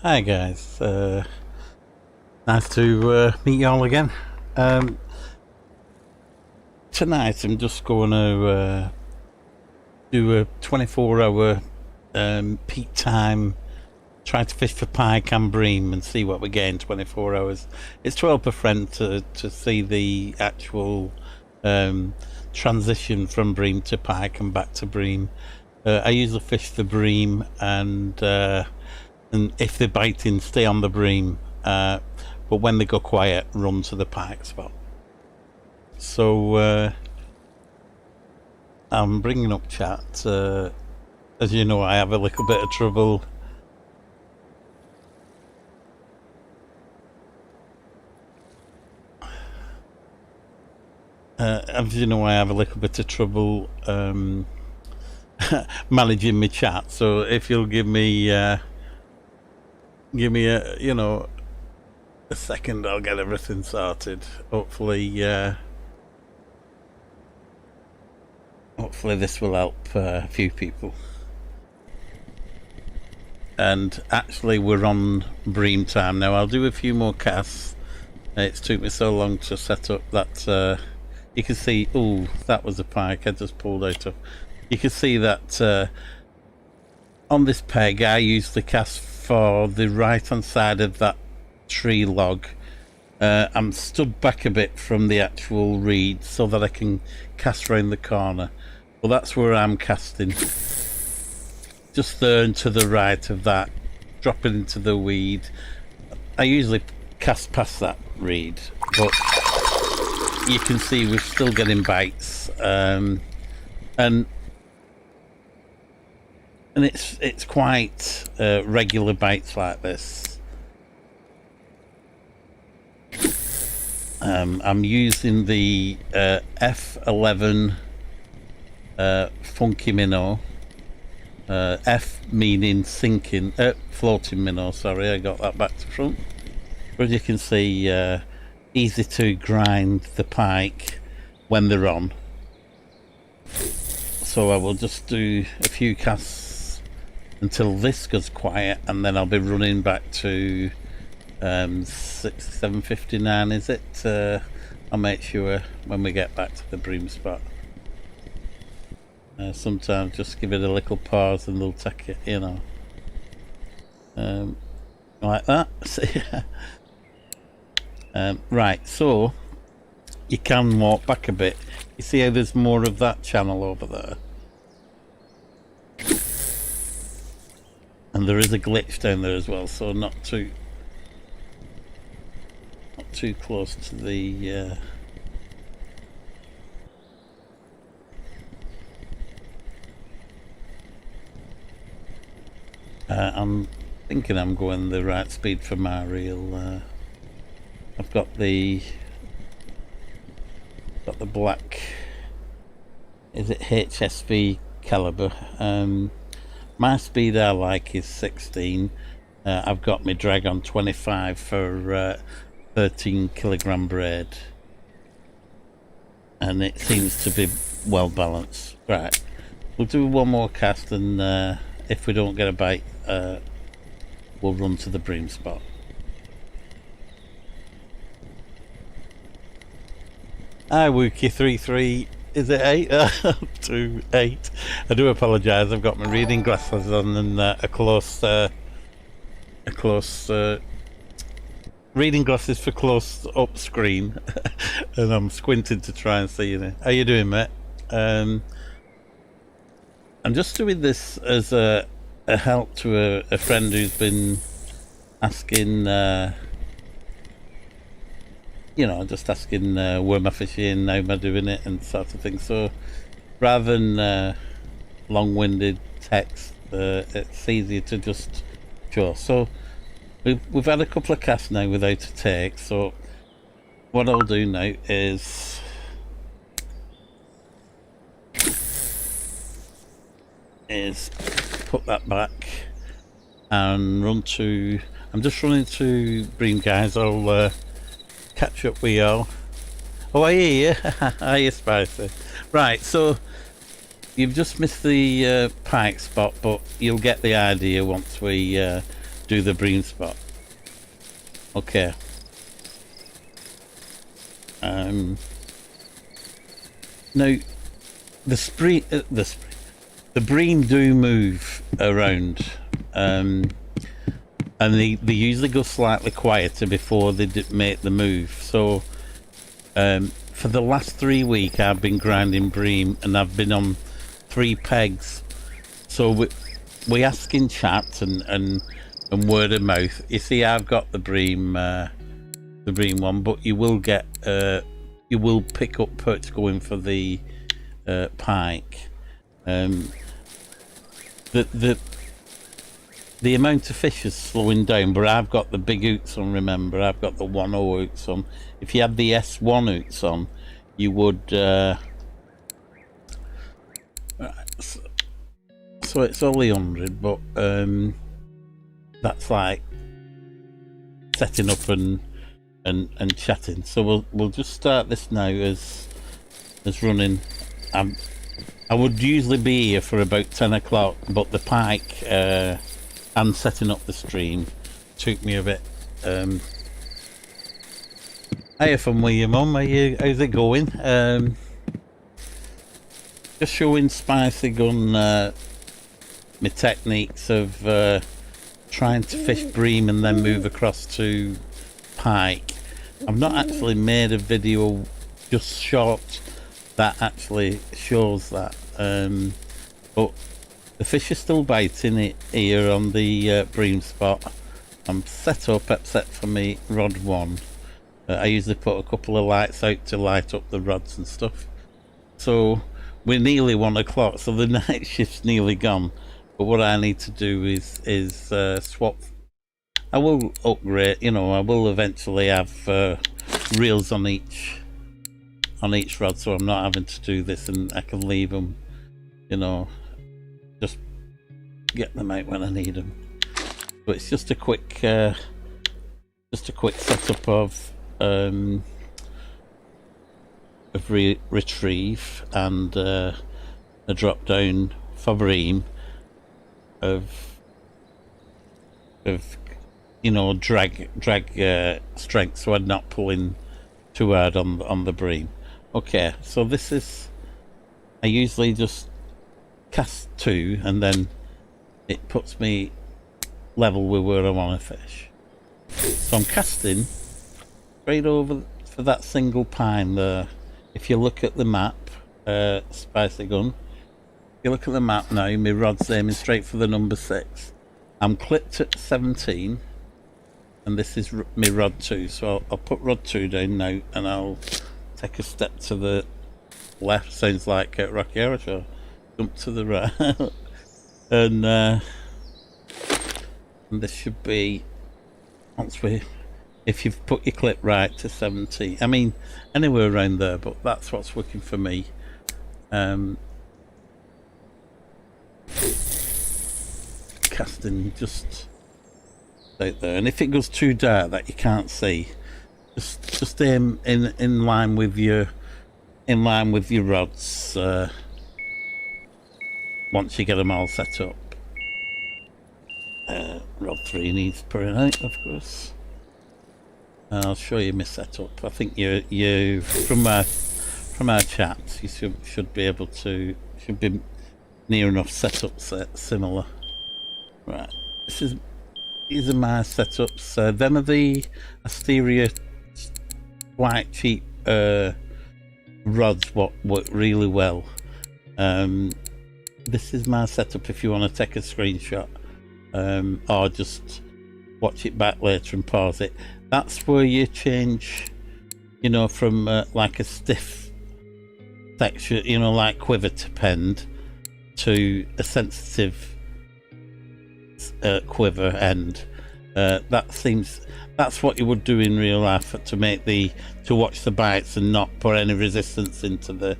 Hi guys, nice to meet you all again. Tonight I'm just going to do a 24-hour peak time, try to fish for pike and bream and see what we get in 24 hours. It's 12 per friend to see the actual transition from bream to pike and back to bream. I usually fish for bream and if they're biting, stay on the bream, but when they go quiet, run to the pike spot. So I'm bringing up chat. As you know, I have a little bit of trouble managing my chat. So if you'll give me a a second, I'll get everything sorted. Hopefully this will help a few people. And actually we're on bream time now. I'll do a few more casts. It's took me so long to set up that you can see, oh, that was a pike I just pulled out of. You can see that on this peg I usually cast for the right hand side of that tree log. I'm stood back a bit from the actual reed so that I can cast round the corner. Well, that's where I'm casting. Just there and to the right of that, dropping into the weed. I usually cast past that reed, but you can see we're still getting bites, and it's quite regular bites like this. I'm using the F11 funky minnow. F meaning sinking, floating minnow, sorry, I got that back to front. But as you can see, easy to grind the pike when they're on. So I will just do a few casts until this goes quiet, and then I'll be running back to 7:59, is it? I'll make sure when we get back to the bream spot. Sometimes just give it a little pause and they'll take it, you know, like that. Right, so you can walk back a bit. You see how there's more of that channel over there, and there is a glitch down there as well, so not too close to the I'm thinking I'm going the right speed for my reel. I've got the black, is it HSV caliber? My speed I like is 16. I've got my drag on 25 for 13 kilogram braid, and it seems to be well balanced. Right, we'll do one more cast, and if we don't get a bite, we'll run to the bream spot. Hi Wookie33, is it 8? 2, 8. I do apologise, I've got my reading glasses on and a close reading glasses for close up screen and I'm squinting to try and see you. How you doing, mate? I'm just doing this as a help to a friend who's been asking, you know, just asking where am I fishing, how am I doing it, and sort of thing. So rather than long-winded text, it's easier to just show. So we've had a couple of casts now without a take, so what I'll do now is put that back and run to, I'm just running to bream, guys. I'll catch up with y'all. Oh, I hear you. I hear Spicy. Right, so you've just missed the pike spot, but you'll get the idea once we do the bream spot. Okay. Now the bream do move around, and they usually go slightly quieter before they make the move. So for the last 3 weeks I've been grinding bream, and I've been on 3 pegs. So we ask in chat and word of mouth. You see, I've got the bream one, but you will get you will pick up perch going for the pike. The amount of fish is slowing down, but I've got the big oots on. Remember, I've got the 1.0 oots on. If you had the S1 oots on, you would so it's only 100, but that's like setting up and chatting. So we'll just start this now as running. I would usually be here for about 10 o'clock, but the pike and setting up the stream took me a bit. Hiya from with your mum. How's it going? Just showing Spicy Gun my techniques of trying to fish bream and then move across to pike. I've not actually made a video just short that actually shows that, but the fish are still biting it here on the bream spot. I'm set up except for me rod 1. I usually put a couple of lights out to light up the rods and stuff. So we're nearly 1 o'clock, so the night shift's nearly gone. But what I need to do is swap. I will upgrade, you know, I will eventually have reels on each rod, so I'm not having to do this, and I can leave them, you know, just get them out when I need them. But it's just a quick setup of retrieve and a drop down for bream of you know, drag strength, so I'm not pulling too hard on the bream. Okay, so this is, I usually just cast 2 and then it puts me level with where I want to fish. So I'm casting straight over for that single pine there. If you look at the map, Spicy Gun, if you look at the map now, my rod's aiming straight for the number 6. I'm clipped at 17, and this is my rod 2, so I'll put rod 2 down now, and I'll take a step to the left. Sounds like Rocky Horror Show. Jump to the right. and this should be, once we, if you've put your clip right to 17, I mean anywhere around there, but that's what's working for me. Casting just out there, and if it goes too dark that you can't see, just aim in line with your rods once you get them all set up. Rod 3 needs putting out, of course. I'll show you my setup. I think you from our chats, you should be able to, should be near enough setup similar. Right, these are my setups. Them are the Asteria quite cheap rods what work really well. This is my setup if you want to take a screenshot, or just watch it back later and pause it. That's where you change, you know, from like a stiff texture, you know, like quiver to pend, to a sensitive quiver end. That's what you would do in real life to make to watch the bites and not put any resistance into the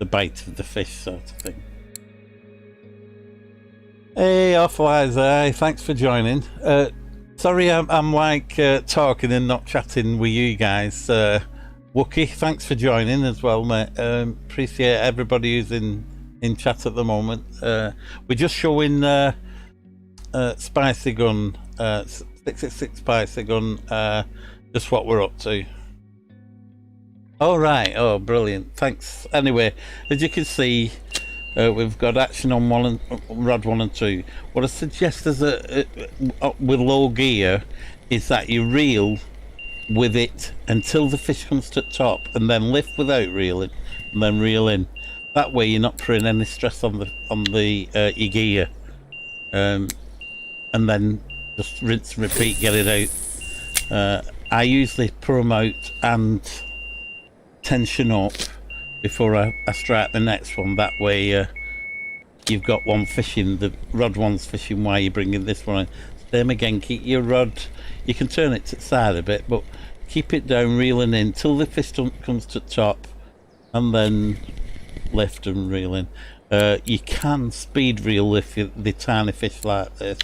bite of the fish, sort of thing. Hey, Offwise, thanks for joining. Sorry, I'm like talking and not chatting with you guys. Wookie, thanks for joining as well, mate. Appreciate everybody who's in chat at the moment. We're just showing Spicy Gun 666 Pike gun, just what we're up to. All right. Oh, brilliant. Thanks. Anyway, as you can see, we've got action on rod 1 and 2. What I suggest as with low gear is that you reel with it until the fish comes to the top, and then lift without reeling, and then reel in. That way, you're not putting any stress on the your gear, and then just rinse and repeat, get it out. I usually pour them out and tension up before I strike the next one. That way you've got one fishing, the rod one's fishing while you're bringing this one in. Same again, keep your rod, you can turn it to the side a bit, but keep it down, reeling in till the fish comes to the top, and then lift and reel in. You can speed reel the tiny fish like this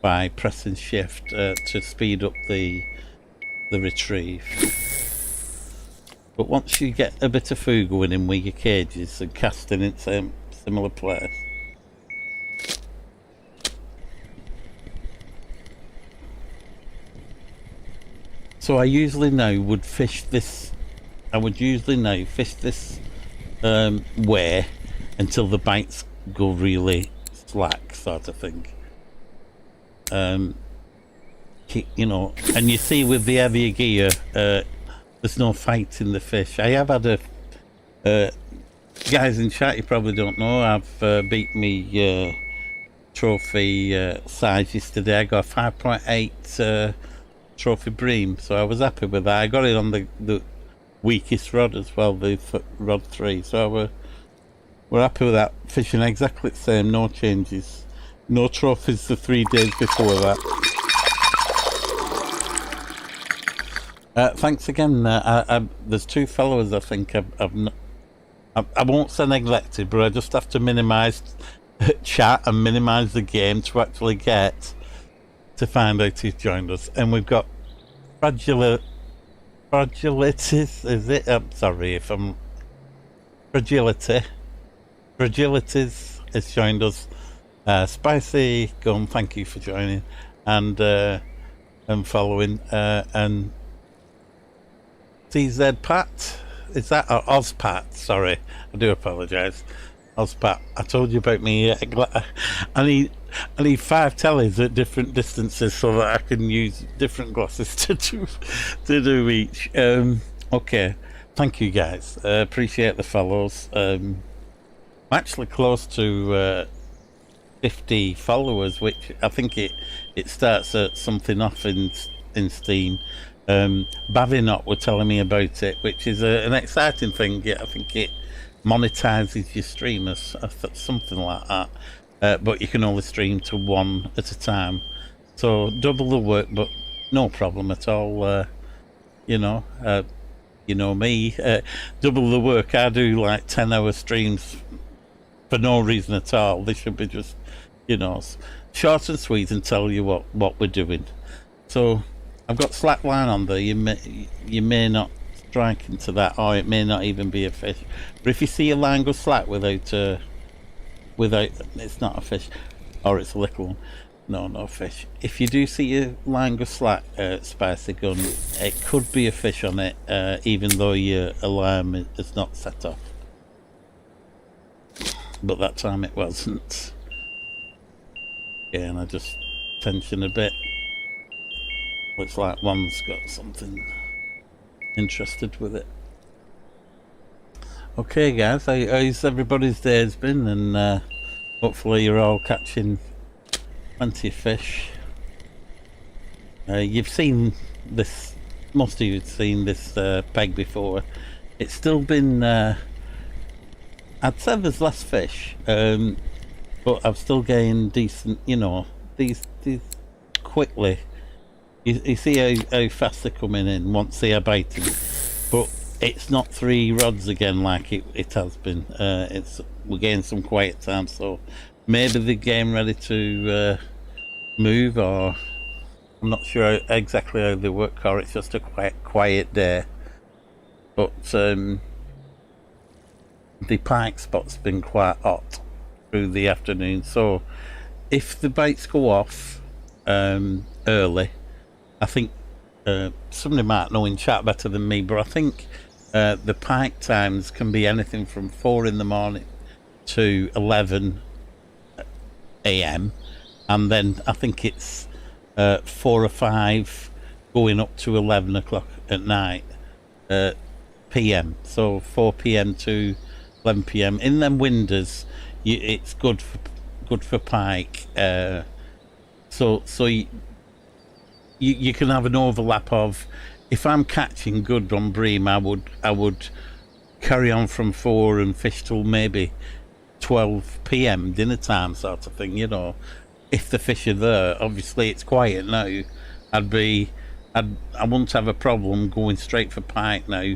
by pressing shift to speed up the retrieve. But once you get a bit of food going in with your cages and casting in same similar place, so I usually now would fish this. I would usually now fish this way until the bites go really slack, sort of thing. You know, and you see with the heavier gear, there's no fighting the fish. I have had guys in chat, you probably don't know, I've beat me trophy size yesterday. I got a 5.8 trophy bream, so I was happy with that. I got it on the weakest rod as well, the rod 3, so we're happy with that. Fishing exactly the same, no changes, no trophies the 3 days before that. Thanks again. There's 2 followers I think I won't say neglected, but I just have to minimise chat and minimise the game to actually get to find out who's joined us. And we've got Fragilities, is it? I'm sorry if I'm... Fragilities has joined us. Spicy Gum, thank you for joining and following. And CZ Pat, is that, or Ozpat? Sorry, I do apologise. Ozpat, I told you about me. I need 5 tellies at different distances so that I can use different glasses to do each. Okay, thank you guys. Appreciate the follows. I'm actually close to 50 followers, which I think it starts at something off in Steam. Bavinot were telling me about it, which is an exciting thing. Yeah, I think it monetizes your streamers, something like that, but you can only stream to 1 at a time, so double the work, but no problem at all. You know me, double the work. I do like 10-hour streams for no reason at all. They should be just, you know, short and sweet and tell you what we're doing. So I've got slack line on there. You may not strike into that, or it may not even be a fish. But if you see a line go slack without it's not a fish, or it's a little one. No fish. If you do see a line go slack, Spicy Gun, it could be a fish on it, even though your alarm is not set off. But that time it wasn't. Yeah, and I just tension a bit. Looks like one's got something interested with it. Okay guys, how's everybody's day's been, and hopefully you're all catching plenty of fish. You've seen this, most of you have seen this peg before. It's still been, I'd say there's less fish, but I've still gained decent, you know, these quickly. You see how fast they're coming in once they are biting, but it's not 3 rods again like it has been. We're getting some quiet time, so maybe the game ready to move, or I'm not sure exactly how they work, or it's just a quiet day. But the pike spot's been quite hot through the afternoon, so if the bites go off, early. I think somebody might know in chat better than me, but I think the pike times can be anything from 4 in the morning to 11 a.m. and then I think it's 4 or 5 going up to 11 o'clock at night p.m. So 4 p.m. to 11 p.m. in them windows. It's good for pike. So you can have an overlap of, if I'm catching good on bream, I would carry on from 4 and fish till maybe 12 p.m. dinner time sort of thing, you know. If the fish are there, obviously it's quiet now. I wouldn't have a problem going straight for pike now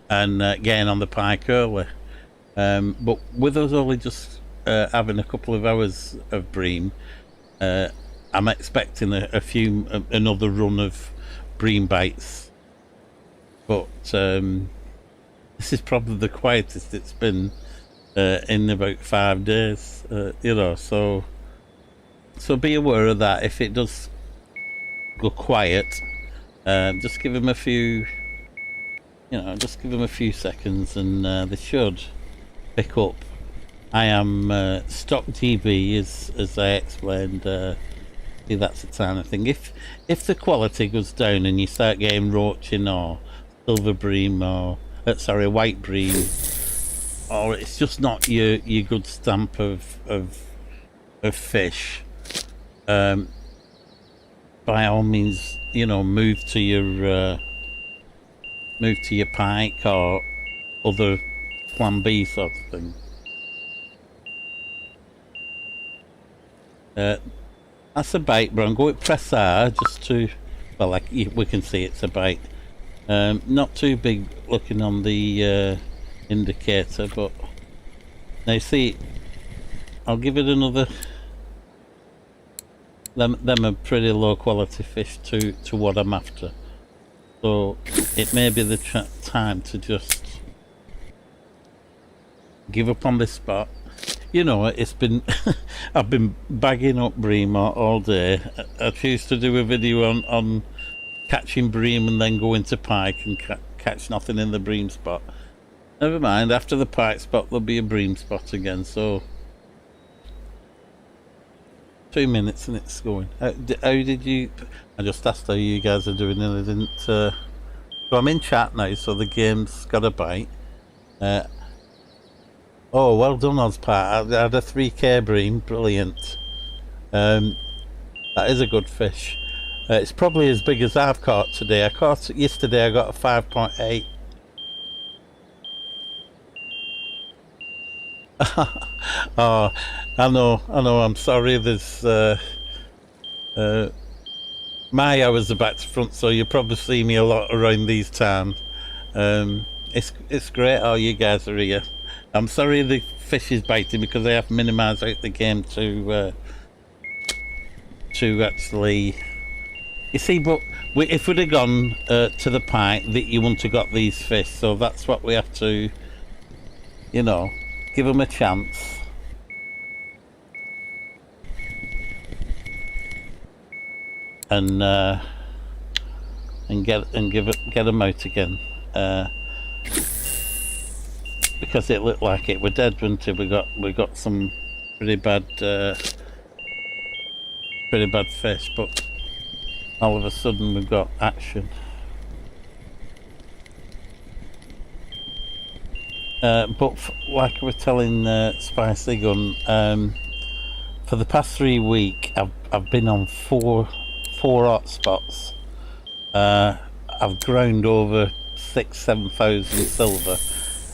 and getting on the pike early. But with us only just having a couple of hours of bream, I'm expecting another run of bream bites. But this is probably the quietest it's been in about 5 days, you know, so be aware of that. If it does go quiet, just give them a few, you know, just give them a few seconds and they should pick up. I am stock DB as I explained. See, that's the kind of thing. If the quality goes down and you start getting roaching or silver bream or white bream, or it's just not your good stamp of fish, by all means, you know, move to your pike or other plan B sort of thing. That's a bite, but I'm going to press R just to, well, like we can see it's a bite. Not too big looking on the indicator, but now see, I'll give it another. Them are pretty low quality fish to what I'm after, so it may be the time to just give up on this spot. You know, it's been I've been bagging up bream all day. I choose to do a video on catching bream and then go into pike and catch nothing in the bream spot. Never mind, after the pike spot there'll be a bream spot again, so 2 minutes and it's going. How did you... I just asked how you guys are doing and I didn't... So I'm in chat now, so the game's got a bite. Oh, well done, Ozpat. I had a 3k bream, brilliant. That is a good fish. It's probably as big as I've caught today. Yesterday I got a 5.8. Oh, I know, I'm sorry. There's my hours are back to front, so you probably see me a lot around these times. It's great how you guys are here. I'm sorry the fish is biting because I have minimised out the game to actually, you see, but if we'd have gone to the pike, you wouldn't have got these fish, so that's what we have to, you know, give them a chance. And get them out again, because it looked like it were dead, didn't it? We got some pretty bad fish, but all of a sudden we've got action. But like I was telling Spicy Gun, for the past 3 weeks I've been on four hotspots. I've ground over 6,000-7,000 silver.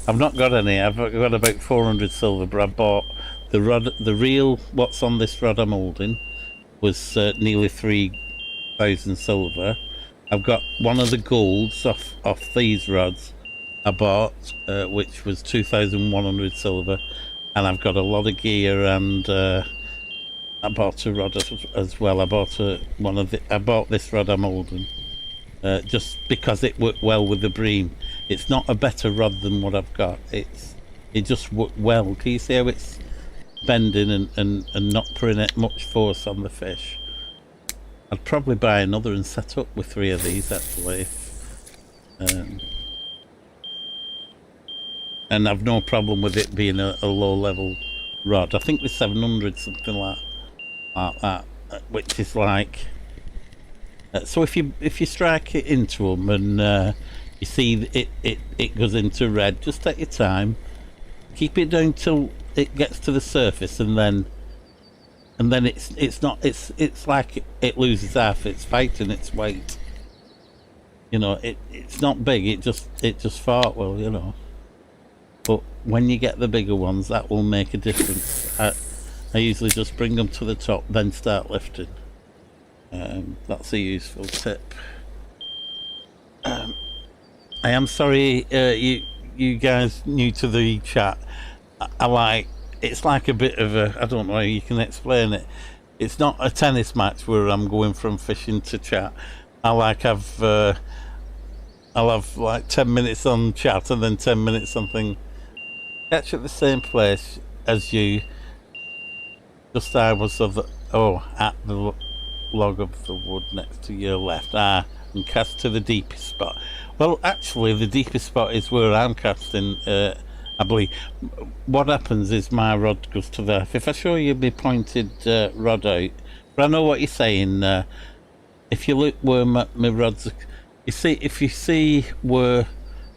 I've not got any. I've got about 400 silver, but I bought the reel. What's on this rod I'm holding was nearly 3,000 silver. I've got one of the golds off these rods I bought, which was 2,100 silver, and I've got a lot of gear, and I bought a rod as well. I bought this rod I'm holding, just because it worked well with the bream. It's not a better rod than what I've got. It just worked well. Can you see how it's bending and not putting it much force on the fish? I'd probably buy another and set up with 3 of these actually. And I've no problem with it being a low level rod. I think with 700 something like that, which is like so if you strike it into them and you see it goes into red, just take your time, keep it down till it gets to the surface, and then it's like it loses half its fight and its weight. You know, it's not big, it just fought well, you know. But when you get the bigger ones, that will make a difference. I usually just bring them to the top, then start lifting. That's a useful tip. I am sorry, you guys new to the chat. It's like a bit of a, I don't know how you can explain it. It's not a tennis match where I'm going from fishing to chat. I'll have like 10 minutes on chat and then 10 minutes on thing. Catch at the same place as you. Just I was at the log of the wood next to your left. And cast to the deepest spot. Well, actually, the deepest spot is where I'm casting. I believe. What happens is my rod goes to there. If I show you my pointed rod out, but I know what you're saying. If you look where my rods, if you see where,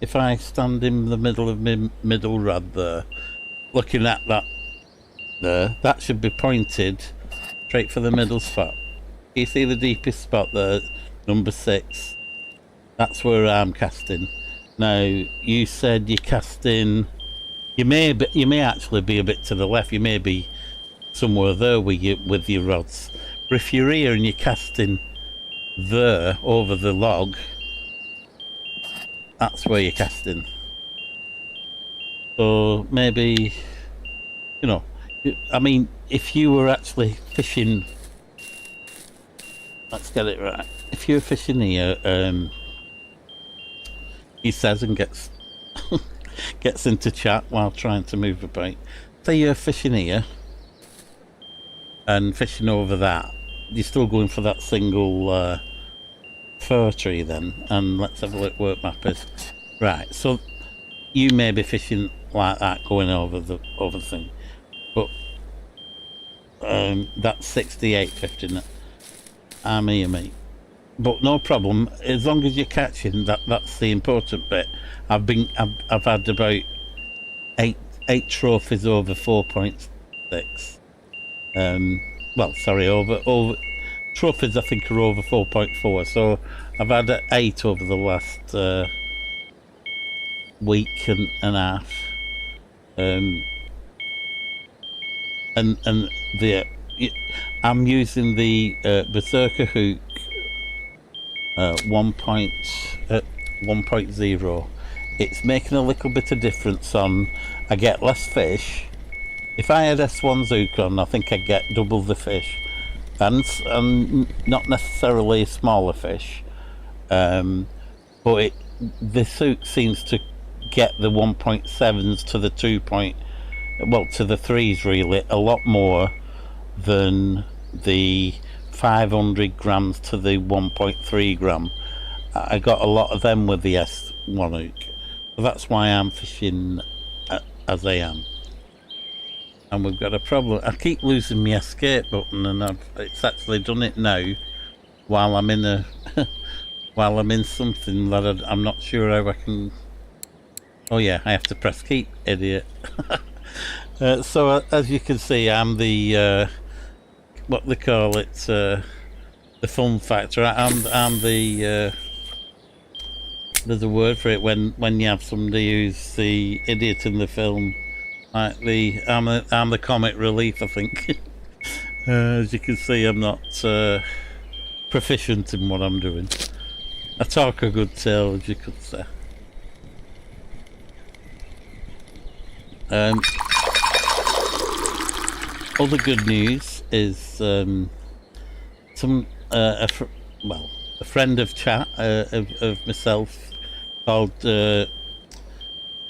if I stand in the middle of my middle rod there, looking at that there, that should be pointed straight for the middle spot. You see the deepest spot there, number 6. That's where I'm casting. Now you said you're casting. You may actually be a bit to the left. You may be somewhere there with your rods. But if you're here and you're casting there over the log, that's where you're casting. So maybe, you know, I mean, if you were actually fishing, let's get it right. If you're fishing here, he says and gets gets into chat while trying to move a bait. Say you're fishing here and fishing over that, you're still going for that single fir tree then, and let's have a look where map is. Right, so you may be fishing like that going over the thing, but that's 68.50. I'm here, mate. But no problem, as long as you're catching, that's the important bit. I've had about eight trophies over 4.6. Well, sorry, over trophies I think are over 4.4. So I've had 8 over the last week and a half. And I'm using the Berserker hook 1.0. It's making a little bit of difference on. I get less fish. If I had S1's hook on, I think I'd get double the fish, and not necessarily smaller fish. But this hook seems to get the 1.7s to the to the 3s really a lot more than the 500 grams to the 1.3 gram. I got a lot of them with the S1 hook. So that's why I'm fishing as I am. And we've got a problem. I keep losing my escape button, and it's actually done it now while I'm in while I'm in something that I'm not sure how I can. Oh yeah, I have to press keep, idiot. So as you can see, I'm the what they call it, the fun factor. I'm the there's a word for it when you have somebody who's the idiot in the film, like I'm the comic relief, I think. As you can see, I'm not proficient in what I'm doing. I talk a good tale, as you could say. Other good news is a friend of chat of myself called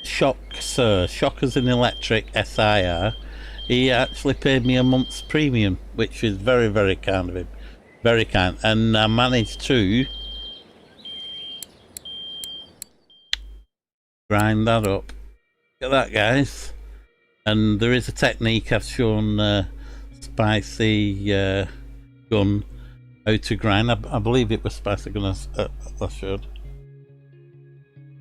Shockers in Electric SIR. He actually paid me a month's premium, which is very, very kind of him. very kind. And I managed to grind that up. Look at that, guys. And there is a technique I've shown Spicy Gun how to grind. I believe it was Spicy Gun I showed.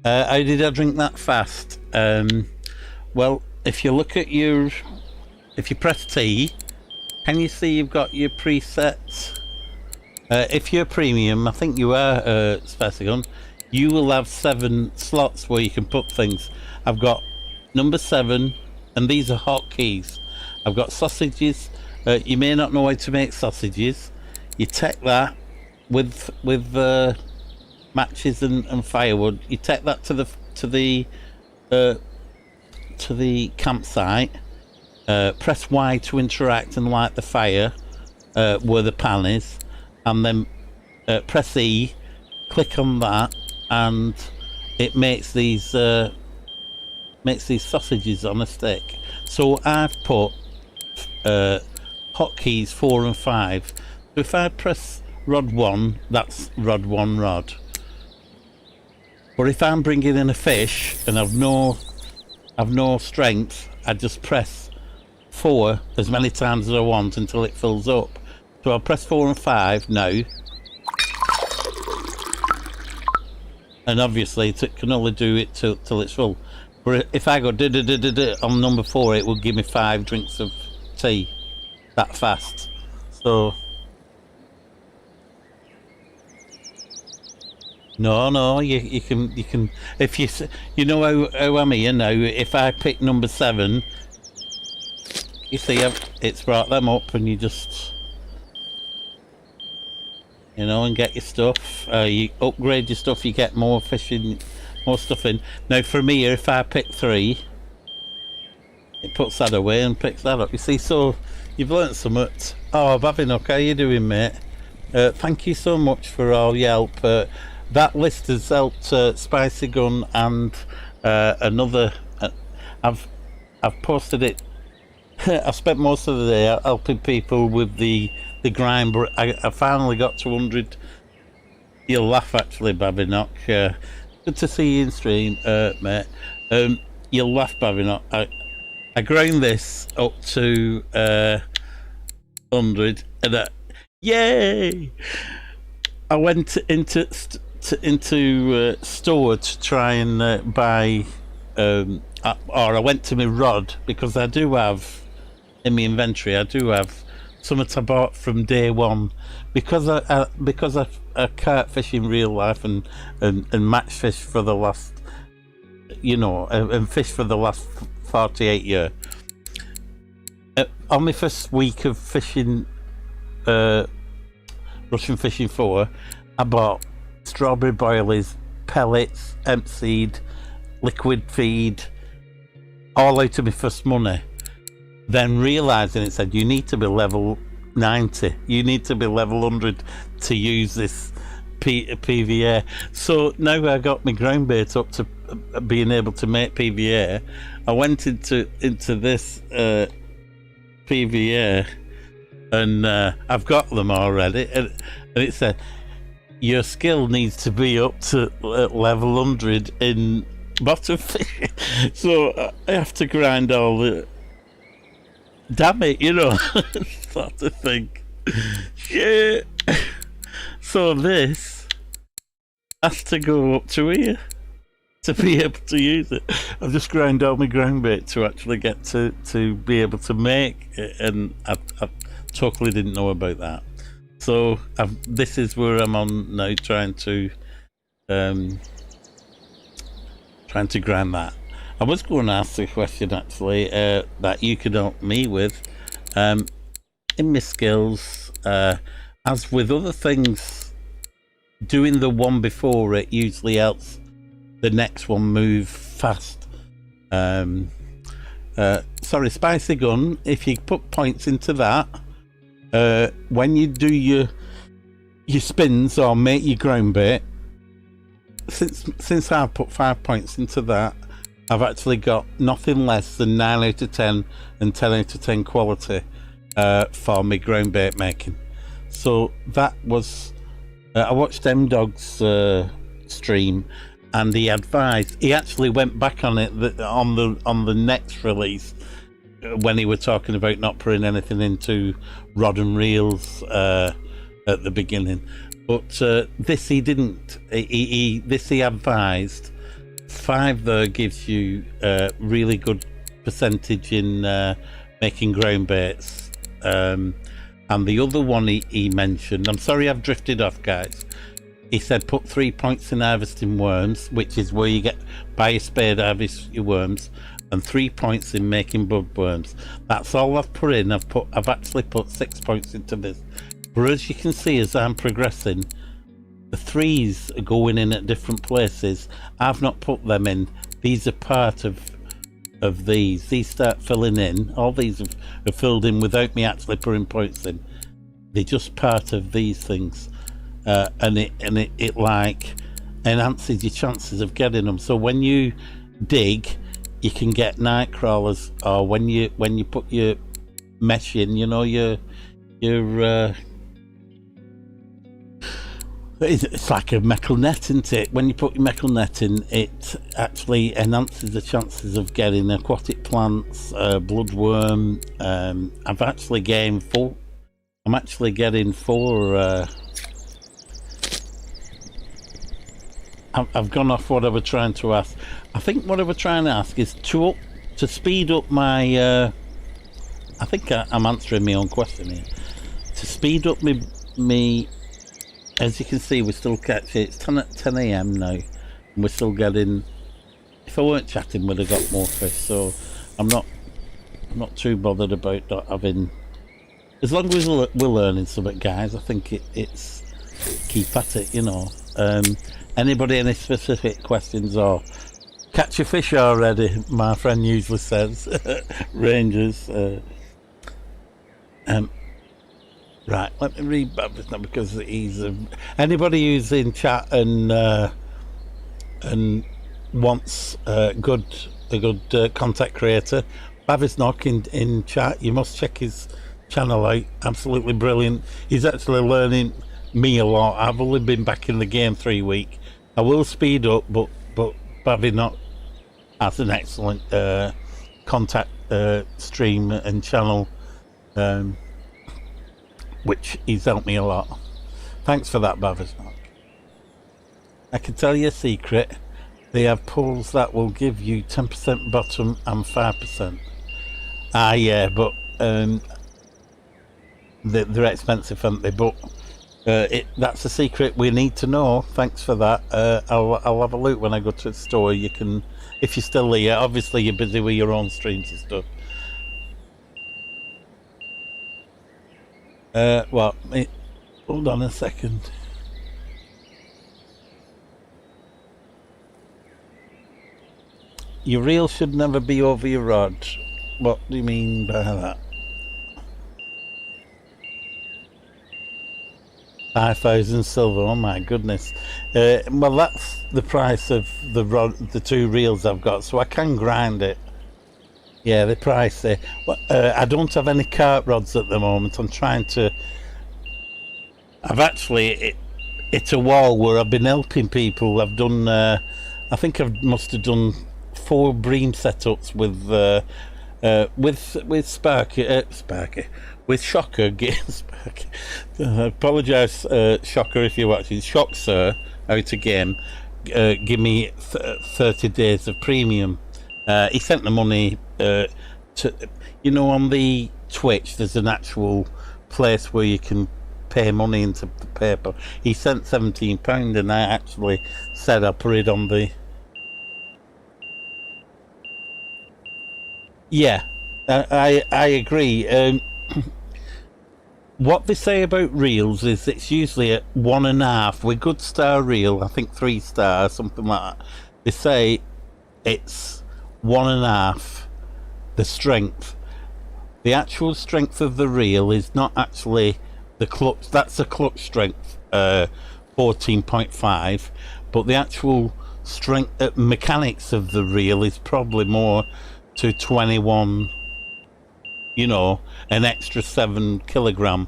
How did I drink that fast? Well, if you look at if you press T, can you see you've got your presets? If you're premium, I think you are, Spicy Gun, you will have 7 slots where you can put things. I've got number 7, and these are hotkeys. I've got sausages. You may not know how to make sausages. You take that with matches and firewood. You take that to the campsite. Press Y to interact and light the fire where the pan is, and then press E, click on that, and it makes these sausages on a stick. So I've put hotkeys 4 and 5. So if I press rod 1, that's rod 1 rod. But if I'm bringing in a fish and I've no strength, I just press 4 as many times as I want until it fills up. So I'll press 4 and 5 now. And obviously it can only do it till it's full. But if I go on number 4, it will give me 5 drinks of tea that fast. So no, you can if you know how I'm here now. If I pick number 7, you see it's brought them up, and you just, you know, and get your stuff. You upgrade your stuff, you get more fishing, more stuff in. Now from here, if I pick 3, it puts that away and picks that up. You see, so you've learnt something. Oh, Babinock, how you doing, mate? Thank you so much for all your help. That list has helped Spicy Gun and another. I've posted it. I've spent most of the day helping people with the grind, but I finally got to 100. You'll laugh, actually, Babinock. Good to see you in stream, mate. You'll laugh, Babinock. I ground this up to 100, and yay! I went into store to try and buy, or I went to my rod, because I do have in my inventory. I do have some I bought from day one, because I can't fish in real life and match fish for the last, you know, and fish for the last 48 years. On my first week of fishing, Russian Fishing 4, I bought strawberry boilies, pellets, hemp seed, liquid feed, all out of my first money. Then realising it said you need to be level 90, you need to be level 100 to use this PVA. So now I got my ground bait up to being able to make PVA. I went into this PVA, and I've got them already, and it said your skill needs to be up to level 100 in bottom fishing. So I have to grind all the, damn it, you know, sort of thing. Shit. So this has to go up to here to be able to use it. I've just ground all my ground bait to actually get to be able to make it, and I totally didn't know about that. So this is where I'm on now, trying to grind that. I was going to ask a question actually that you could help me with in my skills. As with other things, doing the one before it usually helps the next one move fast. Sorry, Spicy Gun, if you put points into that, when you do your spins or make your ground bait, since I've put 5 points into that, I've actually got nothing less than 9 out of 10 and 10 out of 10 quality for my ground bait making. So that was I watched M-Dog's stream, and he advised. He actually went back on it on the next release when he was talking about not putting anything into rod and reels at the beginning. But this he didn't. He advised 5 there gives you really good percentage in making ground baits. And the other one he mentioned, I'm sorry I've drifted off, guys. He said put 3 points in harvesting worms, which is where you get buy a spade, harvest your worms, and 3 points in making bud worms. That's all I've put in. I've actually put 6 points into this. But as you can see, as I'm progressing, the 3s are going in at different places. I've not put them in. These are part of these. These start filling in. All these are filled in without me actually putting points in. They're just part of these things, and it like enhances your chances of getting them. So when you dig, you can get night crawlers, or when you put your mesh in, you know, your it's like a metal net, isn't it? When you put your metal net in, it actually enhances the chances of getting aquatic plants, bloodworm. I've actually gained 4. I'm actually getting 4. I've gone off what I was trying to ask. I think what I was trying to ask is to speed up my. I think I'm answering my own question here. To speed up me. As you can see, we're still catching. It's 10 a.m. now, and we're still getting. If I weren't chatting, we'd have got more fish. So I'm not too bothered about not having. As long as we're learning something, guys, I think it's keep at it. You know. Anybody any specific questions or catch a fish already? My friend usually says Rangers. Right, let me read Babs now because he's anybody who's in chat and wants a good content creator. Bavis Knock in chat. You must check his channel out. Absolutely brilliant. He's actually learning me a lot. I've only been back in the game 3 weeks. I will speed up, but Bavis Knock has an excellent contact stream and channel. Which he's helped me a lot. Thanks for that, Bavis. I can tell you a secret. They have pulls that will give you 10% bottom and 5%. Yeah, but they're expensive, aren't they? But that's a secret we need to know. Thanks for that. I'll have a look when I go to the store. You can, if you're still here. Obviously, you're busy with your own streams and stuff. Well, hold on a second. Your reel should never be over your rod. What do you mean by that? 5,000 silver. Oh my goodness. Well, that's the price of the rod, the 2 reels I've got, so I can grind it. Yeah, the price. I don't have any cart rods at the moment. I'm trying to. I've actually hit a wall where I've been helping people. I've done. I think I must have done 4 Bream setups with Sparky, with Shocker. Sparky. I apologise, Shocker, if you're watching. Shock Sir, out again. Give me 30 days of premium. He sent the money to, you know, on the Twitch there's an actual place where you can pay money into the paper. He sent £17 and I actually said I'll put it on the. Yeah, I agree. What they say about reels is it's usually at 1.5 with good star reel. I think 3 stars, something like that. They say it's 1.5 the strength. The actual strength of the reel is not actually the clutch. That's the clutch strength, 14.5, but the actual strength mechanics of the reel is probably more to 21, you know, an extra 7 kilogram.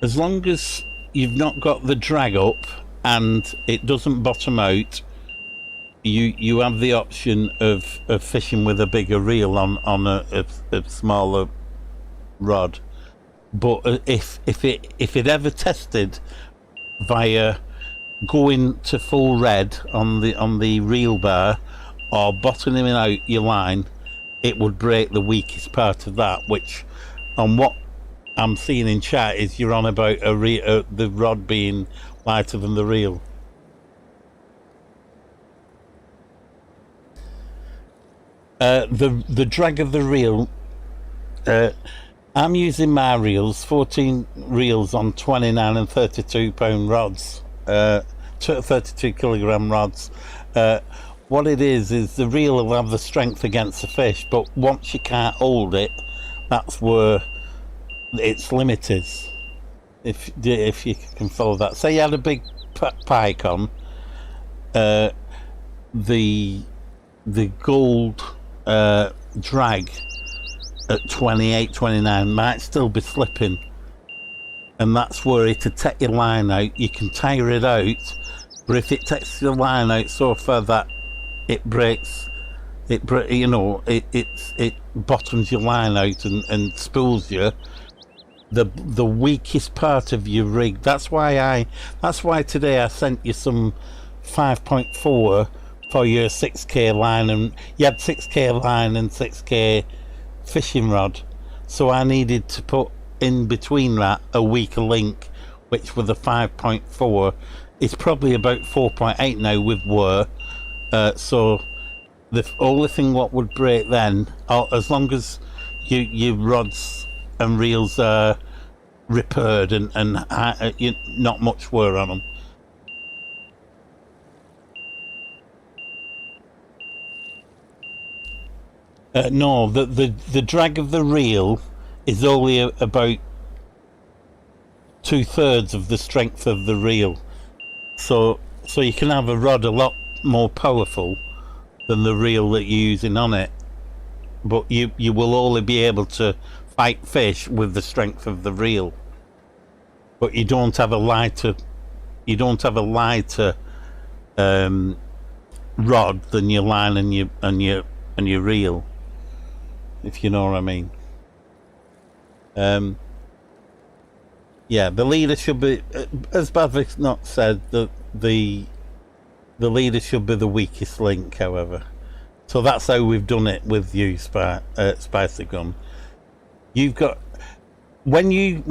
as long as you've not got the drag up and it doesn't bottom out, you have the option of fishing with a bigger reel on a smaller rod. But if it ever tested via going to full red on the reel bar or bottoming out your line, it would break the weakest part of that, which on what I'm seeing in chat is you're on about the rod being lighter than the reel. The drag of the reel, I'm using my reels, 14 reels on 29 and 32 pound rods, 32 kilogram rods. What it is the reel will have the strength against the fish, but once you can't hold it, that's where its limit is. If you can follow that. Say you had a big pike on, the gold drag at 28, 29 might still be slipping, and that's where it'll take your line out. You can tire it out, but if it takes your line out so far that it breaks, it bottoms your line out and spools you, the weakest part of your rig. That's why today I sent you some 5.4 for your 6k line, and you had 6k line and 6k fishing rod, so I needed to put in between that a weaker link, which with a 5.4 is probably about 4.8 now with whir. So the only thing what would break then, as long as your rods and reels are repaired and not much whir on them. No, the drag of the reel is only about 2/3 of the strength of the reel, so you can have a rod a lot more powerful than the reel that you're using on it, but you will only be able to fight fish with the strength of the reel, but you don't have a lighter rod than your line and your reel, if you know what I mean. Yeah, the leader should be, as Badvik's not said, the leader should be the weakest link, however. So that's how we've done it with you, Spicy Gum. You've got, when you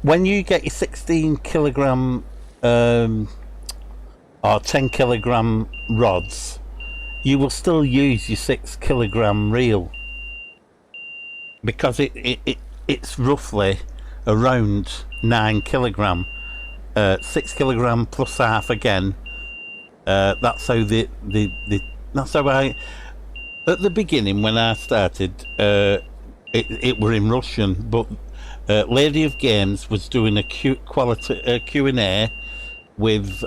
get your 16 kilogram or 10 kilogram rods, you will still use your 6 kilogram reel, because it's roughly around 9 kilogram. 6 kilogram plus half again. That's how that's how I, at the beginning when I started, it were in Russian, but Lady of Games was doing a Q&A with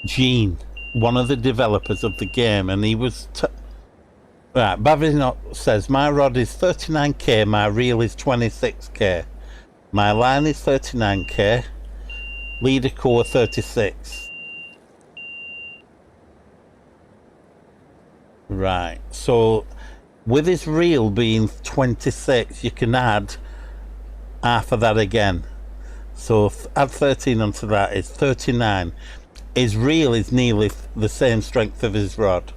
Gene, one of the developers of the game, and he was right. Bavinot says my rod is 39k, my reel is 26k. My line is 39k, leader core 36. Right, so with his reel being 26, you can add half of that again. So add 13 onto that, is 39. His reel is nearly the same strength of his rod,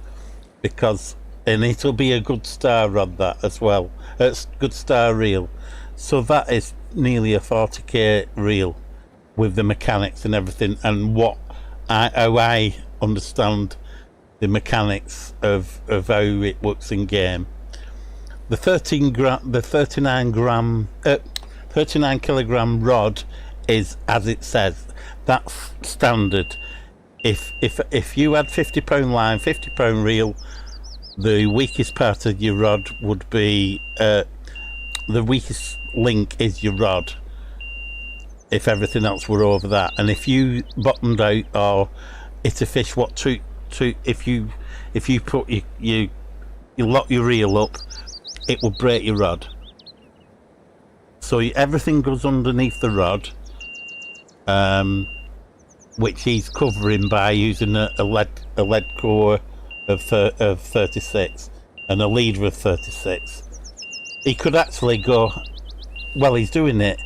and it'll be a good star rod that as well. It's good star reel. So that is nearly a 40k reel with the mechanics and everything, and how I understand the mechanics of how it works in game. The 39 kilogram rod is as it says. That's standard. If you had 50 pound line, 50 pound reel, the weakest part of your rod would be the weakest link is your rod, if everything else were over that. And if you bottomed out or hit a fish, if you put you lock your reel up, it will break your rod. So everything goes underneath the rod, which he's covering by using a lead core of 36 and a leader of 36. He could actually go, well, he's doing it,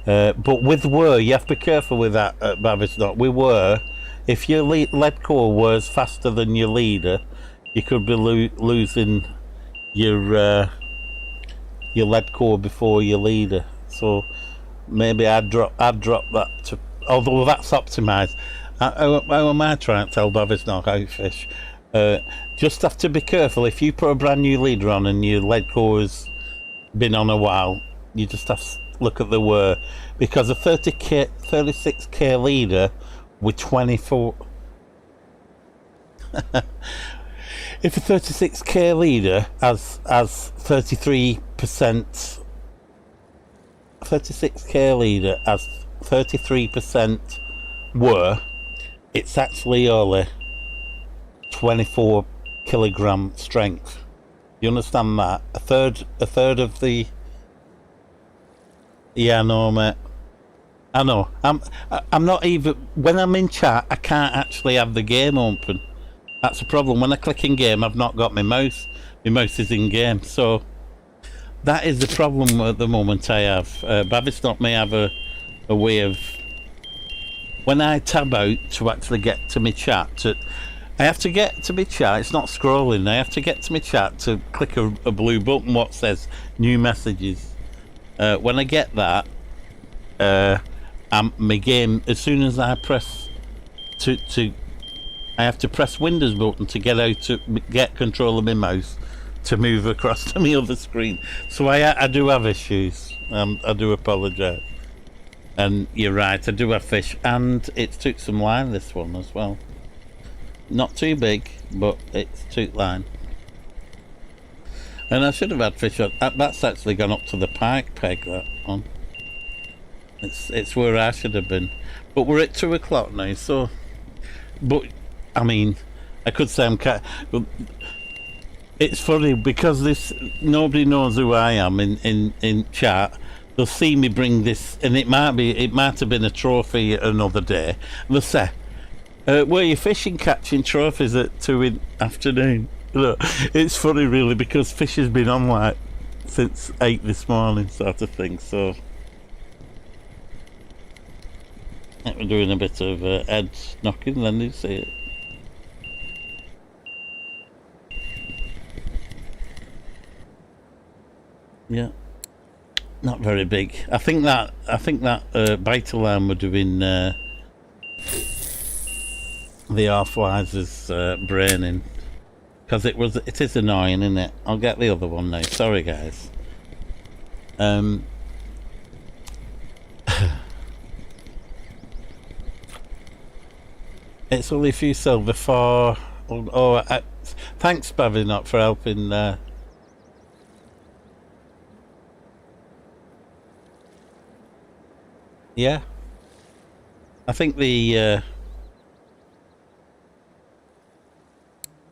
but with whir, you have to be careful with that at Bavistock. With whir, if your lead core whirs faster than your leader, you could be losing your lead core before your leader. So maybe I'd drop that to, although that's optimized. How am I trying to tell Bavistock how to fish? Just have to be careful. If you put a brand new leader on and your lead core has been on a while, you just have to look at the whir, because a 36k leader with 24 if a 36k leader has 33%, 36k leader has 33% whir, it's actually only 24 kilogram strength. You understand that? A third of the. Yeah, no, mate. I know. I'm not even, when I'm in chat, I can't actually have the game open. That's the problem. When I click in game, I've not got my mouse. My mouse is in game, so that is the problem at the moment I have. Bavistock may have a way of, when I tab out to actually get to my chat, I have to get to my chat. It's not scrolling. I have to get to my chat to click a blue button what says new messages. When I get that, my game, as soon as I press I have to press Windows button to get out to get control of my mouse to move across to my other screen. So I do have issues. I do apologise. And you're right, I do have fish, and it's took some line, this one as well. Not too big, but it's took line. And I should have had fish on. That's actually gone up to the pike peg, that one. It's where I should have been. But we're at 2 o'clock now, so. But I mean, I could say it's funny because nobody knows who I am in chat. They'll see me bring this, and it might have been a trophy another day. They'll say, "Were you fishing, catching trophies at 2 in the afternoon?" Look, it's funny really, because fish has been on like since 8 this morning, sort of thing. So I think we're doing a bit of head knocking. Then you see it. Yeah, not very big. I think that biter line would have been the half-wiser's braining. Because it is annoying, isn't it? I'll get the other one now. Sorry, guys. It's only a few silver for. Thanks, Bavinot, for helping. Yeah, I think the.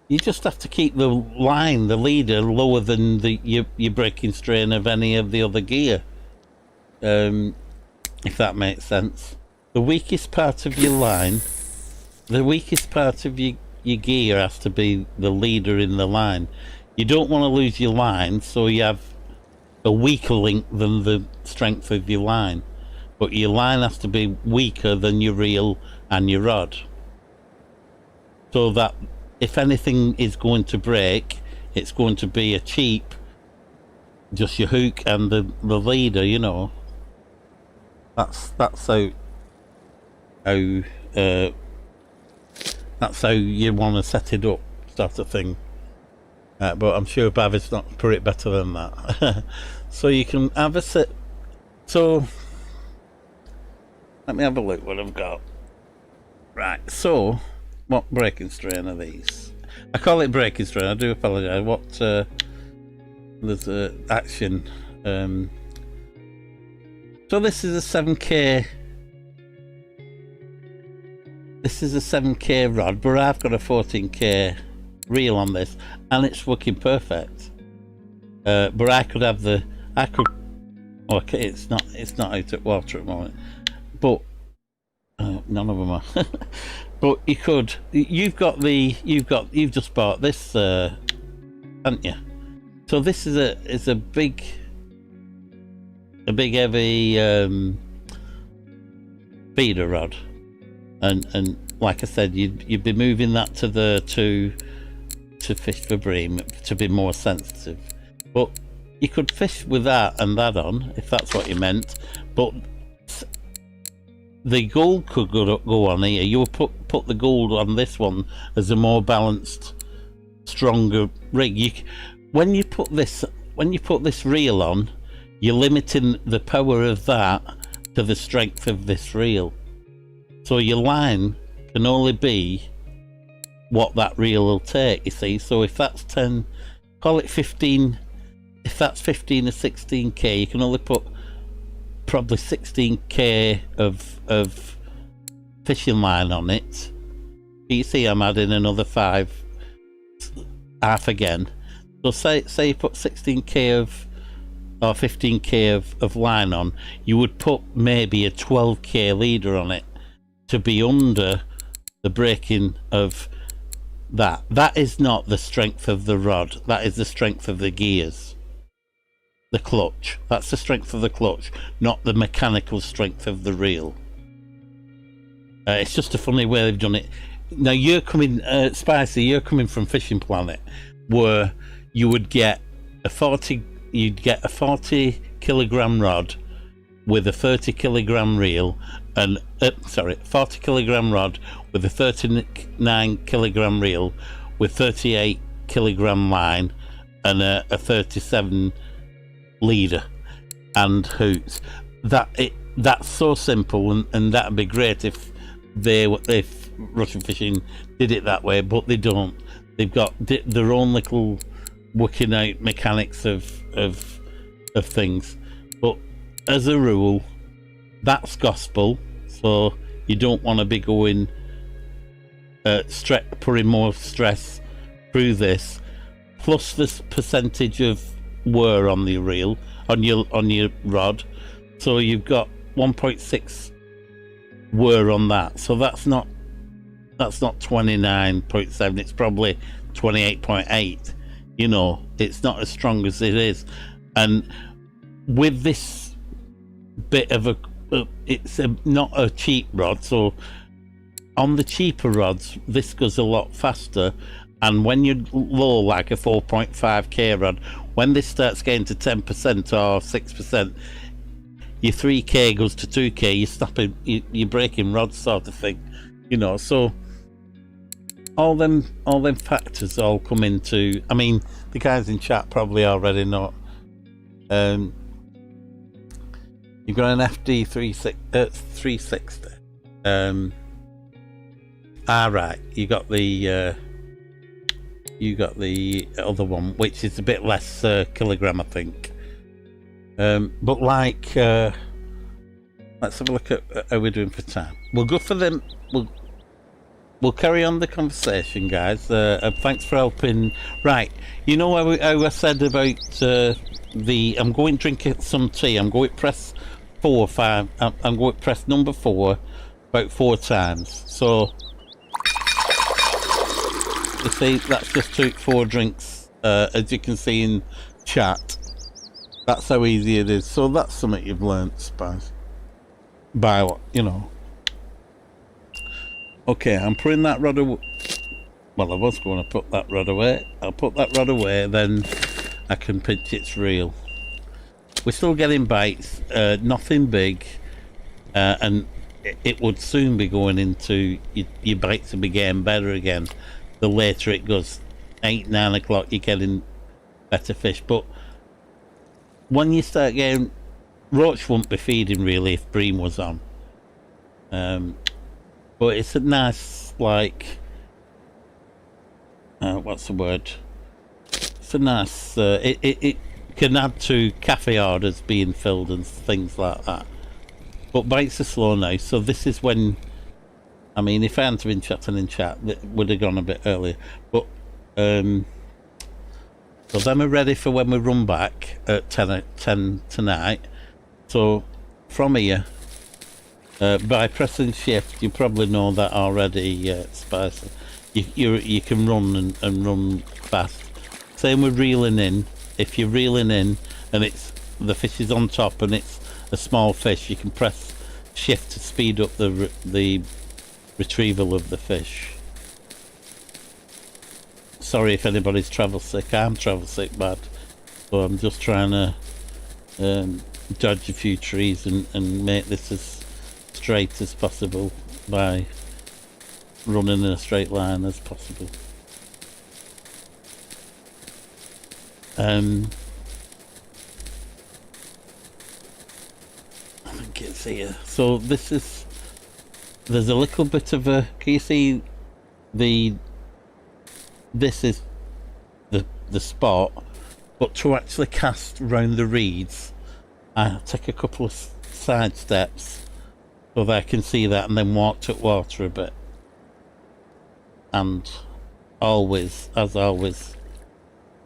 You just have to keep the line, the leader, lower than your braking strain of any of the other gear. If that makes sense. The weakest part of your line, the weakest part of your gear has to be the leader in the line. You don't want to lose your line, so you have a weaker link than the strength of your line. But your line has to be weaker than your reel and your rod. So that if anything is going to break, it's going to be a cheap, just your hook and the leader, you know. That's how that's how you want to set it up, sort of thing. But I'm sure Bavi's not put it better than that. So you can have a set. So let me have a look what I've got. Right, so what braking strain are these? I call it braking strain, I do apologise. What there's action. So this is a 7k. This is a 7k rod, but I've got a 14k reel on this, and it's working perfect. But I could have Okay, it's not out at water at the moment, but none of them are. But you've just bought this, haven't you? So this is a big heavy feeder rod, and like I said, you'd be moving that to fish for bream to be more sensitive. But you could fish with that and that on if that's what you meant. But the gold could go on here. You would put the gold on this one as a more balanced, stronger rig. When you put this reel on, you're limiting the power of that to the strength of this reel. So your line can only be what that reel will take, you see. So if that's 10, call it 15, if that's 15 or 16k, you can only put probably 16k of fishing line on it. You see I'm adding another 5, half again. So say you put 16k or 15k of line on, you would put maybe a 12k leader on it to be under the breaking of that. That is not the strength of the rod, that is the strength of the gears, the clutch. That's the strength of the clutch, not the mechanical strength of the reel. It's just a funny way they've done it. Now you're coming, Spicy, you're coming from Fishing Planet, where you would get you'd get a 40 kilogram rod with a 30 kilogram reel, and 40 kilogram rod with a 39 kilogram reel with 38 kilogram line and a 37 leader and hooks. That's so simple, and that'd be great if Russian Fishing did it that way, but they don't. They've got their own little working out mechanics of things. But as a rule, that's gospel. So you don't want to be going putting more stress through this, plus this percentage of wear on the reel, on your rod. So you've got 1.6 wear on that. So that's not 29.7. It's probably 28.8. You know, it's not as strong as it is. And with this bit of it's not a cheap rod, so on the cheaper rods this goes a lot faster, and when you're low, like a 4.5k rod, when this starts getting to 10% or 6%, your 3k goes to 2k, you're stopping, you're breaking rods, sort of thing, you know. So all them factors all come into, I mean, the guys in chat probably already know. You've got an FD 360. Right, you got the other one, which is a bit less kilogram, I think. But like, let's have a look at how we're doing for time. We'll go for them. We'll carry on the conversation, guys. Thanks for helping. Right, you know how I said about I'm going to drink some tea. I'm going to press 4 or 5. I'm going to press number 4 about 4 times. So you see, that's just took 4 drinks, as you can see in chat. That's how easy it is. So that's something you've learnt, Spice. By what, you know. Okay, I'm putting that rod away. Well, I was going to put that rod away. I'll put that rod away, then I can pinch its reel. We're still getting bites, nothing big, and it would soon be going into, your bites will be getting better again. The later it goes, 8, 9 o'clock, you're getting better fish. But when you start getting, roach won't be feeding really if bream was on. But it's a nice, like, what's the word? It's a nice, it can add to cafe orders being filled and things like that. But bites are slow now, so this is when, I mean, if I hadn't been chatting in chat, it would have gone a bit earlier. But, so then we're ready for when we run back at 10 tonight. So from here, by pressing shift, you probably know that already, Spicy. You can run and run fast. Same with reeling in. If you're reeling in and the fish is on top and it's a small fish, you can press shift to speed up the retrieval of the fish. Sorry if anybody's travel sick. I'm travel sick bad, so I'm just trying to dodge a few trees and make this as straight as possible by running in a straight line as possible. I think it's here. So there's a little bit of a, can you see this is the spot, but to actually cast round the reeds, I take a couple of side steps so that I can see that, and then walk to water a bit. And always, as always,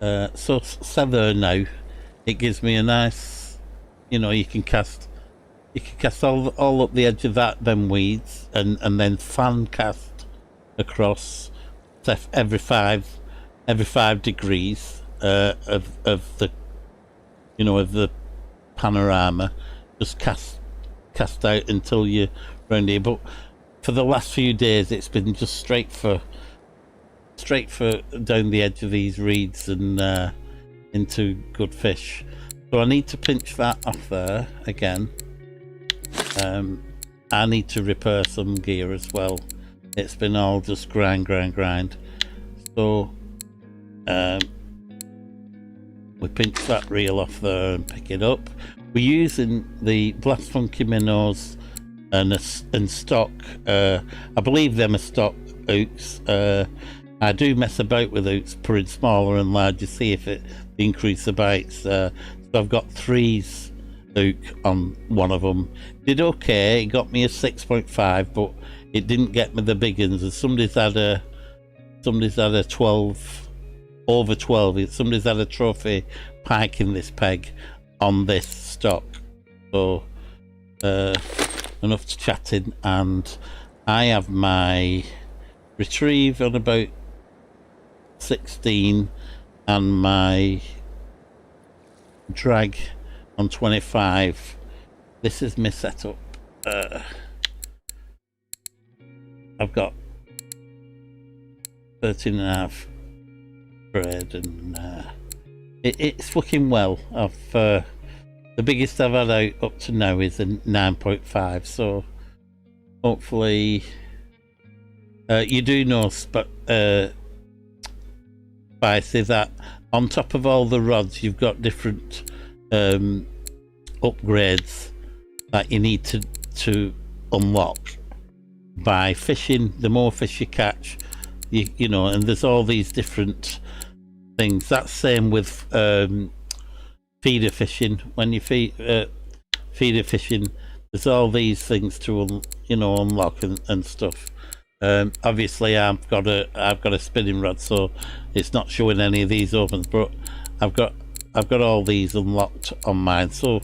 so set there now, it gives me a nice, you can cast all up the edge of them weeds, and then fan cast across every 5 degrees of the of the panorama. Just cast out until you're round here. But for the last few days, it's been just straight for down the edge of these reeds and into good fish. So I need to pinch that off there again. I need to repair some gear as well. It's been all just grind. So we pinch that reel off there and pick it up. We're using the Blast Funky Minnows and stock. I believe them are stock hooks. I do mess about with hooks, putting smaller and larger, see if it increase the bites. So I've got 3's hook on one of them. Did okay. It got me a 6.5, but it didn't get me the big ones. And somebody's had a 12, over 12. Somebody's had a trophy pike in this peg on this stock. So enough to chatting, and I have my retrieve on about 16 and my drag on 25. This is my setup. I've got 13.5 bread, and it's looking well. The biggest I've had out up to now is a 9.5, so hopefully you do know, Spicy, that on top of all the rods you've got different upgrades that you need to unlock by fishing. The more fish you catch, you know, and there's all these different things. That's same with feeder fishing. When you feeder fishing, there's all these things to unlock and stuff. Obviously I've got a spinning rod, so it's not showing any of these opens, but I've got all these unlocked on mine. So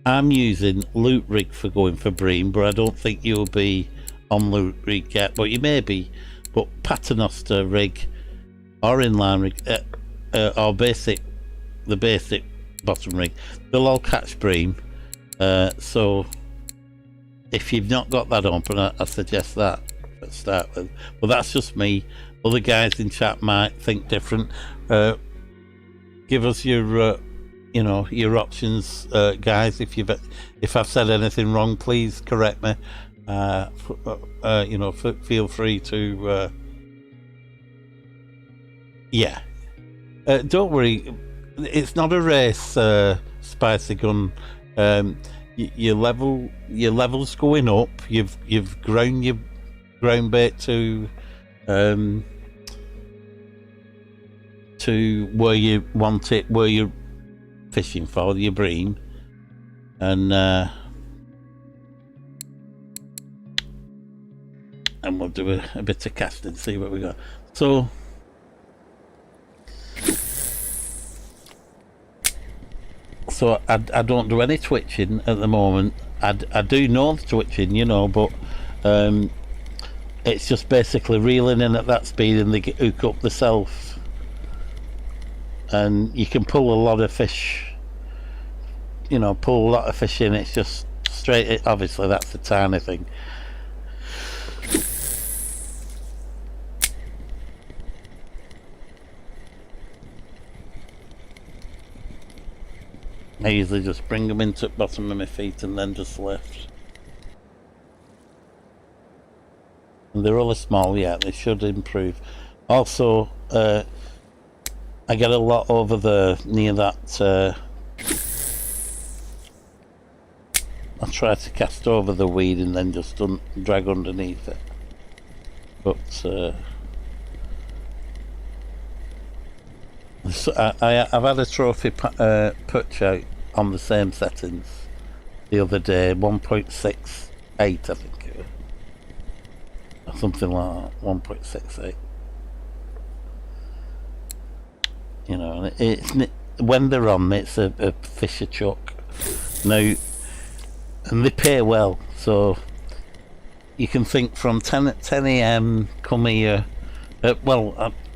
I'm using loop rig for going for bream, but I don't think you'll be on loop rig yet, but you may be. But paternoster rig or inline rig or the basic bottom rig, they'll all catch bream. So if you've not got that open, I suggest that to start with. But that's just me. Other guys in chat might think different. Give us your your options, guys. If I've said anything wrong, please correct me. Feel free to don't worry, it's not a race, Spicy Gun. Your level's going up. You've grown your ground bait to where you want it, where you're fishing for your bream, and we'll do a bit of casting, see what we got. So so I don't do any twitching at the moment. I do know the twitching, you know, but it's just basically reeling in at that speed and they hook up the self, and you can pull a lot of fish, you know, pull a lot of fish in. It's just straight, obviously that's the tiny thing. I usually just bring them into the bottom of my feet and then just lift. And they're really small yet, they should improve. Also, I get a lot over there near that. I try to cast over the weed and then just drag underneath it. But so I've had a trophy perch out on the same settings the other day, 1.68 I think it was, or something like that, 1.68. You know, it's when they're on, it's a fisher chuck now, and they pay well. So you can think from 10 a.m. come here.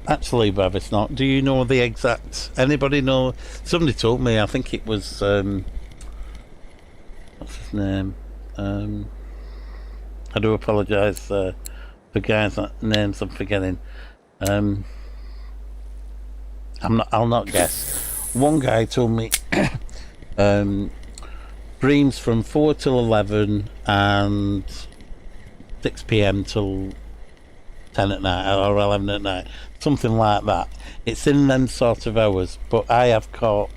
Actually, Bob, it's not. Do you know the exact? Anybody know? Somebody told me. I think it was what's his name? I do apologise for guys' names I'm forgetting. I'll not guess. One guy told me Bream's from 4 till 11 and 6 p.m. till 10 at night or 11 at night, something like that. It's in them sort of hours, but I have caught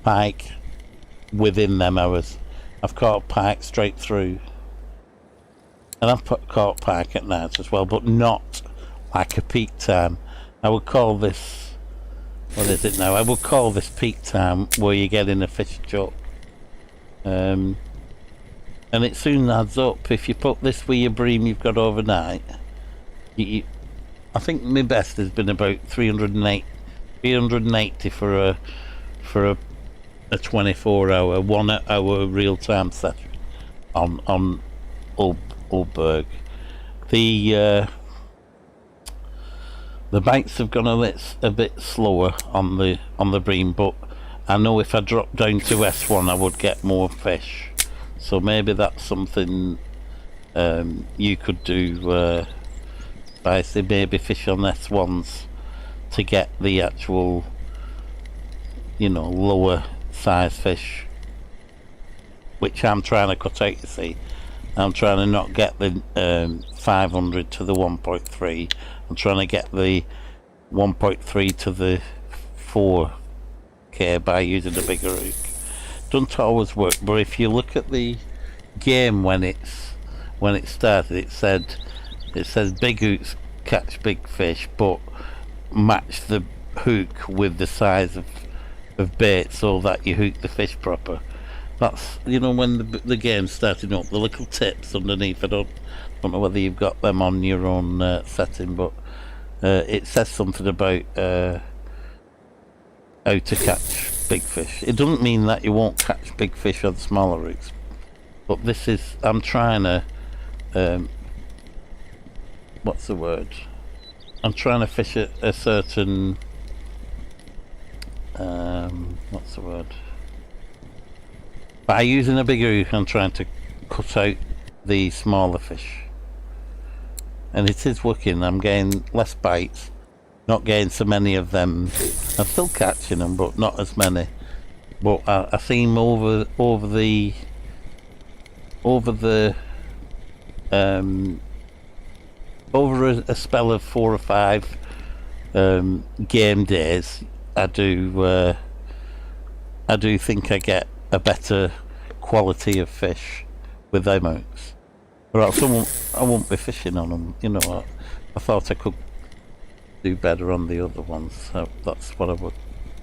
pike within them hours. I've caught pike straight through, and I've caught pike at night as well, but not like a peak time. I would call this, what is it now? I would call this peak time where you get in a fish chuck. And it soon adds up. If you put this with your bream you've got overnight, I think my best has been about 380 for a 24-hour, 1 hour real-time session on Old Burg. The bites have gone a bit slower on the bream, but I know if I drop down to S1 I would get more fish. So maybe that's something you could do. I say maybe fish on S1s to get the actual, you know, lower size fish, which I'm trying to cut out. You see, I'm trying to not get the 500 to the 1.3. I'm trying to get the 1.3 to the 4K by using a bigger hook. Doesn't always work, but if you look at the game when it started, it says big hooks catch big fish, but match the hook with the size of bait so that you hook the fish proper. That's, you know, when the game's starting up, the little tips underneath. I don't know whether you've got them on your own setting, but it says something about how to catch big fish. It doesn't mean that you won't catch big fish on smaller hooks, but this is, I'm trying to what's the word? I'm trying to fish a certain what's the word? By using a bigger hook, I'm trying to cut out the smaller fish, and it is working. I'm getting less bites, not getting so many of them. I'm still catching them, but not as many. But I see them over a spell of 4 or 5 game days. I do think I get a better quality of fish with them hooks. Or else I won't be fishing on them. You know, I thought I could do better on the other ones, so that's what I would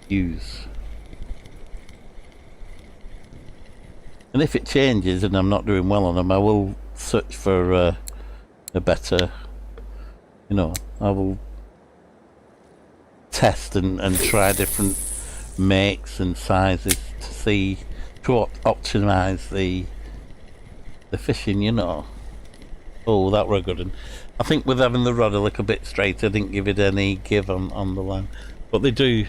use. And if it changes and I'm not doing well on them, I will search for a better, you know, I will test and try different makes and sizes to see, to optimise the fishing, you know. Oh, that were a good one. I think with having the rod a little bit straight, I didn't give it any give on the line. But they do.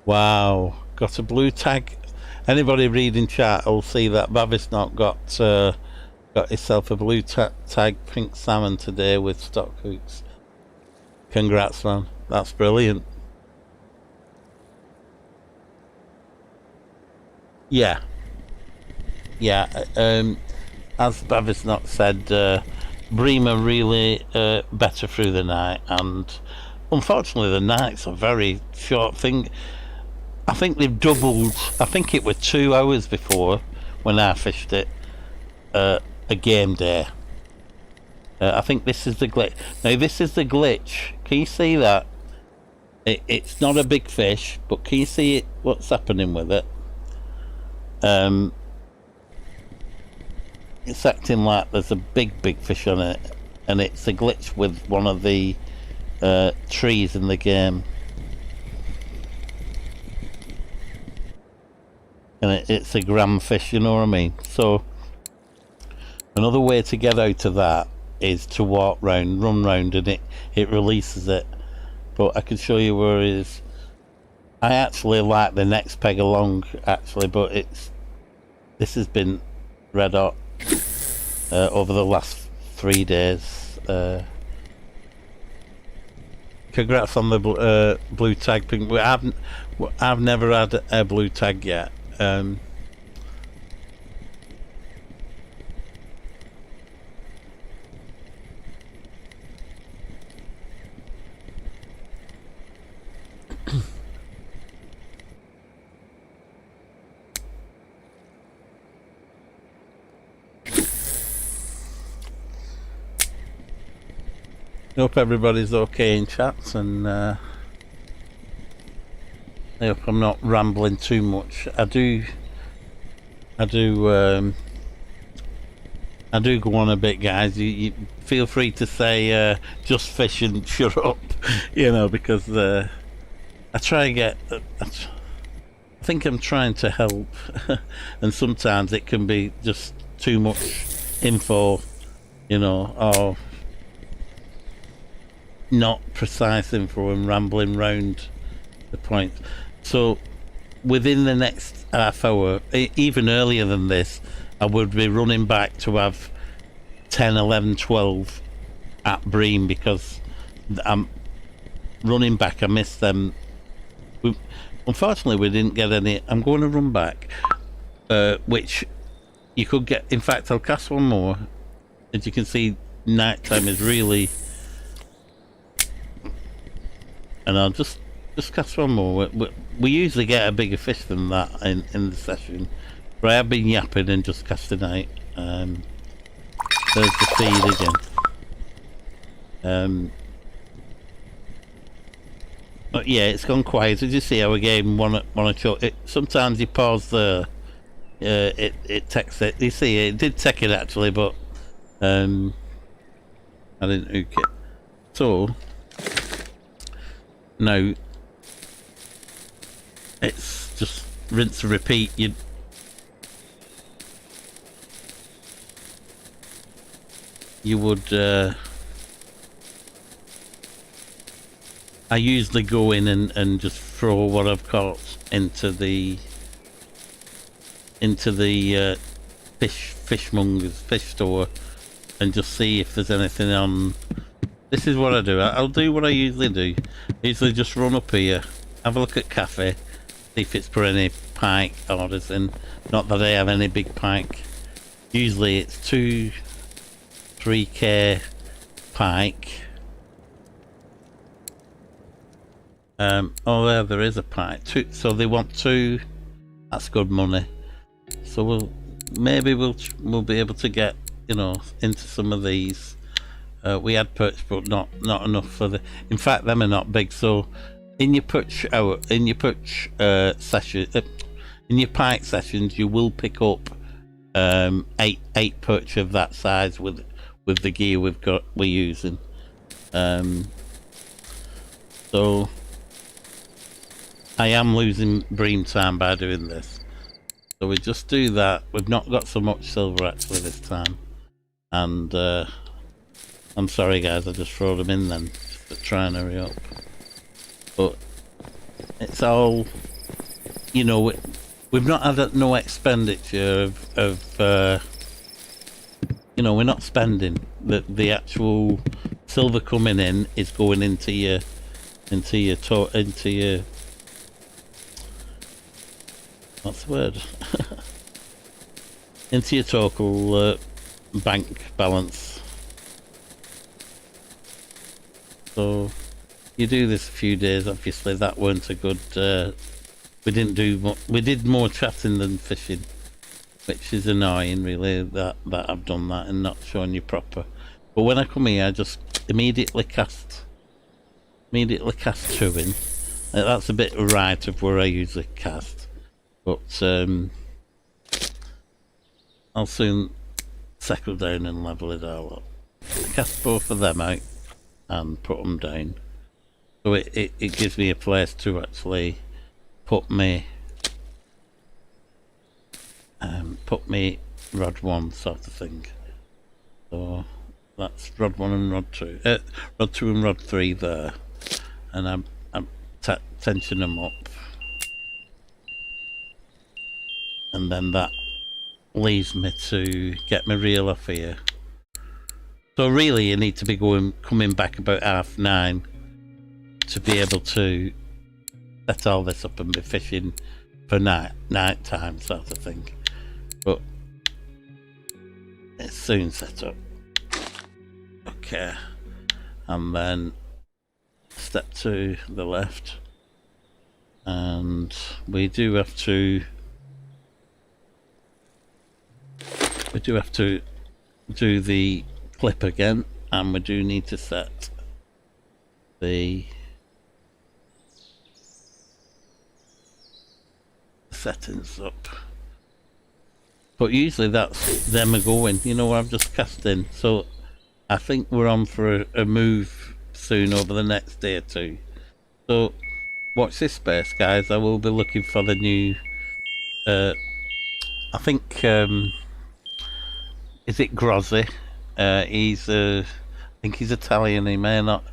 Wow, got a blue tag. Anybody reading chat will see that Bavisnot got himself a blue tag pink salmon today with stock hooks. Congrats, man. That's brilliant. Yeah. Yeah, as Bavisnot said, Bream are really better through the night, and unfortunately the nights are very short thing. I think they've doubled. I think it was 2 hours before when I fished it, a game day. I think this is the glitch. Now this is the glitch. Can you see that? It's not a big fish, but can you see it? What's happening with it? It's acting like there's a big fish on it, and it's a glitch with one of the trees in the game. And it's a gram fish, you know what I mean? So another way to get out of that is to walk round, run round, and it releases it. But I can show you where it is. I actually like the next peg along, actually, but this has been red hot over the last 3 days. Congrats on the blue tag pink. I've never had a blue tag yet. Hope everybody's okay in chats, and I hope I'm not rambling too much. I do go on a bit, guys. You feel free to say just fish and shut up, you know, because I try and get. I think I'm trying to help, and sometimes it can be just too much info, you know, or not precise info and rambling round the point. So within the next half hour, even earlier than this, I would be running back to have 10, 11, 12 at Bream, because I'm running back. I missed them. Unfortunately we didn't get any. I'm going to run back, which you could get. In fact, I'll cast one more. As you can see, night time is really, and I'll just cast one more. We usually get a bigger fish than that in the session, but I have been yapping and just casting out. There's the feed again. But yeah, it's gone quiet. Did you see how again wanna choke it? Sometimes you pause there. It takes it. You see, it did take it actually, but I didn't hook it. So now it's just rinse and repeat. You would. I usually go in and just throw what I've caught into the fishmonger's fish store and just see if there's anything on. This is what I do. I'll do what I usually do. I usually just run up here, have a look at cafe, see if it's put any pike orders in. Not that I have any big pike. Usually it's 2-3k pike. Oh, there is a pike. So they want 2. That's good money. So maybe we'll be able to get, you know, into some of these. We had perch, but not enough for the. In fact, them are not big. So in your perch session, in your pike sessions, you will pick up 8 perch of that size with the gear we're using. So I am losing bream time by doing this. So we just do that. We've not got so much silver actually this time. And I'm sorry guys, I just throw them in then, just to try and hurry up. But it's all, you know, we've not had no expenditure of you know, we're not spending. The actual silver coming in is going into your what's the word? Into your total bank balance. So you do this a few days. Obviously, that weren't a good. We didn't do much. We did more chatting than fishing, which is annoying, really. That I've done that and not showing you proper. But when I come here, I just immediately cast chewing. That's a bit right of where I usually cast, but I'll soon settle down and level it all up. I cast both of them out and put them down, so it gives me a place to actually put me rod 1 sort of thing. So that's rod 1 and rod 2, rod 2 and rod 3 there, and I'm tensioning them up, and then that leaves me to get my reel off here. So really you need to be coming back about 9:30 to be able to set all this up and be fishing for night time sort of thing. But it's soon set up. Okay, and then step to the left, and we do have to do the clip again, and we do need to set the settings up. But usually that's them going, you know, I've just cast in, so I think we're on for a move soon over the next day or two. So watch this space, guys. I will be looking for the new I think is it Grozzy? He's I think he's Italian. He may not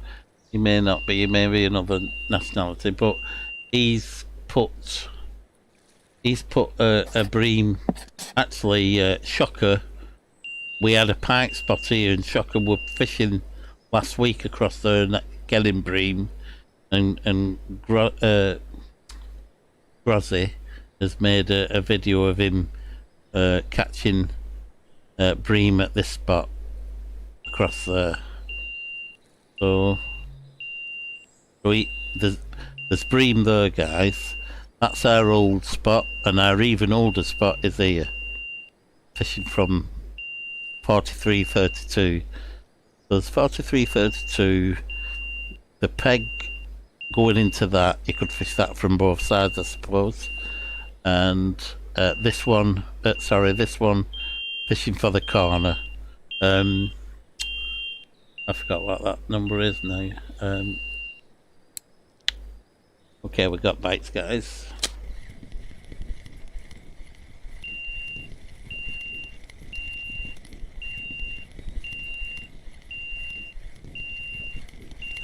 be. He may be another nationality, but he's put a bream. Actually, Shocker. We had a pike spot here, and Shocker were fishing last week across there and getting bream, and Grozzy has made a video of him catching bream at this spot across there. So there's bream there, guys. That's our old spot, and our even older spot is here, fishing from 4332. There's 4332, the peg going into that. You could fish that from both sides, I suppose. And this one fishing for the corner. I forgot what that number is now. Okay, we got bites, guys.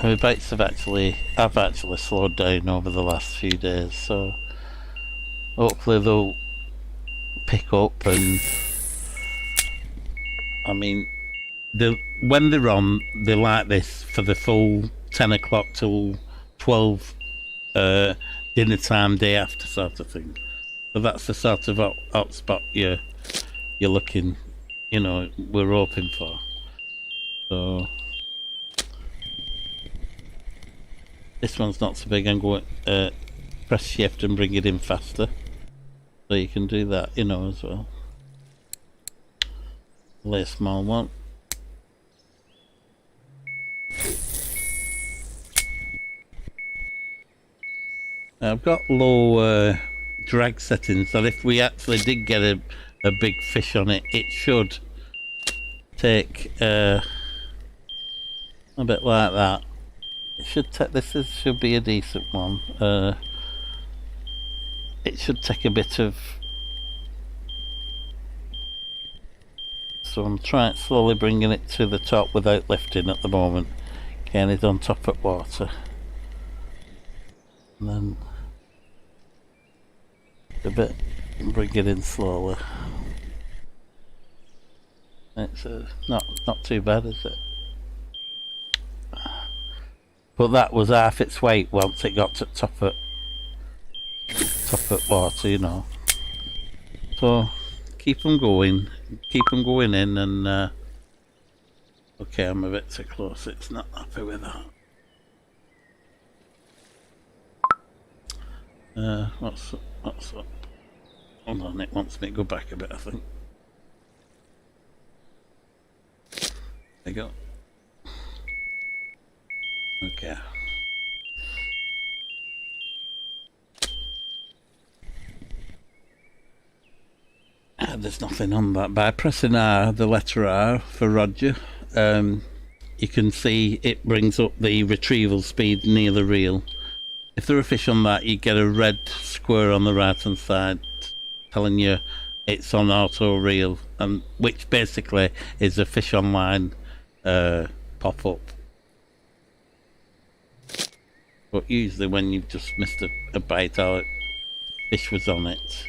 My bites have actually slowed down over the last few days, so hopefully they'll pick up. And I mean, when they're on, they're like this for the full 10 o'clock till 12 dinner time day after sort of thing. So that's the sort of hot spot you're looking, you know, we're hoping for. So this one's not so big. I'm going press shift and bring it in faster, so you can do that, you know, as well. Lay a small one. I've got low drag settings, so if we actually did get a big fish on it, it should take a bit like that. It should take, should be a decent one. it should take a bit of. So I'm trying slowly bringing it to the top without lifting at the moment. Getting it on top of water. And then a bit, bring it in slowly. It's not too bad, is it? But that was half its weight once it got to top of water, you know. So keep them going in, and okay, I'm a bit too close. It's not happy with that. What's up? Hold on, it wants me to go back a bit, I think. There you go. Okay. There's nothing on that. By pressing R, the letter R for Roger, you can see it brings up the retrieval speed near the reel. If there are fish on that, you get a red square on the right hand side telling you it's on auto reel, and which basically is a fish online pop up. But usually when you've just missed a bite or fish was on it,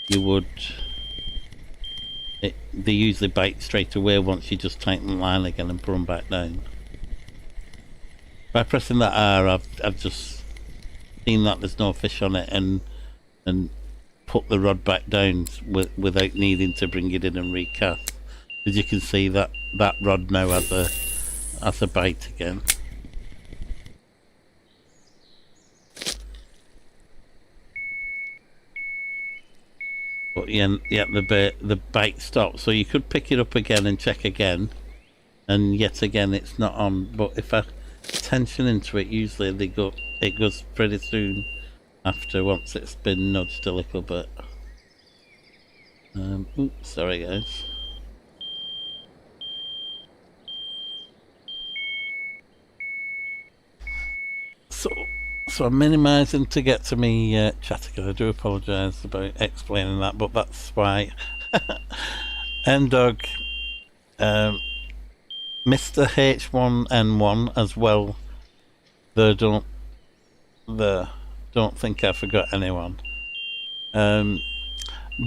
you would. They usually bite straight away once you just tighten the line again and put them back down. By pressing that R, I've just seen that there's no fish on it and put the rod back down without needing to bring it in and recast. As you can see, that rod now has a bite again. But yeah, the bite stopped, so you could pick it up again and check again, and yet again it's not on. But if I tension into it, usually it goes pretty soon after, once it's been nudged a little bit. Oops, sorry guys. So I'm minimising to get to me chat again. I do apologise about explaining that, but that's why. N-Dog, Mr. H1N1 as well. Don't think I forgot anyone. Them are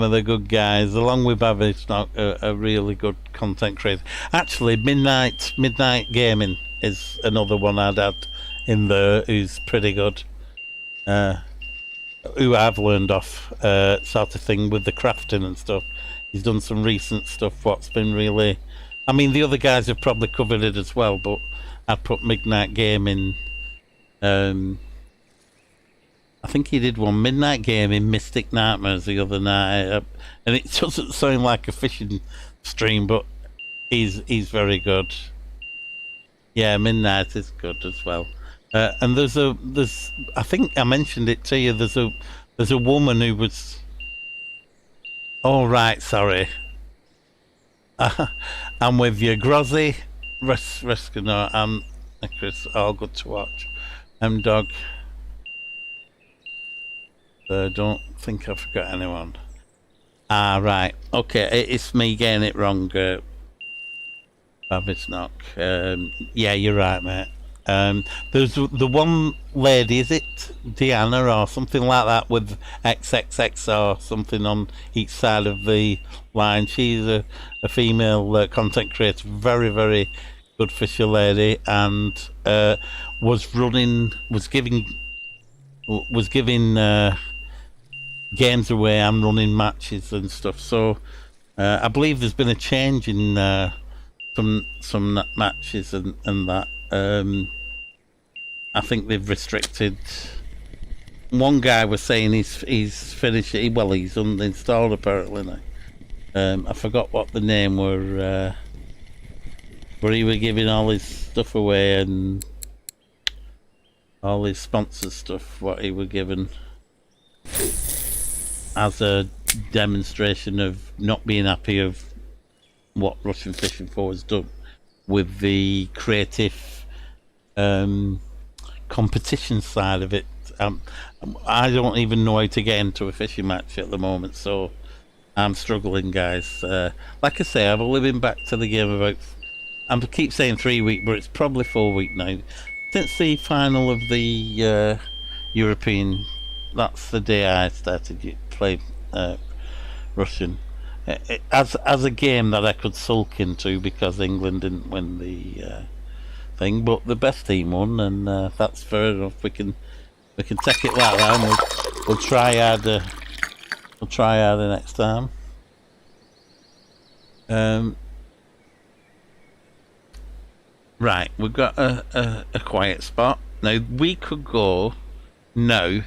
the good guys, along with Bavisnock, a really good content creator. Actually, Midnight Gaming is another one I'd add in there, who's pretty good. Who I've learned off, sort of thing with the crafting and stuff. He's done some recent stuff what's been really. I mean, the other guys have probably covered it as well, but I'd put Midnight Gaming. I think he did one Midnight Gaming Mystic Nightmares the other night, and it doesn't sound like a fishing stream, but he's very good. Yeah, Midnight is good as well. And there's I think I mentioned it to you. There's a woman who was. Oh right, sorry. I'm with you, Grozzy, Rescano, and Chris. All good to watch. Dog. Don't think I forgot anyone. Ah, right. Okay, it's me getting it wrong. Bavisnock. Yeah, you're right, mate. There's the one lady, is it Deanna or something like that, with XXX or something on each side of the line. She's a female content creator, very, very good fisher lady, and was giving games away and running matches and stuff. So I believe there's been a change in some matches and that. I think they've restricted. One guy was saying he's finished it. Well, he's uninstalled apparently now. I forgot what the name were. Where he was giving all his stuff away and all his sponsor stuff. What he was given as a demonstration of not being happy of what Russian Fishing 4 has done with the creative competition side of it. I don't even know how to get into a fishing match at the moment, so I'm struggling, guys. Like I say, I've only been back to the game about, I keep saying 3 weeks, but it's probably 4 weeks now. Since the final of the European, that's the day I started playing Russian. As a game that I could sulk into because England didn't win the thing, but the best team won, and that's fair enough. We can take it like that, and we'll try harder. We'll try harder next time. Right, we've got a quiet spot. Now we could go now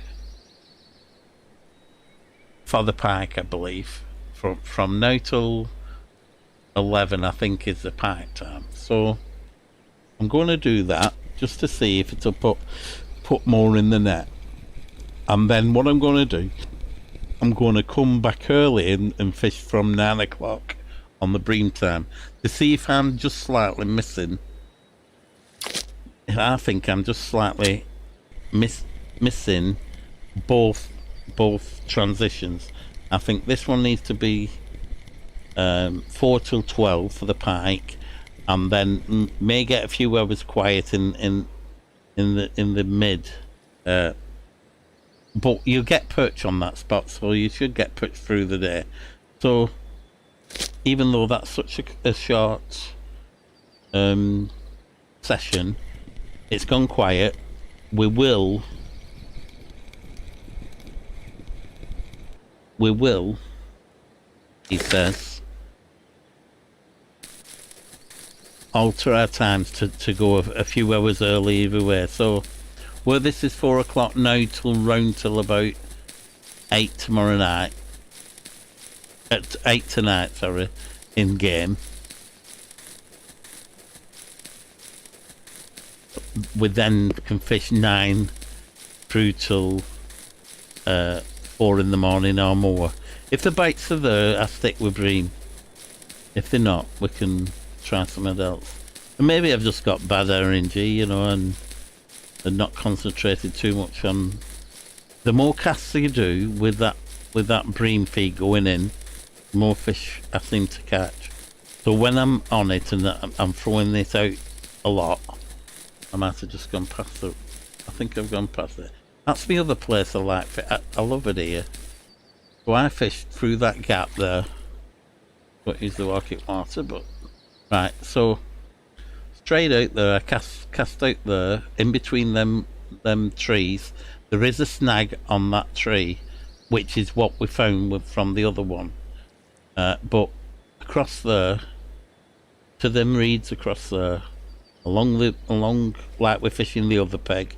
for the pike, I believe. From now till 11, I think, is the pike time. So I'm going to do that just to see if it'll put more in the net. And then what I'm going to do, I'm going to come back early and fish from 9 o'clock on the bream time to see if I'm just slightly missing. I think I'm just slightly missing both transitions. I think this one needs to be 4 till 12 for the pike, and then may get a few hours quiet in the mid. But you get perch on that spot, so you should get perch through the day. So even though that's such a short session, it's gone quiet. We will, he says, alter our times to go a few hours early either way. So where this is 4 o'clock now till about 8 tomorrow night, at 8 tonight, sorry, in game. We then can fish 9 through till 4 in the morning or more. If the bites are there, I stick with bream. If they're not, we can try something else. And maybe I've just got bad RNG, you know, and not concentrated too much on. The more casts you do with that bream feed going in, the more fish I seem to catch. So when I'm on it and I'm throwing it out a lot, I might have just gone past it. I think I've gone past it. That's the other place I like. I love it here. So I fished through that gap there. Don't use the walking water, but right. So straight out there, I cast out there. In between them trees, there is a snag on that tree, which is what we found from the other one. But across there, to them reeds across there, along like we're fishing the other peg,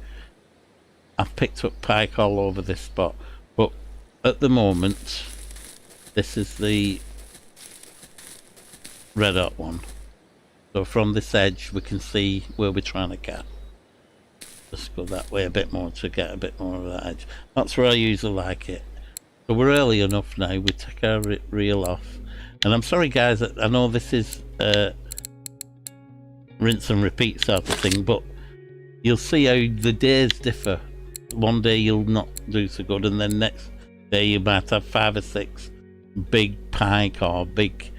I've picked up pike all over this spot. But at the moment, this is the red hot one. So from this edge we can see where we're trying to catch. Just go that way a bit more to get a bit more of that edge. That's where I usually like it. So we're early enough now, we take our reel off. And I'm sorry guys, I know this is rinse and repeat sort of thing, but you'll see how the days differ. One day you'll not do so good, and then next day you might have 5 or 6 big pike or big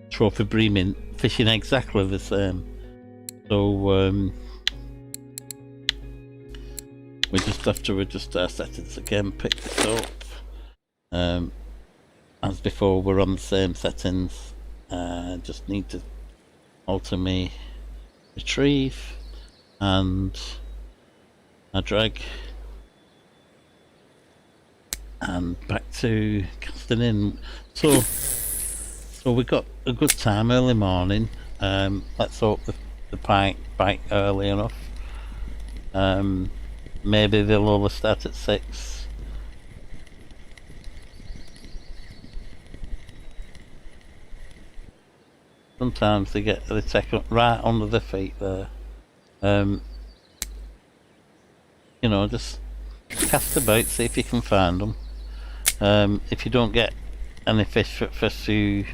trophy breaming fishing exactly the same. So we just have to adjust our settings again, pick this up. As before, we're on the same settings. Just need to alter me retrieve, and I drag, and back to casting in. So we got a good time early morning. Let's hope the pike bite early enough. Maybe they'll all start at 6. Sometimes they take up right under the feet there. You know, just cast about, see if you can find them. If you don't get any fish for first few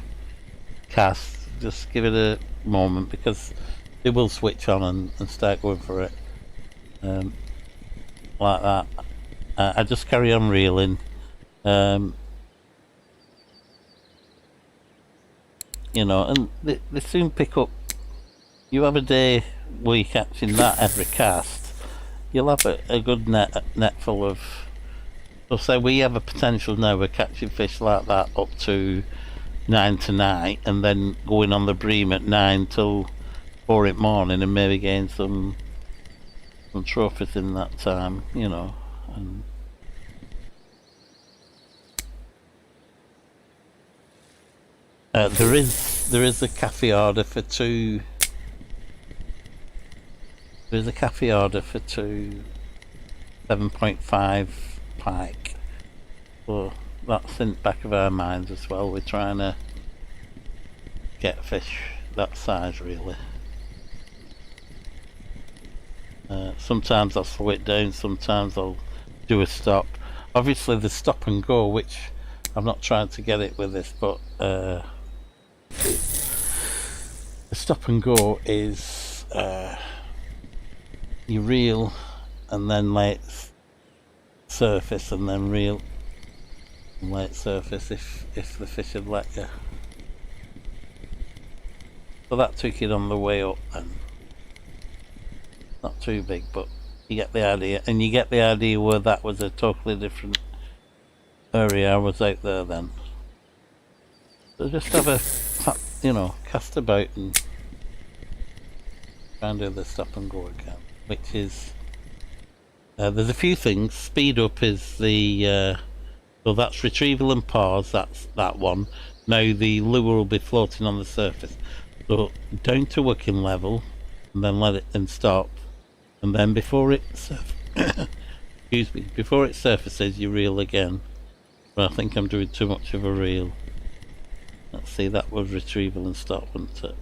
casts, just give it a moment, because they will switch on and start going for it. like that. I just carry on reeling. You know, and they soon pick up. You have a day where you're catching that every cast, you'll have a good net full of. So say we have a potential now we're catching fish like that up to 9 tonight, and then going on the Bream at 9 till 4 in the morning, and maybe getting some trophies in that time, you know. And there is a cafe order for two. There's a cafe order for two 7.5 pike. So that's in the back of our minds as well. We're trying to get fish that size, really. Sometimes I'll slow it down, sometimes I'll do a stop. Obviously the stop and go, which I'm not trying to get it with this, but the stop and go is you reel and then let it surface, and then reel and let it surface if the fish had let you. So that took it on the way up then. Not too big, but you get the idea, and you get the idea where that was a totally different area. I was out there then. So just have a, you know, cast about and try and do the stop and go again, which is there's a few things. Speed up is the so that's retrieval and pause. That's that one. Now the lure will be floating on the surface. So down to working level, and then let it and stop. And then before it excuse me, before it surfaces, you reel again. But I think I'm doing too much of a reel. Let's see, that was retrieval and stop, wasn't it?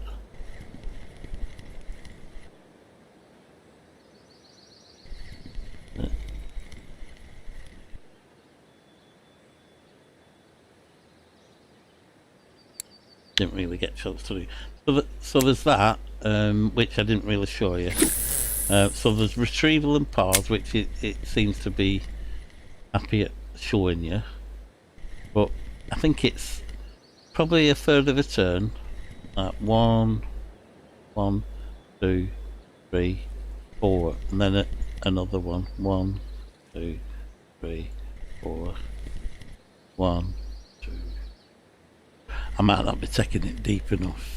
Didn't really get a chance to do. So there's that, which I didn't really show you. So there's retrieval and pause, which it seems to be happy at showing you, but I think it's probably a third of a turn. 1, 2, 3, 4, and then another one. 1, 2, 3, 4. 1, 2. I might not be taking it deep enough.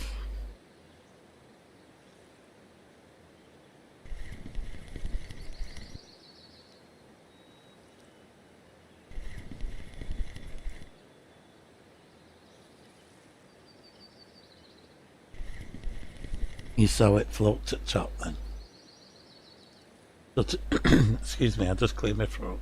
You saw it float at top then. So excuse me, I just cleared my throat.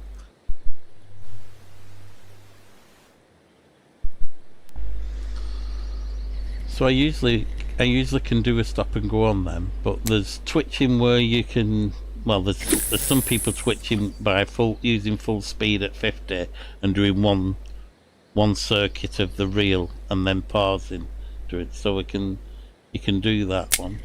So I usually can do a stop and go on them, but there's twitching where you can. Well, there's some people twitching by using full speed at 50 and doing one circuit of the reel and then pausing to it. So you can do that one.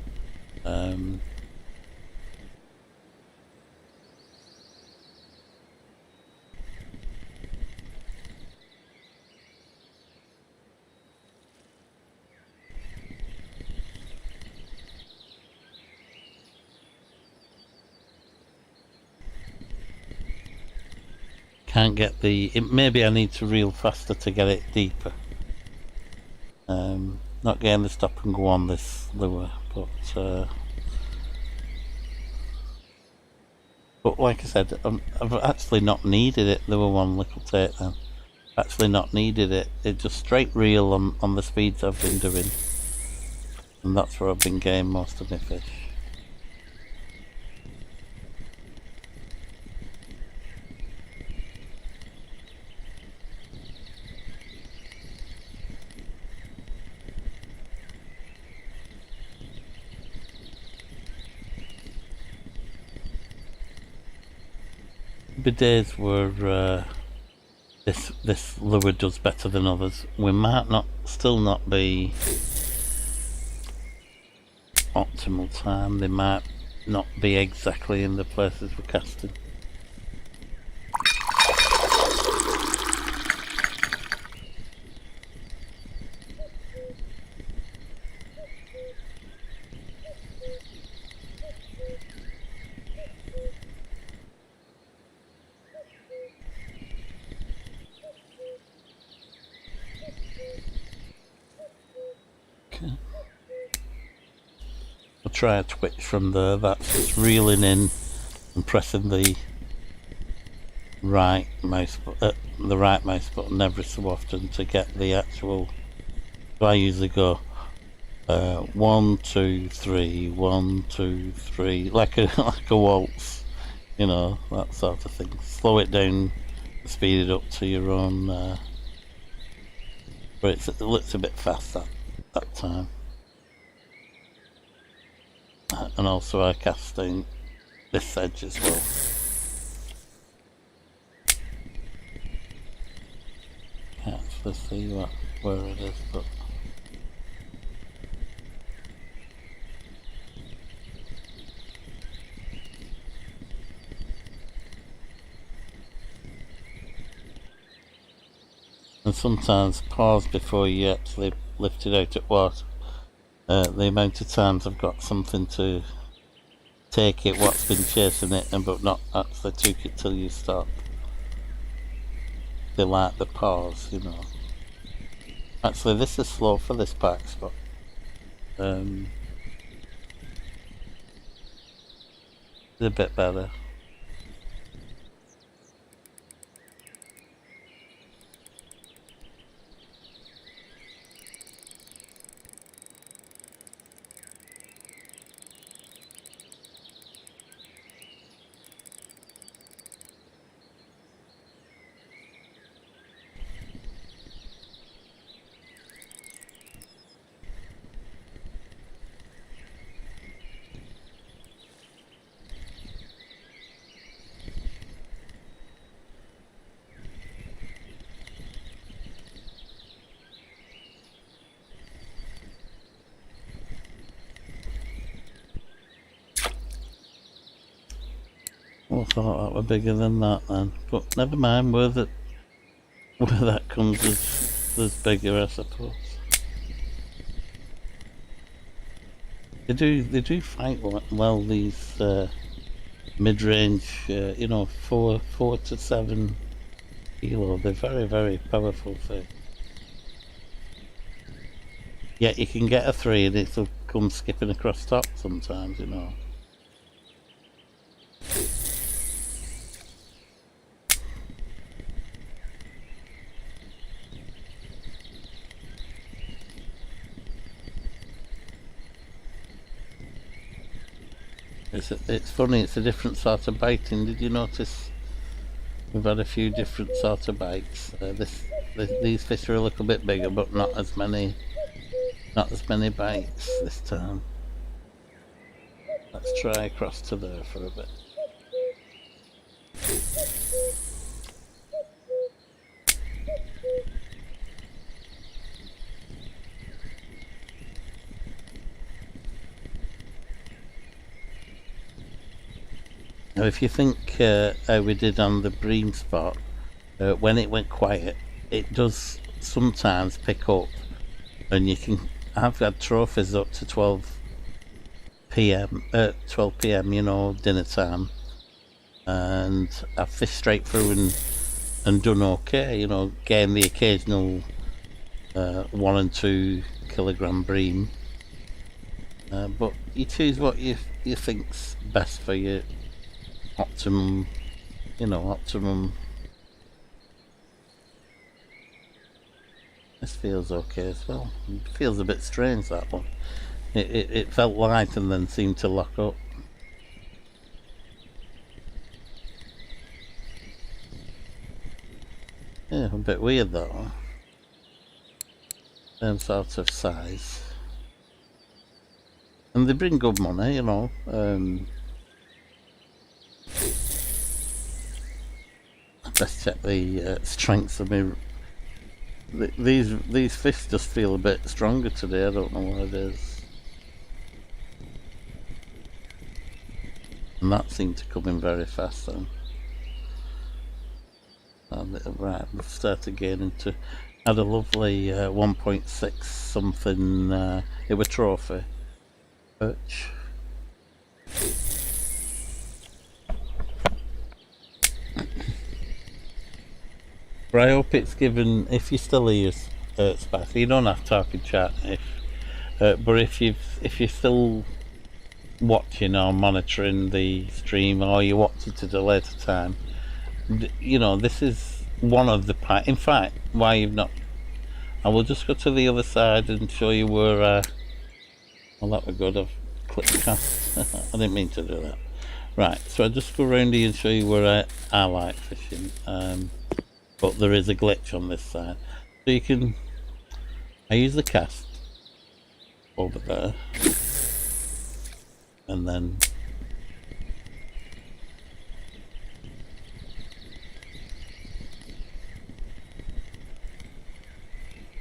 Can't get maybe I need to reel faster to get it deeper. Not getting the stop and go on this lure, but like I said, I've actually not needed it. There were one little take then. Actually not needed it. It just straight reel on the speeds I've been doing, and that's where I've been getting most of my fish. The days where this lure does better than others. We might still not be optimal time. They might not be exactly in the places we're casting. try a twitch from there, that's just reeling in and pressing the right mouse button every so often to get the actual. So I usually go 1, 2, 3, 1, 2, 3, like a waltz, you know, that sort of thing. Slow it down, speed it up to your own. But it looks a bit fast that time. And also I cast down this edge as well. Can't actually see where it is, but and sometimes pause before you actually lift it out at water. The amount of times I've got something to take it, what's been chasing it, but not actually took it till you stop. They like the pause, you know. Actually, this is slow for this Pike spot. It's a bit better. I thought that were bigger than that then, but never mind, where that comes is bigger, I suppose. They do fight well, these mid-range, you know, 4 to 7 kilo. They're very, very powerful fish. Yet you can get a 3 and it'll come skipping across top sometimes, you know. It's funny, it's a different sort of biting. Did you notice we've had a few different sort of bites? These fish are a little bit bigger, but not as many bites this time. Let's try across to there for a bit. Now if you think how we did on the Bream Spot, when it went quiet, it does sometimes pick up, and I've had trophies up to 12 p.m, you know, dinner time, and I've fished straight through and done okay, you know, getting the occasional 1 and 2 kilogram bream, but you choose what you think's best for you. Optimum, you know, optimum. This feels okay as well. It feels a bit strange, that one. It felt light and then seemed to lock up. Yeah, a bit weird that one. Same sort of size. And they bring good money, you know. Best check the strengths of me. These fish just feel a bit stronger today. I don't know what it is. And that seemed to come in very fast then. Right, we've started getting into. Had a lovely 1.6 something. It was trophy perch. But I hope it's given, if you're still here, Spicy, you don't have to talk in chat, but if you're still watching or monitoring the stream, or you watch it at a later time, you know, this is one of the pikes. In fact, why you've not, I will just go to the other side and show you where well, that was good. I've clicked cast. I didn't mean to do that. Right, so I'll just go around here and show you where I like fishing, but there is a glitch on this side. So you can, I use the cast over there, and then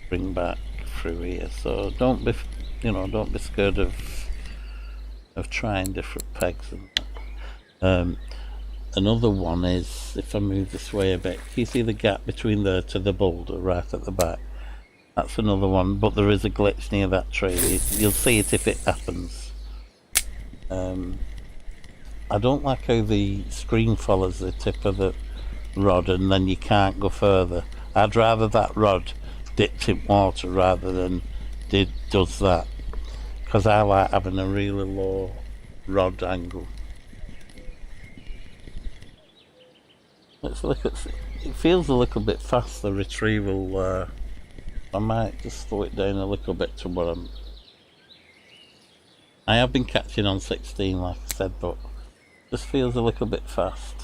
bring back through here. So don't be, you know, don't be scared of trying different pegs and that. Another one is, if I move this way a bit, can you see the gap between there to the boulder right at the back? That's another one, but there is a glitch near that tree. You'll see it if it happens. I don't like how the screen follows the tip of the rod and then you can't go further. I'd rather that rod dipped in water rather than does that, because I like having a really low rod angle. Let's look at, it feels a little bit fast, the retrieval. I might just slow it down a little bit to what I have been catching on 16 like I said, but just feels a little bit fast.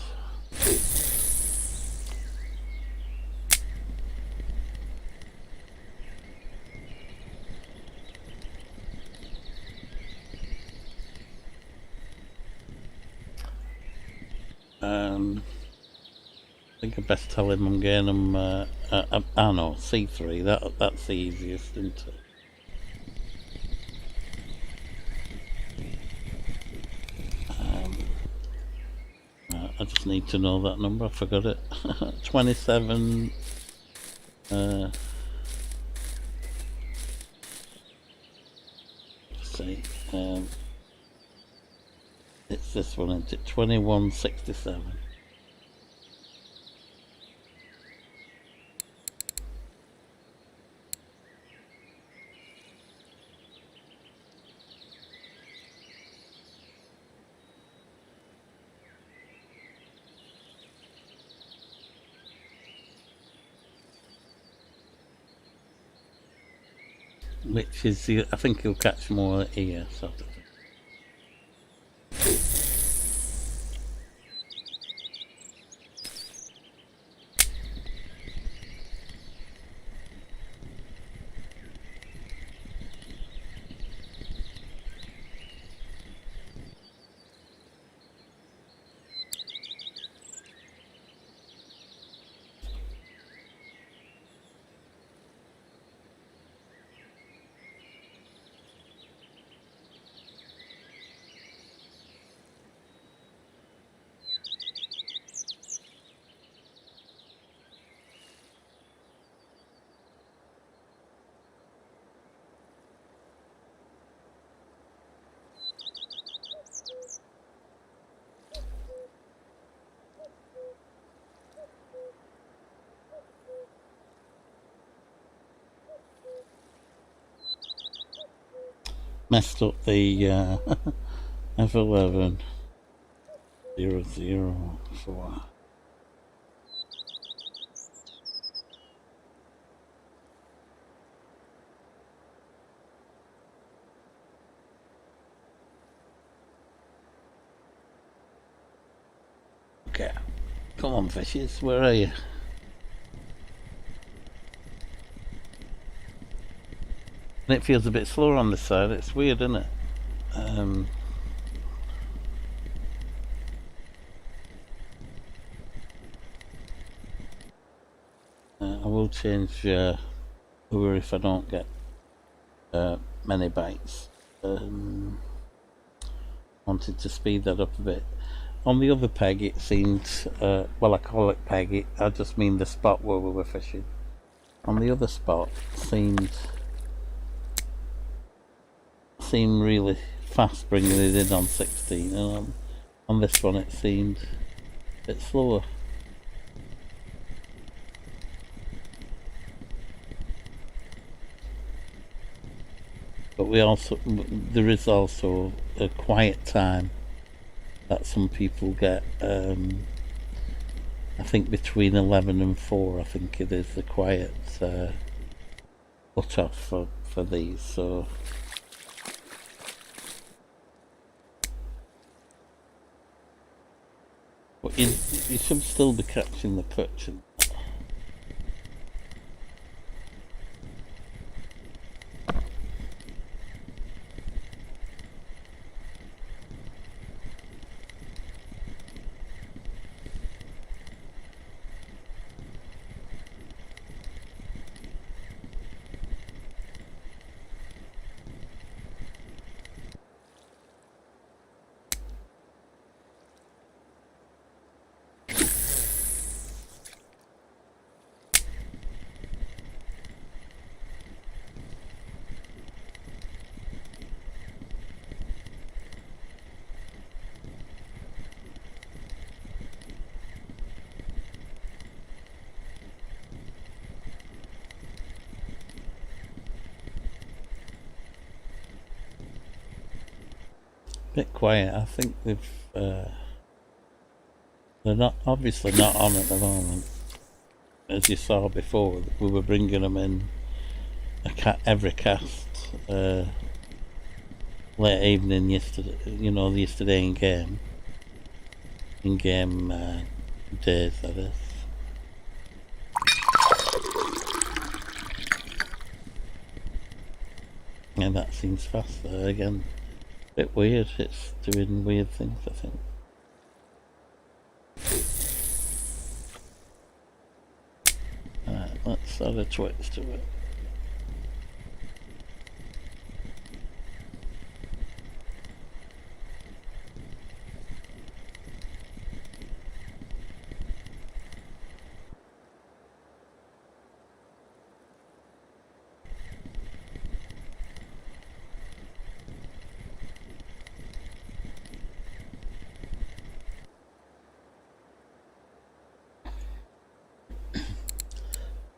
I think I best tell him I'm getting him, I know, C3, that's the easiest, isn't it? I just need to know that number, I forgot it. 27, let's see, it's this one, isn't it? 2167. Which is, I think he'll catch more here, sort of thing. Messed up the F11 004. Okay, come on fishes, where are you? And it feels a bit slower on this side, it's weird, isn't it? I will change lure if I don't get many bites. Wanted to speed that up a bit. On the other peg it seemed, well I call it peg, I just mean the spot where we were fishing. On the other spot seemed really fast bringing it in on 16, and on this one it seemed a bit slower. but there is also a quiet time that some people get. I think between 11 and 4, I think it is the quiet cut off for these. So but you should still be catching the perch. Bit quiet. I think they're not obviously not on at the moment. As you saw before, we were bringing them in every cast late evening yesterday. Yesterday in game days, that is. And that seems faster again. Bit weird, it's doing weird things, I think. Alright, let's add a twitch to it.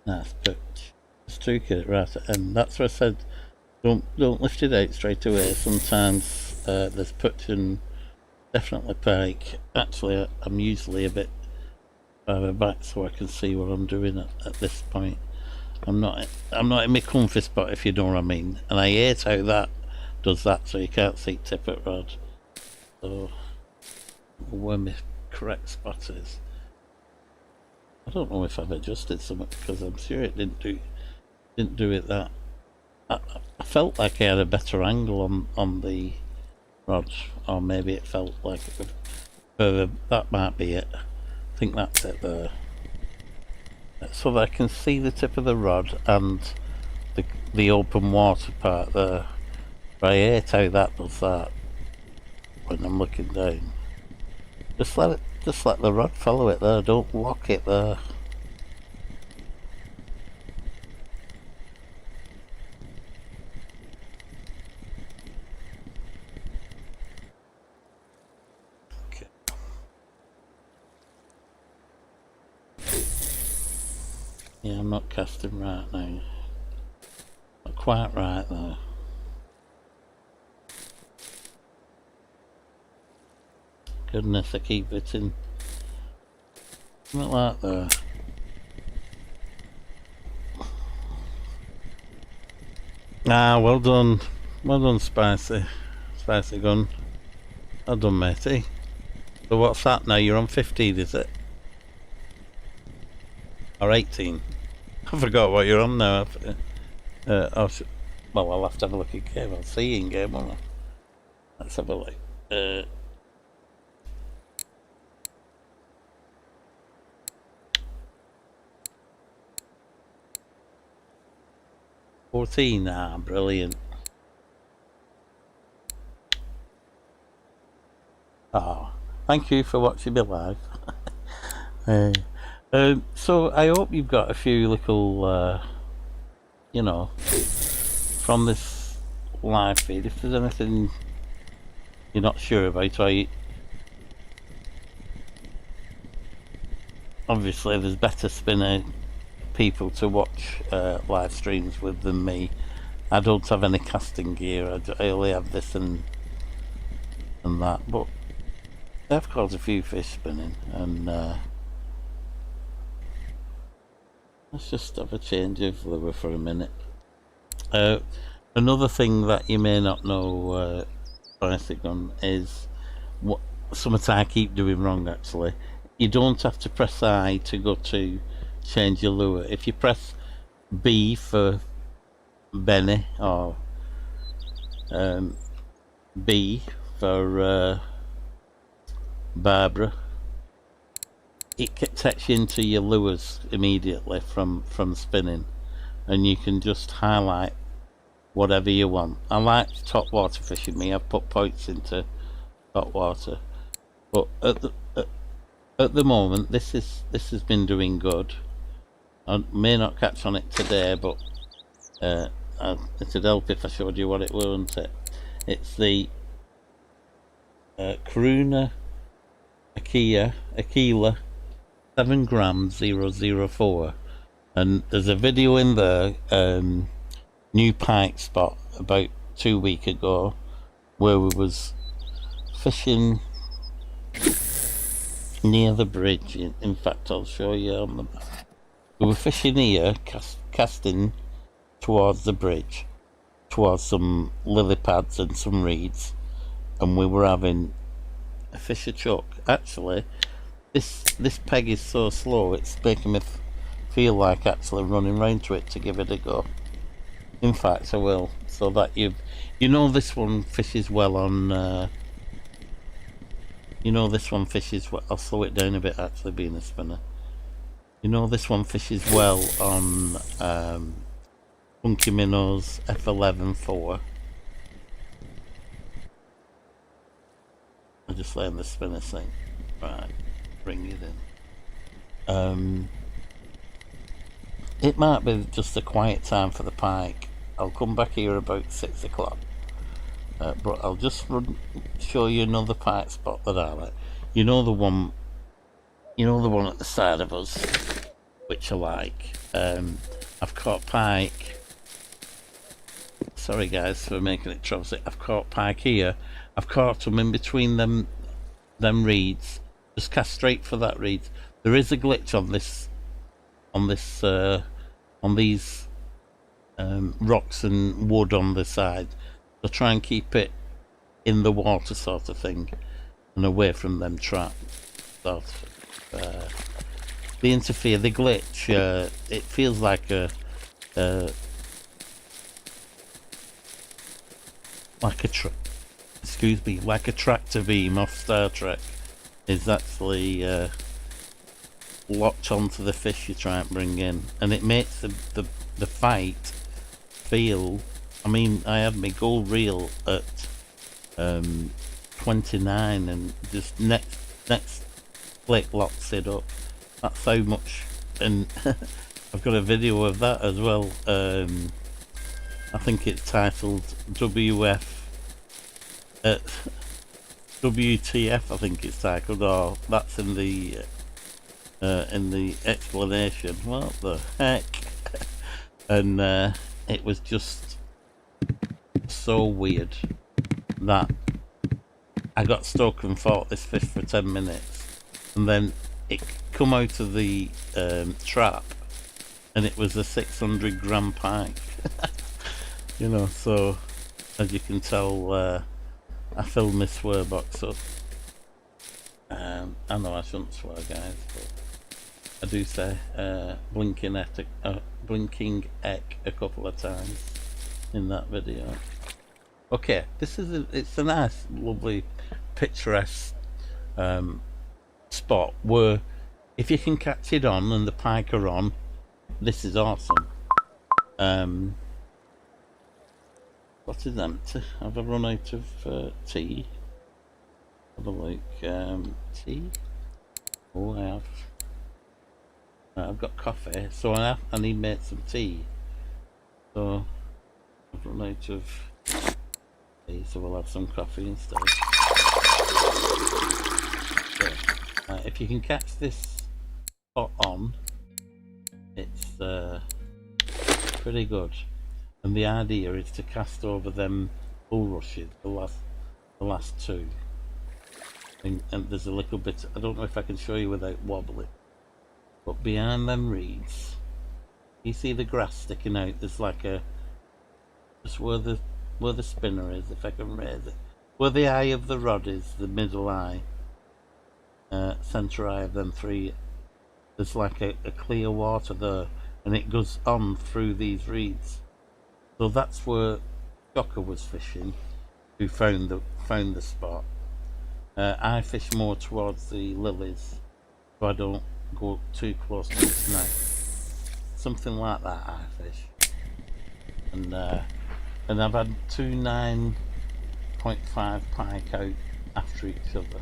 That's perch. Just took it right at the end. That's what I said. Don't lift it out straight away. Sometimes there's perch and definitely pike. Actually, I'm usually a bit further back so I can see what I'm doing at this point. I'm not in my comfy spot, if you know what I mean. And I hate how that does that, so you can't see tip at rod. So where my correct spot is. I don't know if I've adjusted something because I'm sure it didn't do it that. I felt like I had a better angle on the rod, or maybe it felt like it was further. That might be it. I think that's it there. So that I can see the tip of the rod and the open water part there. But I hate how that does that when I'm looking down. Just let the rod follow it there, don't lock it there. Okay. Yeah, I'm not casting right now. Not quite right though. Goodness, I keep hitting. Something like that. Ah, well done. Well done, Spicy. Spicy gun. Well done, matey. So what's that now? You're on 15, is it? Or 18? I forgot what you're on now. Well, I'll have to have a look in game. I'll see you in game, won't I? Let's have a look. 14, brilliant. Oh, thank you for watching me live. So I hope you've got a few little, from this live feed. If there's anything you're not sure about, obviously there's better spinner people to watch live streams with than me. I don't have any casting gear. I only have this and that. But I've caught a few fish spinning, and let's just have a change of lure for a minute. Another thing that you may not know, Bicycle Gun, is what something I keep doing wrong actually. You don't have to press I to go to change your lure. If you press B for Benny or B for Barbara, it takes you into your lures immediately from spinning, and you can just highlight whatever you want. I like top water fishing. I've put points into top water, but at the moment this has been doing good. I may not catch on it today, but it'd help if I showed you what it was, wouldn't it? It's the Karuna Aquila 7 gram 004, and there's a video in there, new Pike spot about 2 weeks ago, where we was fishing near the bridge. In fact, I'll show you on the map. We were fishing here, casting towards the bridge, towards some lily pads and some reeds, and we were having a fish a chuck. Actually, this peg is so slow, it's making me feel like actually running round to it to give it a go. In fact, I will, so that you know this one fishes well on. You know this one fishes well. I'll slow it down a bit, actually, being a spinner. You know this one fishes well on Funky Minnows F11.4. I'm just letting the spinner sink. Right, bring it in. It might be just a quiet time for the pike. I'll come back here about 6 o'clock. But I'll just show you another pike spot that I like. You know the one at the side of us, which I like. I've caught pike. Sorry guys for making it troublesome. I've caught pike here. I've caught them in between them reeds. Just cast straight for that reed. There is a glitch on these rocks and wood on the side. So try and keep it in the water, sort of thing, and away from them traps. Sort of. They interfere. The glitch. It feels like a like a tractor beam off Star Trek is actually locked onto the fish you try and bring in, and it makes the fight feel. I mean, I had my gold reel at 29, and just next flick locks it up. That's how much, and I've got a video of that as well. I think it's titled WTF, I think it's titled, or that's in the explanation. What the heck? And it was just so weird that I got stuck and fought this fish for 10 minutes, and then it come out of the trap, and it was a 600 gram pike. You know, so as you can tell, I filled my swear box up. I know I shouldn't swear, guys, but I do say blinking eck a couple of times in that video. Okay, it's a nice, lovely, picturesque spot where if you can catch it on and the pike are on, this is awesome. What is empty? Have I run out of tea? Have a look. Tea? Oh, I have. I've got coffee, so I need to make some tea. So I've run out of tea, so we'll have some coffee instead. So, if you can catch this spot on, it's pretty good. and the idea is to cast over them bulrushes, the last two, and there's a little bit, I don't know if I can show you without wobbling, but behind them reeds, you see the grass sticking out. There's like a, just where the spinner is, if I can raise it, where the eye of the rod is, the middle eye, centre eye of them three, there's like a clear water there, and it goes on through these reeds. So that's where Shocker was fishing, who found the spot. I fish more towards the lilies, so I don't go too close to the snag. Something like that I fish. And I've had two 9.5 pike out after each other.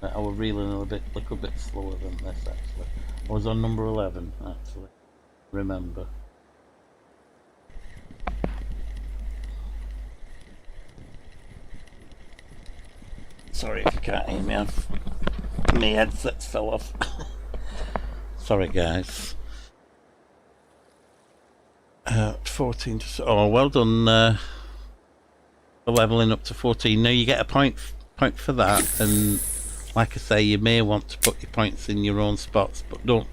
I was reeling a little bit slower than this actually. I was on number 11 actually, remember. Sorry if you can't hear me, my headset fell off. Sorry guys. 14 to, oh well done for leveling up to 14. Now you get a point for that, and like I say, you may want to put your points in your own spots, but don't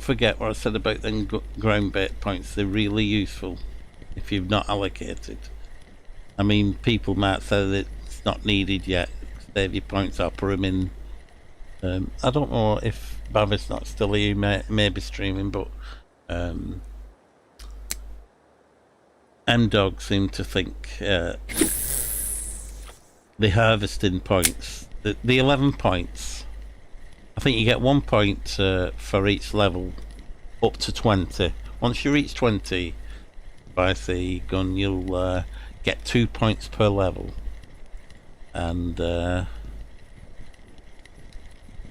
forget what I said about them ground bait points. They're really useful if you've not allocated. I mean, people might say that it's not needed yet. Save your points, I'll put them in. I don't know if Bavi's not still here, may be streaming, but M-Dog seem to think the harvesting points, the 11 points, I think you get 1 point for each level up to 20. Once you reach 20 by the gun, you'll get 2 points per level, and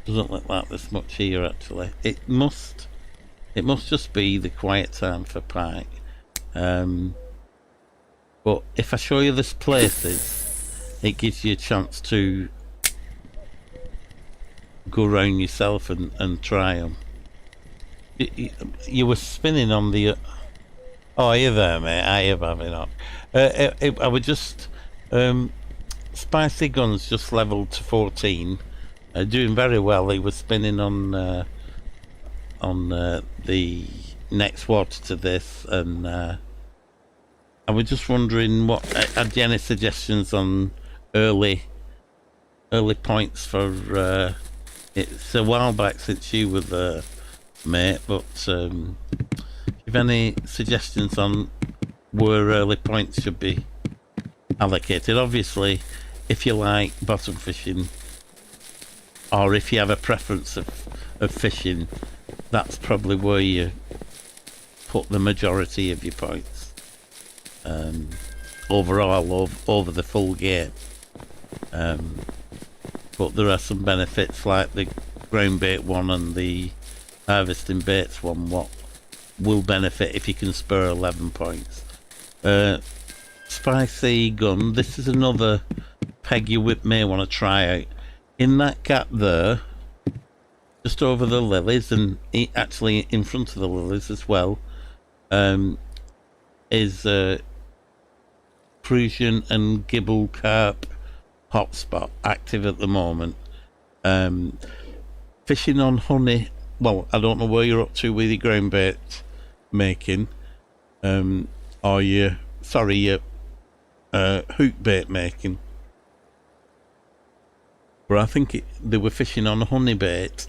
doesn't look like there's much here actually. It must just be the quiet time for pike. But if I show you these places, it gives you a chance to go around yourself and try them. You were spinning on the... Oh, are you there, mate? I am having up. I would just... Spicy Guns just leveled to 14. Doing very well. He was spinning on the next water to this, and I was just wondering what had you any suggestions on early points for it's a while back since you were there, mate, but do you have any suggestions on where early points should be allocated? Obviously, if you like bottom fishing, or if you have a preference of fishing, that's probably where you put the majority of your points. Overall, over the full game. But there are some benefits like the ground bait one and the harvesting baits one, what will benefit if you can spur 11 points. Spicy Gun, this is another peg you may want to try out. In that gap there, just over the lilies, and actually in front of the lilies as well, is Prussian and Gibble Carp hotspot active at the moment. Fishing on honey, well, I don't know where you're up to with your ground bait making, or your hook bait making, but I think they were fishing on honey bait.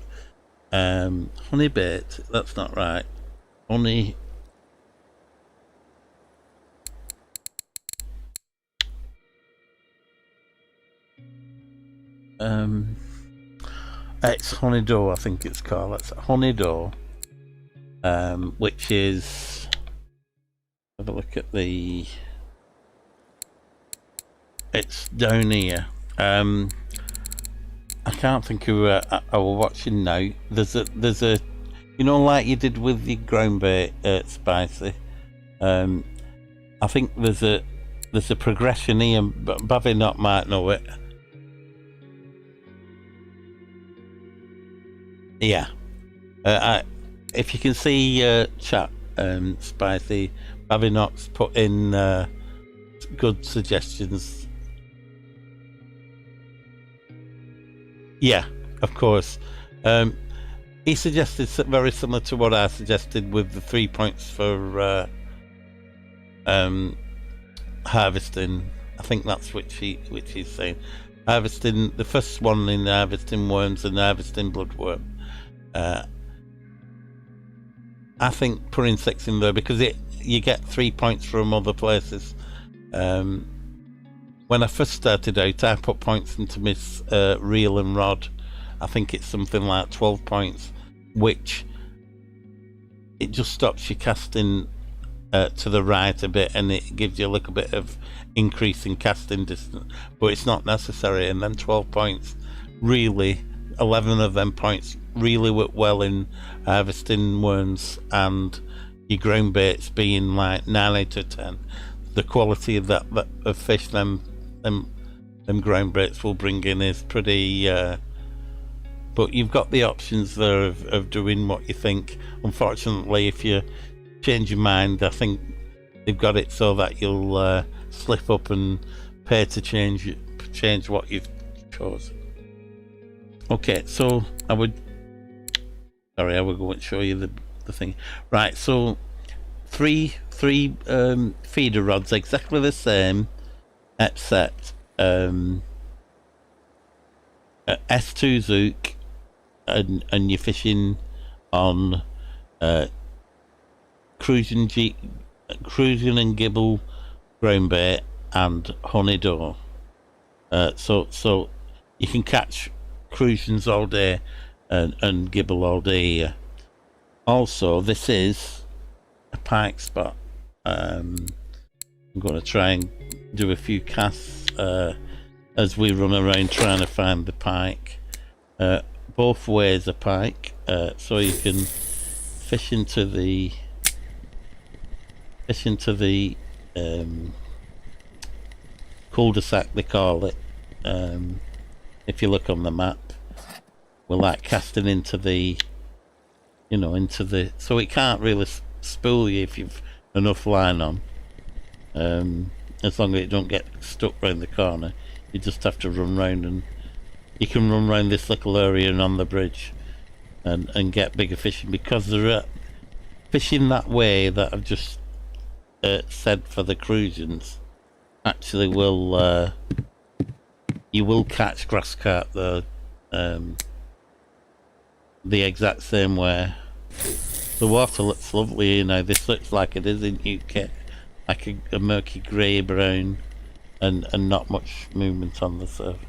Honey bait, that's not right. Honey. It's Honeydoe, I think it's called. That's Honeydoe, which is, have a look at the, it's down here. I can't think who I was watching now. There's a, you know, like you did with the ground bait, Spicy. I think there's a progression here, but Bavy not might know it. Yeah, if you can see chat, Spicy, Avinox put in good suggestions. Yeah, of course. He suggested very similar to what I suggested with the 3 points for harvesting. I think that's which he's saying. Harvesting, the first one in harvesting worms and harvesting bloodworm. I think putting 6 in there because you get 3 points from other places. When I first started out, I put points into my reel and rod. I think it's something like 12 points, which it just stops you casting to the right a bit, and it gives you a little bit of increase in casting distance, but it's not necessary. And then 12 points, really, 11 of them points really work well in harvesting worms, and your ground baits being like 9 out of 10. The quality of that of fish them ground baits will bring in is pretty. But you've got the options there of doing what you think. Unfortunately, if you change your mind, I think they've got it so that you'll slip up and pay to change what you've chosen. Okay, so I would go and show you the thing. Right, so three feeder rods, exactly the same, except S2 Zook, and you're fishing on cruising and gibble ground bait and honey door. So you can catch cruisins all day and gibble all day. Also, this is a pike spot. I'm going to try and do a few casts as we run around trying to find the pike. Both ways a pike, so you can fish into the cul-de-sac, they call it. If you look on the map, we're like casting into the, so it can't really spool you if you've enough line on. As long as it don't get stuck round the corner, you just have to run round, and you can run round this little area and on the bridge and get bigger fishing, because they're fishing that way that I've just said for the cruisins. Actually, you will catch grass carp though, the exact same way. The water looks lovely, this looks like it is in UK, like a murky grey brown, and not much movement on the surface.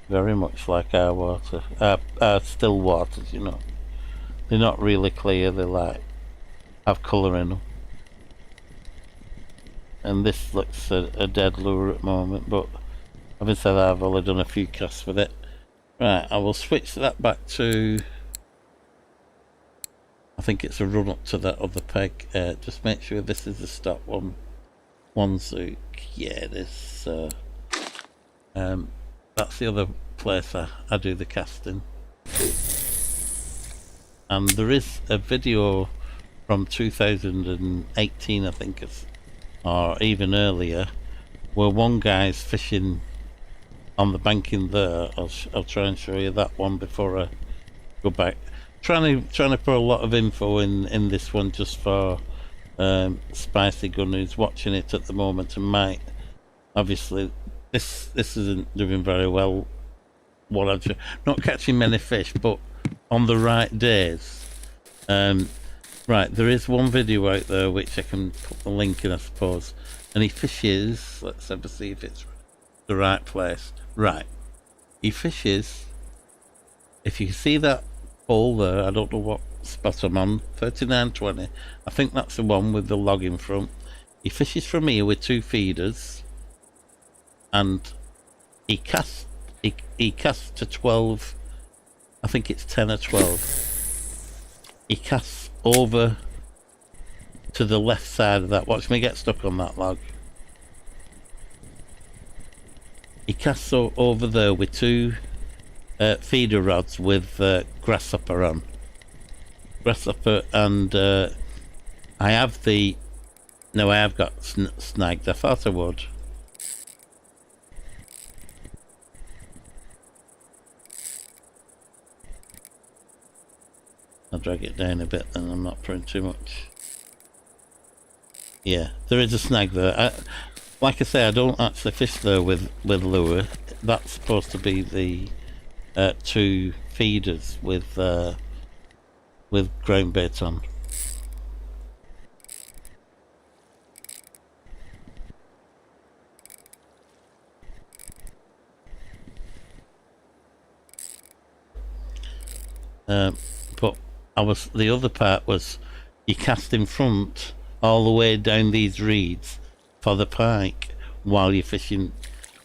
Very much like our water, our still waters, They're not really clear, they have colour in them. And this looks a dead lure at the moment, but having said that, I've only done a few casts with it. Right, I will switch that back to, I think it's a run up to that other peg. Just make sure this is the stop one Zook. Yeah, it is. That's the other place I do the casting. And there is a video from 2018, I think it's, or even earlier, where one guy's fishing on the bank in there. I'll try and show you that one before I go back. Trying to put a lot of info in this one just for Spicy Gun, who's watching it at the moment and might, obviously this isn't doing very well. What I'm not catching many fish, but on the right days. Right, there is one video out there which I can put the link in, I suppose, and he fishes, let's ever see if it's the right place. Right, he fishes, if you see that pole there, I don't know what spot I'm on, 3920, I think that's the one with the log in front. He fishes from here with 2 feeders, and he casts to 12, I think it's 10 or 12. He casts over to the left side of that. Watch me get stuck on that log. He casts over there with 2 feeder rods with grasshopper on. Grasshopper, and I have the No, I have got snagged. I thought I would. I'll drag it down a bit, then I'm not putting too much. Yeah, there is a snag there. Like I say, I don't actually fish there with lure. That's supposed to be the 2 feeders with ground bait on. But the other part was you cast in front all the way down these reeds for the pike while you're fishing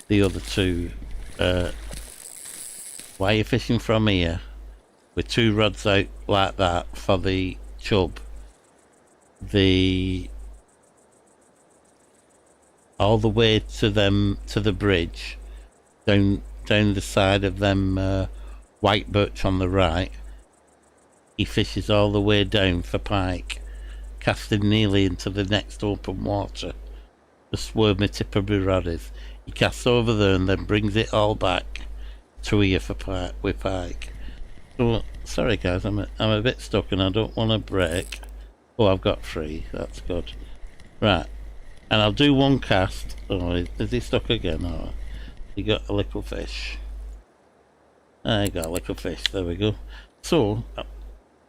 the other 2. While you're fishing from here with 2 rods out like that for the chub, all the way to the bridge, down the side of them white birch on the right. He fishes all the way down for pike, casting nearly into the next open water, just where my tip of my rod is. He casts over there and then brings it all back to here for pike, with pike. So, sorry guys, I'm a bit stuck and I don't want to break. Oh, I've got 3, that's good. Right, and I'll do 1 cast. Oh, is he stuck again? Oh, he got a little fish. I got a little fish, there we go. So,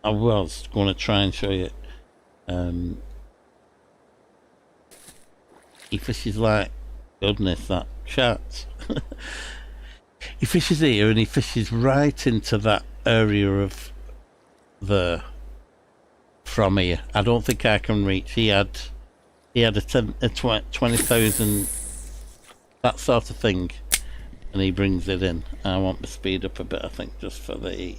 I was going to try and show you. He fishes like goodness, that chat. He fishes here and he fishes right into that area of from here. I don't think I can reach. He had a 20,000, that sort of thing, and he brings it in. I want to speed up a bit, I think, just for the.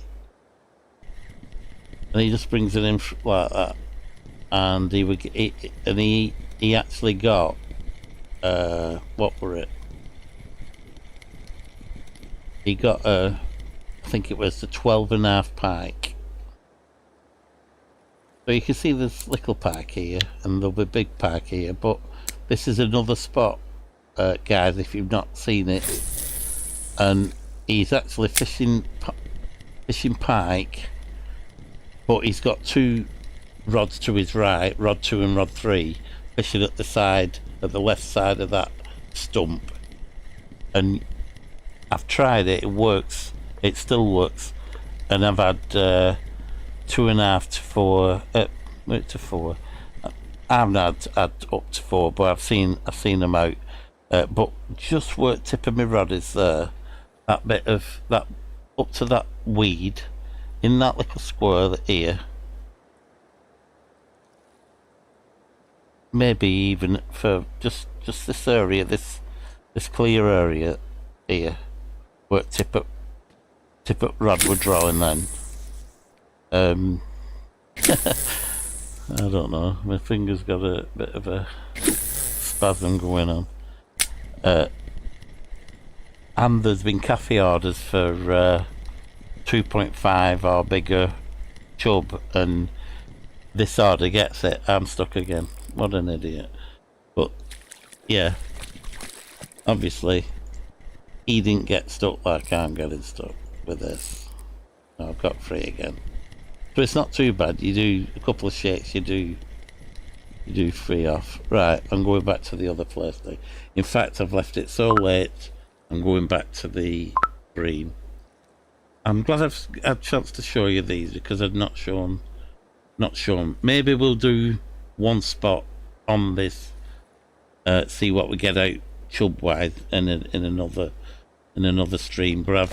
And he just brings it in like that, and he actually got what were it? He got I think it was the 12.5 pike. So you can see there's little pike here, and there'll be big pike here, but this is another spot, guys, if you've not seen it, and he's actually fishing pike. But he's got 2 rods to his right, rod 2 and rod 3, fishing at the left side of that stump. And I've tried it, it works, it still works. And I've had 2.5 to 4. I haven't had up to 4, but I've seen them out. But just where the tip of my rod is there, that bit of that up to that weed. In that little square here, maybe even for just this area, this clear area here, where tip up rod we're drawing then. I don't know, my finger's got a bit of a spasm going on. And there's been cafe orders for 2.5 or bigger chub, and this order gets it. I'm stuck again. What an idiot. But yeah, obviously he didn't get stuck like I'm getting stuck with this. I've got 3 again, so it's not too bad. You do a couple of shakes, you do 3 off. Right, I'm going back to the other place now. In fact, I've left it so late, I'm going back to the Bream. I'm glad I've had a chance to show you these, because I've not shown. Maybe we'll do 1 spot on this, see what we get out chub wise in another stream. But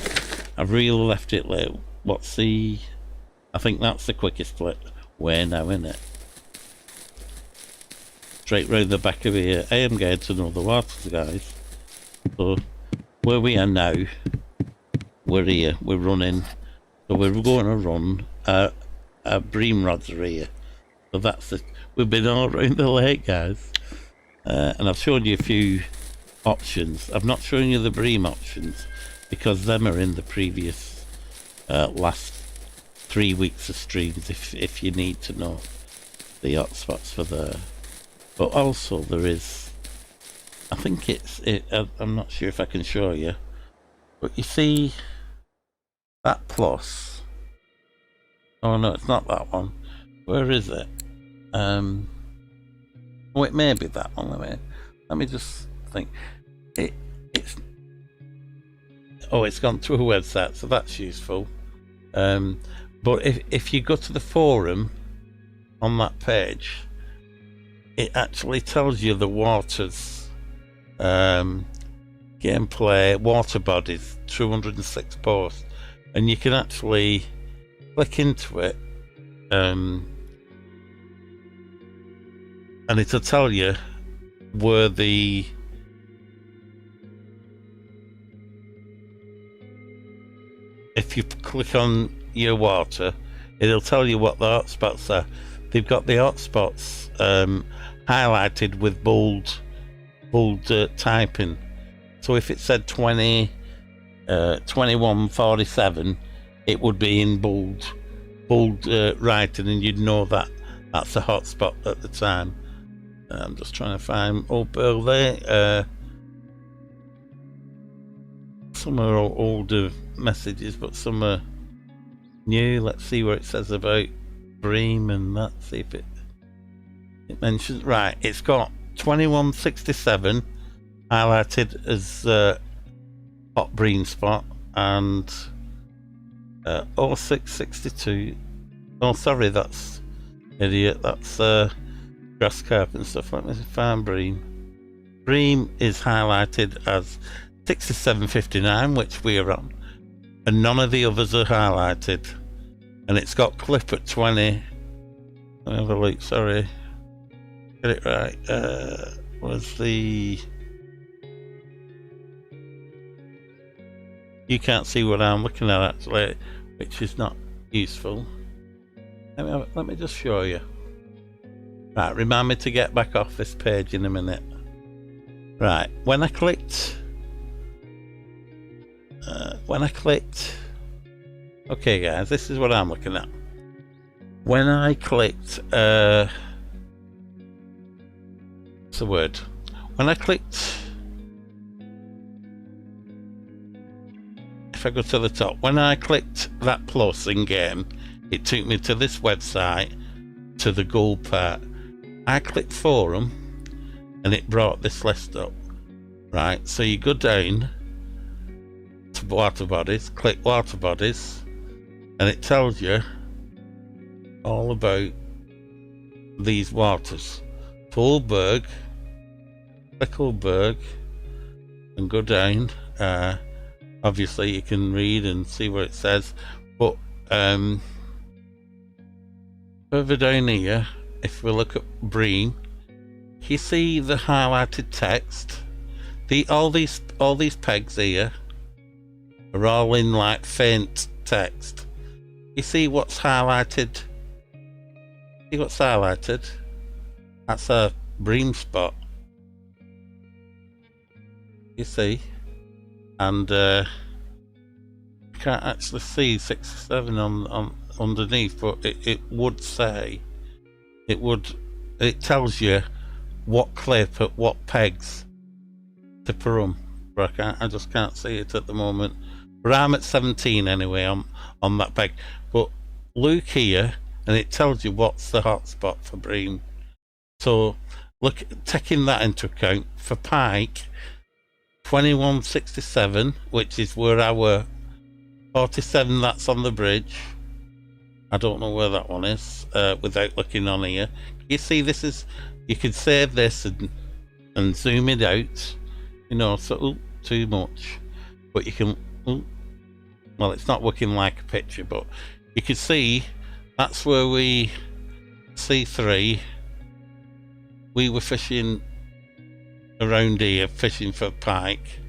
I've really left it late. I think that's the quickest way now, isn't it? Straight round the back of here. I am going to know the waters, guys. So where we are now, we're here, we're running, so we're going to run our bream rods are here. So that's it. We've been all around the lake, guys, and I've shown you a few options. I've not shown you the bream options because them are in the previous last 3 weeks of streams, if you need to know the hotspots for there. But also there is, I think I'm not sure if I can show you, but you see that plus. Oh no, it's not that one. Where is it? Oh, it may be that one. Let me just think. It's gone to a website, so that's useful. But if you go to the forum on that page, it actually tells you the waters, gameplay, water bodies, 206 posts, and you can actually click into it, and it'll tell you where if you click on your water, it'll tell you what the hotspots are. They've got the hotspots highlighted with bold typing. So if it said 2147, it would be in bold writing, and you'd know that that's a hotspot at the time. I'm just trying to find Old Burg there. Some are older messages, but some are new. Let's see what it says about Bream and that. See if it mentions. Right, it's got 2167 highlighted as hot Bream Spot, and 0662. Oh, sorry, that's idiot. That's grass carp and stuff. Let me find Bream. Bream is highlighted as 6759, which we're on, and none of the others are highlighted. And it's got clip at 20. Let me have a look. Sorry, get it right. Was the you can't see what I'm looking at actually, which is not useful. Let me just show you. Right, remind me to get back off this page in a minute. Right, when I clicked, okay guys, this is what I'm looking at. When I clicked, what's the word? When I clicked, if I go to the top, when I clicked that plus in game, it took me to this website, to the gold part. I clicked forum, and it brought this list up. Right, so you go down to water bodies, click water bodies, and it tells you all about these waters. So Old Burg, click Old Burg, and go down. Obviously you can read and see what it says, but further down here, if we look at Bream, you see the highlighted text. All these pegs here are all in like faint text. You see what's highlighted? See what's highlighted? That's a Bream spot. You see? And can't actually see 67 on underneath, but it would say, it tells you what clip at what pegs to put them. But I just can't see it at the moment. But I'm at 17 anyway on that peg. But look here, and it tells you what's the hotspot for Bream. So look, taking that into account, for Pike 2167, which is where our 47, that's on the bridge. I don't know where that one is without looking on here. You see, this is, you can save this and zoom it out, you know, so too much, but you can, well, it's not looking like a picture, but you can see that's where we C3, we were fishing around here, fishing for pike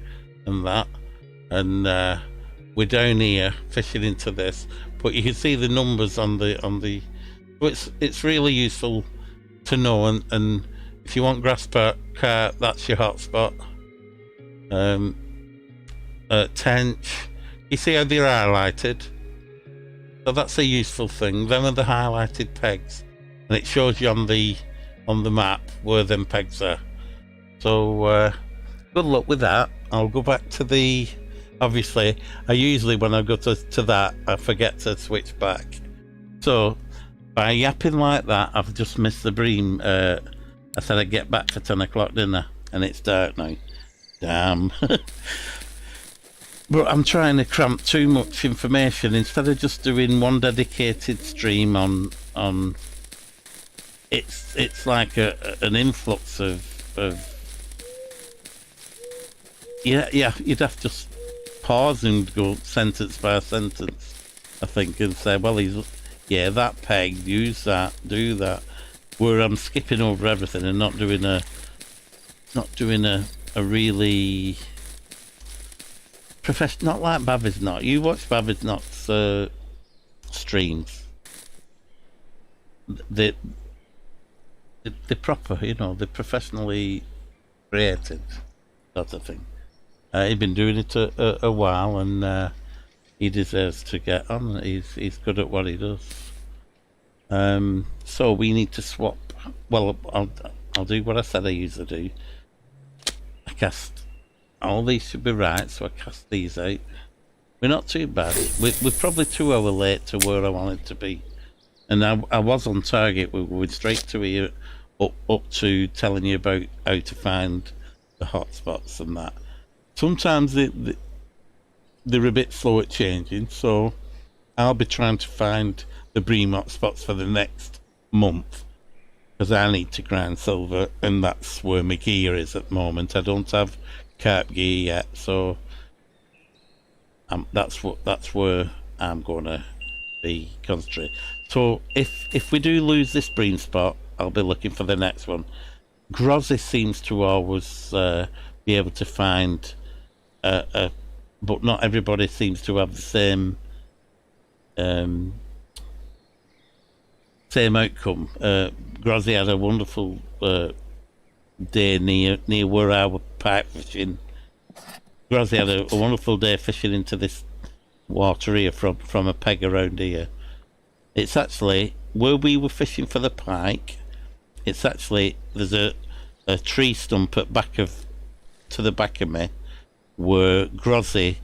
and that, and we're down here fishing into this, but you can see the numbers on the it's really useful to know, and if you want grass carp, that's your hotspot. Tench, you see how they're highlighted, so that's a useful thing. Them are the highlighted pegs, and it shows you on the on the map where them pegs are. So good luck with that. I'll go back to the, obviously I usually when I go to that I forget to switch back, so by yapping like that I've just missed the Bream. I said I'd get back for 10 o'clock dinner and it's dark now. Damn. But I'm trying to cramp too much information instead of just doing one dedicated stream on it's like an influx of yeah, you'd have to just pause and go sentence by sentence, I think, and say, well, yeah, that peg, use that, do that, where I'm skipping over everything and not doing a really professional, not like Bavis Not. You watch Bavis Not's streams. They're proper, you know, they're professionally created, sort of thing. He's been doing it a while, and he deserves to get on. He's good at what he does. So we need to swap. Well, I'll do what I said I usually do. I cast all these should be right, so I cast these out. We're not too bad. We're probably 2 hours late to where I wanted to be, and I was on target. We went straight to here, up to telling you about how to find the hotspots and that. Sometimes they're a bit slow at changing, so I'll be trying to find the Bream hotspots for the next month, because I need to grind silver, and that's where my gear is at the moment. I don't have carp gear yet, so that's where I'm gonna be concentrating. So if we do lose this Bream spot, I'll be looking for the next one. Grozzy seems to always be able to find but not everybody seems to have the same outcome. Grozzy had a wonderful day near where I was pike fishing. Grozzy had a wonderful day fishing into this water here from a peg around here. It's actually where we were fishing for the pike. It's actually, there's a tree stump to the back of me, where Grozzy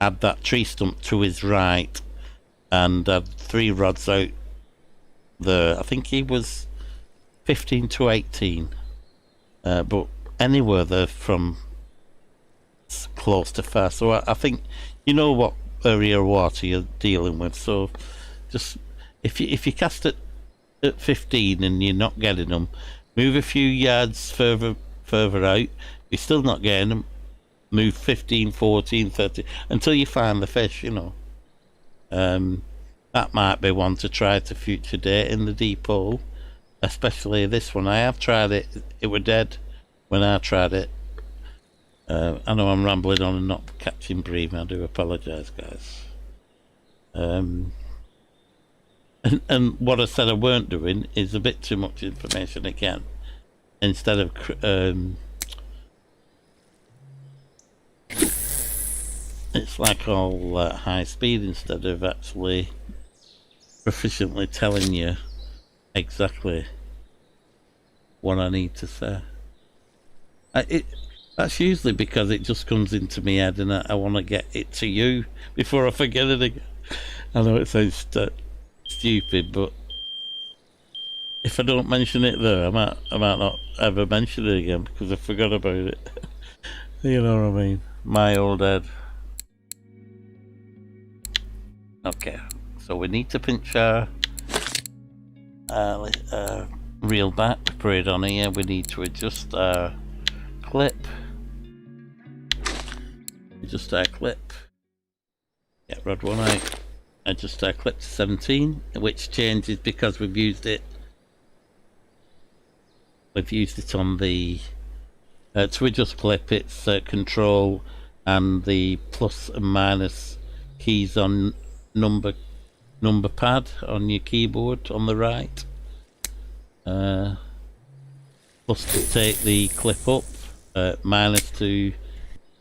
had that tree stump to his right and had 3 rods out there. I think he was 15 to 18, but anywhere there from close to far. So I think you know what area of water you're dealing with. So just if you cast it at 15 and you're not getting them, move a few yards further out. You're still not getting them, move 15, 14, 30 until you find the fish, you know. That might be one to try to future date in the deep hole, especially this one. I have tried it. It were dead when I tried it. I know I'm rambling on and not catching Bream. I do apologise, guys. And what I said I weren't doing is a bit too much information again. Instead of it's like all high speed instead of actually proficiently telling you exactly what I need to say. That's usually because it just comes into my head and I want to get it to you before I forget it again. I know it sounds stupid, but if I don't mention it there, I might not ever mention it again because I forgot about it. You know what I mean? My old head. Okay, so we need to pinch our reel back. We put it on here. We need to adjust our clip. Adjust our clip. Get rod 1 out. Adjust our clip to 17, which changes because we've used it. We've used it on the to adjust clip. It's control and the plus and minus keys on number pad on your keyboard on the right. Plus to take the clip up, minus to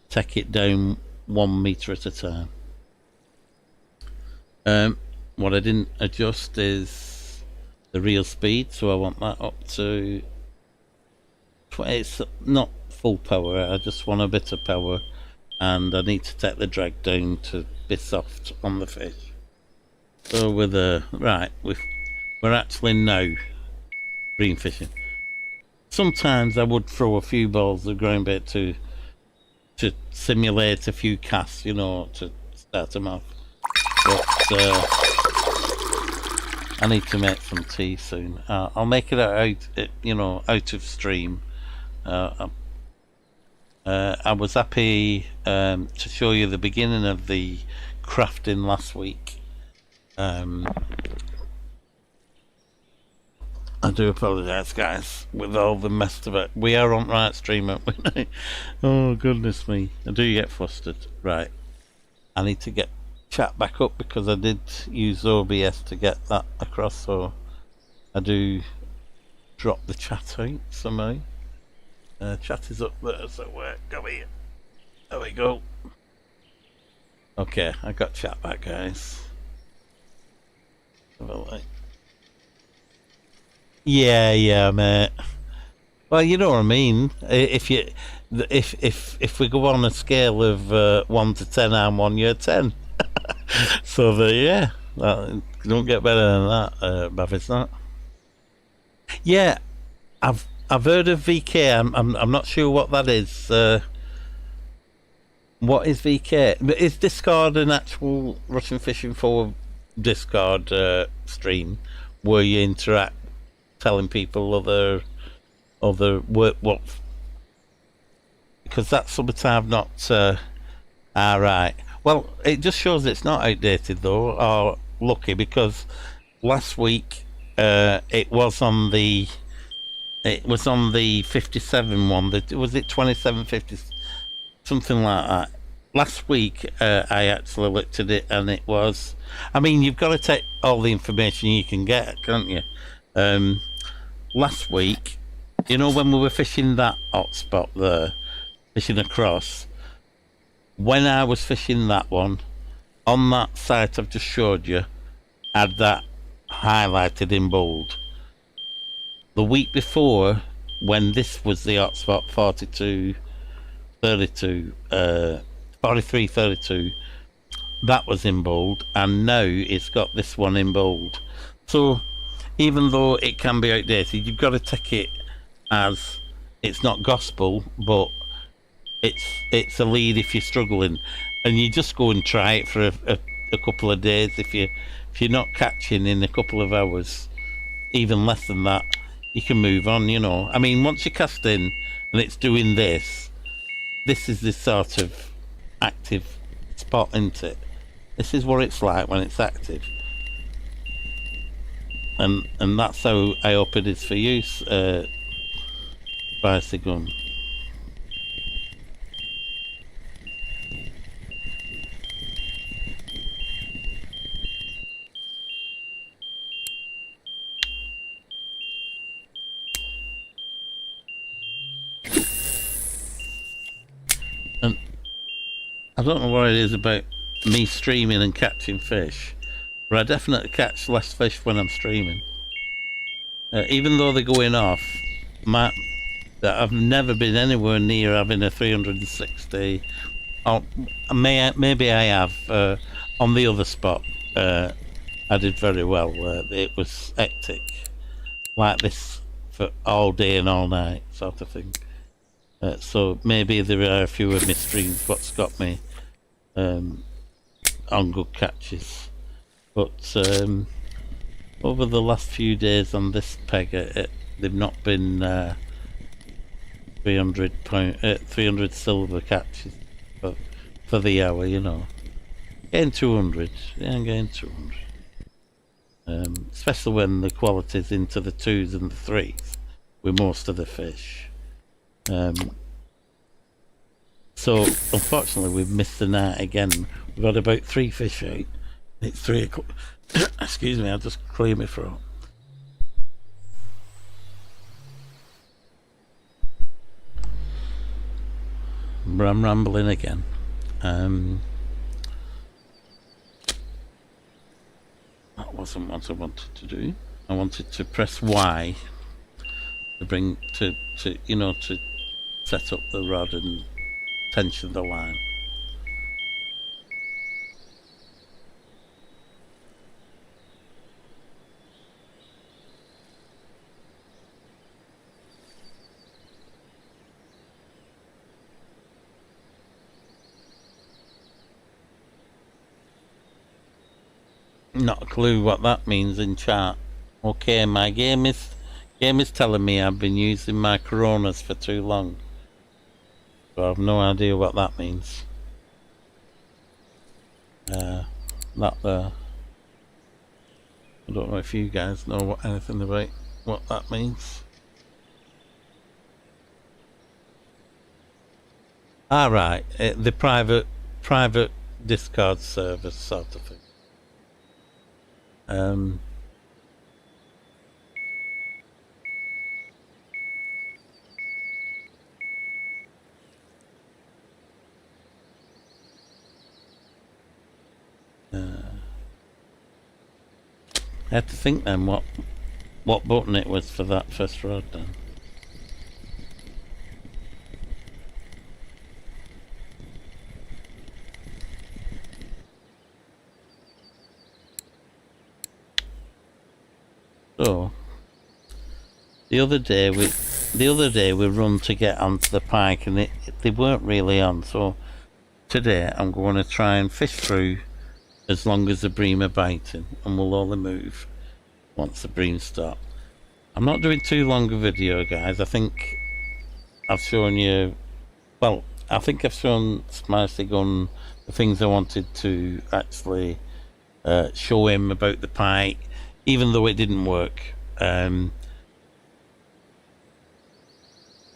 take it down 1 meter at a time. What I didn't adjust is the reel speed, so I want that up to It's not full power, I just want a bit of power, and I need to take the drag down to be soft on the fish. So with right, we're actually now green fishing. Sometimes I would throw a few balls of ground bait to simulate a few casts, you know, to start them off. But I need to make some tea soon. I'll make it out, you know, out of stream. I was happy to show you the beginning of the crafting last week. I do apologise, guys, with all the mess of it. We are on right stream, aren't we? Oh, goodness me. I do get flustered. Right. I need to get chat back up because I did use OBS to get that across, so I do drop the chat out somehow. Chat is up there, so go here. There we go. Okay, I got chat back, guys. Have a look. Yeah, mate. Well, you know what I mean. If we go on a scale of 1 to 10, I'm 1, you're 10. So don't get better than that, Bav. It's not. Yeah, I've heard of VK. I'm not sure what that is. What is VK? Is Discord an actual Russian Fishing for Discord stream where you interact, telling people other what? Because that's something I've not. Right. Well, it just shows it's not outdated though, or lucky, because last week it was on the 57 one. Was it 2750, something like that? Last week I actually looked at it, and it was. I mean, you've got to take all the information you can get, can't you? Last week, you know, when we were fishing that hot spot there, fishing across, when I was fishing that one, on that site I've just showed you, had that highlighted in bold. The week before, when this was the hot spot, 42, 32, 43, 32, that was in bold, and now it's got this one in bold. So even though it can be outdated, you've got to take it as it's not gospel, but it's a lead if you're struggling, and you just go and try it for a couple of days. If you're not catching in a couple of hours, even less than that, you can move on, you know. I mean, once you cast in and it's doing this is this sort of active spot, isn't it? This is what it's like when it's active. And that's how I hope it is for you, Spicy Gun. And I don't know what it is about me streaming and catching fish, but I definitely catch less fish when I'm streaming. Even though they're going off, I've never been anywhere near having a 360. Or maybe I have on the other spot. I did very well. It was hectic, like this for all day and all night, sort of thing. So maybe there are a few of my streams what's got me on good catches. But over the last few days on this peg, they've not been 300 silver catches for the hour, you know. Getting 200, yeah, I'm getting 200. Especially when the quality's into the 2s and the 3s with most of the fish. So unfortunately we've missed the night again. We've had about 3 fish out. It's 3 o'clock. Excuse me, I'll just clear my throat. I'm rambling again. That wasn't what I wanted to do. I wanted to press Y to bring to you know, to set up the rod and tension the line. Not a clue what that means in chat. Okay, my game is telling me I've been using my Coronas for too long. So I have no idea what that means. Not there. I don't know if you guys know anything about what that means. Right, the private Discord server sort of thing. I had to think then what button it was for that first rod then. So the other day we run to get onto the pike and they weren't really on, so today I'm going to try and fish through as long as the bream are biting, and we'll only move once the bream stop. I'm not doing too long a video, guys. I think I've shown you, well, I think I've shown Spicy Gun the things I wanted to actually show him about the pike, even though it didn't work. On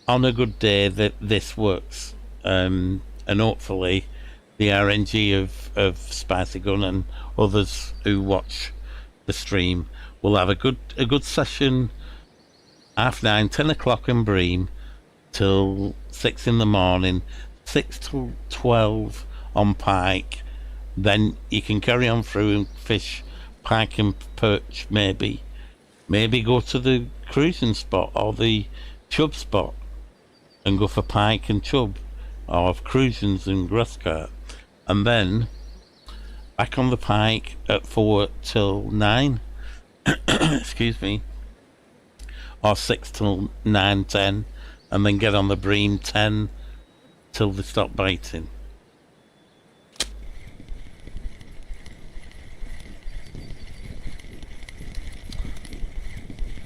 a good day that this works, and hopefully the RNG of Spicy Gun and others who watch the stream will have a good session, 9:30, 10 o'clock in Bream till 6 in the morning, 6 till 12 on pike. Then you can carry on through and fish pike and perch, maybe go to the cruising spot or the chub spot and go for pike and chub, or cruisings and grass carp, and then back on the pike at 4 till 9 excuse me, or 6 till 9, 10, and then get on the bream 10 till they stop biting.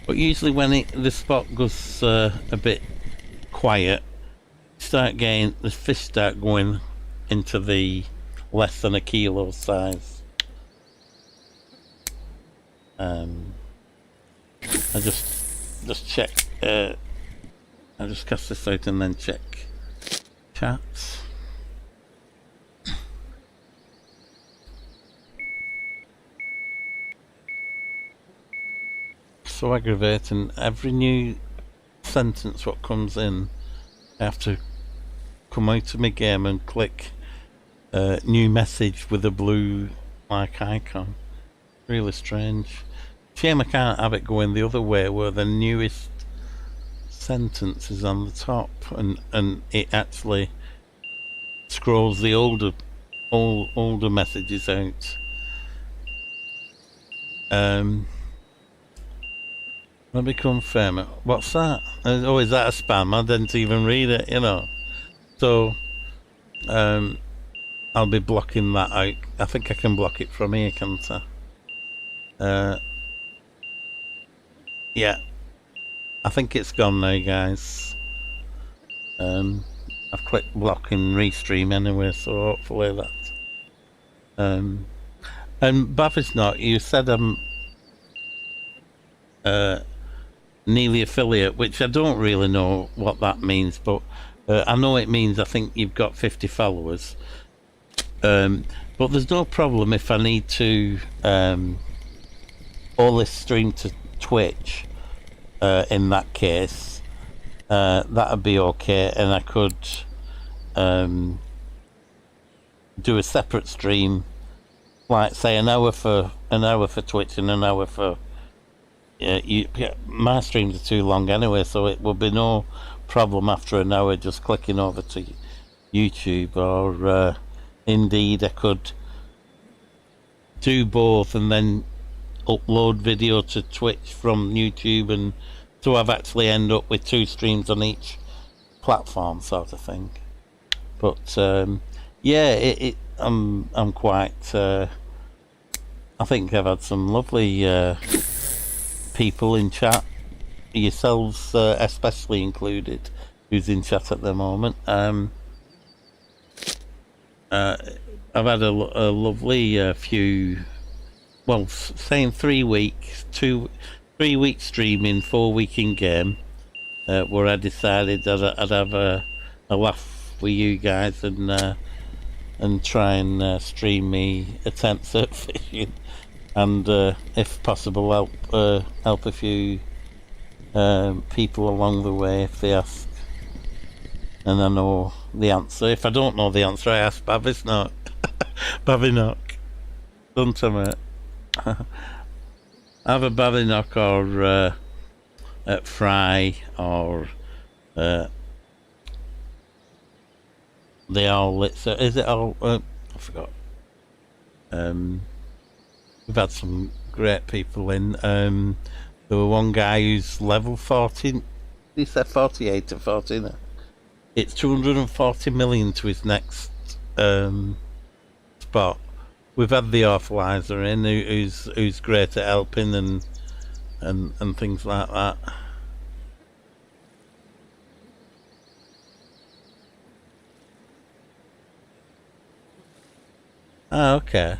But usually when the spot goes a bit quiet, the fish start going into the less than a kilo size. I just check. I just cast this out and then check chats. So aggravating. Every new sentence what comes in, I have to come out of my game and click new message with a blue like icon. Really strange. Shame I can't have it going the other way where the newest sentence is on the top and it actually scrolls the older messages out. Let me confirm it. What's that? Oh, is that a spam? I didn't even read it, you know. So, I'll be blocking that out. I think I can block it from here, can't I? Yeah. I think it's gone now, guys. I've clicked block and restream anyway, so hopefully that. And Bavis Not, you said I'm nearly affiliate, which I don't really know what that means, but I know it means I think you've got 50 followers. But there's no problem if I need to all this stream to Twitch. In that case, that'd be okay, and I could do a separate stream, like say an hour for Twitch and an hour for yeah, my streams are too long anyway, so it would be no problem after an hour just clicking over to YouTube, or indeed I could do both and then upload video to Twitch from YouTube, and so I've actually end up with 2 streams on each platform, sort of thing. But yeah, I'm quite. I think I've had some lovely people in chat, yourselves especially included, who's in chat at the moment. I've had a lovely few. Well, saying 3 weeks, 3 weeks streaming, 4 week in game, where I decided that I'd have a laugh with you guys and try and stream me attempts at fishing, and if possible help a few people along the way if they ask, and I know the answer. If I don't know the answer, I ask Bavisnock. Bavisnock, don't I, mate? Have a Bavisnock or at Fry, or they all. Is it all? I forgot. We've had some great people in. There were one guy who's level 14. He said 48 or 14. It's 240 million to his next spot. We've had the Authorizer in, who's great at helping and things like that. Ah, okay.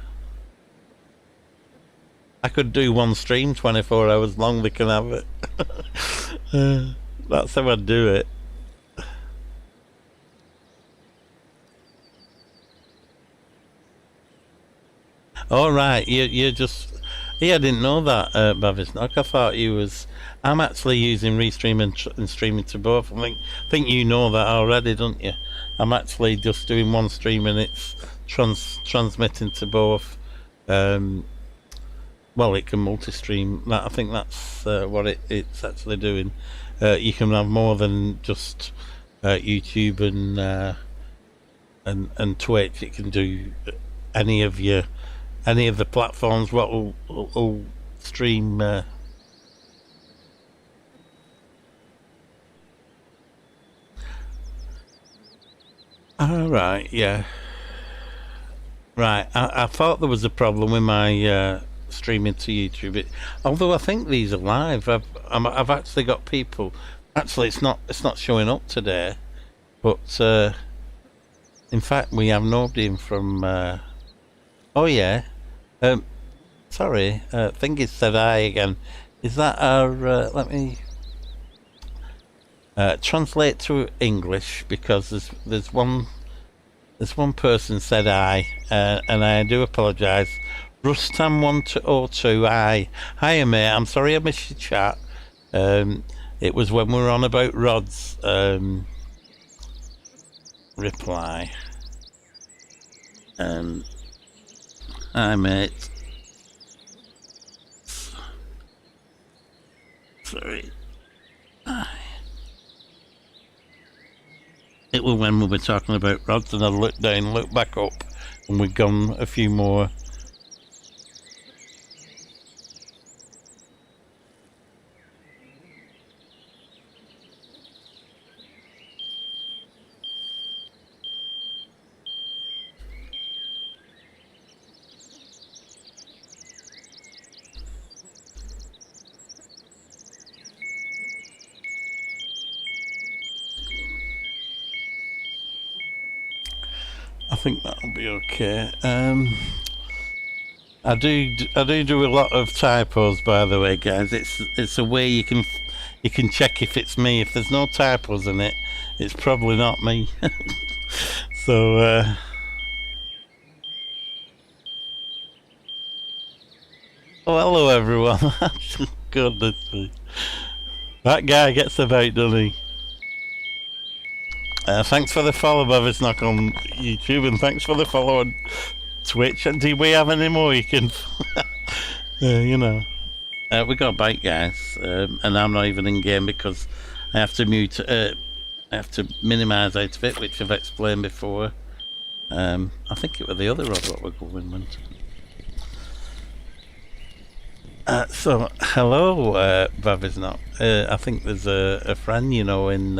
I could do one stream 24 hours long. They can have it. That's how I'd do it. All right, you just. Yeah, I didn't know that, Bavisnock. I thought you was. I'm actually using Restream and streaming to both. I think you know that already, don't you? I'm actually just doing one stream and it's transmitting to both. Well, it can multi-stream. I think that's what it's actually doing. You can have more than just YouTube and Twitch. It can do any of the platforms. What will stream. All right, yeah. Right, I thought there was a problem with my streaming to YouTube. Although I think these are live. I've actually got people. Actually, it's not showing up today. But in fact, we have nobody in from. Oh yeah. Sorry. Thingy said I again. Is that our? Let me translate to English, because there's one person said I, and I do apologise. Rustam1202, hiya mate, I'm sorry I missed your chat. It was when we were on about rods. Reply. Hi mate. Sorry. It was when we were talking about rods, and I looked down, looked back up, and we'd gone a few more. I think that'll be okay. I do a lot of typos, by the way, guys. It's a way you can check if it's me. If there's no typos in it, it's probably not me. So oh, hello everyone. Goodness me. That guy gets about, doesn't he? Thanks for the follow, Bavisnock, on YouTube, and thanks for the follow on Twitch. And do we have any more you can, you know? We got a bite, guys, and I'm not even in game because I have to mute. I have to minimise out of it, which I've explained before. I think it was the other rod what we're going with. So hello, Bavisnot. I think there's a friend, you know, in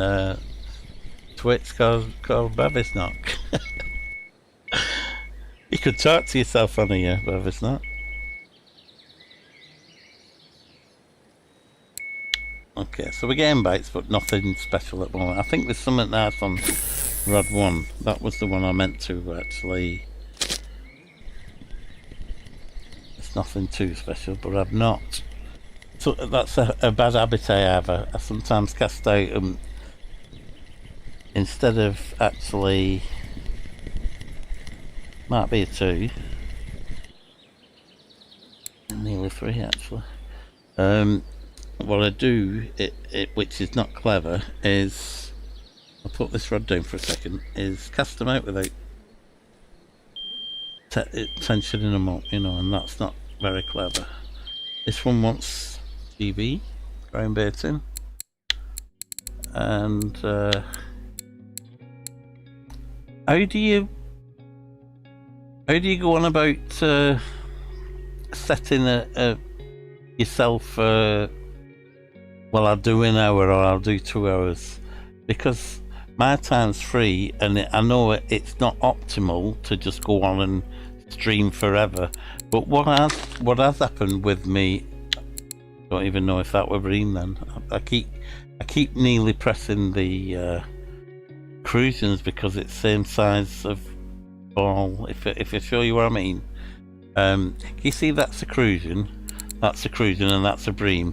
Twitch called Bavisnot. You could talk to yourself on here, Bavisnot. Okay, so we're getting bites, but nothing special at the moment. I think there's something nice on Rod 1. That was the one I meant to actually. It's nothing too special, but I've not. So that's a bad habit I have. I sometimes cast out instead of actually. Might be a 2. Nearly 3 actually. What I do, which is not clever, is I'll put this rod down for a second, is cast them out without tensioning them up, you know, and that's not very clever. This one wants GB, ground baiting, and how do you go on about setting yourself well, I'll do an hour or I'll do 2 hours, because my time's free and I know it's not optimal to just go on and stream forever. But what has happened with me, I don't even know if that were Bream then. I keep nearly pressing the crusions because it's same size of ball. If I show you what I mean, can you see that's a crusion, and that's a Bream.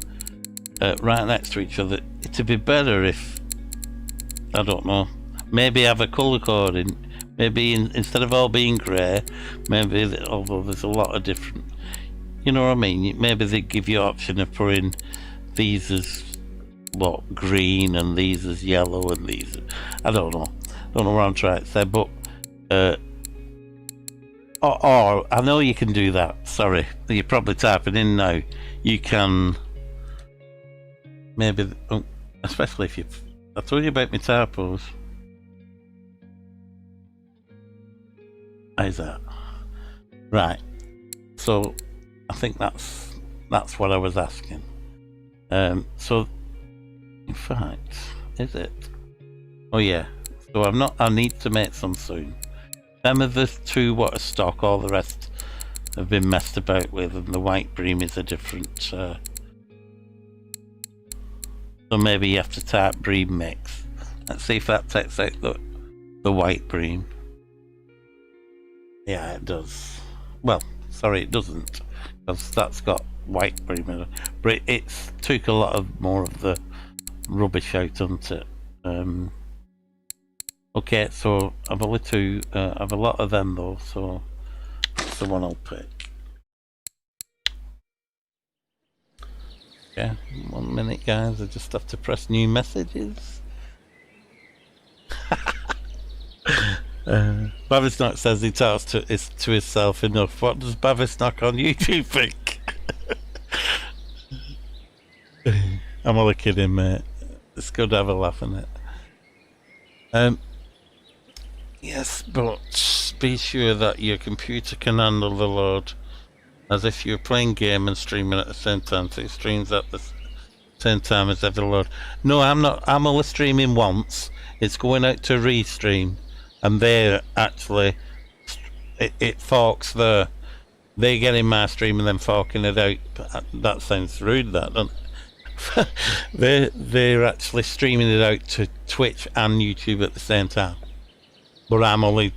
Right next to each other. It'd be better if, I don't know, maybe have a colour coding. Maybe instead of all being grey, maybe, although there's a lot of different, you know what I mean, maybe they give you option of putting these as what, green, and these as yellow, and these, I don't know what I'm trying to say, but or I know you can do that. Sorry, you're probably typing in now. You can maybe, especially if I told you about my typos. How's that? Right. So I think that's what I was asking. So in fact, is it? Oh yeah. So I need to make some soon. Them are the 2 what are stock. All the rest have been messed about with, and the white Bream is a different. So maybe you have to type Bream mix. Let's see if that takes out the white Bream. Yeah, it does. Well, sorry, it doesn't, because that's got white Bream in it. But it's took a lot more of the rubbish out, hasn't it? Okay, so I've only 2. I've a lot of them though, so that's the one I'll pick. Okay, 1 minute, guys. I just have to press new messages. Bavisnock says he talks to himself enough. What does Bavisnock on YouTube think? I'm only kidding, mate. It's good to have a laugh in it. Yes, but be sure that your computer can handle the load, as if you're playing game and streaming at the same time. So it streams at the same time as every load. No, I'm not. I'm only streaming once. It's going out to restream, and they're actually it forks there. They get in my stream and then forking it out. That sounds rude, that doesn't it? they're actually streaming it out to Twitch and YouTube at the same time. But I'm only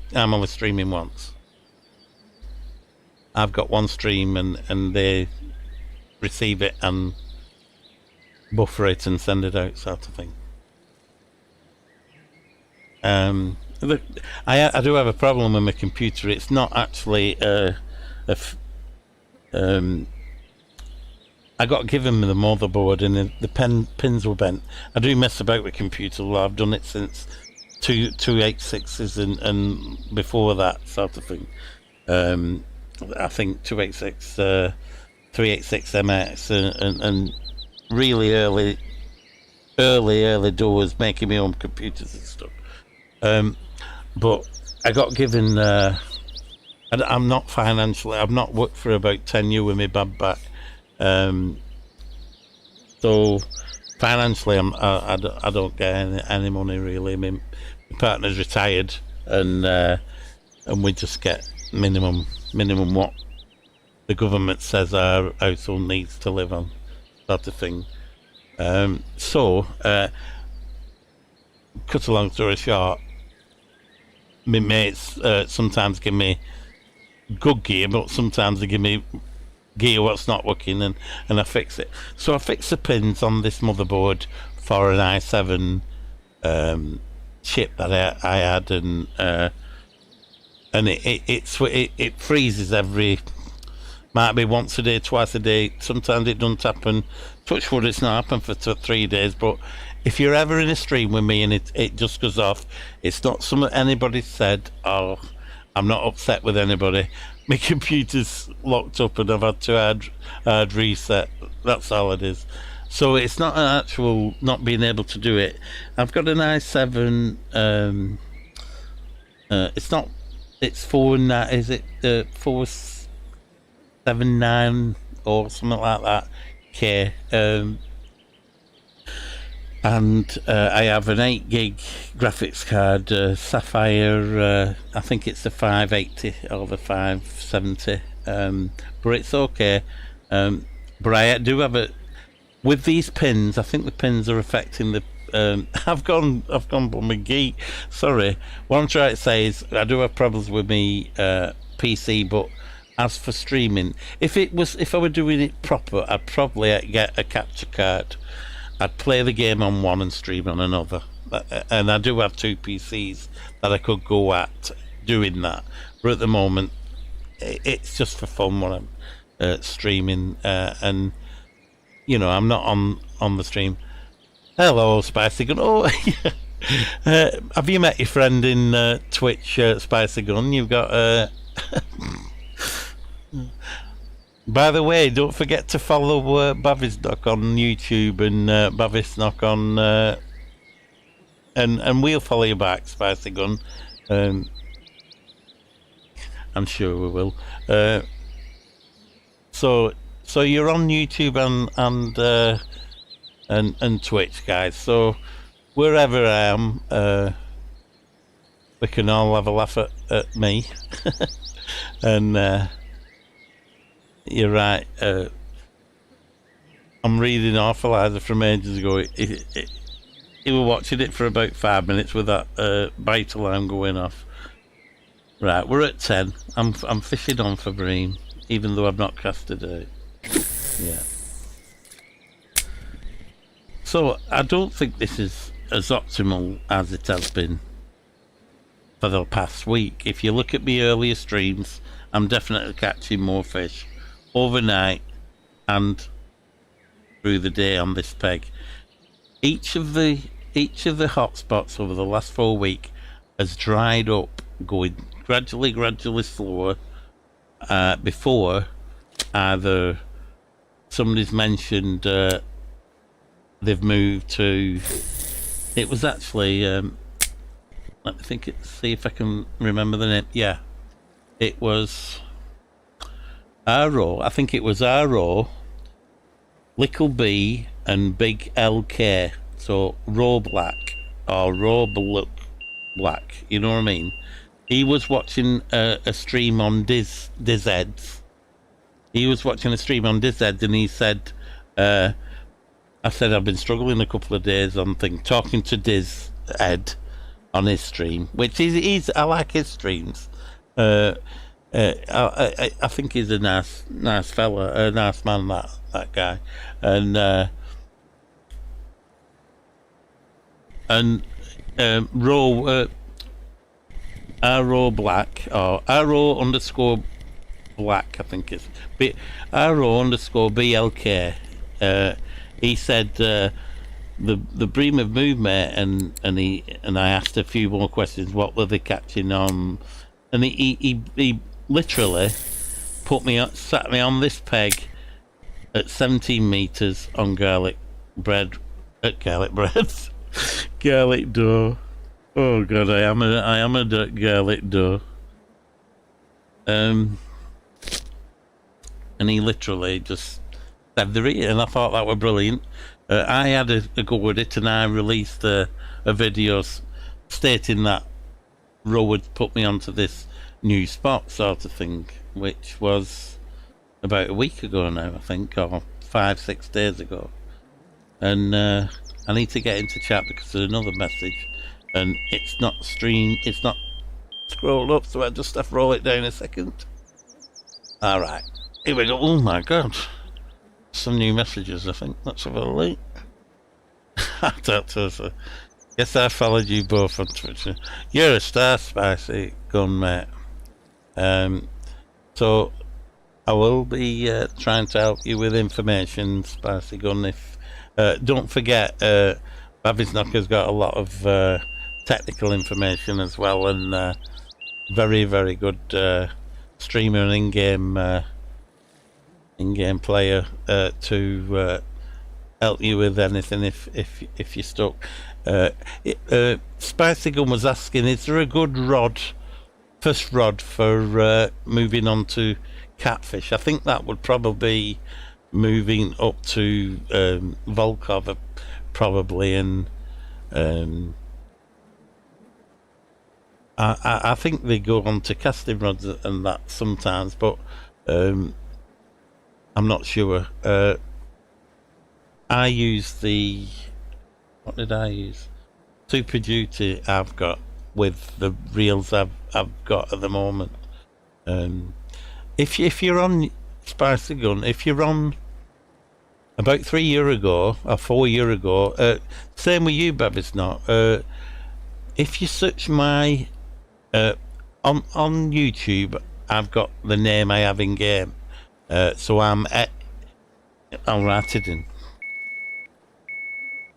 streaming once. I've got one stream and they receive it and buffer it and send it out, sort of thing. I do have a problem with my computer. It's not actually I got given the motherboard and the pins were bent. I do mess about with computer. Well, I've done it since 286s and before that, sort of thing. I think 286 386MX and really early doors, making my own computers and stuff. But I got given. I'm not financially. I've not worked for about 10 years with my bad back. So financially, I don't get any money really. My partner's retired, and we just get minimum what the government says our household needs to live on, sort of thing. So cut a long story short, my mates sometimes give me good gear, but sometimes they give me gear what's not working, and I fix it. So I fix the pins on this motherboard for an i7 chip that I had, and it freezes every, might be once a day, twice a day. Sometimes it doesn't happen. Touch wood, it's not happened for 3 days. But if you're ever in a stream with me and it just goes off, it's not something anybody said, or I'm not upset with anybody. My computer's locked up and I've had to hard reset. That's all it is. So it's not an actual not being able to do it. I've got an i7. It's not. It's 4.9. Is it 479 or something like that? K. And I have an 8 gig graphics card, Sapphire. I think it's the 580 or the 570, but it's okay. But I do have a, with these pins. I think the pins are affecting the. I've gone bum and geek. Sorry. What I'm trying to say is I do have problems with me PC, but as for streaming, if I were doing it proper, I'd probably get a capture card. I'd play the game on one and stream on another, and I do have 2 PCs that I could go at doing that. But at the moment, it's just for fun when I'm streaming, and you know, I'm not on the stream. Hello, Spicy Gun. Oh, have you met your friend in Twitch, Spicy Gun? You've got. By the way, don't forget to follow Bavisnock on YouTube and Bavisnock on, and we'll follow you back, Spicy Gun. I'm sure we will. So you're on YouTube and Twitch, guys. So wherever I am, we can all have a laugh at me, and. You're right. I'm reading Orphalizer from ages ago. He was watching it for about 5 minutes with that bite alarm going off. Right, we're at 10. I'm fishing on for bream, even though I've not casted it. Yeah. So I don't think this is as optimal as it has been for the past week. If you look at my earlier streams, I'm definitely catching more fish overnight and through the day on this peg. Each of the hotspots over the last 4 weeks has dried up, going gradually slower, before either somebody's mentioned they've moved to, it was actually let me think, see if I can remember the name. Yeah, it was RO. I think it was RO, Little B, and Big LK. So Raw Black or Raw Black. You know what I mean? He was watching a stream on DizEds. He was watching a stream on DizEds, and he said, "I said I've been struggling a couple of days on talking to DizEd on his stream, which he's I like his streams." I think he's a nice fella, a nice man, that guy, and RO Black or RO_Black, I think it's RO_BLK. He said the bream have moved, mate, and I asked a few more questions. What were they catching on? And he literally sat me on this peg at 17 meters on garlic bread, garlic bread, garlic dough. Oh god, I am a garlic dough. And he literally just said they're eating, and I thought that were brilliant. I had a go with it, and I released a video stating that Roe had put me onto this new spot sort of thing, which was about a week ago now, I think, or 5-6 days ago. And I need to get into chat because there's another message, and it's not scrolled up, so I just have to roll it down a second. Alright, here we go. Oh my god, some new messages, I think. Let's have a look. I don't know, so guess I followed you both on Twitter. You're a star, Spicy Gun, mate. So I will be trying to help you with information, Spicy Gun. If don't forget, Babby's Knocker's got a lot of technical information as well, and very, very good streamer and in-game player to help you with anything if you're stuck. Spicy Gun was asking, is there a good first rod for moving on to catfish? I think that would probably be moving up to Volkov probably, and I think they go on to casting rods and that sometimes, but I'm not sure. I use what did I use? Super Duty I've got with the reels I've got at the moment. If you're on Spicy Gun, if you're on about 3 years ago or 4 years ago, same with you, Babby's not. If you search my on YouTube, I've got the name I have in game. So I'll write it in.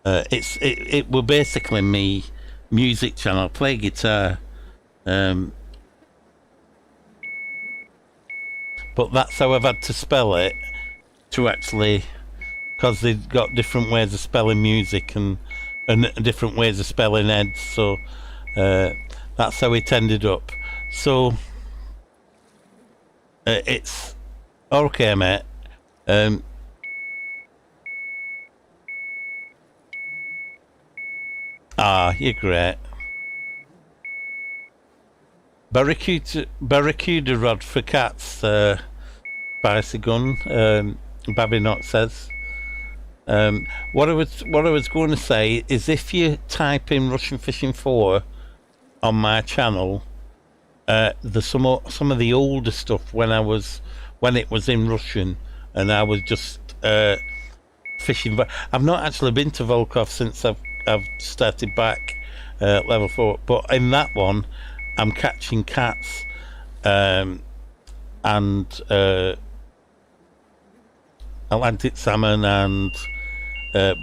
It will basically me music channel. I play guitar, but that's how I've had to spell it to actually, because they've got different ways of spelling music and different ways of spelling heads. So that's how it ended up. So it's okay, mate. You're great. Barracuda rod for cats, Spicy Gun, Babby Knock says. What I was going to say is, if you type in Russian Fishing 4 on my channel, there's some of the older stuff when it was in Russian, and I was just fishing. But I've not actually been to Volkov since I've started back level 4. But in that one, I'm catching cats and Atlantic salmon and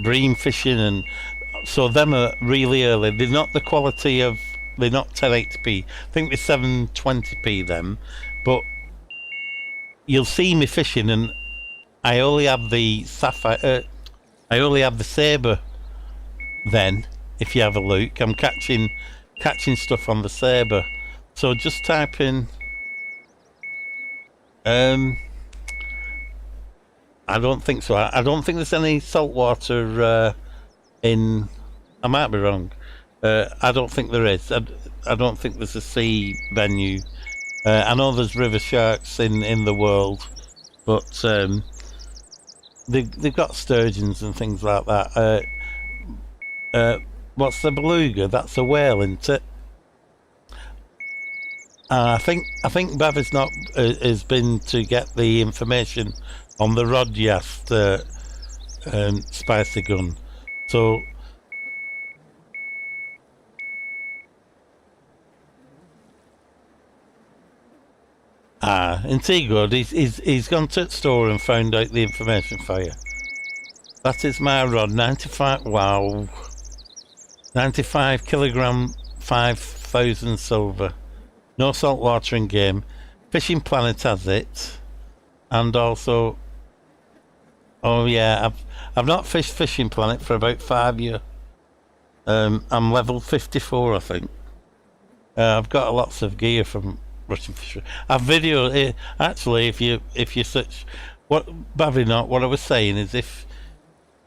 bream fishing, and so them are really early. They're not the quality of, they're not 1080p. I think they're 720p them, but you'll see me fishing, and I only have the sapphire. I only have the sabre. Then, if you have a look, I'm catching stuff on the sabre. So just type in. I don't think so. I don't think there's any saltwater in. I might be wrong. I don't think there is. I don't think there's a sea venue. I know there's river sharks in the world, but they've got sturgeons and things like that. What's the beluga? That's a whale, isn't it? I think Bavi's not has been to get the information on the rod you asked, Spicy Gun. So isn't he good? He's gone to the store and found out the information for you. That is my rod, 95. Wow, 95 kilogram, 5,000 silver. No saltwater in game. Fishing Planet has it, and also Oh yeah, I've not fished Fishing Planet for about 5 years. I'm level 54, I think. I've got lots of gear from Russian fishery. I've videoed it actually. If you search, what Bavy not what I was saying is if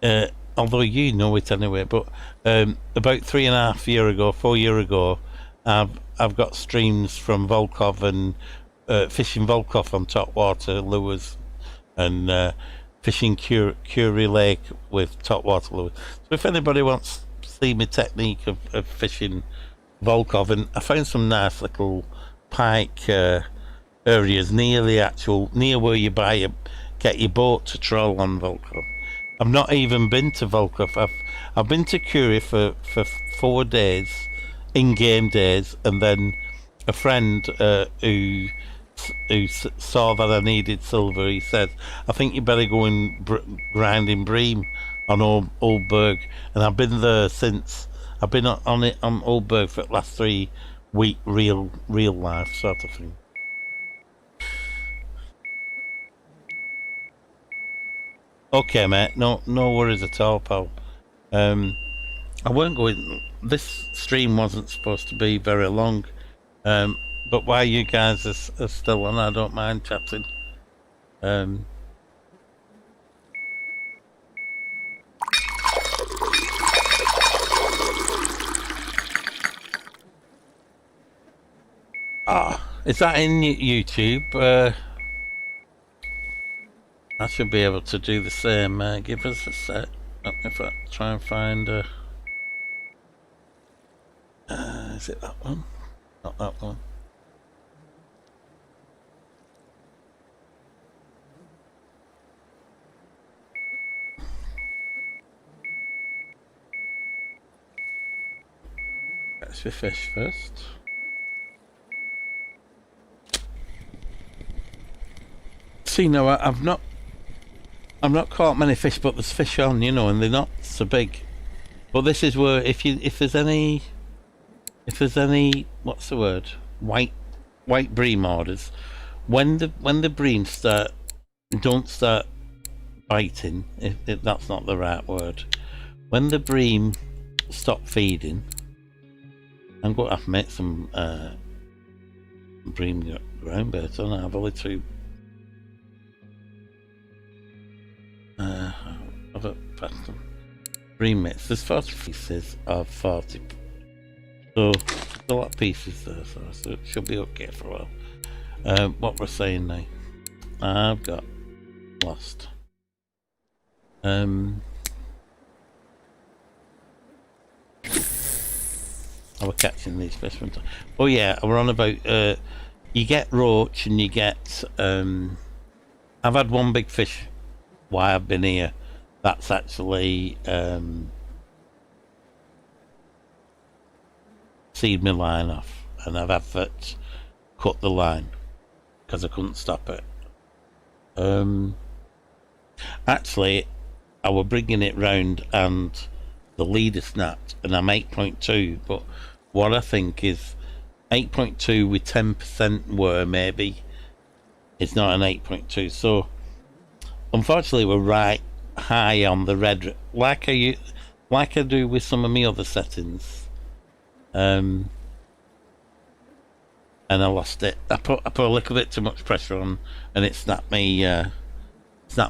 uh, although you know it anyway, but about 3.5 year ago, 4 year ago, I've got streams from Volkov and fishing Volkov on top water lures and fishing Curie Lake with top water lures. So if anybody wants to see my technique of fishing Volkov, and I found some nice little pike areas near where you get your boat to troll on Volkov. I've not even been to Volkov. I've been to Curie for 4 days, in-game days, and then a friend who saw that I needed silver. He said, "I think you better go and grind in Bream on Old Burg," and I've been there since. I've been on it on Old Burg for the last 3 week real life sort of thing. Okay, mate. No worries at all, pal. I won't go in. This stream wasn't supposed to be very long, but while you guys are still on, I don't mind chatting. Is that in YouTube? I should be able to do the same. Give us a sec. If I try and find. Is it that one? Not that one. Let's fish first. See, no, I've not caught many fish, but there's fish on, and they're not so big. But this is where if there's any what's the word, white bream orders, when the bream don't start biting, if that's not the right word, when the bream stop feeding, I'm going to have to make some bream ground bait. I have only two. I've got bream mitts. There's 40 pieces of 40. So there's a lot of pieces there, so it should be okay for a while. What we're saying now, I've got lost. I was catching these fish from time. Oh yeah, we're on about you get roach and you get I've had one big fish while I've been here. That's actually seed my line off, and I've had to cut the line because I couldn't stop it. Actually, I was bringing it round and the leader snapped, and I'm 8.2, but what I think is 8.2 with 10% were maybe it's not an 8.2. So unfortunately we're right high on the red, like I do with some of my other settings, and I lost it. I put a little bit too much pressure on, and it snapped me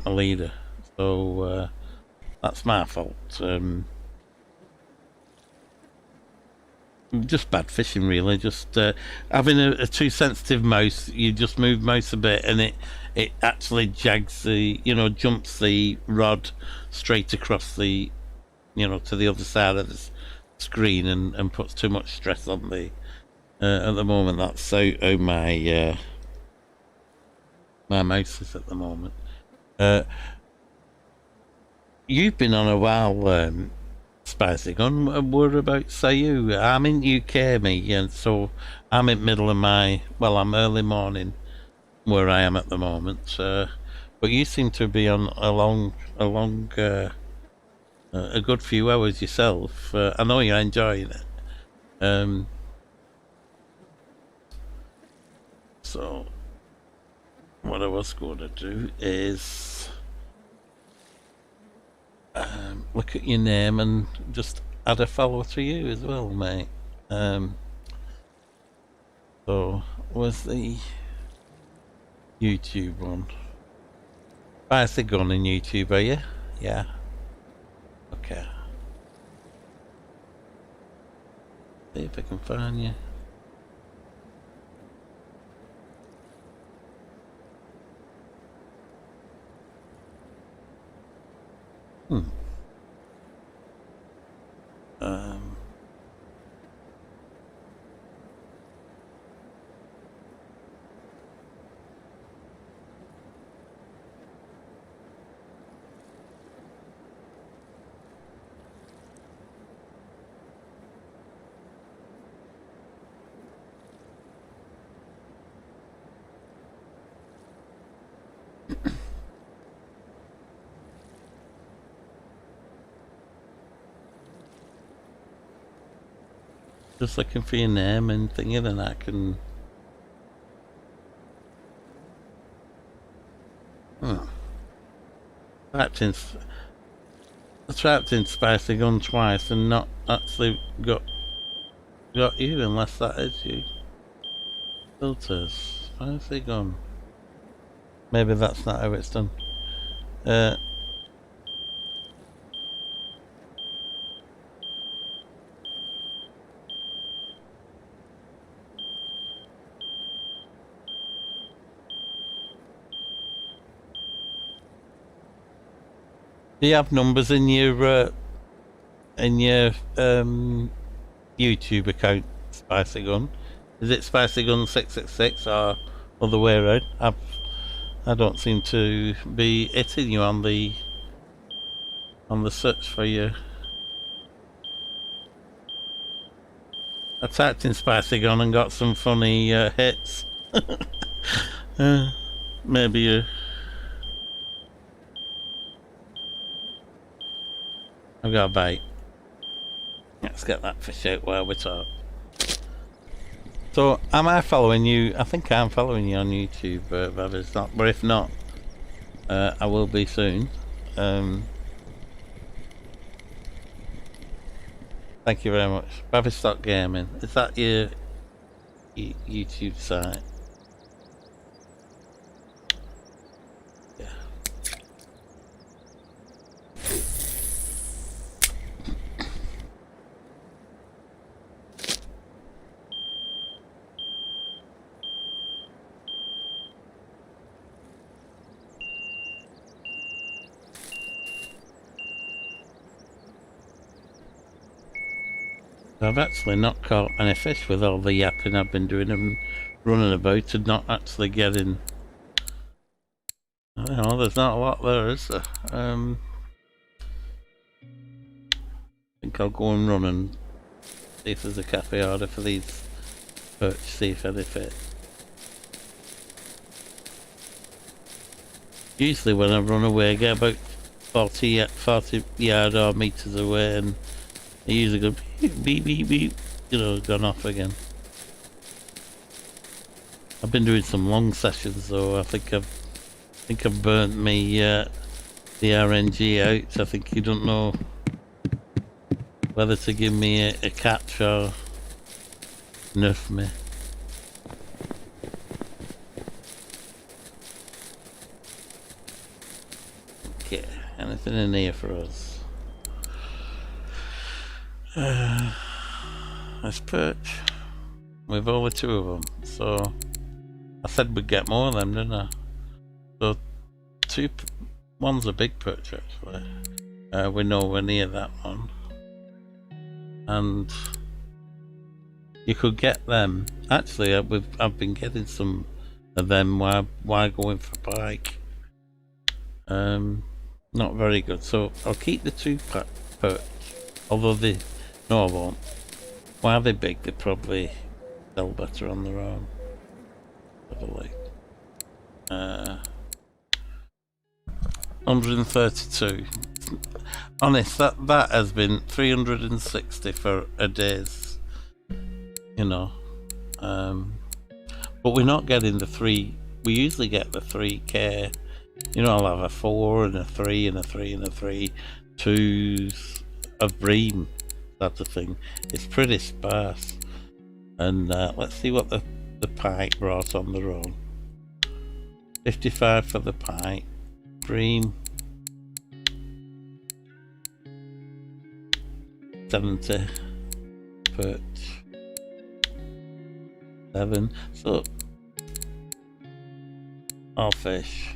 leader. So that's my fault. Just bad fishing, really. Just having a too sensitive mouse. You just move mouse a bit, and it actually jumps the rod straight across the, to the other side of the screen, and puts too much stress on the. At the moment, that's how my mouse is at the moment. You've been on a while, Spicy Gun. Whereabouts are you? I'm in UK, me, and so I'm in middle of I'm early morning where I am at the moment. But you seem to be on a good few hours yourself. I know you're enjoying it. So what I was going to do is look at your name and just add a follower to you as well, mate. So where's the YouTube one? Spicy Gun in YouTube, are you? Yeah. Okay. See if I can find you. Just looking for your name and thinking, and I can. Trapped in Spicy Gun twice and not actually got you, unless that is you. Filters, Spicy Gun. Maybe that's not how it's done. Do you have numbers in your YouTube account, Spicy Gun? Is it Spicy Gun 666 or other way around? I don't seem to be hitting you on the search for you. I typed in Spicy Gun and got some funny hits. Maybe you. I've got a bite. Let's get that fish out while we talk. So, am I following you? I think I'm following you on YouTube, but it's not. But if not, I will be soon. Thank you very much. Bavistock Gaming. Is that your YouTube site? Yeah. I've actually not caught any fish with all the yapping I've been doing and running about and not actually getting. I don't know, there's not a lot there, is there? I think I'll go and run and see if there's a cafe order for these perch, see if any fit. Usually when I run away I get about 40 yards or meters away and they usually go beep beep beep, you know, gone off again. I've been doing some long sessions though. I think I've burnt me the RNG out. I think you don't know whether to give me a catch or nerf me. Okay, anything in here for us? Let's perch. We've only 2 of them, so I said we'd get more of them, didn't I? So one's a big perch actually. We're nowhere near that one, and you could get them. Actually, I've been getting some of them. Why going for pike? Not very good. So I'll keep the 2 perch, although no, I won't. Why are they big? They probably sell better on their own. Probably. 132. Honest, that has been 360 for a day's, you know. But we're not getting the 3. We usually get the 3K. You know, I'll have a 4 and a 3 and a 3 and a 3. twos of bream, that's the thing. It's pretty sparse. And let's see what the pike brought on the run. 55 for the pike. Bream 70. Perch 7. So all fish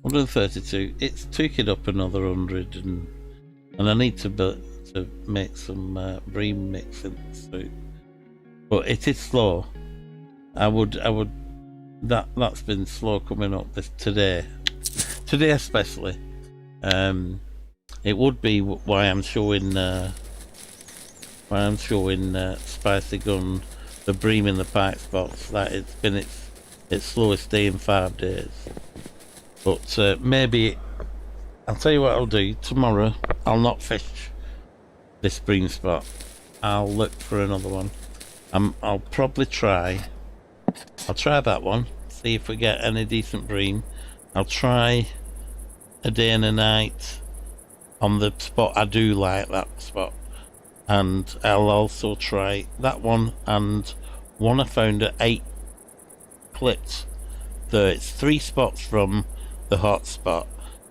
132. It's took up another 100, and I need to make some bream mixing soup. But it is slow. That's been slow coming up today especially. It would be why I'm showing Spicy Gun the bream in the pike spots, that it's been its slowest day in 5 days. But maybe I'll tell you what I'll do tomorrow. I'll not fish this bream spot. I'll look for another one. I'll probably try that one, see if we get any decent bream. I'll try a day and a night on the spot. I do like that spot, and I'll also try that one and one I found at 8 clips. So it's 3 spots from the hot spot.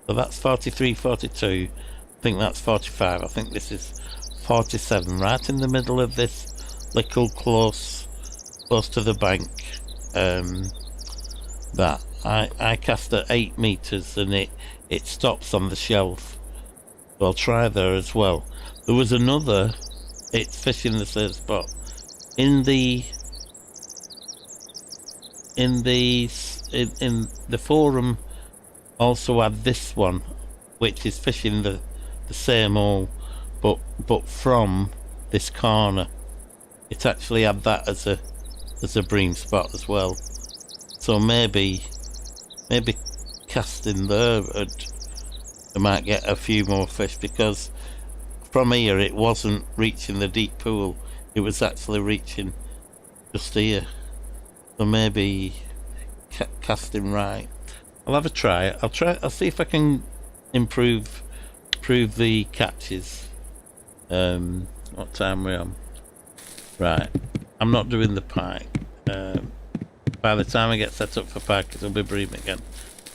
So that's 43, 42. I think that's 45. I think this is 47, right in the middle of this little close to the bank. That I cast at 8 meters and it stops on the shelf. So I'll try there as well. There was another. It's fishing the same spot in the forum. Also had this one, which is fishing the same hole, but from this corner. It actually had that as a bream spot as well. So maybe casting there, I might get a few more fish, because from here it wasn't reaching the deep pool. It was actually reaching just here. So maybe casting right. I'll have a try. I'll see if I can improve the catches. What time are we on? Right. I'm not doing the pike. By the time I get set up for pike, it'll be bream again.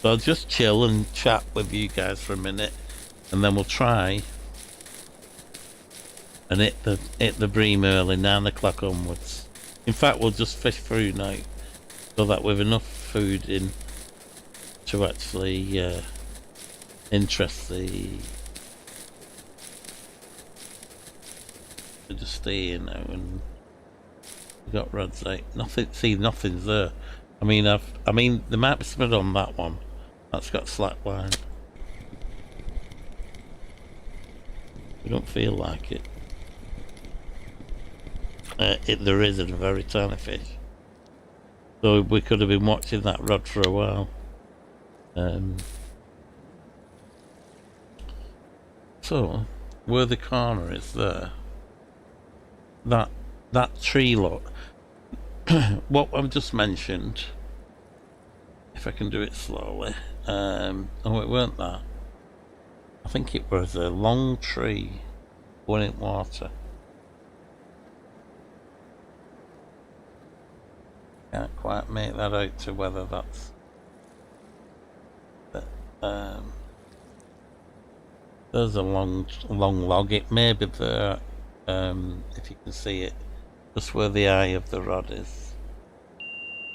So I'll just chill and chat with you guys for a minute, and then we'll try and hit the bream early, 9 o'clock onwards. In fact, we'll just fish through now, so that with enough food in to actually interest the. To just stay in now, and we got rods out. Nothing's there. I mean, there might be something on that one. That's got slack line. We don't feel like it. There is a very tiny fish. So we could have been watching that rod for a while. So where the corner is there, that tree lot, what I've just mentioned, if I can do it slowly. Oh, it weren't that. I think it was a long tree going in water. Can't quite make that out to whether that's. There's a long log. It may be there, if you can see it, just where the eye of the rod is.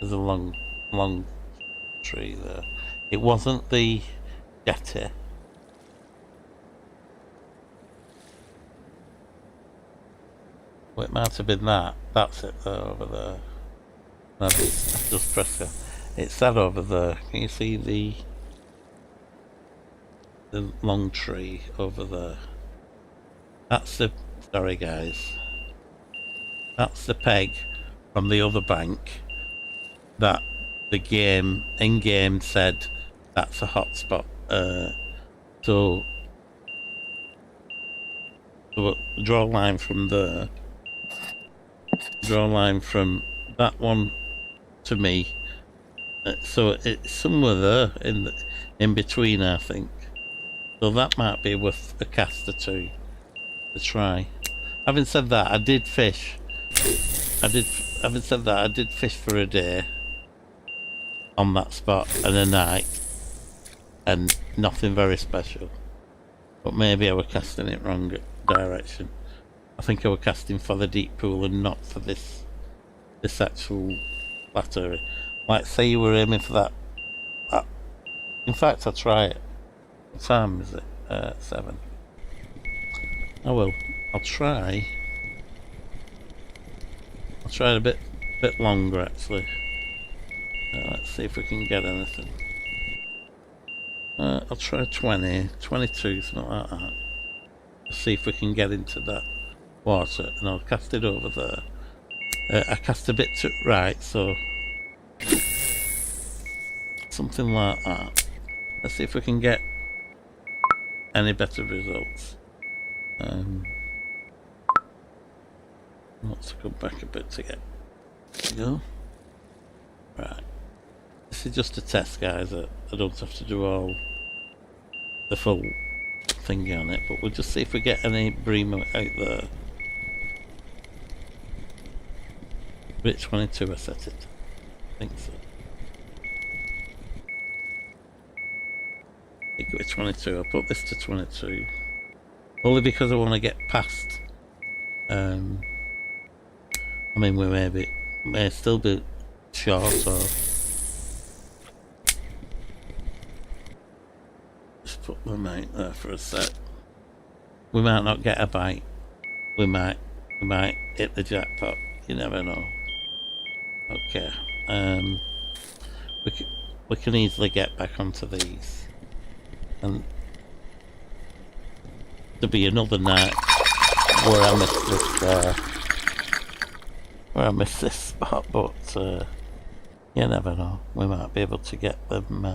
There's a long tree there. It wasn't the jetty. Well, it might have been that. That's it there, over there. Maybe just press it. It's that over there. Can you see the long tree over there? That's the. Sorry guys. That's the peg from the other bank that the in-game said that's a hotspot. So draw a line from there. Draw a line from that one to me. So it's somewhere there in between, I think. So that might be worth a cast or two to try. Having said that, I did fish. Having said that, I did fish for a day on that spot and a night, and nothing very special. But maybe I was casting it wrong direction. I think I was casting for the deep pool and not for this actual flat area. Like, say you were aiming for that. In fact, I'll try it. What time is it? 7. Oh well, I'll try it a bit longer actually. Let's see if we can get anything. I'll try 20, 22, something like that. Let's see if we can get into that water, and I'll cast it over there. I cast a bit to right, so something like that. Let's see if we can get any better results. Let's go back a bit to get to go. Right. This is just a test, guys. I don't have to do all the full thingy on it, but we'll just see if we get any bream out there. Which 22 I set it? I think so. I think it was 22. I'll put this to 22. Only because I want to get past. I mean, we may still be short, or just put them out there for a sec. We might not get a bite. We might hit the jackpot. You never know. Okay. We can easily get back onto these, and there'll be another night where I missed this spot, but you never know. We might be able to get them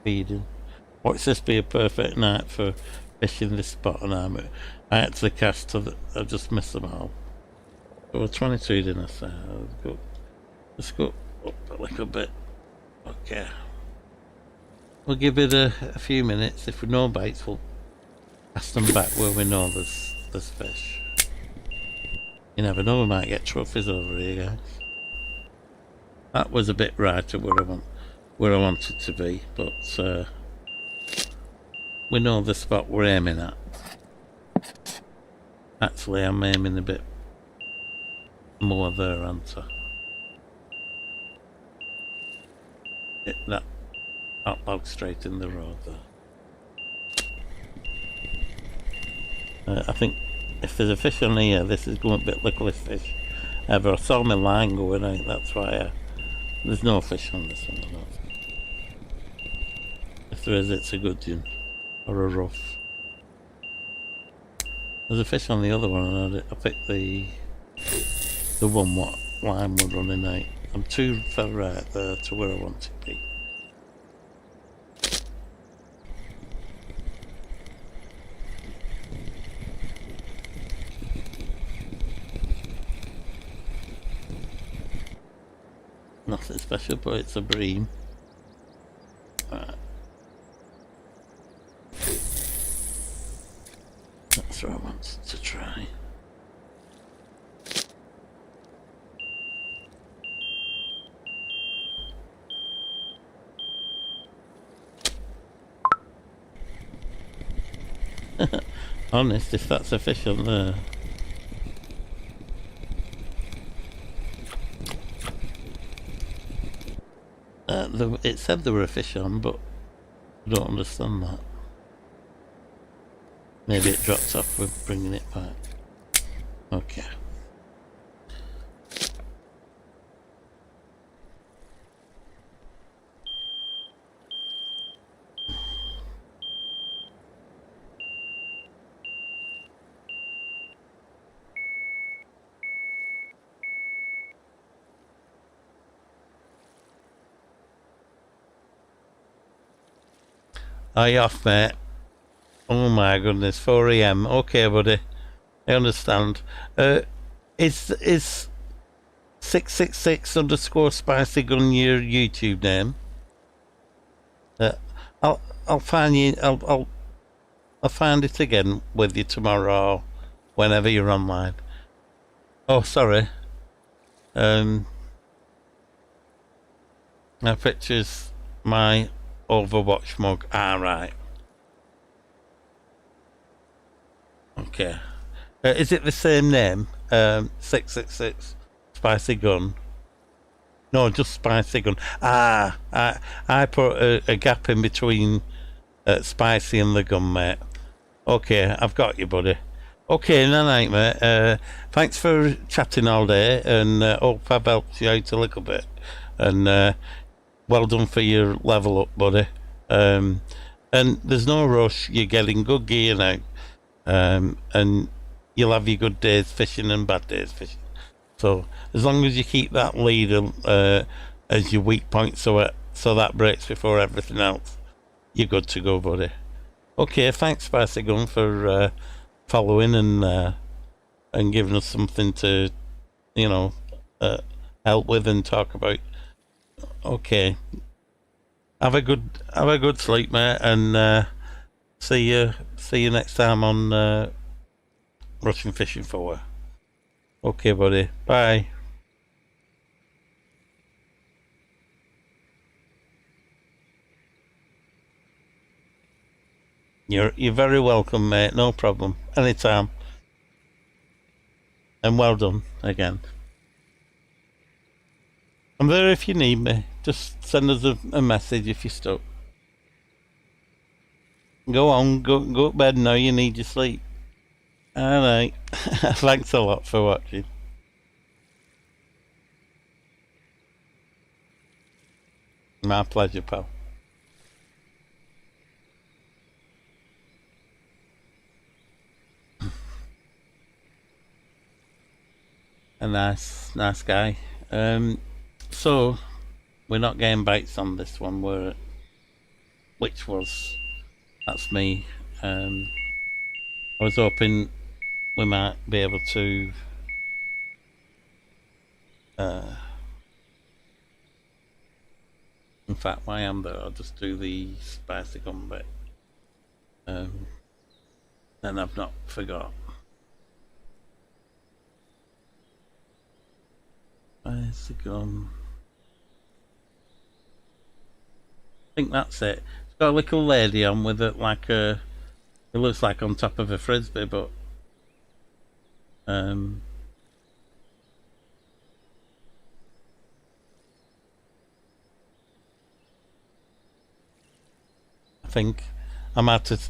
feeding. Watch this be a perfect night for fishing this spot, and I actually cast to the. I just missed them all. Oh, 22 didn't I say? Let's go up a little bit. Okay. We'll give it a few minutes. If we know bites, we'll cast them back where we know there's fish. You never know, we might get trophies over here, guys. That was a bit right to where I wanted to be, but we know the spot we're aiming at. Actually, I'm aiming a bit more there, aren't I? Hit that log straight in the road there. I think if there's a fish on here, this is going to be the littlest fish ever. I saw my line going out, that's why there's no fish on this one, I don't think. If there is, it's a good one, or a rough. There's a fish on the other one, and I picked the one what line we're running out. I'm too far right there to where I want to be. Nothing special, but it's a bream. Right. That's what I want to try. Honest, if that's a fish on there. It said there were a fish on, but I don't understand that. Maybe it dropped off with bringing it back. Okay. Are you off, mate? Oh my goodness, 4 AM. Okay, buddy. I understand. Is 666 _ spicy gun your YouTube name? I'll find you. I'll find it again with you tomorrow, or whenever you're online. Oh, sorry. My picture's my Overwatch mug. Ah, right. Okay. Is it the same name? 666 Spicy Gun. No, just Spicy Gun. Ah, I put a gap in between Spicy and the gun, mate. Okay, I've got you, buddy. Okay, no night, mate. Thanks for chatting all day, and hope I've helped you out a little bit. And well done for your level up, buddy. And there's no rush. You're getting good gear now, and you'll have your good days fishing and bad days fishing. So as long as you keep that lead as your weak point, so that breaks before everything else, you're good to go, buddy. Okay, thanks, Spicy Gun, for following and giving us something to, help with and talk about. Okay, have a good sleep, mate, and see you next time on Russian Fishing 4. Okay, buddy. Bye. You're very welcome, mate. No problem. Anytime. And well done again. I'm there if you need me. Just send us a message if you're stuck. Go on, go to bed now. You need your sleep. Alright. Thanks a lot for watching. My pleasure, pal. A nice guy. So we're not getting bites on this one. That's me. I was hoping we might be able to in fact, while I am there, I'll just do the Spicy Gun bit. And I've not forgot. Spicy Gun. I think that's it. It's got a little lady on with it, like it looks like on top of a frisbee, but I think I'm out of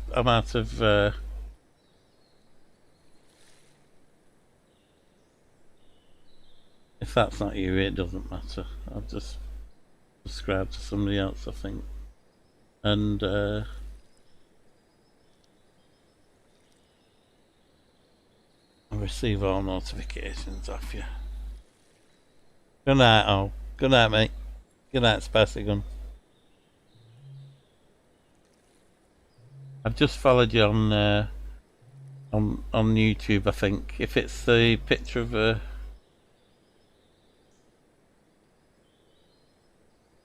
if that's not you, it doesn't matter. I've just subscribed to somebody else, I think. And I receive all notifications off you. Good night, all. Good night, mate. Good night, Spicy Gun. I've just followed you on YouTube, I think. If it's the picture of a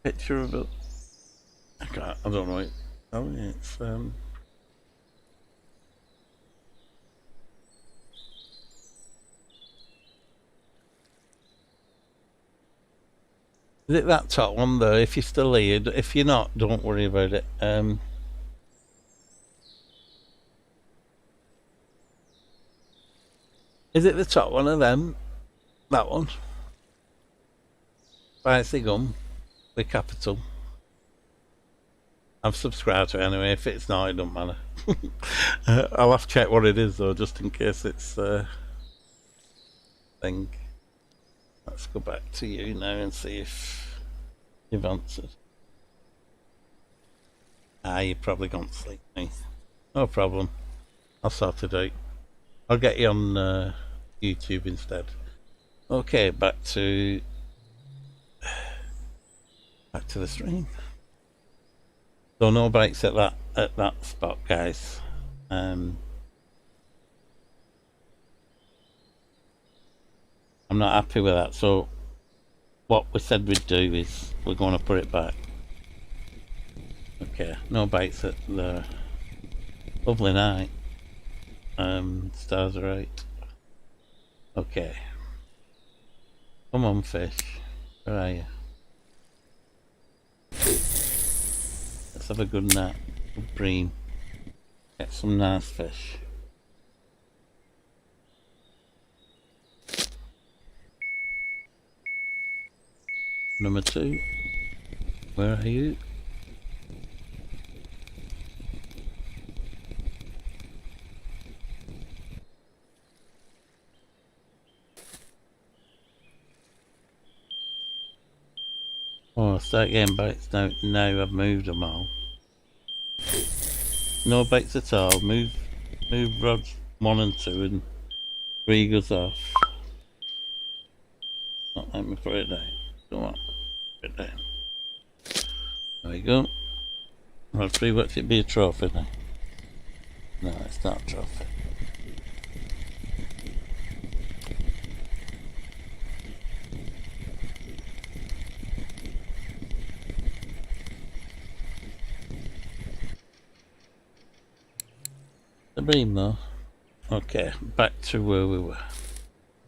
I don't know. It's is it that top one though? If you're still here, if you're not, don't worry about it. Is it the top one of them? That one? Spicy Gum with capital. I've subscribed to it anyway. If it's not, it don't matter. I'll have to check what it is though, just in case it's thing. Let's go back to you now and see if you've answered. You've probably gone to sleep. No problem. I'll sort it out. I'll get you on YouTube instead. Okay, back to the stream. So no bites at that spot, guys. I'm not happy with that. So what we said we'd do is we're going to put it back. Okay, no bites at the lovely night. Stars are right. Okay. Come on, fish. Where are you? Let's have a good nap. Good bream. Get some nice fish. Number 2. Where are you? Oh, I start getting bites now. Now I've moved them all. No bites at all. Move rods 1 and 2 and 3 goes off. Not let me put it down. Come on. Put it down. There we go. Rod 3, watch it be a trophy now. No, it's not a trophy. The bream though. Okay, back to where we were.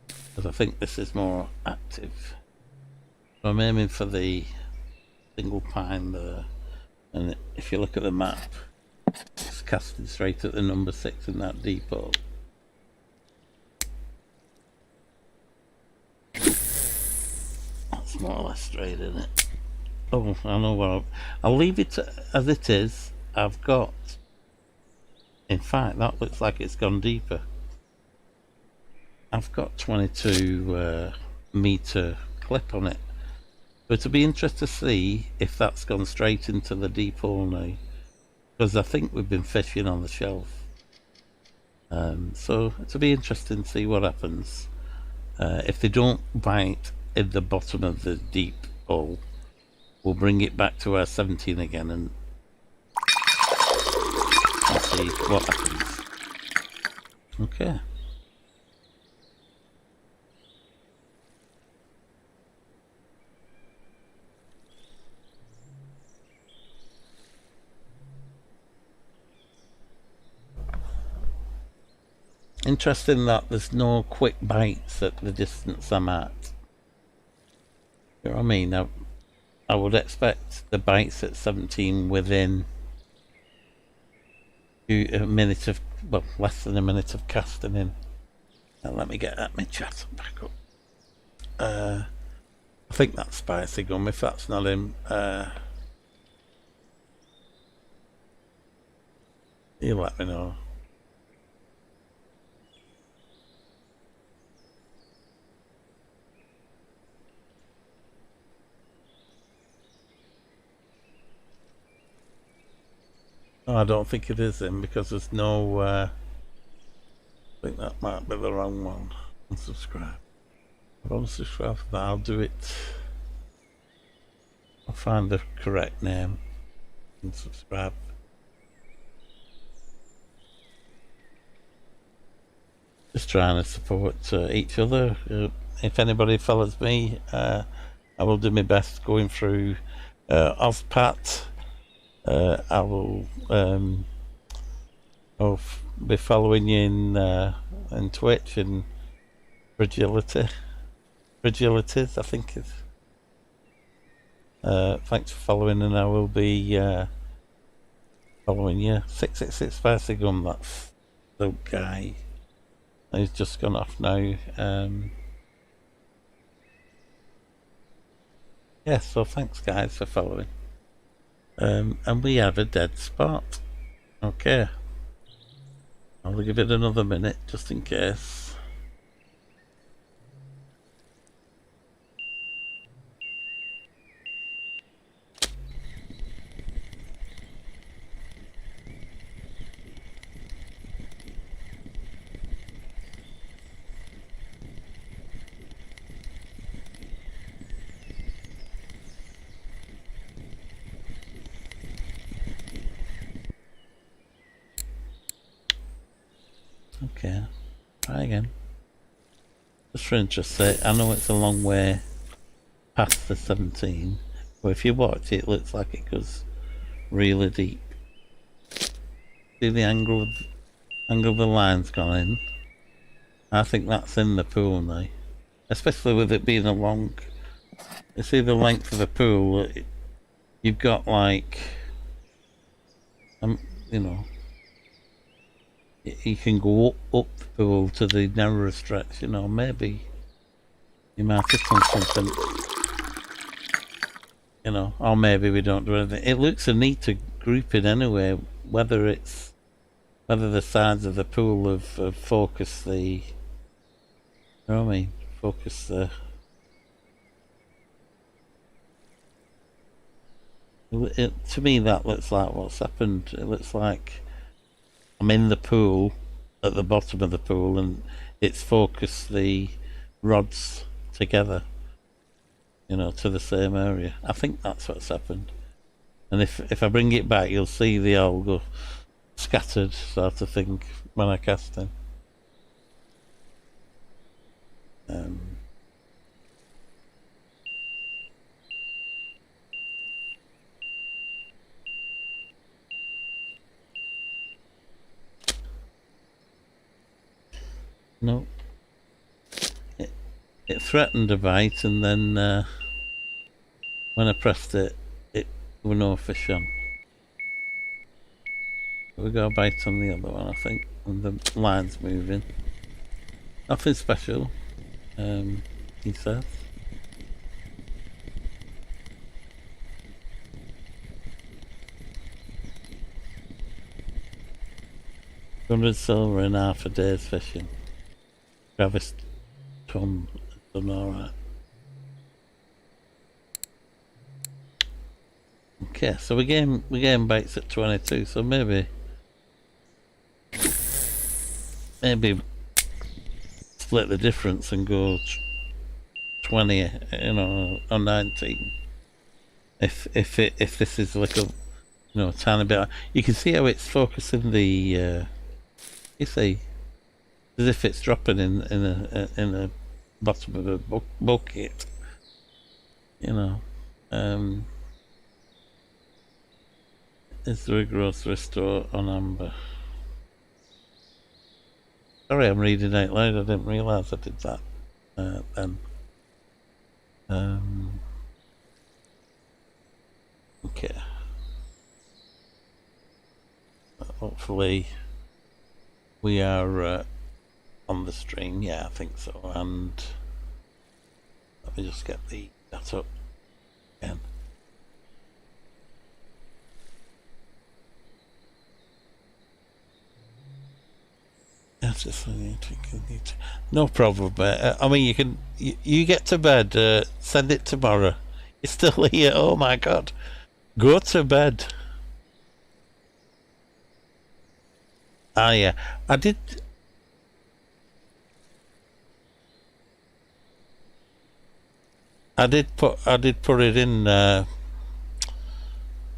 Because I think this is more active. So I'm aiming for the single pine there. And if you look at the map, it's casting straight at the number 6 in that depot. That's more or less straight, isn't it? Oh, I know what I'll leave it as it is. I've got... In fact, that looks like it's gone deeper. I've got 22 meter clip on it. But it'll be interesting to see if that's gone straight into the deep hole now. Because I think we've been fishing on the shelf. So it'll be interesting to see what happens. If they don't bite in the bottom of the deep hole, we'll bring it back to our 17 again and see what happens. Okay. Interesting that there's no quick bites at the distance I'm at. You know what I mean? I would expect the bites at 17 within a minute of, well, less than a minute of casting in. Now let me get at my chat back up. I think that's spicy gum. If that's not him, you let me know. No, I don't think it is him because there's no. I think that might be the wrong one. Unsubscribe. I'll unsubscribe for that. I'll do it. I'll find the correct name. Unsubscribe. Just trying to support each other. If anybody follows me, I will do my best going through Ozpat. I will I'll be following you in Twitch and Fragilities, I think it's. Thanks for following, and I will be following you. 666 Spicy Gum, that's the guy. He's just gone off now. Yeah, so thanks guys for following. And we have a dead spot. Okay. I'll give it another minute just in case. Okay, try again. Just for interest's sake, I know it's a long way past the 17, but if you watch it looks like it goes really deep. See the angle of the line's gone in? I think that's in the pool now. Especially with it being a long... You see the length of the pool, you've got like... you know... You can go up the pool to the narrower stretch, you know, maybe... You might have done something... You know, or maybe we don't do anything. It looks a neater grouping anyway, whether the sides of the pool have focused the... You know what I mean? Focus the... To me that looks like what's happened. It looks like I'm in the pool, at the bottom of the pool, and it's focused the rods together, you know, to the same area. I think that's what's happened. And if I bring it back, you'll see they all go scattered, sort of thing, when I cast them. No. It threatened a bite, and then when I pressed it, it were no fish on. We got a bite on the other one, I think, and the line's moving. Nothing special, he says. $100 silver and half a day's fishing. Travis Tom has done alright. Okay, so we're getting bites at 22, so maybe split the difference and go 20, you know, or 19. If this is like a, you know, tiny bit, you can see how it's focusing the. You see, as if it's dropping in the bottom of a bucket. You know. Is there a grocery store on Amber? Sorry, I'm reading out loud. I didn't realise I did that then. Okay. Hopefully we are on the stream. Yeah, I think so. And let me just get that up again. That's just no problem. I mean, you get to bed. Send it tomorrow. You're still here. Oh my God, go to bed. Ah, yeah, I did put it in.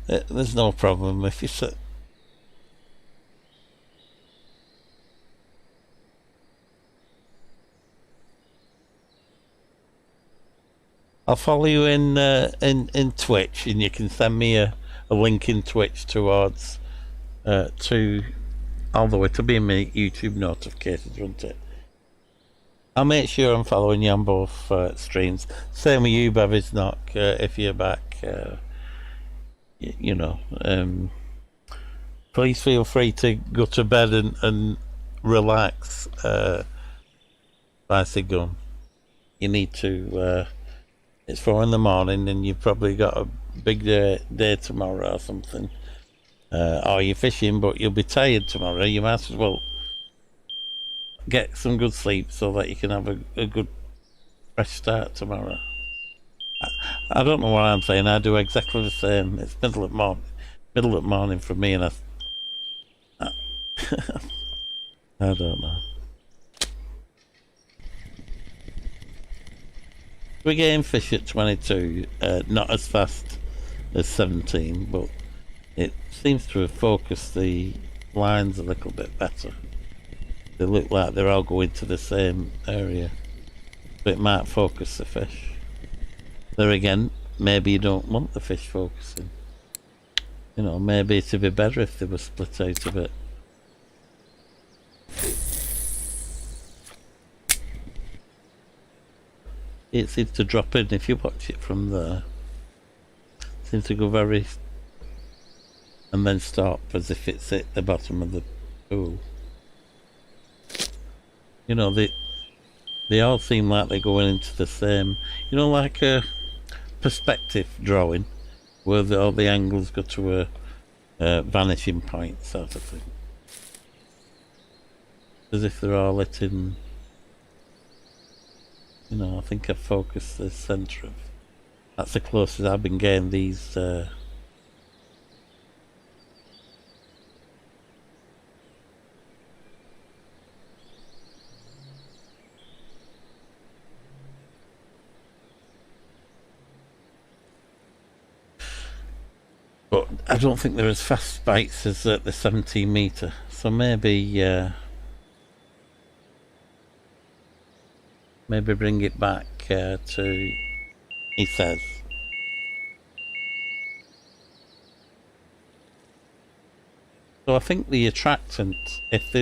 There's no problem if you said. I'll follow you in Twitch, and you can send me a link in Twitch towards to all the way to be in my YouTube notifications, won't it? I'll make sure I'm following you on both streams. Same with you, Bevis Knock, if you're back. You know, please feel free to go to bed and relax. Spicy Gun, you need to. It's 4 in the morning, and you've probably got a big day tomorrow or something. Or you're fishing, but you'll be tired tomorrow. You might as well get some good sleep so that you can have a good fresh start tomorrow. I don't know what I'm saying. I do exactly the same. It's middle of morning for me, and I don't know. We're getting fish at 22, not as fast as 17, but it seems to have focused the lines a little bit better. They look like they're all going to the same area, but it might focus the fish. There again, maybe you don't want the fish focusing. You know, maybe it'd be better if they were split out a bit. It seems to drop in if you watch it from there. It seems to go very... and then stop as if it's at the bottom of the pool. You know, they all seem like they're going into the same... You know, like a perspective drawing, where all the angles go to a vanishing point sort of thing. As if they're all lit in... You know, I think I've focused the centre of... That's the closest I've been getting these... But I don't think they're as fast spikes as the 17 metre. So maybe maybe bring it back to, he says. So I think the attractant, if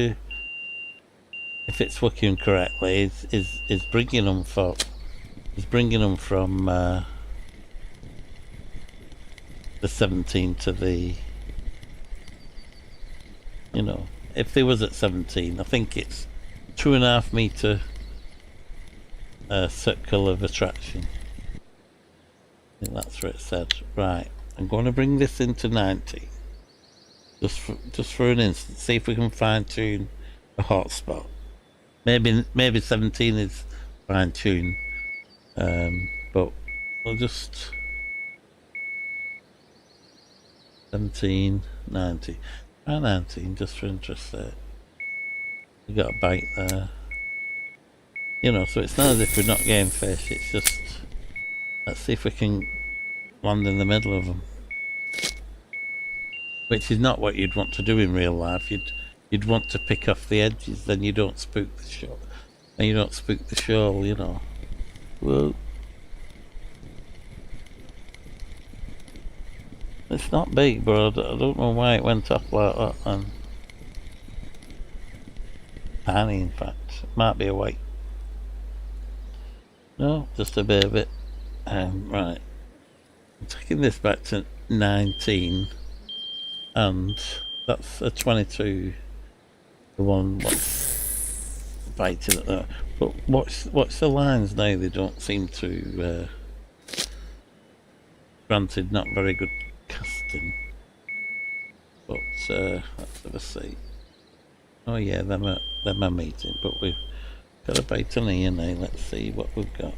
it's working correctly, is bringing them from the 17 to the, you know, if they was at 17, I think it's 2.5 metre circle of attraction. I think that's what it said. Right, I'm going to bring this into 90, just for an instant, see if we can fine tune a hotspot. Maybe 17 is fine tune, but we'll just 17, 90. Try 19 just for interest there. We got a bite there. You know, so it's not as if we're not getting fish, it's just, let's see if we can land in the middle of them. Which is not what you'd want to do in real life. You'd want to pick off the edges, then you don't spook the shoal. And you don't spook the shoal, you know. Whoa. It's not big, but I don't know why it went up like that then. Tiny, in fact. Might be a white. No, just a bit of it. Right. I'm taking this back to 19. And that's a 22. The one what's biting at that. But what's the lines now? They don't seem to... granted, not very good casting, but let's have a see. Oh yeah, them are meeting, but we've got a bait on here now. Let's see what we've got.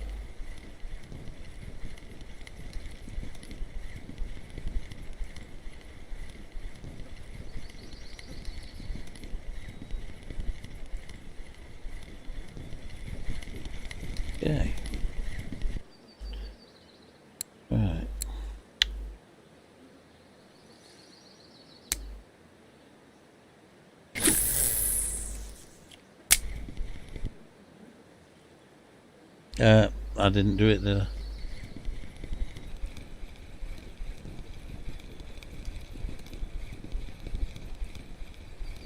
Okay. Right. I didn't do it there.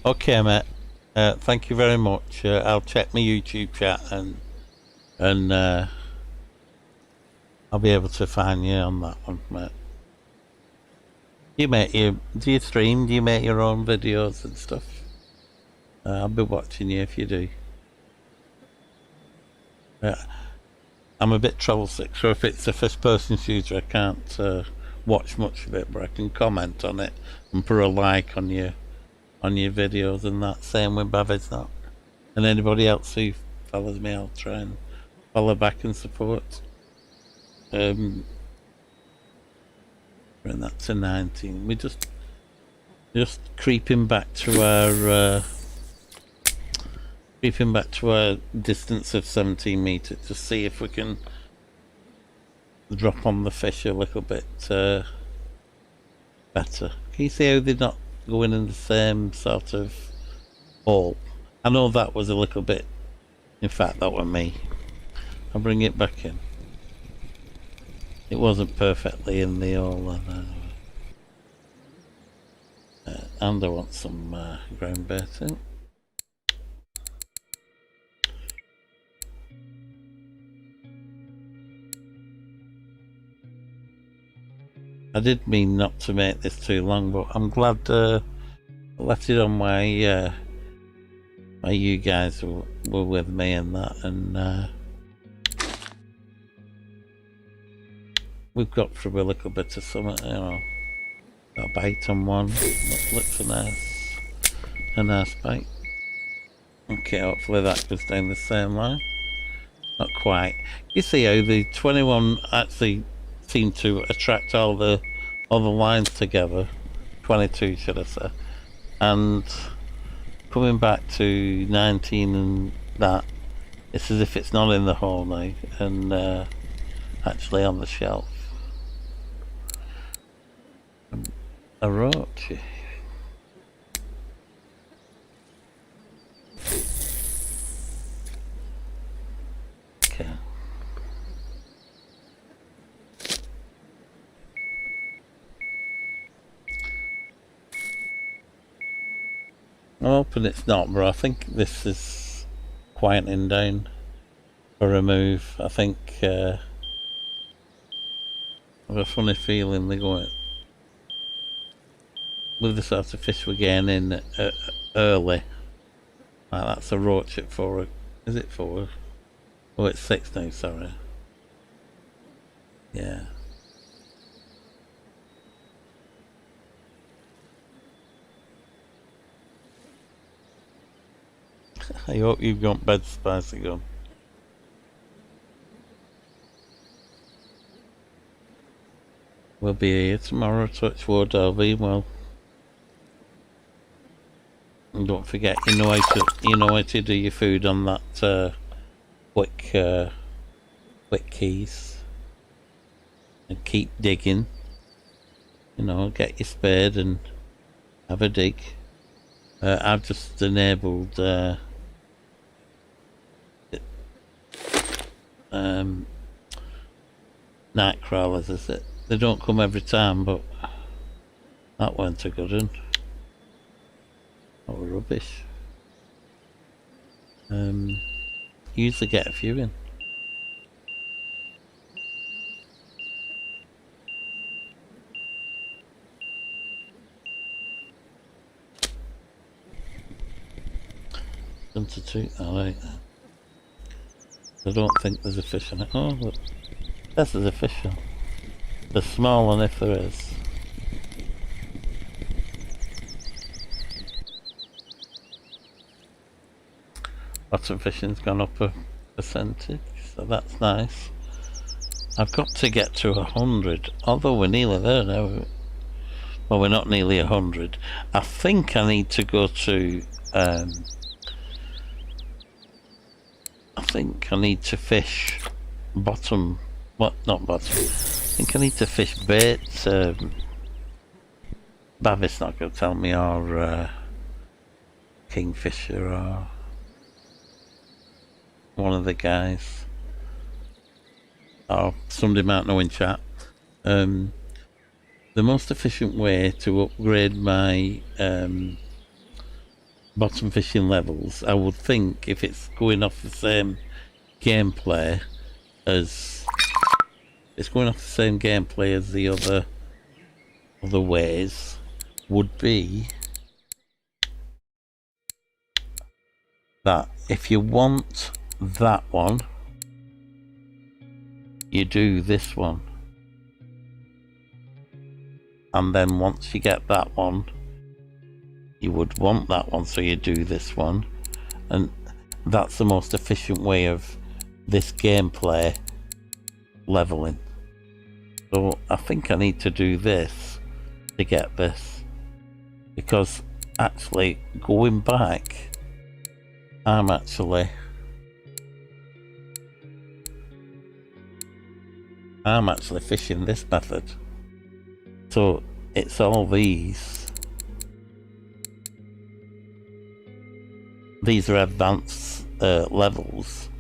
Okay, mate. Thank you very much. I'll check my YouTube chat and I'll be able to find you on that one, mate. Do you stream? Do you make your own videos and stuff? I'll be watching you if you do. I'm a bit trouble sick, so if it's a first person shooter I can't watch much of it, but I can comment on it and put a like on your videos and that. Same with Bavi's that. And anybody else who follows me, I'll try and follow back and support. Bring that to 19. We just creeping back to our distance of 17 meters to see if we can drop on the fish a little bit better. Can you see how they're not going in the same sort of hole? I know that was a little bit, in fact that was me. I'll bring it back in. It wasn't perfectly in the hole. and I want some ground baiting. I did mean not to make this too long, but I'm glad I left it on why you guys were with me and that, and we've got through a little bit of something, you know. Got a bite on one. Looks a nice bite. Okay, hopefully that goes down the same line. Not quite. You see how the 21 actually seemed to attract all the lines together. 22, should I say? And coming back to 19 and that, it's as if it's not in the hole now, and actually on the shelf. A roach. Okay. I'm hoping it's not, but I think this is quieting down for a move. I think I have a funny feeling they're going with the sort of fish we're getting in early. Like that's a roach at 4. Is it 4? Oh, it's 6 now, sorry. Yeah. I hope you've got bed spicy gone. We'll be here tomorrow, touch wood, I'll be well. And don't forget, you know how to do your food on that quick keys. And keep digging. You know, get your spade and have a dig. I've just enabled night crawlers, is it? They don't come every time, but that weren't a good one. That was rubbish. Usually get a few in. Done to 2. Alright. I don't think there's a fish in it. Oh, look. Yes, there's a fish in. The small one, if there is. Bottom fishing's gone up a percentage, so that's nice. I've got to get to 100, although we're nearly there now. Well, we're not nearly 100. I think I need to go to I think I need to fish bottom. What? Not bottom. I think I need to fish bait. Bavis not going to tell me, or Kingfisher, or one of the guys, or somebody might know in chat. The most efficient way to upgrade my bottom fishing levels, I would think, if it's going off the same gameplay as the other ways, would be that if you want that one, you do this one, and then once you get that one, you would want that one, so you do this one, and that's the most efficient way of this gameplay leveling. So I think I need to do this to get this, because actually going back, I'm actually fishing this method. So it's all these are advanced levels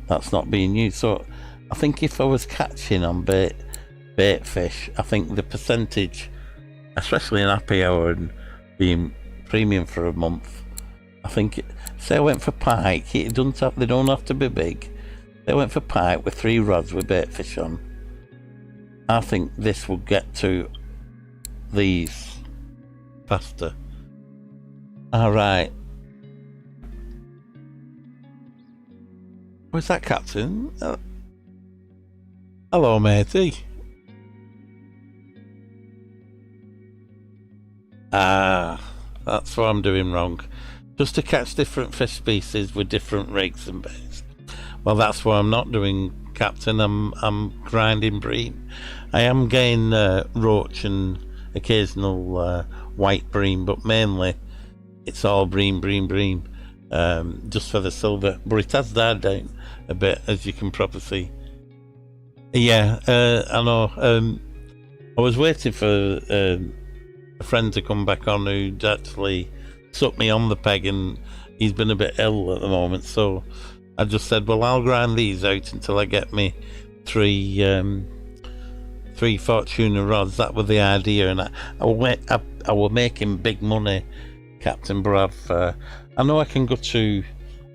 that's not being used. So I think if I was catching on bait fish, I think the percentage, especially in happy hour and being premium for a month. I think, say I went for pike, they don't have to be big. They went for pike with 3 rods with bait fish on. I think this will get to these faster. Alright. Where's that, Captain? Hello, matey. That's what I'm doing wrong. Just to catch different fish species with different rigs and baits. Well, that's what I'm not doing, Captain. I'm grinding bream. I am getting roach and occasional white bream, but mainly it's all bream, just for the silver. But it has died down a bit, as you can probably see. Yeah, I know. I was waiting for a friend to come back on who'd actually took me on the peg, and he's been a bit ill at the moment, so I just said, well, I'll grind these out until I get me three Fortuna rods. That was the idea, and I were making big money, Captain, but I know I can go to,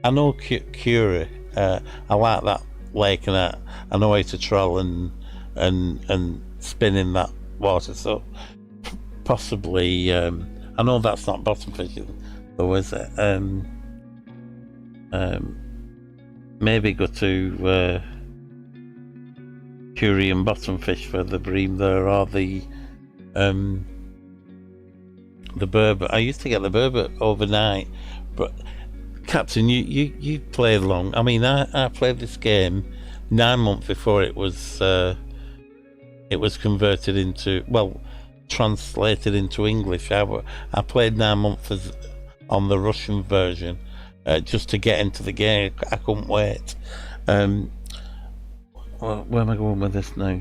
I know Curie, I like that lake, and I know how to troll and spin in that water, so possibly, I know that's not bottom fishing, though, is it? Maybe go to Curie and bottom fish for the bream there, or the burbot. I used to get the burbot overnight, but Captain, you played long. I mean, I played this game 9 months before it was converted into, well, translated into English. I played 9 months on the Russian version, just to get into the game. I couldn't wait. Well, where am I going with this now?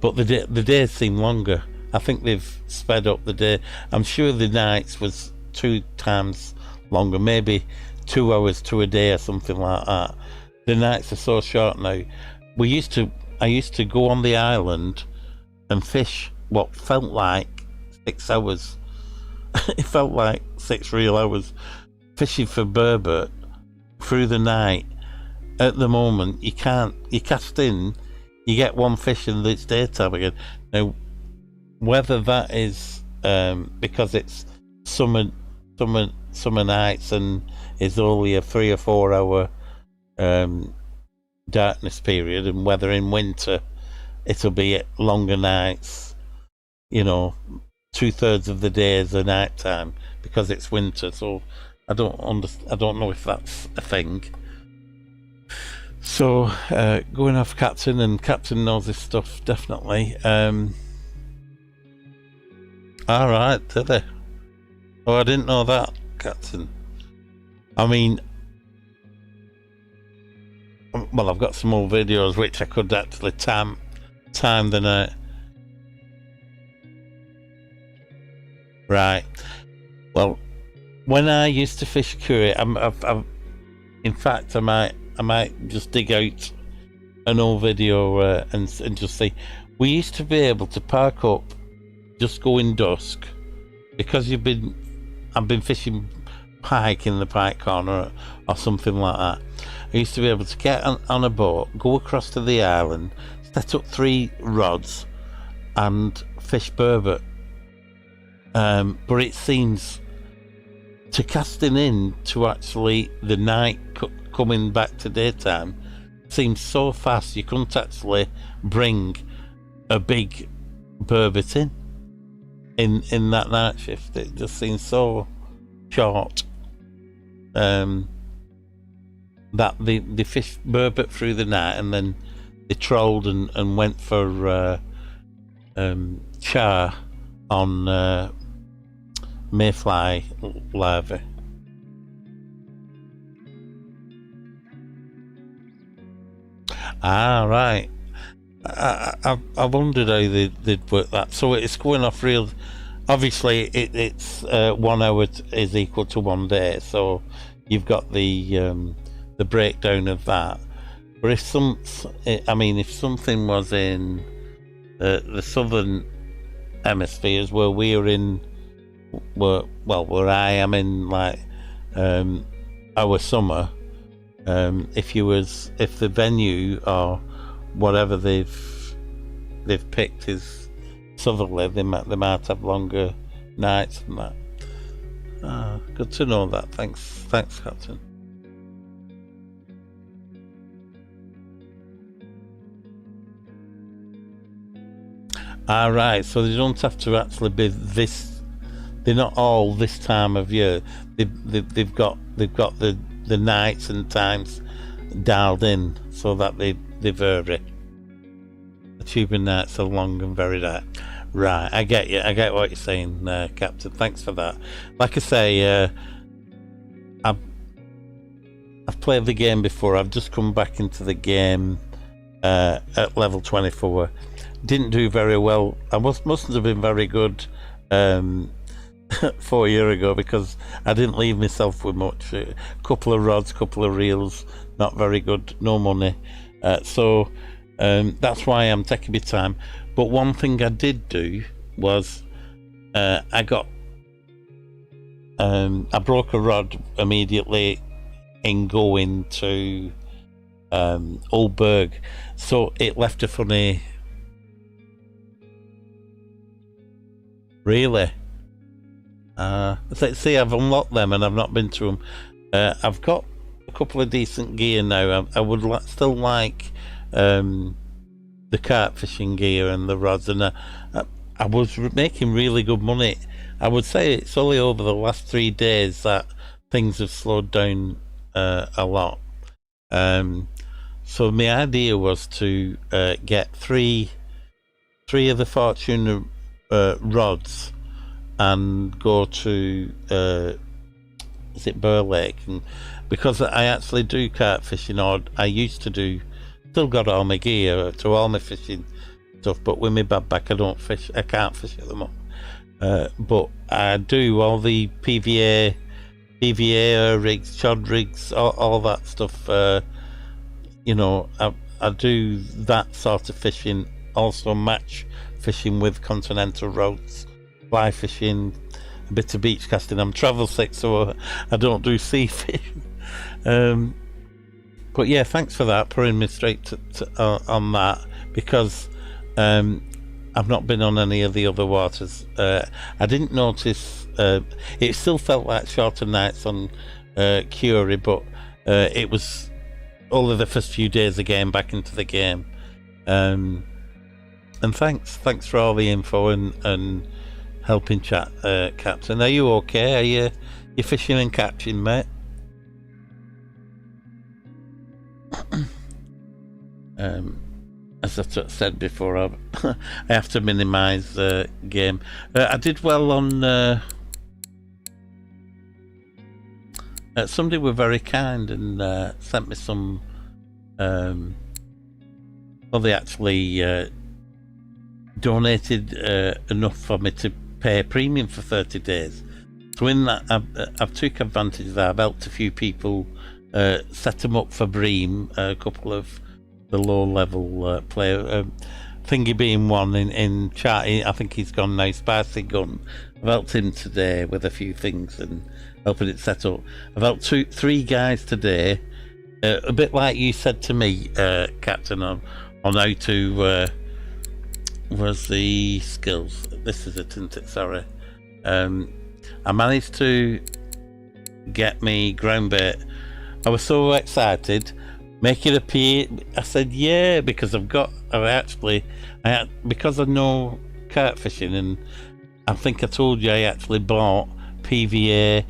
But the days seem longer. I think they've sped up the day. I'm sure the nights was 2 times longer, maybe 2 hours to a day or something like that. The nights are so short now. I used to go on the island and fish what felt like 6 hours. It felt like 6 real hours fishing for burbot through the night. At the moment, you cast in, you get 1 fish and it's daytime again. Now, whether that is because it's summer nights and is only a 3 or 4 hour darkness period, and whether in winter it'll be longer nights, 2/3 of the day is the night time because it's winter. So I don't know if that's a thing. So going off Captain, and Captain knows this stuff definitely. All right, did they? Oh, I didn't know that, Captain. I mean, well, I've got some old videos which I could actually time the night. Right. Well, when I used to fish Curie, in fact, I might just dig out an old video and just see. We used to be able to park up, just go in dusk, because I've been fishing pike in the pike corner or something like that. I used to be able to get on a boat, go across to the island, set up 3 rods and fish burbot. But it seems to casting in to actually the night coming back to daytime seems so fast, you couldn't actually bring a big burbot in that night shift. It just seems so short. That they fished burbot through the night, and then they trolled and went for char on mayfly larvae. Ah, right. I wondered how they'd work that. So it's going off real. Obviously, it's 1 hour is equal to 1 day. So you've got the breakdown of that. But if something was in the southern hemispheres where we're in where I am in like our summer, if the venue or whatever they've picked is southerly, they might have longer nights and that. Good to know that. Thanks, Captain. Right, so they don't have to actually be this. They're not all this time of year. They've got the nights and times dialed in so that they vary. The tubing nights are long and very dark. Right, I get you. I get what you're saying, Captain. Thanks for that. Like I say, I've played the game before. I've just come back into the game at level 24. Didn't do very well. I mustn't have been very good 4 years ago because I didn't leave myself with much. A couple of rods, couple of reels, not very good, no money. So that's why I'm taking my time. But one thing I did do was I broke a rod immediately in going to Old Burg, so it left a funny. Really? See, I've unlocked them and I've not been to them. I've got a couple of decent gear now. I would still like the carp fishing gear and the rods, and I was making really good money. I would say it's only over the last 3 days that things have slowed down a lot. So my idea was to get three of the Fortuna rods and go to is it Burr Lake, and because I actually do carp fishing, or I used to do, still got all my gear to all my fishing stuff, but with my bad back I can't fish at the moment. But I do all the PVA rigs, chod rigs, all that stuff. You know, I do that sort of fishing, also match fishing with continental rods, fly fishing, a bit of beach casting. I'm travel sick, so I don't do sea fishing. But yeah, thanks for that, putting me straight on that, because I've not been on any of the other waters. I didn't notice, it still felt like shorter nights on Curie, but it was only the first few days of game back into the game. And thanks for all the info and helping chat, Captain. Are you okay? Are you fishing and catching, mate? As I said before, I have to minimise the game. I did well on. Somebody were very kind and sent me some. Well, they actually donated enough for me to pay a premium for 30 days. So in that, I've took advantage of that. I've helped a few people set them up for Bream, a couple of the low-level player, Thingy being one in chat. I think he's gone now, Spicy Gun. I've helped him today with a few things and helping it set up. I've helped 3 guys today, a bit like you said to me, Captain, on how to was the skills. This is it, isn't it? Sorry. I managed to get me ground bait. I was so excited. Make it appear. I said yeah, because because I know carp fishing, and I think I told you I actually bought PVA,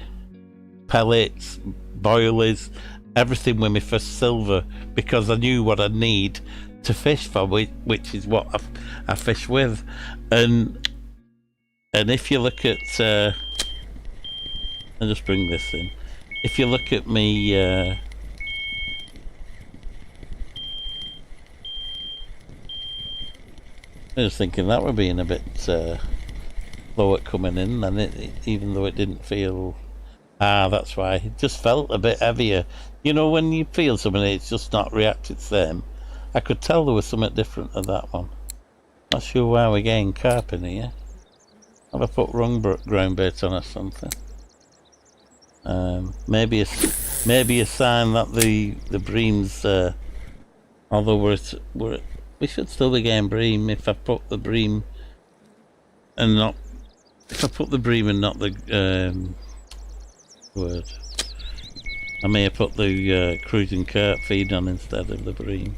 pellets, boilies, everything with my first silver, because I knew what I need to fish for, which is what I fish with. And if you look at I'll just bring this in. If you look at me I was thinking that would be a bit slow at coming in, and even though it didn't feel. That's why it just felt a bit heavier. You know, when you feel something, it's just not reacted the same. I could tell there was something different at that one. Not sure why we're getting carp in here. Have I put wrong ground bait on or something? Maybe a sign that the breams, although we should still be getting bream if I put the bream and not the word. I may have put the cruising carp feed on instead of the bream.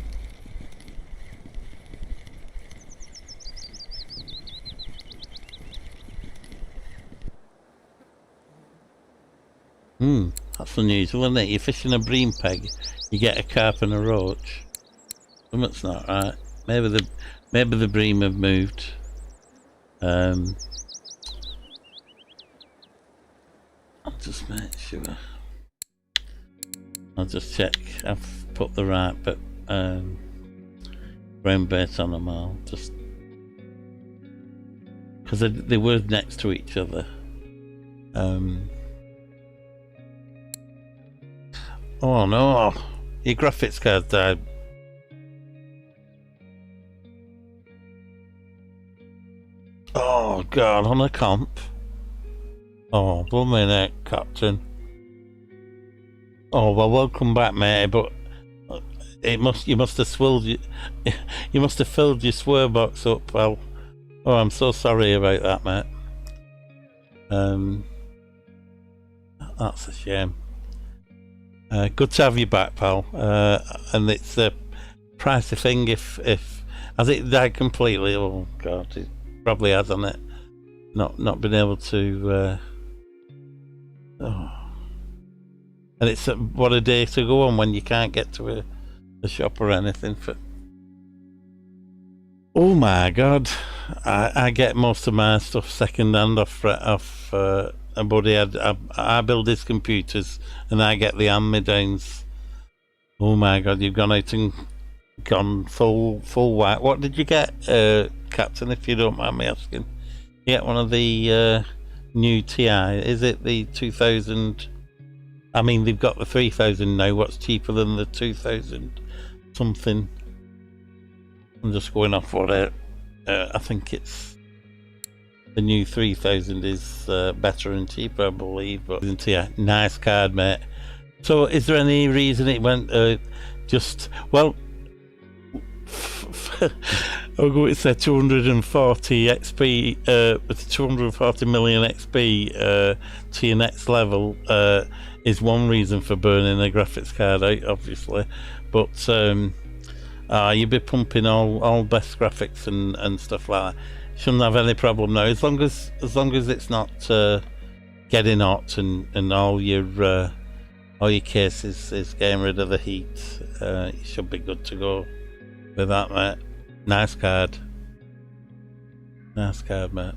That's unusual, isn't it? You're fishing a bream peg, you get a carp and a roach. Something's not right. Maybe the bream have moved. I'll just make sure. I'll just check I've put the right ground bait on them all, just because they were next to each other. Oh no, your graphics card died. Oh god, on a comp. Oh, blooming heck, Captain. Oh well, welcome back, mate. But you must have filled your swear box up, pal. Oh, I'm so sorry about that, mate. That's a shame. Good to have you back, pal. And it's a pricey thing if has it died completely? Oh god, it probably has, hasn't it? Not been able to. Oh. And it's what a day to go on when you can't get to a shop or anything for. Oh my god, I get most of my stuff second hand off a buddy. I build his computers and I get the hand-me-downs. Oh my god, you've gone out and gone full white. What did you get, Captain, if you don't mind me asking? You get one of the new TI, is it the 2000? I mean, they've got the 3000 now. What's cheaper than the 2000 something? I'm just going off what I think it's the new 3000 is better and cheaper, I believe. But TI, nice card, mate. So, is there any reason it went just well? I'll go with 240 XP, 240 million XP to your next level is one reason for burning a graphics card out, obviously. But you'll be pumping all best graphics and stuff like that. Shouldn't have any problem now, as long as it's not getting hot and all your cases is getting rid of the heat. You should be good to go with that, mate. Nice card, mate.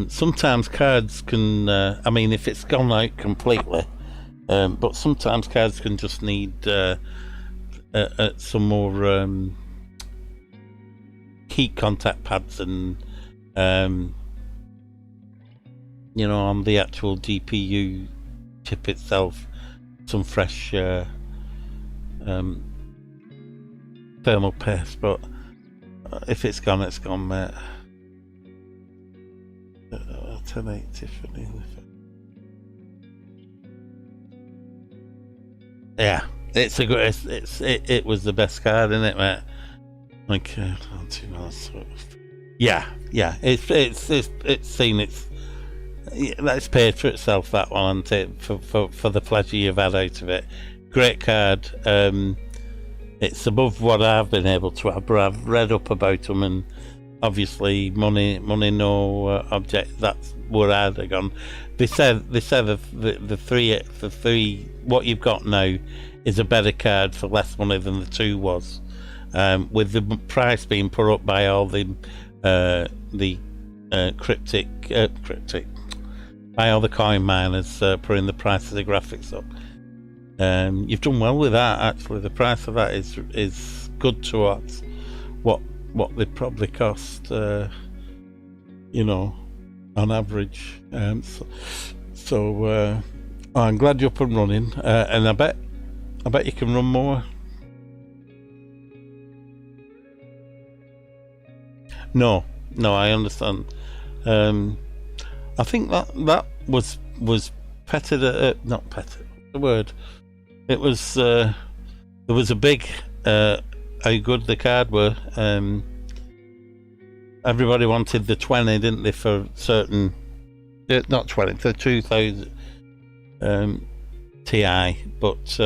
Sometimes cards can, I mean, if it's gone out completely, but sometimes cards can just need some more heat contact pads and, you know, on the actual GPU chip itself, some fresh thermal paste. But if it's gone, it's gone, mate. 1080 for nearly. Yeah, it's a good. It was the best card, isn't it, mate? Like, yeah. It's seen its. That's paid for itself, that one, and for the pleasure you've had out of it. Great card. It's above what I've been able to have, but I've read up about them, and obviously money no object. That's where I'd have gone. They said the three what you've got now is a better card for less money than the 2 was, with the price being put up by all the cryptic by all the coin miners putting the price of the graphics up. You've done well with that, actually. The price of that is good towards what they probably cost, you know, on average. So I'm glad you're up and running, and I bet you can run more. No, I understand. I think that was petted not petted. The word. It was there was a big how good the card were. Everybody wanted the 20, didn't they, for certain? Not 20, the 2000 Ti, but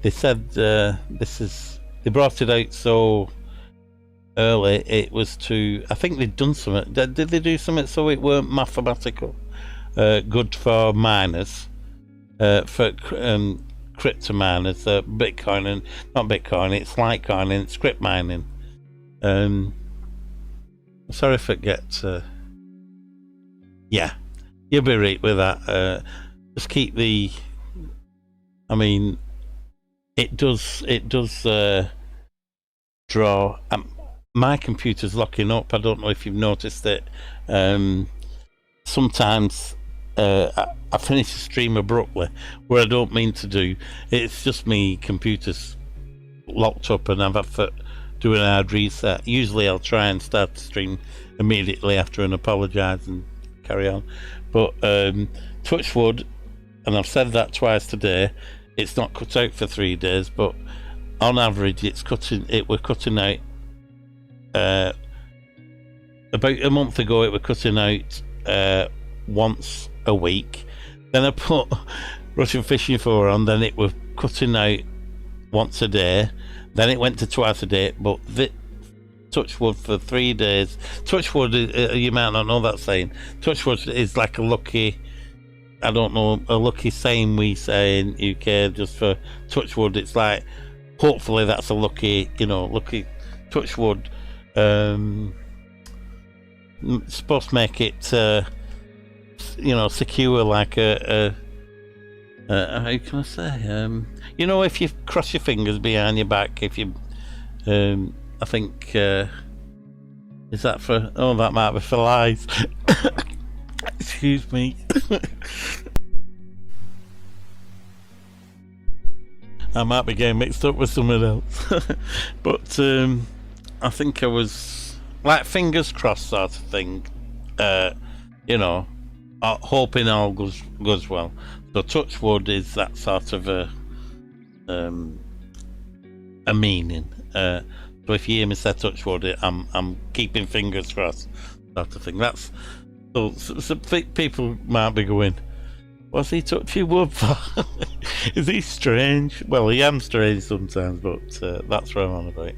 they said they brought it out so early. It was to, I think they'd done something. Did they do something so it weren't mathematical? Good for miners, for crypto miners, Bitcoin, and not Bitcoin, it's Litecoin and script mining. Sorry if it gets. Yeah, you'll be right with that. Just keep the. I mean, it does draw. My computer's locking up. I don't know if you've noticed it. Sometimes I finish a stream abruptly, where I don't mean to do. It's just me computer's locked up, and I've had to do an hard reset. Usually, I'll try and start the stream immediately after and apologise and carry on. But touch wood, and I've said that twice today. It's not cut out for 3 days, but on average, we're cutting out. About a month ago, it were cutting out once a week. Then I put Russian fishing 4 on. Then it were cutting out once a day. Then it went to twice a day. But touchwood for 3 days. Touchwood, you might not know that saying. Touchwood is like a lucky. I don't know, a lucky saying we say in UK just for touchwood. It's like, hopefully that's a lucky, lucky touchwood. Supposed to make it, secure, like a how can I say? If you cross your fingers behind your back, if you, I think, is that for? Oh, that might be for lies. Excuse me. I might be getting mixed up with someone else. But I think I was like fingers crossed sort of thing. Hoping all goes well. So touch wood is that sort of a meaning. So if you hear me say touch wood, I'm keeping fingers crossed sort of thing. That's so people might be going, what's he touching wood for? Is he strange? Well, he am strange sometimes, but that's what I'm on about.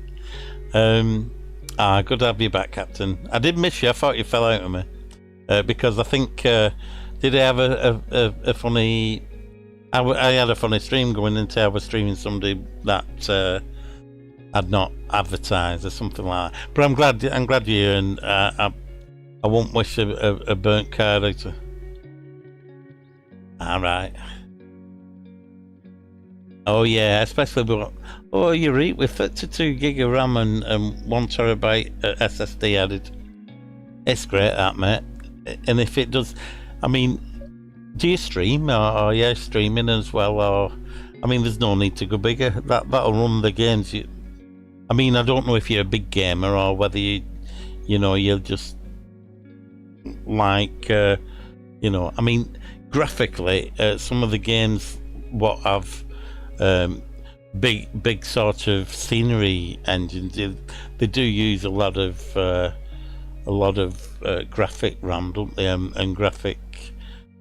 Good to have you back, Captain. I did miss you. I thought you fell out of me because I think did I have a funny? I had a funny stream going into. I was streaming somebody that had not advertised or something like that. But I'm glad you're here, and I won't wish a burnt card out. All right. Oh yeah, especially you're right, with 32 gig of RAM and 1 terabyte SSD added. It's great, that, mate. And if it does, I mean, do you stream, or are you streaming as well? Or, I mean, there's no need to go bigger. That'll run the games. I mean, I don't know if you're a big gamer or whether you're just like, I mean, graphically, some of the games what have big sort of scenery engines, they do use a lot of graphic RAM, don't they, and graphic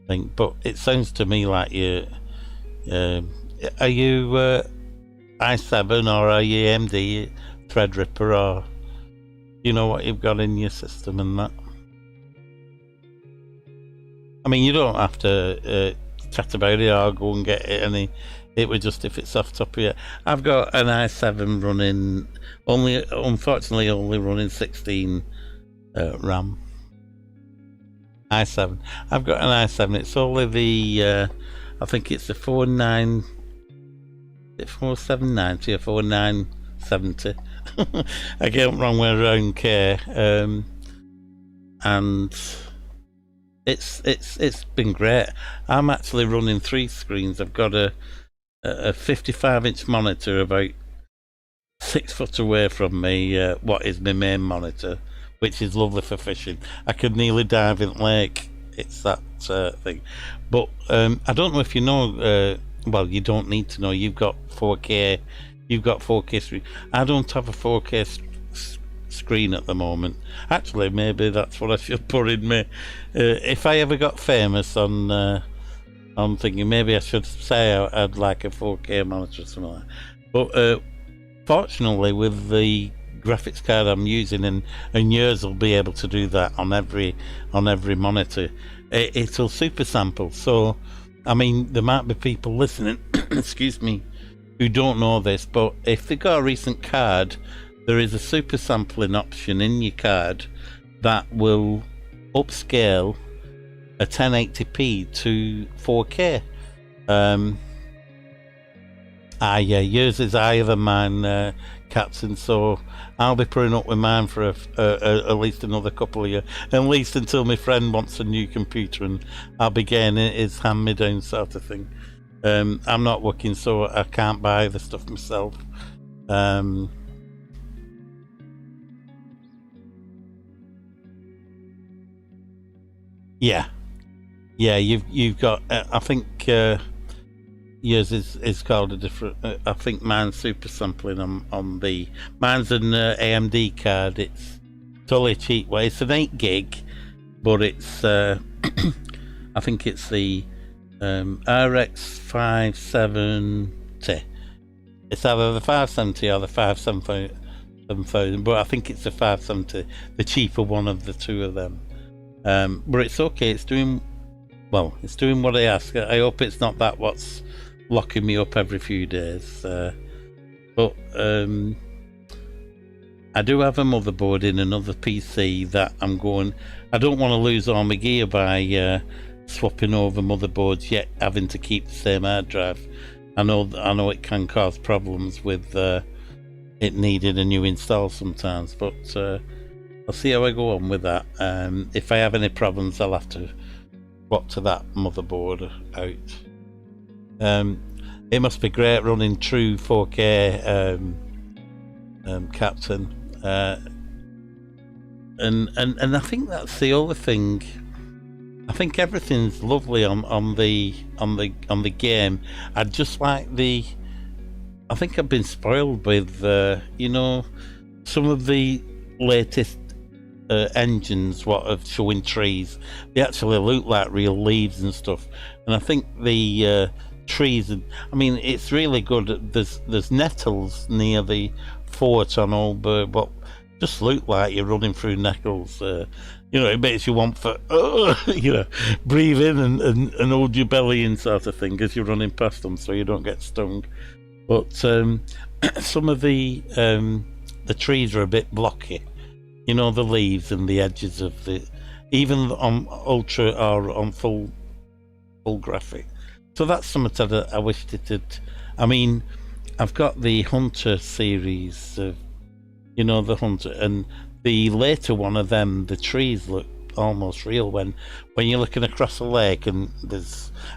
thing. But it sounds to me like you are you i7 or are you AMD Threadripper, or you know what you've got in your system and that. I mean, you don't have to chat about it or go and get it. It would just, if it's off the top of your. I've got an i7 running, unfortunately only running 16 RAM. i7. I've got an i7. It's only the I think it's the 4790 or 4970. I get it wrong way around care. And it's been great. I'm actually running 3 screens. I've got a 55-inch monitor about 6 foot away from me, what is my main monitor, which is lovely for fishing. I could nearly dive in the lake. It's that thing. But I don't know if you know. Well, you don't need to know. You've got 4K. You've got 4K screen. I don't have a 4K screen at the moment. Actually, maybe that's what I should put in me. If I ever got famous on. I'm thinking maybe I should say I'd like a 4K monitor or something like that. But fortunately, with the graphics card I'm using, and yours will be able to do that on every monitor, it'll super sample. So, I mean, there might be people listening, excuse me, who don't know this, but if they've got a recent card, there is a super sampling option in your card that will upscale a 1080p to 4K. Yeah, yours is higher than mine, Captain, so I'll be putting up with mine for at least another couple of years, at least until my friend wants a new computer and I'll be getting his hand-me-down sort of thing. I'm not working, so I can't buy the stuff myself. Yeah, you've got. I think yours is called a different. I think mine's super sampling on the. Mine's an AMD card. It's totally a cheap way. It's an 8 gig, but it's. I think it's the RX 570. It's either the 570 or the 57000, but I think it's the 570, the cheaper one of the two of them. But it's okay. It's doing what I ask. I hope it's not that what's locking me up every few days. But I do have a motherboard in another PC that I'm going. I don't want to lose all my gear by swapping over motherboards yet having to keep the same hard drive. I know it can cause problems with it needing a new install sometimes, but I'll see how I go on with that. If I have any problems, I'll have to swap to that motherboard out. It must be great running true 4K, Captain. And I think that's the other thing. I think everything's lovely on the game. I just like I think I've been spoiled with some of the latest engines what are showing trees. They actually look like real leaves and stuff, and I think the trees, I mean, it's really good. There's nettles near the fort on Old Burg, but just look like you're running through nettles. It makes you want to breathe in and hold your belly in sort of thing as you're running past them, so you don't get stung. But some of the trees are a bit blocky. The leaves and the edges of even on ultra or on full graphic. So that's something that I wished it had. I mean, I've got the Hunter series of, the Hunter, and the later one of them, the trees look almost real when you're looking across a lake, and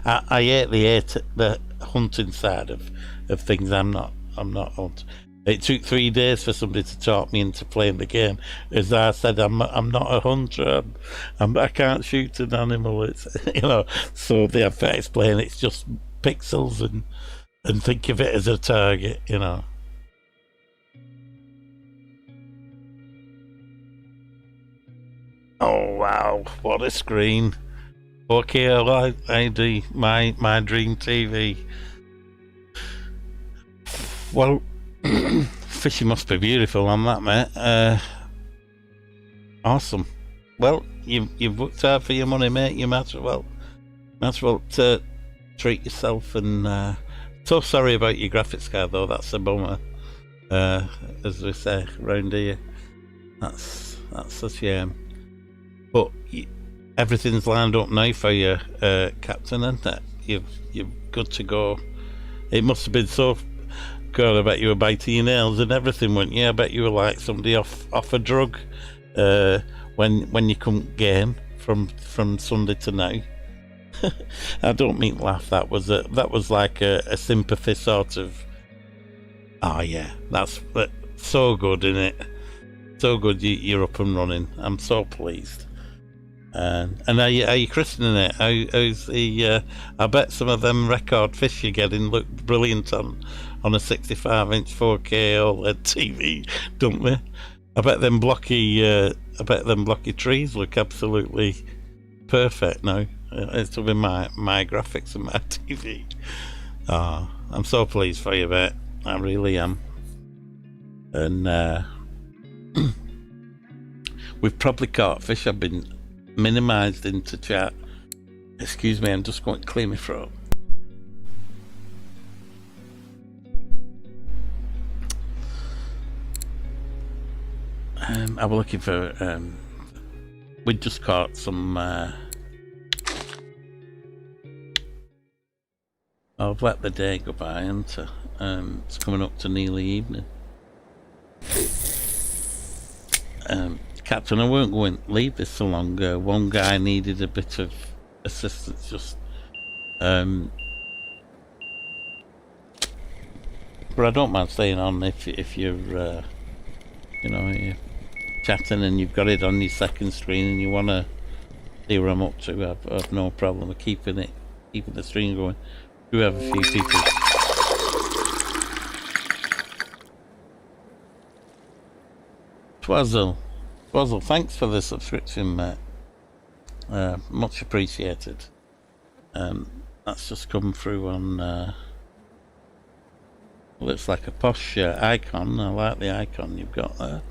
I hate the hunting side of things. I'm not hunting. It took 3 days for somebody to talk me into playing the game. As I said, I'm not a hunter. I can't shoot an animal. It's So they have to explain it's just pixels and think of it as a target. Oh wow! What a screen! Okay, ID my dream TV. Well. Fishing must be beautiful on that, mate. Awesome. Well, you've worked hard for your money, mate. You might as well treat yourself. And so sorry about your graphics card, though. That's a bummer. As we say round here, that's a shame. But everything's lined up now for you, Captain, isn't it? You're good to go. It must have been so. God, I bet you were biting your nails and everything, weren't you? I bet you were like somebody off a drug when you couldn't game from Sunday to now. I don't mean to laugh. That was like a sympathy sort of. Oh yeah, that's so good, isn't it? So good, you're up and running. I'm so pleased. And are you christening it? How's the? I bet some of them record fish you're getting look brilliant on a 65-inch 4K OLED TV, don't they? I bet them blocky trees look absolutely perfect now. It's with my graphics and my TV. Oh, I'm so pleased for you, mate. I really am. And we've probably caught fish. I've been minimized into chat. Excuse me, I'm just going to clear my throat. I was looking for we just caught some I've let the day go by, and it's coming up to nearly evening. Captain, I won't go and leave this so long. One guy needed a bit of assistance, just but I don't mind staying on if you're you know, you're chatting and you've got it on your second screen and you want to see what I'm up to. I've no problem with keeping the stream going. We do have a few people. Twazzle, thanks for the subscription, mate. Much appreciated. That's just come through on. Looks like a posh icon. I like the icon you've got there.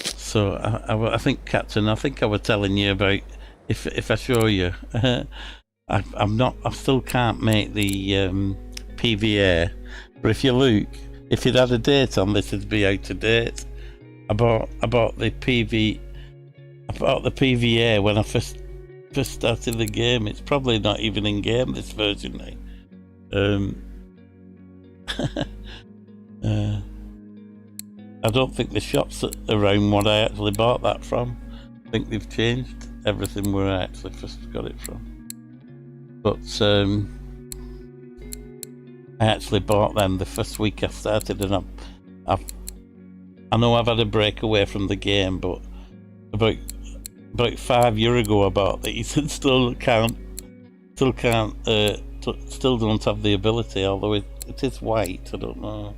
So I think, Captain, I think I was telling you about if I show you, I still can't make the PVA, but if you look, if you'd had a date on this, it'd be out of date. I bought the PVA when I first started the game. It's probably not even in game, this version now. I don't think the shops around what I actually bought that from. I think they've changed everything where I actually first got it from. But I actually bought them the first week I started, and I know I've had a break away from the game, but about 5 years ago I bought these and still don't have the ability, although it is white. I don't know.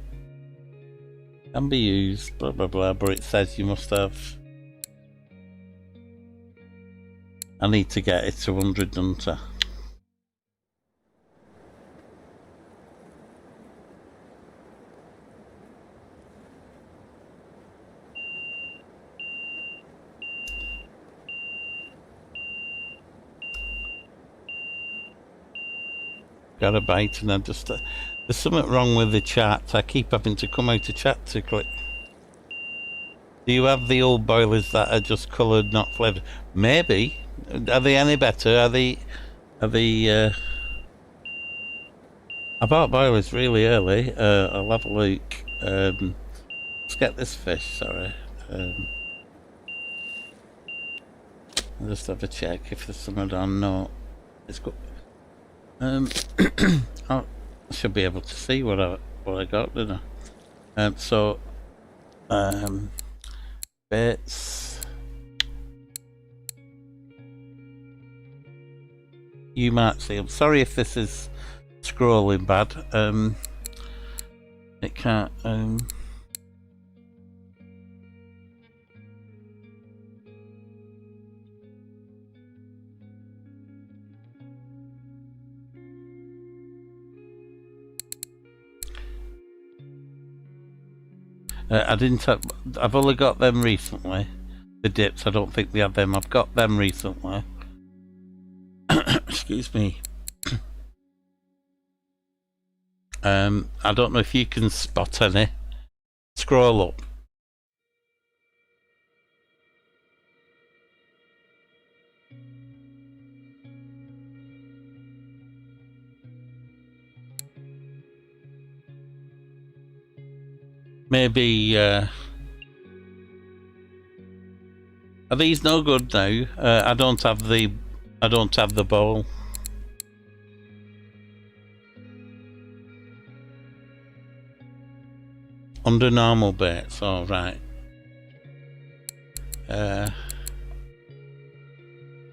Can be used, blah blah blah, but it says you must have. I need to get it to 100, don't I? Got a bite, and I just there's something wrong with the chat. I keep having to come out of chat to click. Do you have the old boilers that are just coloured, not flavoured? Maybe. Are they any better? Are they? I bought boilers really early. I'll have a look. Let's get this fish. Sorry. I'll just have a check if there's something on. No, it's good. I should be able to see what I got, didn't I? Bits. You might see. I'm sorry if this is scrolling bad. It can't. I didn't have. I've only got them recently. The dips. I don't think they have them. I've got them recently. Excuse me. I don't know if you can spot any. Scroll up. Maybe Are these no good now? I don't have the ball. Under normal baits, all right.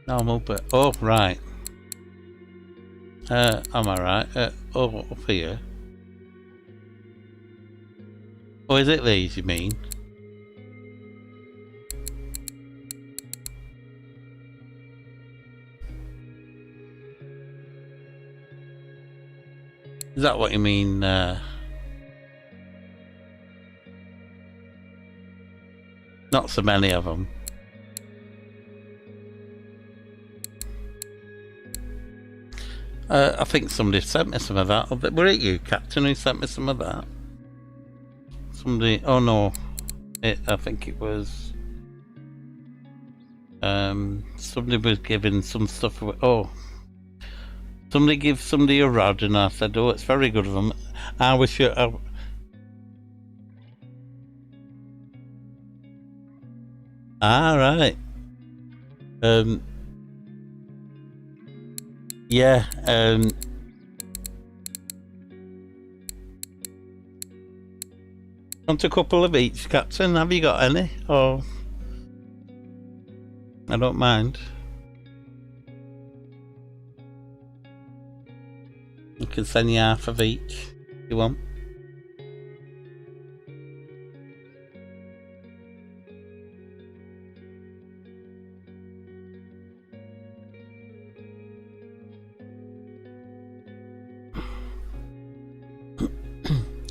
Normal bait. Oh right. Am I right? Oh, up here. Oh, is it these you mean? Is that what you mean? Not so many of them. I think somebody sent me some of that. Were it you, Captain, who sent me some of that? Somebody. Oh no, I think it was. Somebody was giving some stuff away. Oh, somebody gave somebody a rod, and I said, "Oh, it's very good of them." I was sure. Right. Yeah. Want a couple of each, Captain? Have you got any? Or I don't mind. I can send you half of each if you want.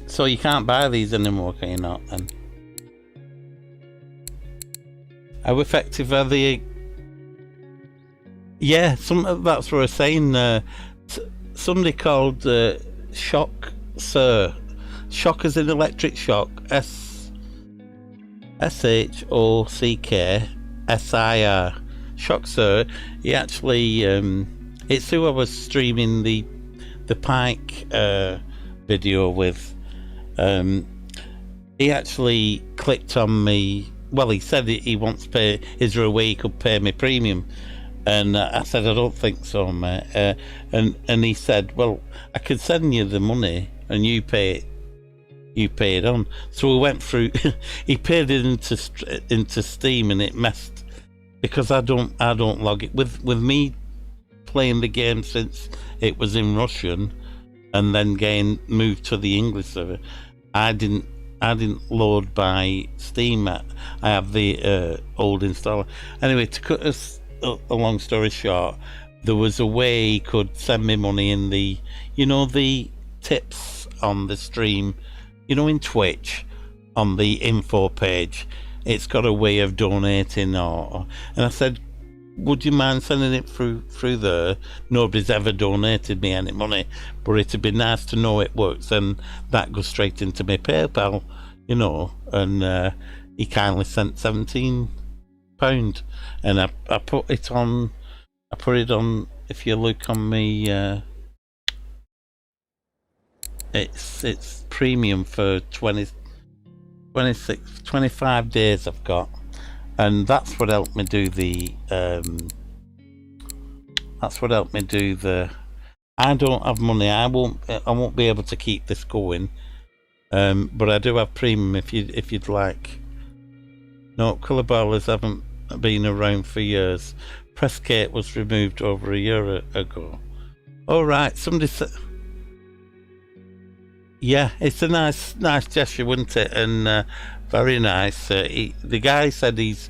So you can't buy these anymore, can you not, then? How effective are they? Yeah, that's what I was saying. Somebody called Shock Sir. Shock as in electric shock. SHOCK Shock Sir. He actually, it's who I was streaming the Pike video with. He actually clicked on me. Well, he said he wants to pay. Is there a way he could pay me premium? And I said, I don't think so, mate. And he said, well, I could send you the money and you pay it on. So we went through. He paid it into Steam, and it messed because I don't log it with me playing the game since it was in Russian, and then moved to the English server. I didn't load by Steam. I have the old installer. Anyway, to cut a long story short, there was a way he could send me money in the, the tips on the stream, in Twitch, on the info page. It's got a way of donating, and I said, would you mind sending it through there? Nobody's ever donated me any money, but it'd be nice to know it works, and that goes straight into my PayPal, and he kindly sent £17, and I put it on. If you look on me, it's premium for 25 days I've got. And that's what helped me do the. I don't have money. I won't be able to keep this going. But I do have premium if you'd like. No, colour ballers haven't been around for years. Pressgate was removed over a year ago. All right, somebody said. Yeah, it's a nice gesture, wouldn't it? And very nice. The guy said he's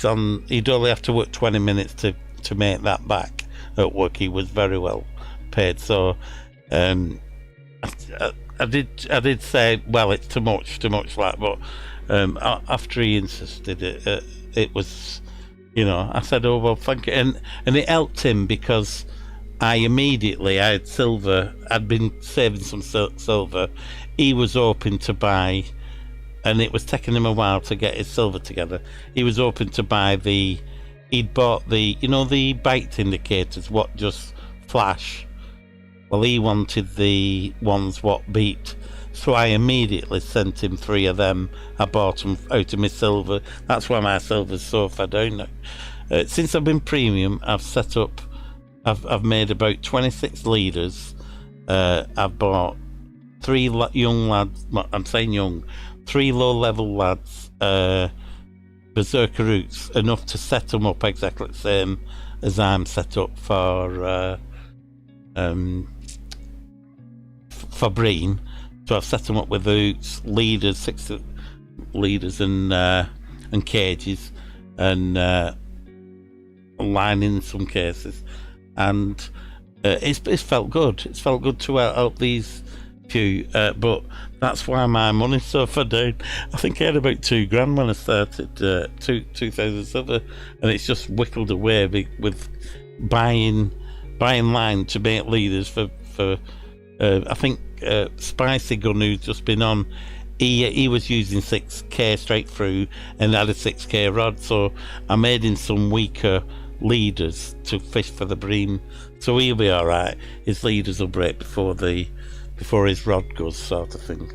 on. He'd only have to work 20 minutes to make that back at work. He was very well paid. So I did say, well, it's too much like. But after he insisted, it was, I said, oh well, thank you, and it helped him because I had silver. I'd been saving some silver. He was hoping to buy, and it was taking him a while to get his silver together. He was hoping to buy he'd bought the bite indicators, what just flash. Well, he wanted the ones what beat. So I immediately sent him 3 of them. I bought them out of my silver. That's why my silver's so far down now. Since I've been premium, I've set up, I've made about 26 leaders. I've bought 3 young lads, well, I'm saying young, 3 low-level lads, berserker roots, enough to set them up exactly the same as I'm set up for Bream. So I've set them up with roots, leaders, 6 leaders, and cages, and line in some cases, and it's felt good. It's felt good to help these few, but that's why my money's so far down. I think I had about £2,000 when I started, 2,000 silver, and it's just whittled away with buying line to make leaders for I think Spicy Gun, who's just been on, he was using 6k straight through and had a 6k rod, so I made him some weaker leaders to fish for the Bream, so he'll be alright. His leaders will break before his rod goes, sort of thing.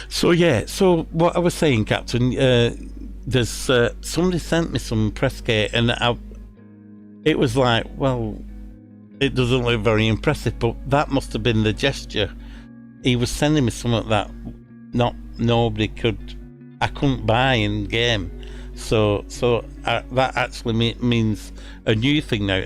So yeah, so what I was saying, Captain, there's somebody sent me some press kit, and it was like, well, it doesn't look very impressive, but that must have been the gesture. He was sending me something that I couldn't buy in game. So that actually means a new thing now.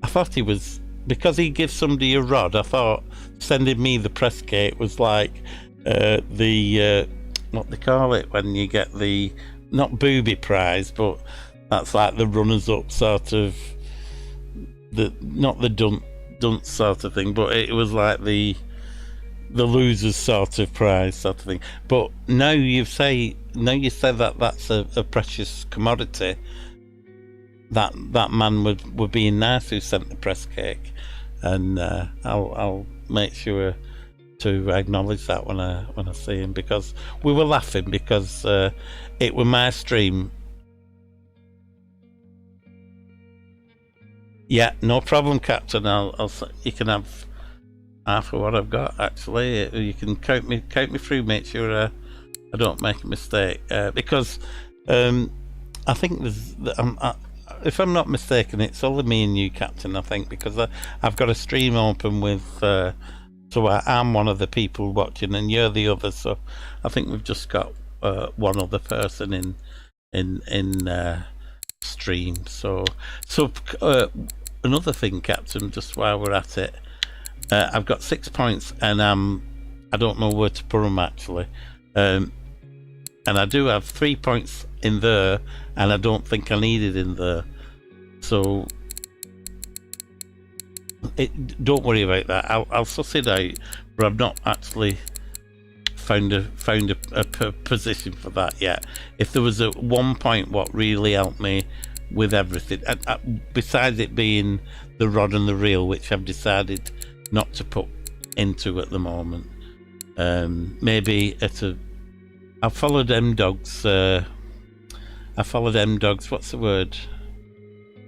I thought he was, because he gives somebody a rod, I thought sending me the press kit was like the what they call it when you get the, not booby prize, but that's like the runners up sort of, not the dunce sort of thing, but it was like the losers sort of prize sort of thing. But now you say that that's a precious commodity. That man would be nice who sent the press cake, and I'll make sure to acknowledge that when I see him, because we were laughing because it was my stream. Yeah, no problem, Captain. You can have half of what I've got. Actually, you can count me through. Make sure I don't make a mistake, because I think there's. If I'm not mistaken, it's only me and you, Captain. I think, because I've got a stream open with. So I'm one of the people watching, and you're the other. So I think we've just got one other person in stream. So another thing, Captain, just while we're at it, I've got 6 points, and I don't know where to put them actually, and I do have 3 points in there, and I don't think I need it in there. So don't worry about that. I'll suss it out, but I've not actually found a position for that yet. If there was a 1 point what really helped me with everything, besides it being the rod and the reel, which I've decided not to put into at the moment, maybe I followed M-Dog's what's the word,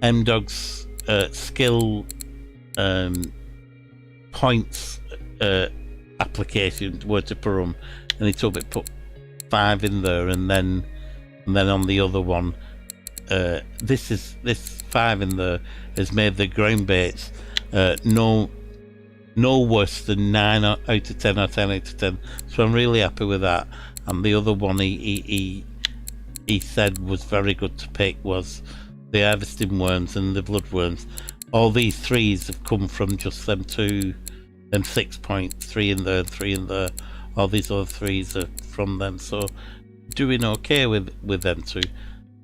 M-Dog's skill points application where to put them, and he told me to put 5 in there, and then on the other one, this 5 in there has made the ground baits no worse than 9 out of 10 or 10 out of 10. So I'm really happy with that. And the other one he said was very good to pick was the harvesting worms and the blood worms. All these 3s have come from just them 6 points, 3 in there, 3 in there. All these other 3s are from them, so doing okay with them 2.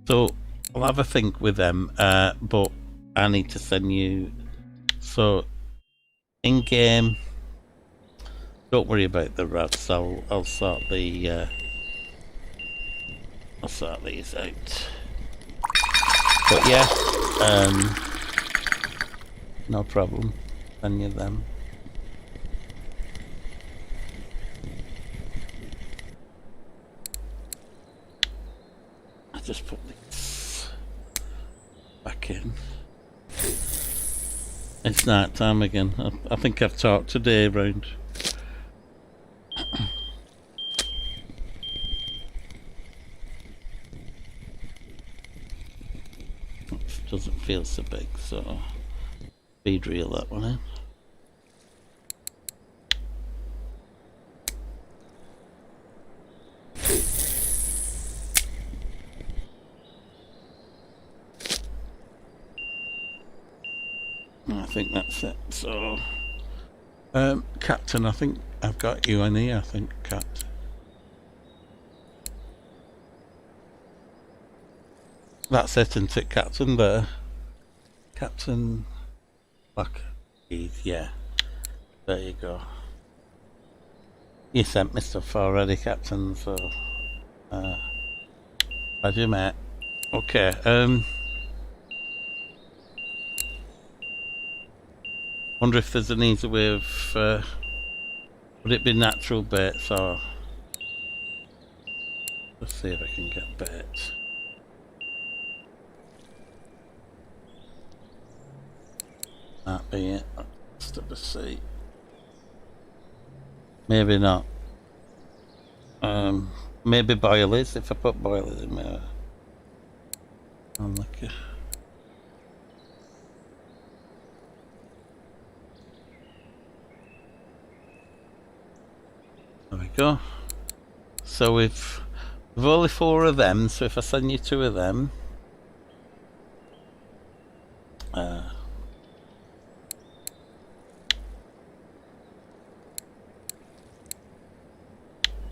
So I'll have a think with them, but I need to send you. So in game, don't worry about the rats. I'll sort the I'll sort these out. But yeah, no problem. Send you them. I just put this back in. It's night time again. I think I've talked today round. It doesn't feel so big, so speed reel that one in. I think that's it. So, Captain, I think I've got you in here. I think, Captain. That's it, isn't it, Captain? There, Captain. Fuck. Yeah. There you go. You sent me stuff already, Captain. So, glad you met. Okay. Wonder if there's an easy way of, would it be natural baits or, let's see if I can get baits. That be it, that's to see. Maybe not. Maybe boilies, if I put boilies in there. Unlucky. There we go. So we've only 4 of them, so if I send you 2 of them,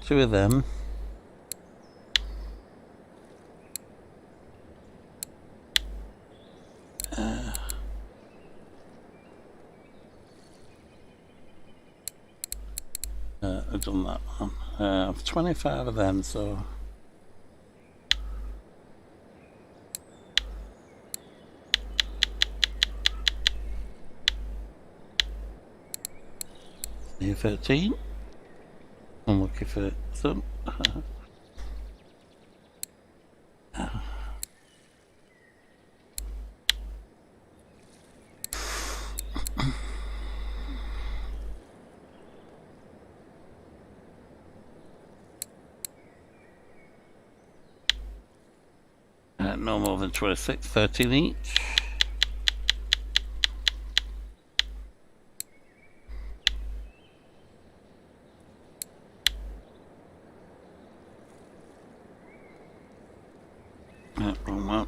two of them. I've done that one. I've 25 of them, so near 13. I'm looking for some. No more than 26, 13 each. Wrong one.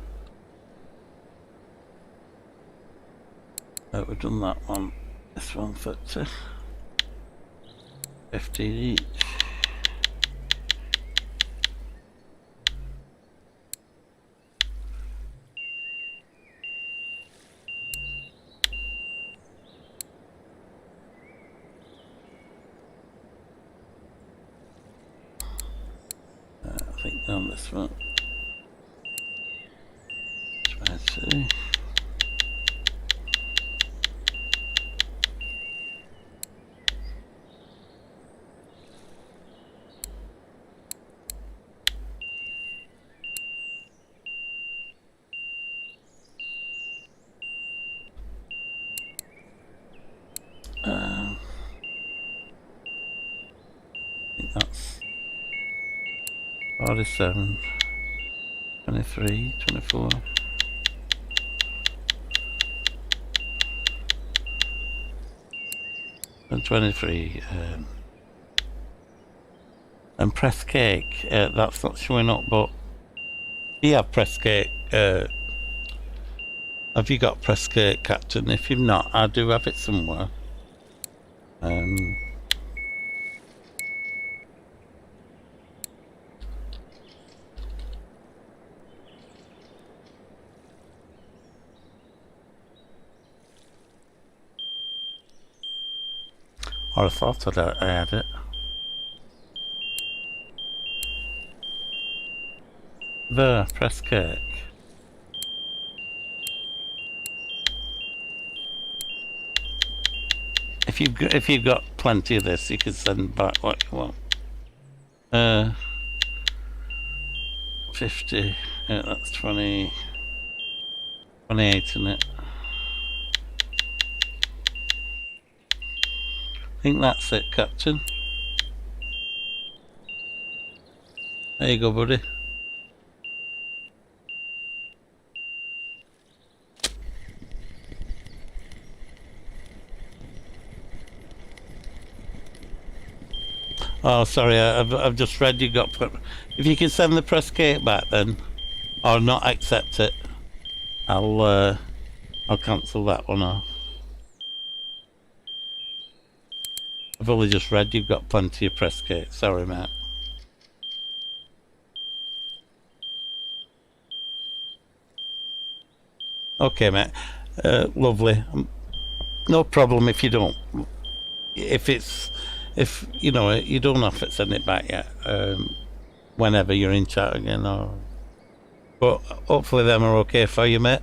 We've done that one. This one 30. 15 each. I think on this one. Try to see. I think that's 47, 23, 24. And 23. And press cake, that's not showing up, but do you have press cake? Have you got press cake, Captain? If you've not, I do have it somewhere. Or I thought I had it. There, press cake. If you've got plenty of this, you can send back what you want. 50. Yeah, that's 20. 28, isn't it? I think that's it, Captain. There you go, buddy. Oh, sorry, I've just read you got put. If you can send the press kit back then, or not accept it, I'll cancel that one off. I've only just read you've got plenty of press kit. Sorry, mate. Okay, mate. Lovely. No problem if you don't. If you know you don't have to send it back yet. Whenever you're in chat again, but hopefully them are okay for you, mate.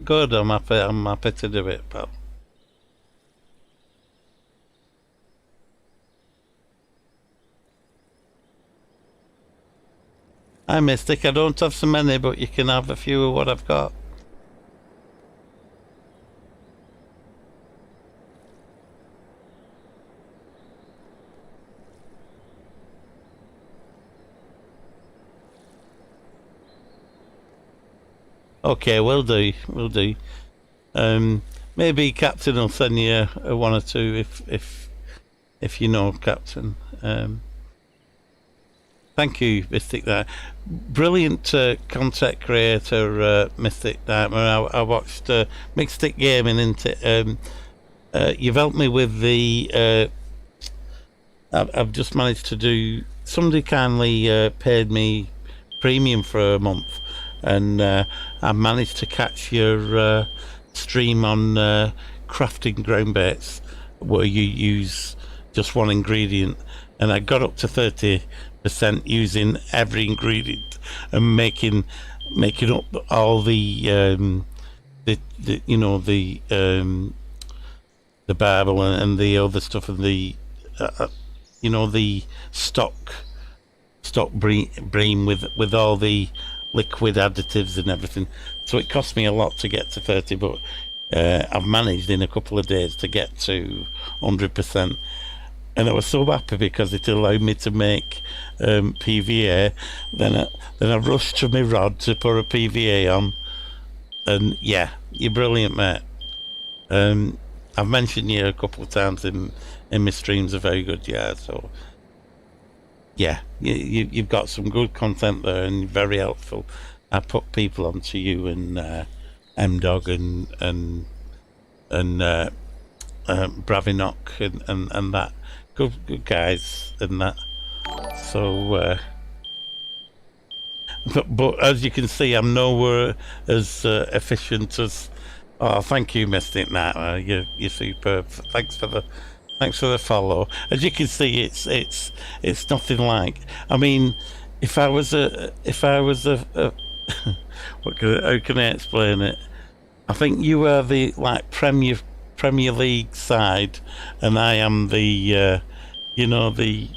Good. I'm happy to do it, pal. Hi, Mystic. I don't have so many, but you can have a few of what I've got. Okay, will do. Maybe Captain will send you a one or two if you know Captain. Thank you, Mystic Nightmare. Brilliant content creator, Mystic Nightmare. I watched Mixed Stick Gaming, into you've helped me with the. I've just managed to do. Somebody kindly paid me premium for a month, and I managed to catch your stream on crafting ground baits, where you use just one ingredient, and I got up to 30% using every ingredient and making up all the you know the Bible and the other stuff, and the you know the stock bream with all the liquid additives and everything. So it cost me a lot to get to 30, but I've managed in a couple of days to get to 100%. And I was so happy because it allowed me to make PVA. Then I rushed to my rod to put a PVA on. And yeah, you're brilliant, mate. I've mentioned you a couple of times in my streams. Are very good, yeah. So yeah, you've got some good content there and very helpful. I put people onto you and M-Dog and Bravinock and that. Good guys and that. So but as you can see, I'm nowhere as efficient as. Oh, thank you, Mystic Nightmare. You're superb. Thanks for the follow. As you can see, it's nothing like. I mean, if I was a how can I explain it? I think you are the like Premier League side, and I am the you know the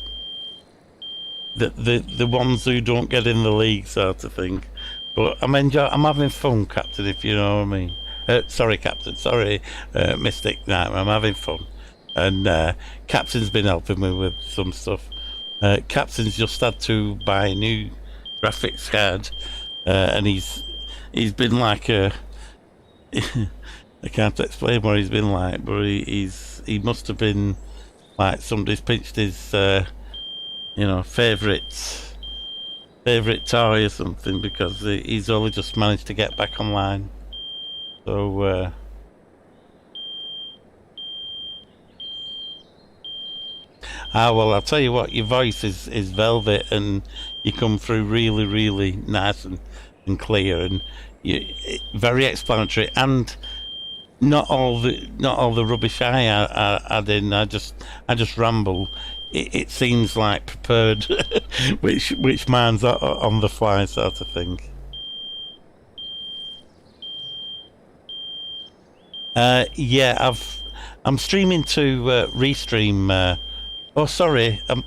ones who don't get in the league sort of thing. But I'm having fun, Captain, if you know what I mean. Sorry, Captain. Sorry, Mystic Nightmare. I'm having fun, and Captain's been helping me with some stuff. Captain's just had to buy a new graphics card, and he's been like a. I can't explain what he's been like, but he must have been like somebody's pinched his you know favourite toy or something, because he's only just managed to get back online. So well, I'll tell you what, your voice is velvet, and you come through really nice and clear, and you very explanatory, and not all the rubbish I add in. I just ramble. It seems like prepared, which mine's on the fly sort of thing. Yeah, I'm streaming to Restream. Oh, sorry, I'm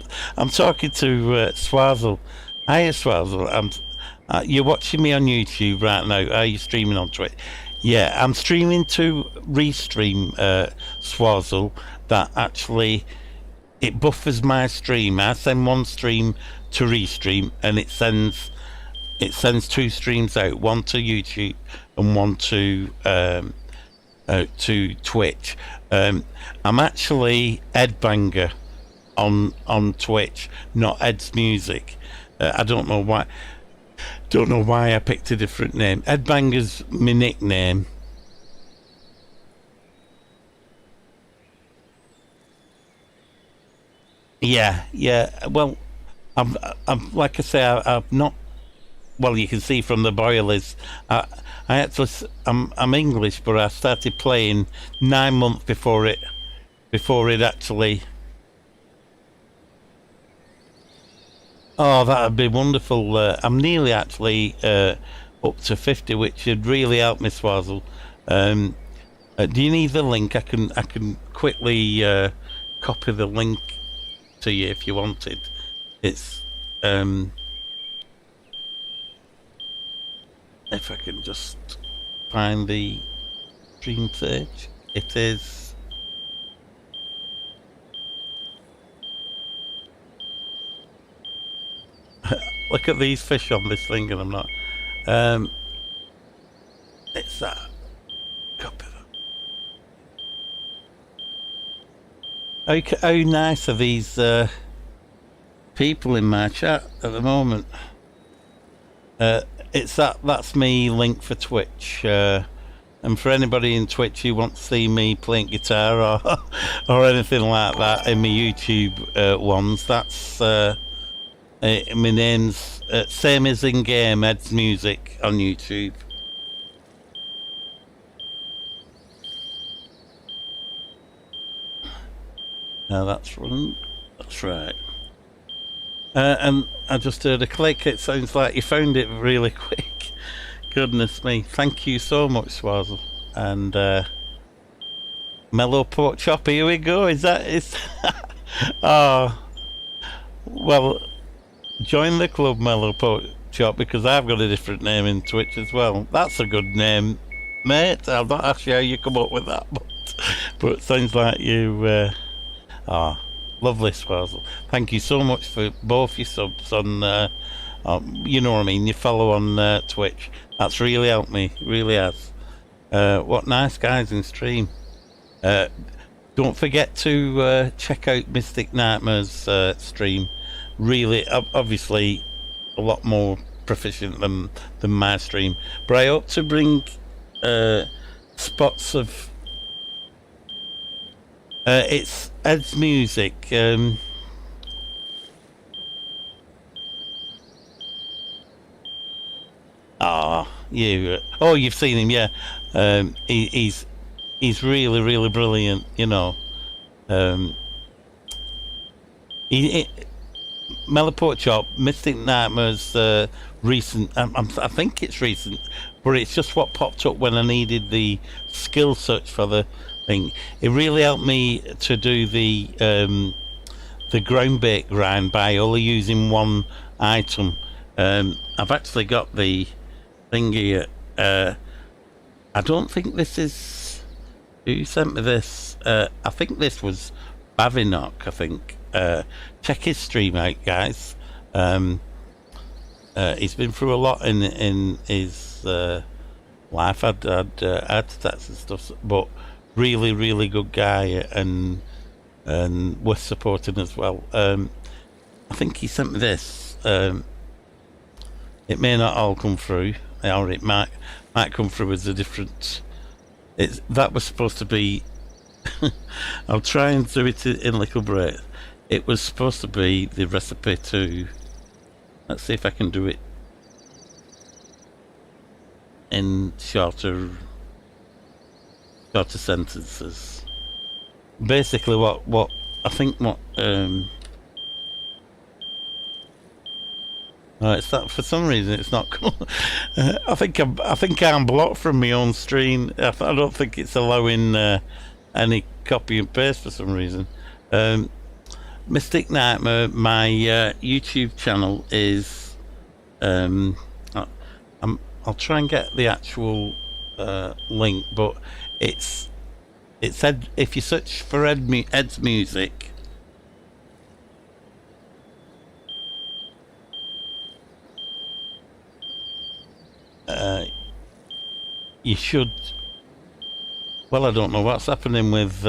talking to Swazzle. Hiya, Swazzle. You're watching me on YouTube right now. Are you streaming on Twitch? Yeah, I'm streaming to Restream, Swazzle. That actually it buffers my stream. I send one stream to Restream, and it sends two streams out, one to YouTube and one to to Twitch. I'm actually Edbanger on Twitch, not Ed's Music. I don't know why. Don't know why I picked a different name. Edbanger's my nickname. Yeah, yeah. Well, I'm like I say, I've not. Well, you can see from the boilers. I actually, I'm English, but I started playing 9 months before it actually. Oh, that'd be wonderful. I'm nearly actually up to 50, which would really help me, Swazzle. Do you need the link? I can quickly copy the link to you if you wanted. It's if I can just find the stream page. It is. Look at these fish on this thing, and I'm not. It's that. Copy that. How nice are these people in my chat at the moment? It's that's me link for Twitch. And for anybody in Twitch who wants to see me playing guitar or or anything like that in my YouTube ones, that's my name's same as in game, Ed's Music on YouTube. No, that's wrong. That's right. And I just heard a click. It sounds like you found it really quick. Goodness me. Thank you so much, Swazzle. And Mellow Pork Chop, here we go. Is that is oh well, join the club, Mellow Pork Chop, because I've got a different name in Twitch as well. That's a good name, mate. I'm not actually how you come up with that, but it sounds like you lovely, Swazzle. Thank you so much for both your subs on you know what I mean, you follow on Twitch. That's really helped me, really has. What nice guys in stream. Don't forget to check out Mystic Nightmare's stream. Really, obviously, a lot more proficient than my stream. But I hope to bring spots of. It's Ed's Music. You've seen him, yeah. He's really, really brilliant, you know. Mellowport Chop, Mystic Nightmare's recent. I think it's recent, but it's just what popped up when I needed the skill search for the thing. It really helped me to do the ground bait grind by only using one item. I've actually got the thing here. I don't think this is. Who sent me this? I think this was Bavinok, I think. Check his stream out, guys. He's been through a lot in his life. Had heart attacks and stuff, but really, really good guy and worth supporting as well. I think he sent me this. It may not all come through, or it might come through as a different. That was supposed to be. I'll try and do it in little breath. It was supposed to be the recipe to. Let's see if I can do it in shorter sentences. Basically, what I think it's that for some reason it's not cool. I think I'm blocked from my own stream. I don't think it's allowing any copy and paste for some reason. Mystic Nightmare, my YouTube channel is. I'll try and get the actual link, but it's if you search for Ed's Music. You should Well, I don't know what's happening with...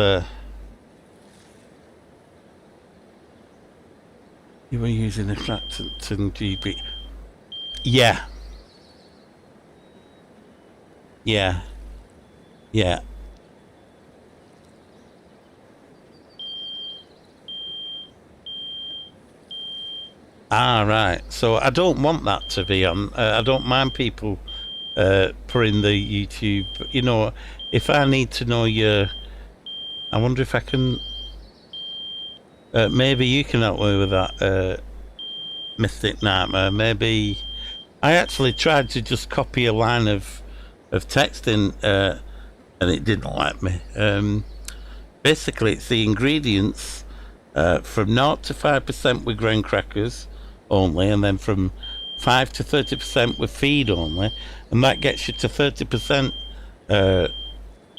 you were using attractant and GB. Yeah. Yeah. Yeah. Ah, right. So I don't want that to be on. I don't mind people putting the YouTube. You know, if I need to know your... I wonder if I can... maybe you can help me with that, Mystic Nightmare. Maybe... I actually tried to just copy a line of text in, and it didn't let me. Basically, it's the ingredients from 0 to 5% with grain crackers only, and then from 5 to 30% with feed only, and that gets you to 30%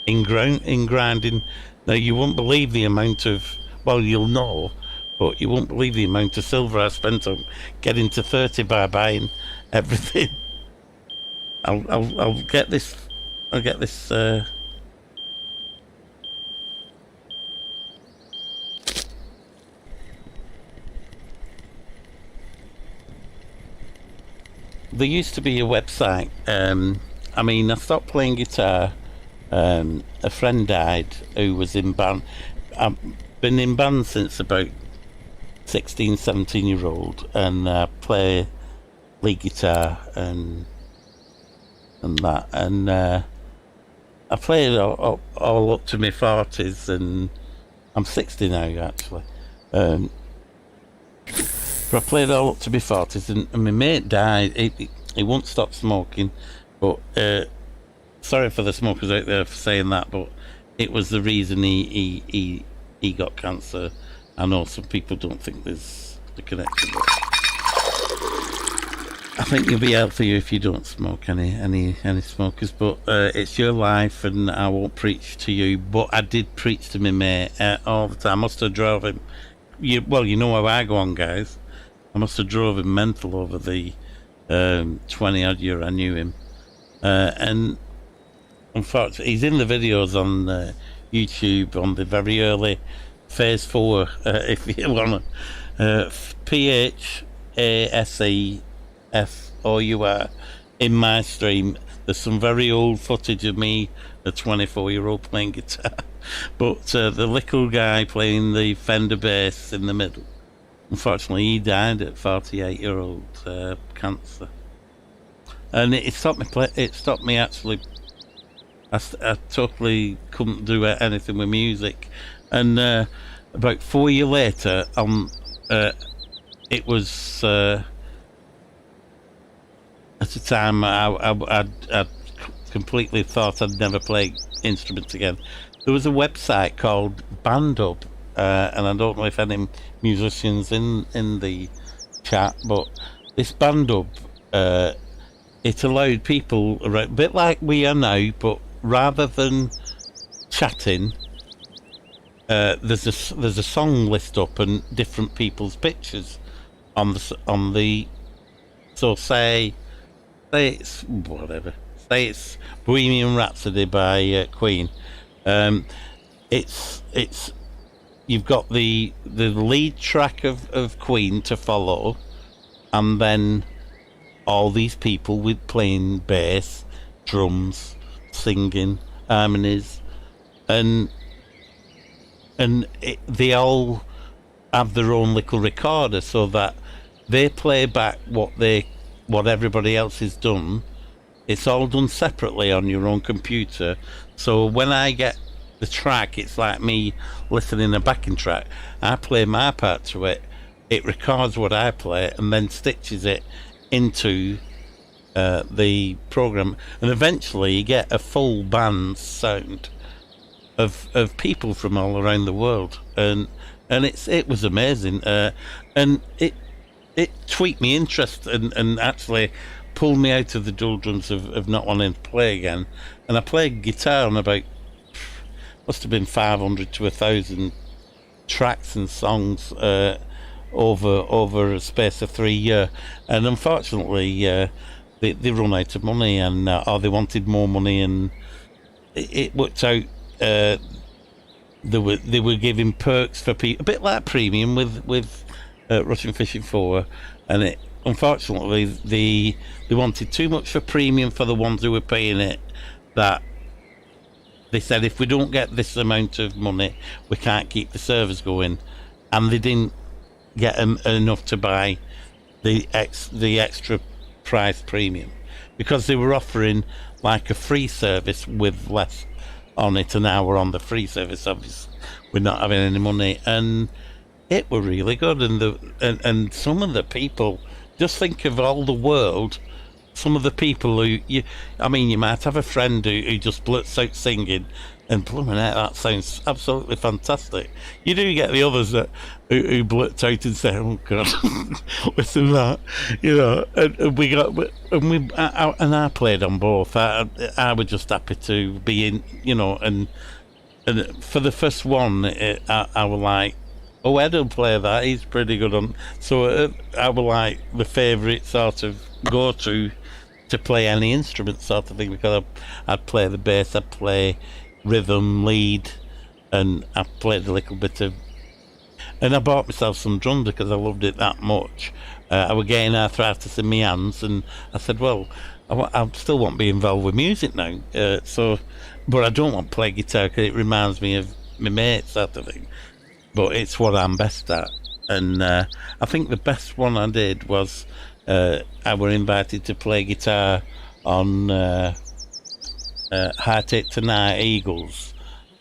in grinding. Now, you won't believe the amount of... Well, you'll know, but you won't believe the amount of silver I spent on getting to 30 by buying everything. I'll get this. I'll get this. There used to be a website. I mean, I stopped playing guitar. A friend died who was in band. I've been in band since about 16, 17-year-old, and I play lead guitar and that, and I played all up to my 40s, and I'm 60 now actually. But I played all up to my 40s, and my mate died. He won't stop smoking, but sorry for the smokers out there for saying that, but it was the reason he got cancer. I know some people don't think there's the connection, but I think you'll be healthier if you don't smoke any smokers. But it's your life, and I won't preach to you. But I did preach to my mate all the time. I must have drove him. Well, you know how I go on, guys. I must have drove him mental over the 20 odd year I knew him. And unfortunately, he's in the videos on YouTube on the very early Phase 4, if you want to. PHASEFOUR in my stream. There's some very old footage of me, a 24-year-old playing guitar, but the little guy playing the Fender bass in the middle, unfortunately he died at 48-year-old cancer, and it stopped me it stopped me actually. I totally couldn't do anything with music, and about 4 years later, it was at the time I completely thought I'd never play instruments again. There was a website called Bandub, and I don't know if any musicians in the chat, but this Bandub, it allowed people, a bit like we are now, but rather than chatting, there's a song list up and different people's pictures on the so say it's whatever, say it's Bohemian Rhapsody by Queen. It's you've got the lead track of Queen to follow, and then all these people with playing bass, drums, singing, harmonies, and they all have their own little recorder, so that they play back what everybody else has done. It's all done separately on your own computer. So when I get the track, it's like me listening a backing track. I play my part to it. It records what I play and then stitches it into the program, and eventually you get a full band sound of people from all around the world, and it was amazing, and it tweaked me interest and actually pulled me out of the doldrums of not wanting to play again. And I played guitar on about, must have been 500 to 1,000 tracks and songs over a space of 3 years, and unfortunately they run out of money, and or they wanted more money, and it worked out they were giving perks for people, a bit like premium with Russian Fishing 4, and it unfortunately they wanted too much for premium for the ones who were paying it. That they said if we don't get this amount of money, we can't keep the servers going, and they didn't get enough to buy the extra price premium, because they were offering like a free service with less on it, and now we're on the free service. Obviously, we're not having any money, and it were really good. And some of the people, just think of all the world. Some of the people who you might have a friend who just blurts out singing, and blooming heck, that sounds absolutely fantastic. You do get the others that who blurt out and say, "Oh God, listen to that," And I played on both. I was just happy to be in, and for the first one, I was like, "Oh, Ed will play that. He's pretty good on." So I was like the favourite sort of go-to to play any instrument sort of thing, because I'd play the bass, I'd play rhythm, lead, and I played a little bit of. And I bought myself some drums because I loved it that much. I was getting arthritis in my hands, and I said, well, I still want to be involved with music now. But I don't want to play guitar because it reminds me of my mates, sort of thing. But it's what I'm best at. And I think the best one I did was I were invited to play guitar on Heart It Tonight Eagles,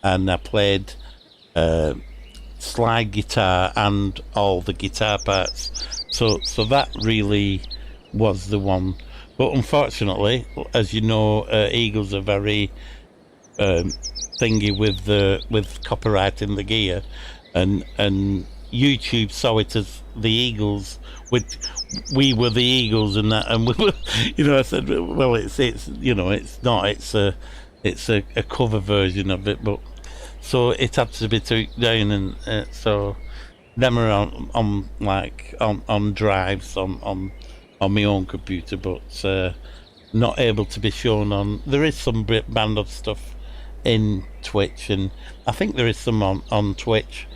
and I played slide guitar and all the guitar parts. So that really was the one. But unfortunately, as you know, Eagles are very thingy with copyrighting the gear, and YouTube saw it as the Eagles. We were the Eagles and that, and we were, I said, well, it's not. It's a cover version of it, but so it had to be took down, and so them are on drives on my own computer, but not able to be shown on. There is some band of stuff in Twitch, and I think there is some on Twitch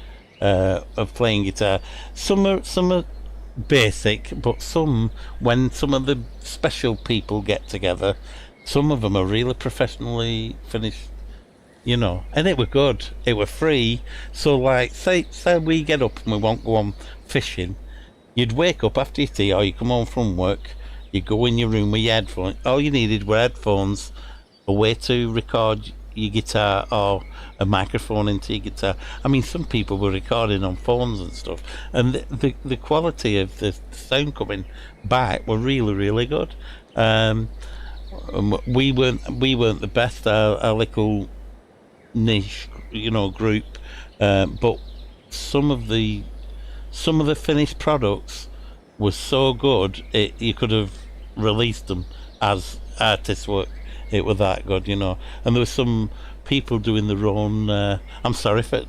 of playing guitar. Some are basic, but when some of the special people get together, some of them are really professionally finished, and it were good. It were free. So like, say we get up and we want to go on fishing, you'd wake up after your tea, or you come home from work, you go in your room with your headphones. All you needed were headphones, a way to record your guitar, or a microphone into your guitar. I mean, some people were recording on phones and stuff, and the quality of the sound coming back were really, really good. We weren't the best, our little niche, group, but some of the finished products were so good, you could have released them as artist work. It was that good, and there were some people doing their own. I'm sorry for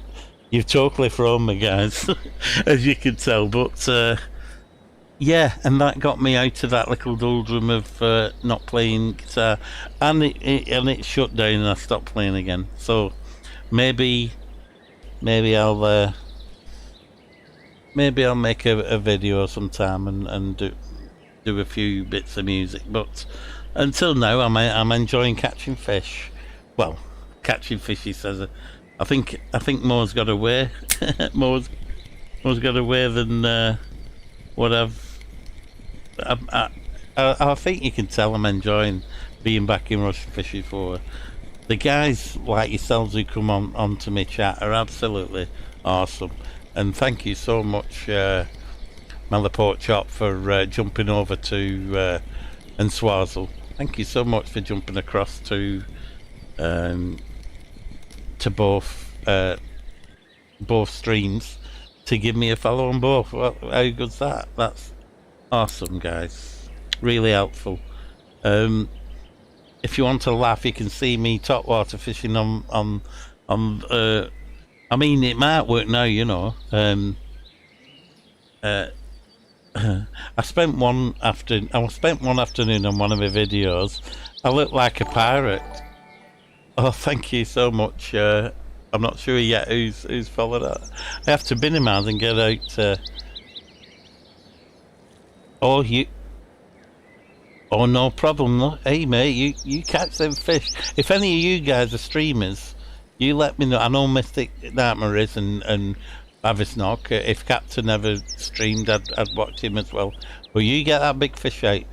you've totally thrown me, guys, as you can tell, but yeah, and that got me out of that little doldrum of not playing guitar, and it shut down, and I stopped playing again. So maybe I'll make a video sometime and do a few bits of music, but until now I'm enjoying catching fish. Well, catching fish, he says. I think more's got away. more's got away than what I think you can tell I'm enjoying being back in Russian Fishing 4. The guys like yourselves who come onto my chat are absolutely awesome, and thank you so much, Malaport Chop, for jumping over to and Swazzle. Thank you so much for jumping across to both streams to give me a follow on both. Well, how good's that? That's awesome, guys. Really helpful. If you want to laugh, you can see me top water fishing on I mean, it might work now, I spent one afternoon on one of my videos. I looked like a pirate. Oh, thank you so much. I'm not sure yet who's followed that. I have to minimise and get out. Oh, you. Oh, no problem. No. Hey, mate, you catch them fish. If any of you guys are streamers, you let me know. I know Mystic Nightmare is and Avisnock. If Captain ever streamed, I'd watch him as well. But you get that big fish out.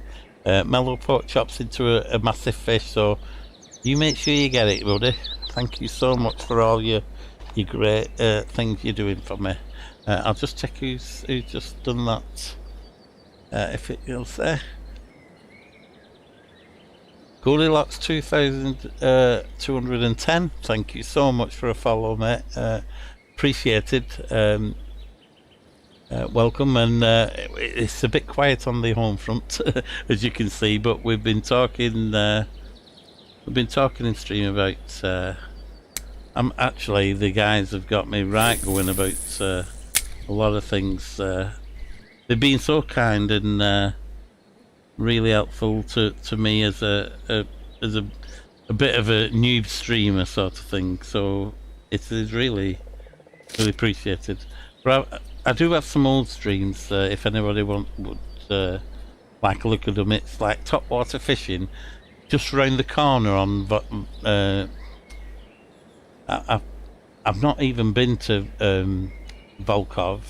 Mellow pork chops into a massive fish, so you make sure you get it, buddy. Thank you so much for all your great things you're doing for me. I'll just check who's just done that. If it'll say Goldilocks 2210. Thank you so much for a follow, mate. Appreciated. Welcome, and it's a bit quiet on the home front, as you can see, but we've been talking. We've been talking in stream about. I'm actually, the guys have got me right going about a lot of things. They've been so kind and really helpful to me as a bit of a noob streamer sort of thing. So it is really appreciated. But I do have some old streams. If anybody would like a look at them, it's like top water fishing, just round the corner on. I've not even been to Volkov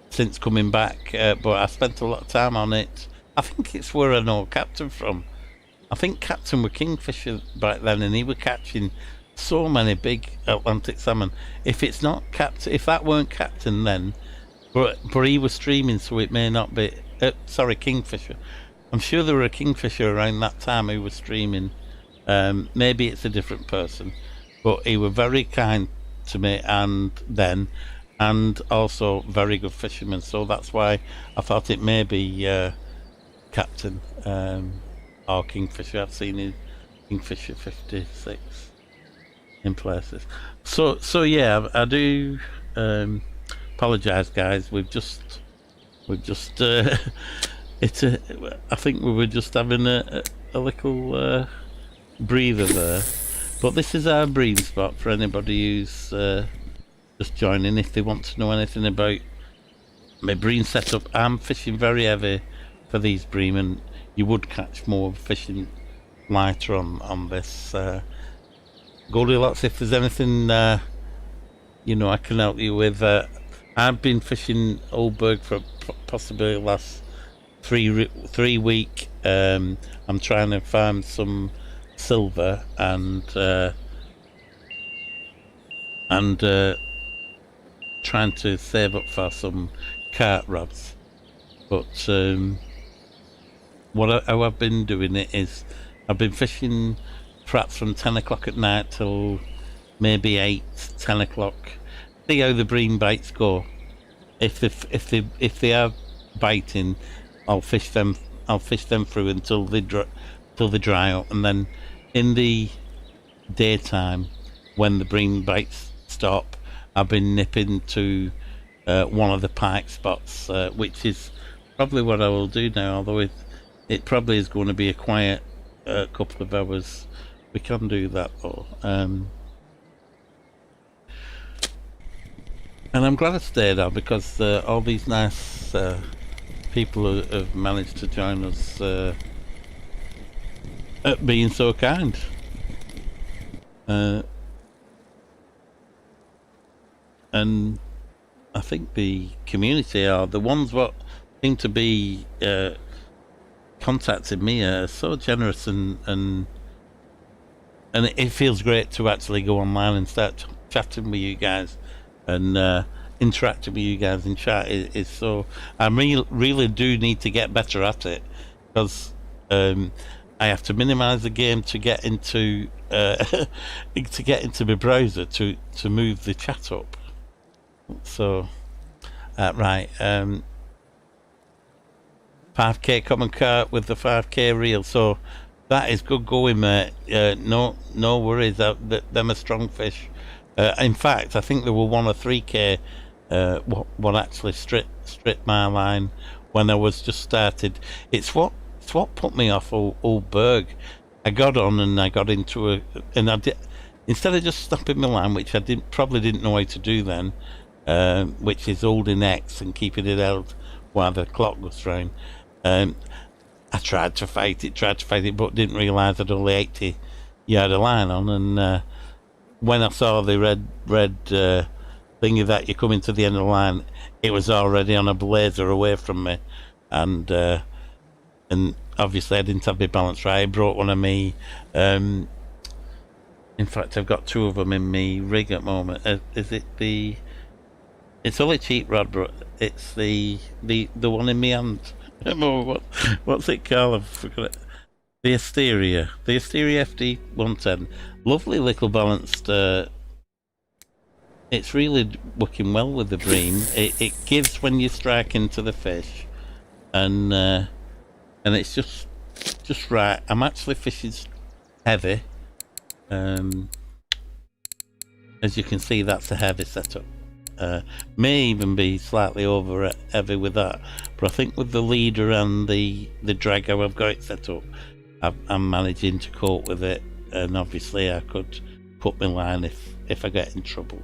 since coming back, but I spent a lot of time on it. I think it's where I know Captain from. I think Captain were kingfisher back then, and he were catching so many big Atlantic salmon. If it's not Captain, if that weren't Captain then, but he was streaming, so it may not be. Sorry, kingfisher. I'm sure there were a kingfisher around that time who was streaming. Maybe it's a different person, but he were very kind to me and also very good fisherman. So that's why I thought it may be Captain or Kingfisher. I've seen his Kingfisher 56 in places. So yeah, I do apologise, guys. We've just it's I think we were just having a little breather there. But this is our bream spot for anybody who's just joining. If they want to know anything about my bream setup, I'm fishing very heavy for these bream, and you would catch more fishing lighter on this. Goldilocks, if there's anything you know I can help you with. I've been fishing Old Burg for possibly the last 3 week. I'm trying to find some silver and trying to save up for some cart rods. But how I've been doing it is I've been fishing perhaps from 10 o'clock at night till maybe 10 o'clock. See how the bream bites go. If they are biting, I'll fish them through until they dry up, and then in the daytime when the bream bites stop, I've been nipping to one of the pike spots, which is probably what I will do now, although it probably is going to be a quiet couple of hours. We can do that though. And I'm glad I stayed out because all these nice people have managed to join us at being so kind. And I think the community are the ones what seem to be contacting me are so generous, and it feels great to actually go online and start chatting with you guys and interacting with you guys in chat. Is so I really do need to get better at it, because I have to minimize the game to get into my browser to move the chat up. So right, 5k common cart with the 5k reel, so that is good going, mate. No worries, them are strong fish. In fact, I think there were 1 or 3k what actually stripped my line when I was just started. It's what put me off Old Burg. I got on and I got into and instead of just stopping my line, which I probably didn't know how to do then, which is holding X and keeping it held while the clock goes round, I tried to fight it, but didn't realise I'd only 80 yard of line on, and when I saw the red thingy that you're coming to the end of the line, it was already on a blazer away from me, and obviously I didn't have my balance right. I brought one of me. In fact, I've got two of them in me rig at the moment. Is it the? It's only cheap rod, but it's the one in me hand. I don't know what's it called? I've forgot it. The Asteria FD 110. Lovely little balanced. It's really working well with the bream. It gives when you strike into the fish, and it's just right. I'm actually fishing heavy. As you can see, that's a heavy setup. May even be slightly over heavy with that, but I think with the leader and the drag how I've got it set up, I'm managing to cope with it, and obviously I could put my line if I get in trouble.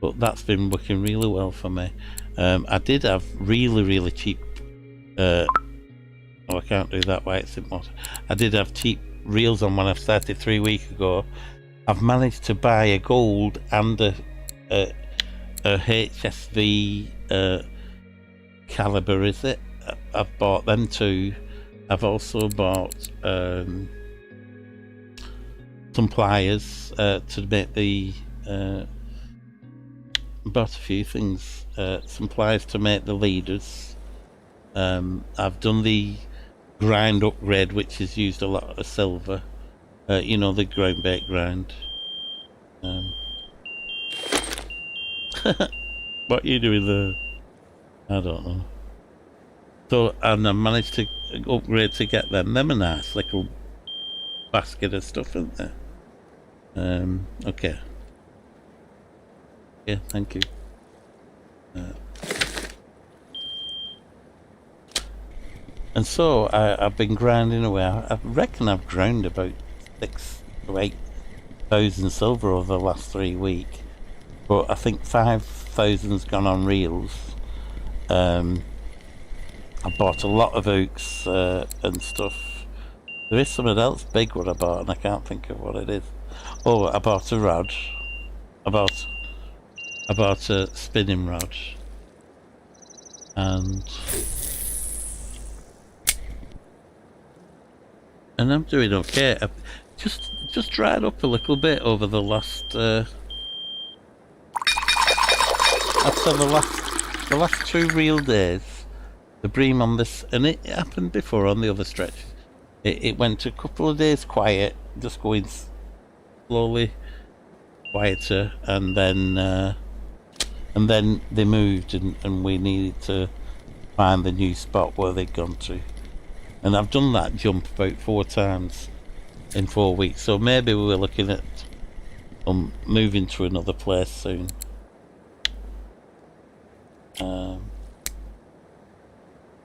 But that's been working really well for me. I did have really cheap. Oh, I can't do that while it's in water. I did have cheap reels on when I started 3 weeks ago. I've managed to buy a gold and a HSV caliber, is it? I've bought them too. I've also bought some pliers to make the bought a few things, some pliers to make the leaders. I've done the grind upgrade, which has used a lot of silver, you know, the ground bait grind. What are you doing there? I don't know. So, and I managed to upgrade to get them. Them a nice little basket of stuff, isn't there? Okay. Yeah, thank you. And so I've been grinding away. I reckon I've ground about 6,000 to 8,000 silver over the last 3 weeks. But I think 5,000's gone on reels. I bought a lot of hooks and stuff. There is something else big what I bought, and I can't think of what it is. Oh, I bought a rod. I bought a spinning rod, and I'm doing okay. I've just dried up a little bit over the last. I'd say the last 2 reel days, the bream on this, and it happened before on the other stretch. It went a couple of days quiet, just going slowly quieter, and then they moved, and we needed to find the new spot where they'd gone to. And I've done that jump about 4 times in 4 weeks, so maybe we were looking at moving to another place soon.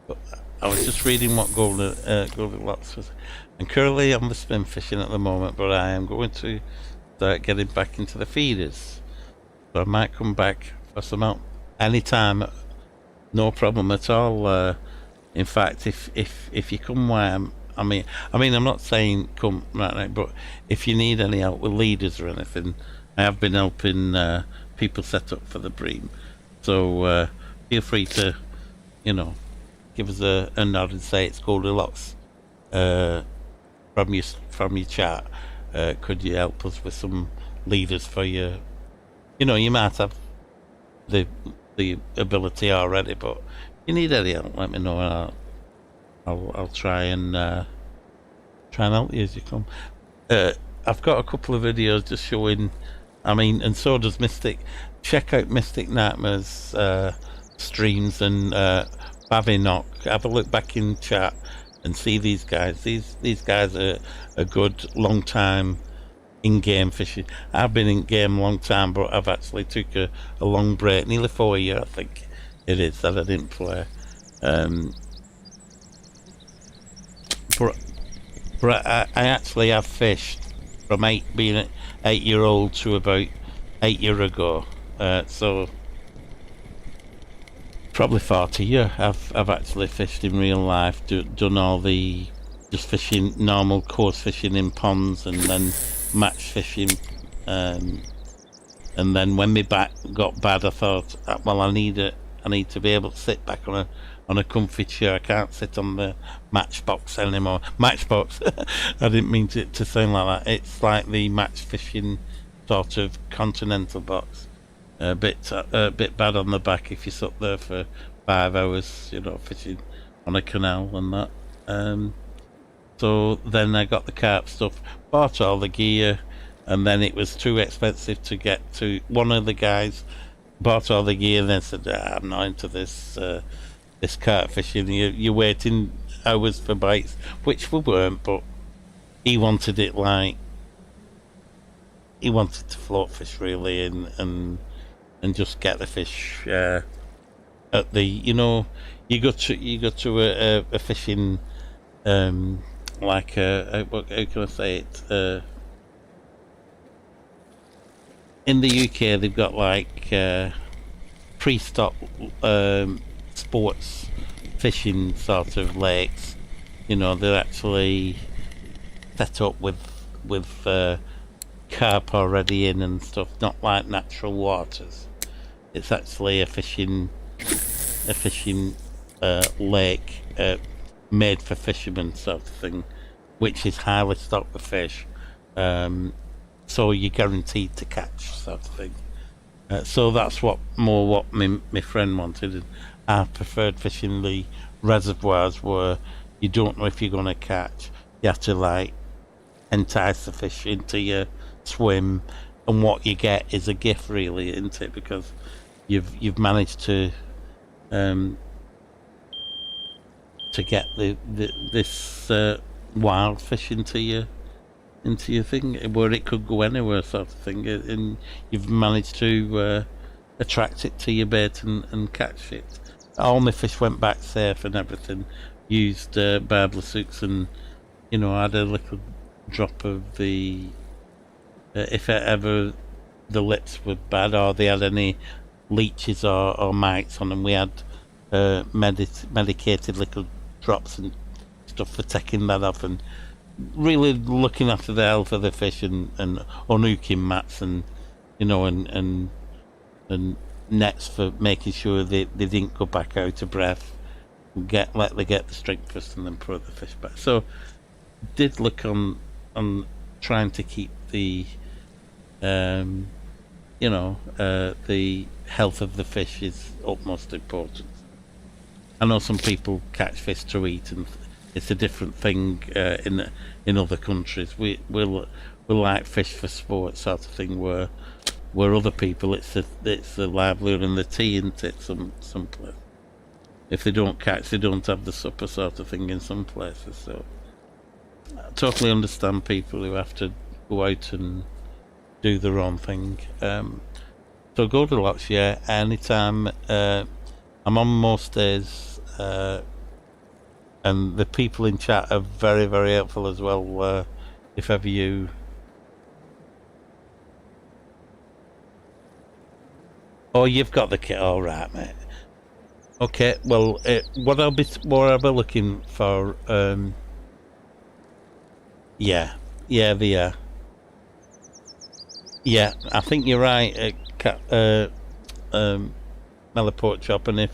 But I was just reading what Goldilocks was, and currently I'm spin fishing at the moment, but I am going to start getting back into the feeders. So I might come back for some out anytime, no problem at all. In fact, if you come where I mean, I'm not saying come right now, but if you need any help with leaders or anything, I have been helping people set up for the bream. So feel free to, you know, give us a nod and say it's Goldilocks from your chat. Could you help us with some leaders for your? You know, you might have the ability already, but if you need any help, let me know, and I'll try and help you as you come. I've got a couple of videos just showing. I mean, and so does Mystic. Check out Mystic Nightmare's streams, and Babinock. Have a look back in chat and see these guys. These guys are a good long time in-game fishing. I've been in-game a long time, but I've actually took a long break, nearly 4 years I think it is, that I didn't play. But I actually have fished from being an 8-year-old to about 8 years ago. So probably 40 years I've actually fished in real life, done all the just fishing, normal course fishing in ponds, and then match fishing. And then when my back got bad, I thought, well, I need to be able to sit back on a comfy chair. I can't sit on the matchbox anymore. Matchbox. I didn't mean to sound like that. It's like the match fishing sort of continental box. A bit bad on the back if you sat there for 5 hours, fishing on a canal and that. So then I got the carp stuff, bought all the gear, and then it was too expensive to get to. One of the guys bought all the gear and then said, I'm not into this carp fishing. You're waiting hours for bites, which we weren't, but he wanted it like, he wanted to float fish really, and just get the fish at the, you go to a fishing, like how can I say it, in the UK they've got like pre-stop sports fishing sort of lakes. They're actually set up with carp already in and stuff, not like natural waters. It's actually a fishing lake made for fishermen sort of thing, which is highly stocked with fish. So you're guaranteed to catch sort of thing. So that's what my friend wanted. And I preferred fishing the reservoirs where you don't know if you're going to catch. You have to like entice the fish into your swim, and what you get is a gift really, isn't it? Because you've managed to get this wild fish into your thing, where it could go anywhere sort of thing, and you've managed to attract it to your bait and catch it. All my fish went back safe and everything. Used barbless hooks, and I had a little drop of the if ever the lips were bad or they had any leeches or mites on them, we had medicated little drops and stuff for taking that off, and really looking after the health of the fish, and unhooking mats, and and nets for making sure they didn't go back out of breath. Let them get the strength first and then put the fish back. So did look on trying to keep the the health of the fish is utmost important. I know some people catch fish to eat, and it's a different thing in other countries. We'll like fish for sport sort of thing, where other people it's the livelihood and the tea, isn't it? Some place. If they don't catch, they don't have the supper sort of thing in some places. So I totally understand people who have to go out and do their own thing. So Goldilocks, yeah, anytime. I'm on most days, and the people in chat are very, very helpful as well. If ever you... Oh, you've got the kit, all right, mate. Okay, well, what I'll be looking for, yeah, they are. Yeah, I think you're right, Mellaport Chop, and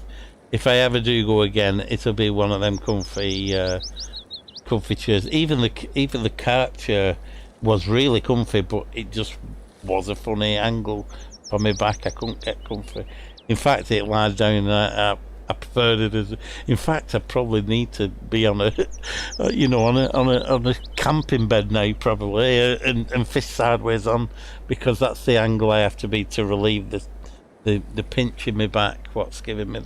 if I ever do go again, it'll be one of them comfy chairs. Even the carp chair was really comfy, but it just was a funny angle for my back. I couldn't get comfy. In fact, it lies down. I preferred it as. In fact, I probably need to be on a, on a camping bed now, probably, and fish sideways on, because that's the angle I have to be to relieve the pinch in my back. What's giving me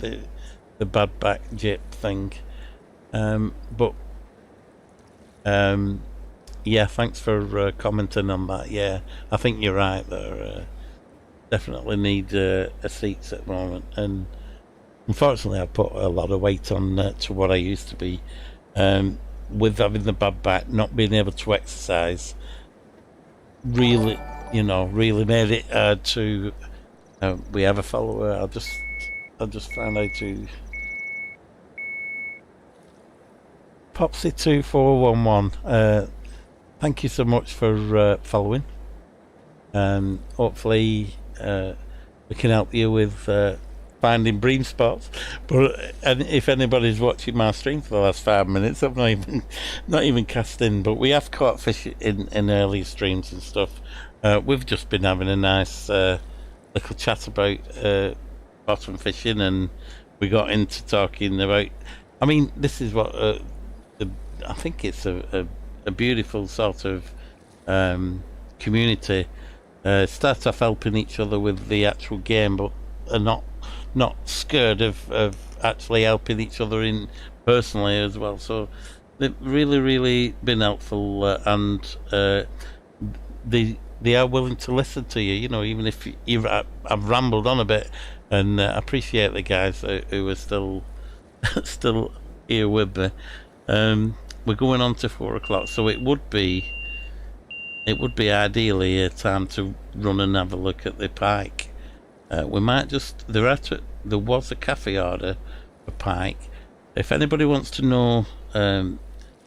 the bad back jip thing. Yeah, thanks for commenting on that. Yeah, I think you're right there. Definitely need a seats at the moment, and unfortunately I've put a lot of weight on to what I used to be, with having the bad back, not being able to exercise. really, you know, really made it to. We have a follower. I'll just find out to Pike C3. Thank you so much for following. Hopefully we can help you with finding bream spots. But and if anybody's watching my stream for the last 5 minutes, I've not even cast in. But we have caught fish in early streams and stuff. We've just been having a nice little chat about bottom fishing, and we got into talking about. I mean, this is what I think it's a beautiful sort of community. Start off helping each other with the actual game, but are not scared of actually helping each other in personally as well. So they've really been helpful, and they are willing to listen to you. You know, even if I've rambled on a bit, and I appreciate the guys who are still here with me. We're going on to 4 o'clock, so it would be ideally a time to run and have a look at the pike. We might just there was a cafe order for pike. If anybody wants to know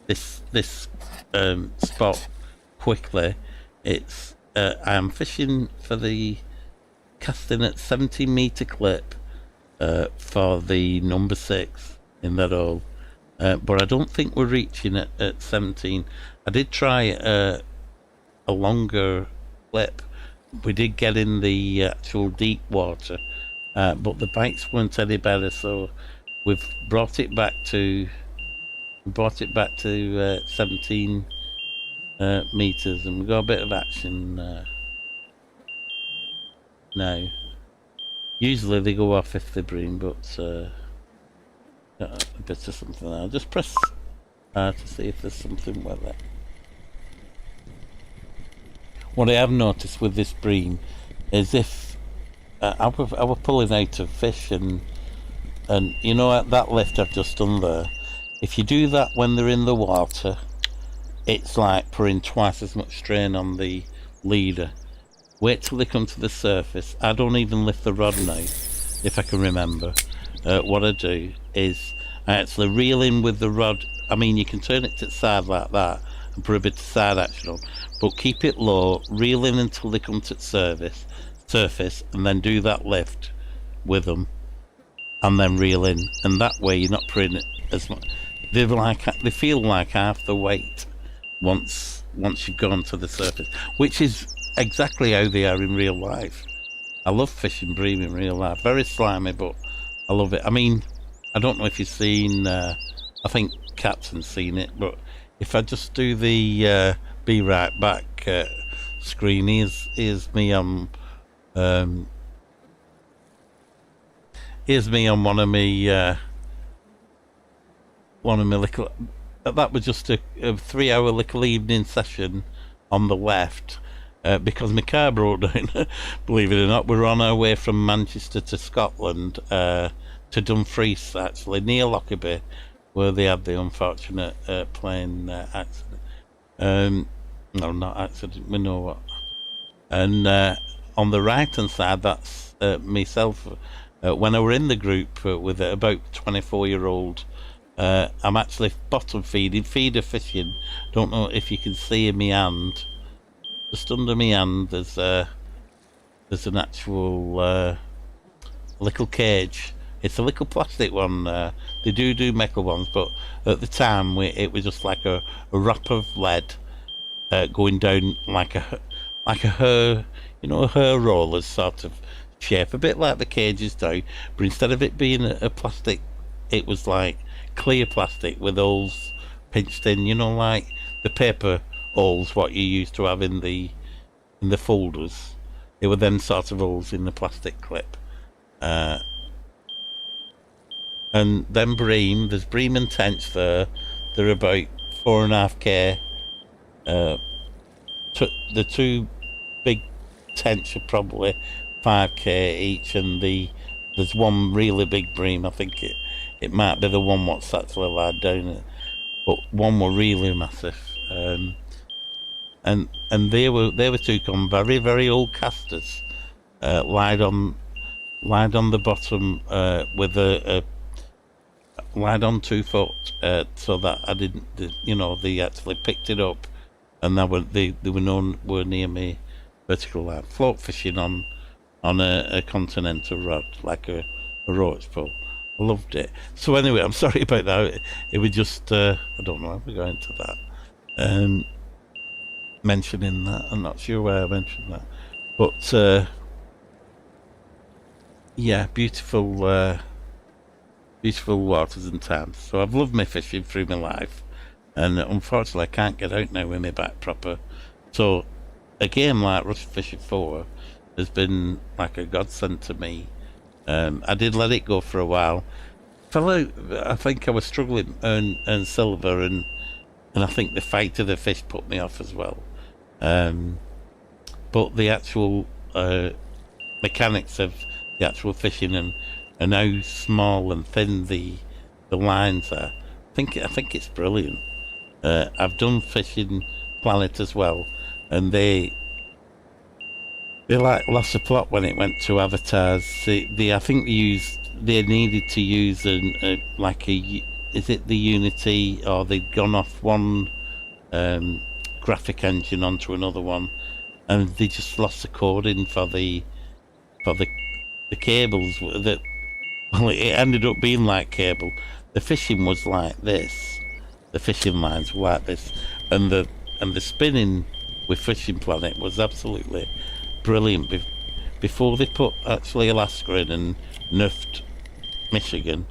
this spot quickly, it's I am fishing for the casting at 17-meter clip for the number 6 in that hole. But I don't think we're reaching it at 17. I did try a longer clip. We did get in the actual deep water, but the bites weren't any better, so we've brought it back to 17 meters, and we've got a bit of action now. Usually they go off if they bream, but got a bit of something there. I'll just press R to see if there's something with it. What I have noticed with this bream is if I was pulling out of fish, and you know that lift I've just done there, if you do that when they're in the water, it's like putting twice as much strain on the leader. Wait till they come to the surface. I don't even lift the rod now, if I can remember. What I do is I actually reel in with the rod. I mean, you can turn it to the side like that and put a bit of side action on, but keep it low, reel in until they come to the surface, and then do that lift with them, and then reel in, and that way you're not putting it as much. They feel like half the weight once you've gone to the surface, which is exactly how they are in real life. I love fishing bream in real life. Very slimy, but I love it. I mean, I don't know if you've seen, I think Captain's seen it, but if I just do the be right back screen, here's me on one of my little. That was just a 3-hour little evening session on the left. Because my car broke down, believe it or not. We're on our way from Manchester to Scotland, to Dumfries, actually, near Lockerbie, where they had the unfortunate plane accident. No, not accident, we know what. And on the right-hand side, that's myself. When I were in the group with about 24-year-old, I'm actually bottom feeder fishing. Don't know if you can see in my hand. Just under my hand, there's an actual little cage. It's a little plastic one. They do metal ones, but at the time it was just like a wrap of lead going down like a hair, you know, a hair roller's sort of shape, a bit like the cages do. But instead of it being a plastic, it was like clear plastic with holes pinched in. You know, like the paper holes what you used to have in the folders. It were them sort of holes in the plastic clip. And then bream, there's bream and tench there. They're about 4.5k. The two big tench are probably 5k each, and there's one really big bream. I think it might be the one what's actually laid down, but one were really massive. and they were took on very old casters, lied on the bottom with a lied on 2 foot, so that I didn't, they actually picked it up, and they were nowhere near me vertical line. Float fishing on a continental rod, like a roach pull. I loved it. So anyway, I'm sorry about that. It was just I don't know how we go into that. Mentioning that, I'm not sure where I mentioned that, but yeah, beautiful waters and times. So I've loved my fishing through my life, and unfortunately I can't get out now with my back proper. So a game like Rush Fishing 4 has been like a godsend to me. I did let it go for a while. I think I was struggling earn silver, and I think the fight of the fish put me off as well. But the actual mechanics of the actual fishing and how small and thin the lines are, I think it's brilliant. I've done Fishing Planet as well, and they like lost the plot when it went to avatars. I think they needed to use is it the Unity, or they'd gone off one graphic engine onto another one, and they just lost the coding for the cables. That it ended up being like cable. The fishing was like this. The fishing lines were like this, and the spinning with Fishing Planet was absolutely brilliant. Before they put actually Alaska in and nerfed Michigan,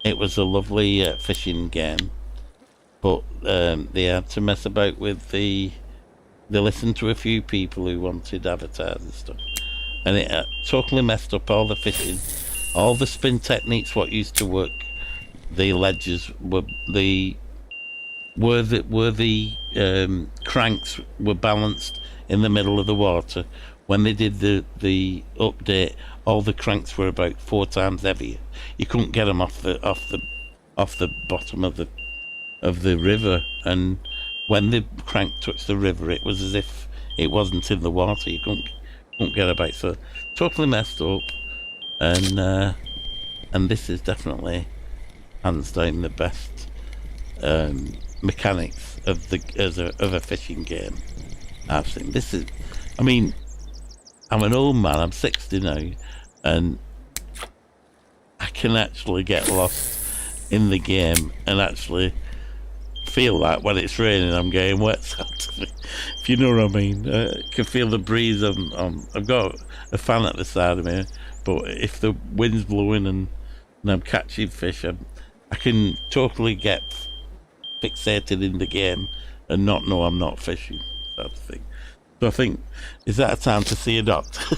it was a lovely fishing game. But they had to mess about with they listened to a few people who wanted avatars and stuff, and it totally messed up all the fishing, all the spin techniques. What used to work, the ledges were the cranks were balanced in the middle of the water. When they did the update, all the cranks were about 4 times heavier. You couldn't get them off the bottom of the river, and when the crank touched the river, it was as if it wasn't in the water. You couldn't get a bite. So totally messed up, and this is definitely hands down the best mechanics of a fishing game I've seen. This is, I mean, I'm an old man. I'm 60 now, and I can actually get lost in the game and actually feel like when it's raining I'm getting wet, if you know what I mean. I can feel the breeze. I've got a fan at the side of me, but if the wind's blowing and I'm catching fish, I can totally get fixated in the game and not know I'm not fishing, sort of thing. So I think, is that a time to see a doctor?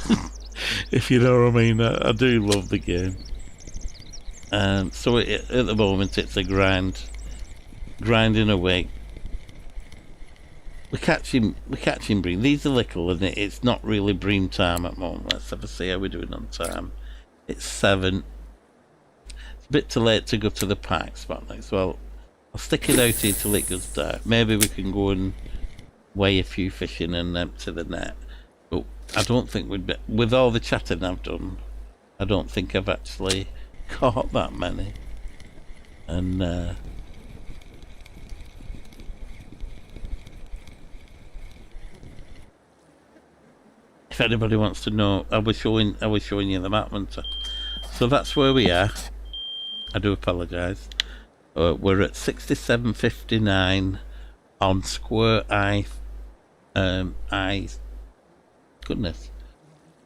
If you know what I mean. I do love the game. So at the moment it's a grinding away. We're catching bream. These are little, and it's not really bream time at the moment. Let's have a see how we're doing on time. It's 7. It's a bit too late to go to the Pike Spot next. Well, I'll stick it out here till it goes dark. Maybe we can go and weigh a few fish in and empty the net. But I don't think with all the chatting I've done, I don't think I've actually caught that many. And if anybody wants to know, I was showing you the map, wasn't I? So that's where we are. I do apologise. We're at 67.59 on square I. Goodness.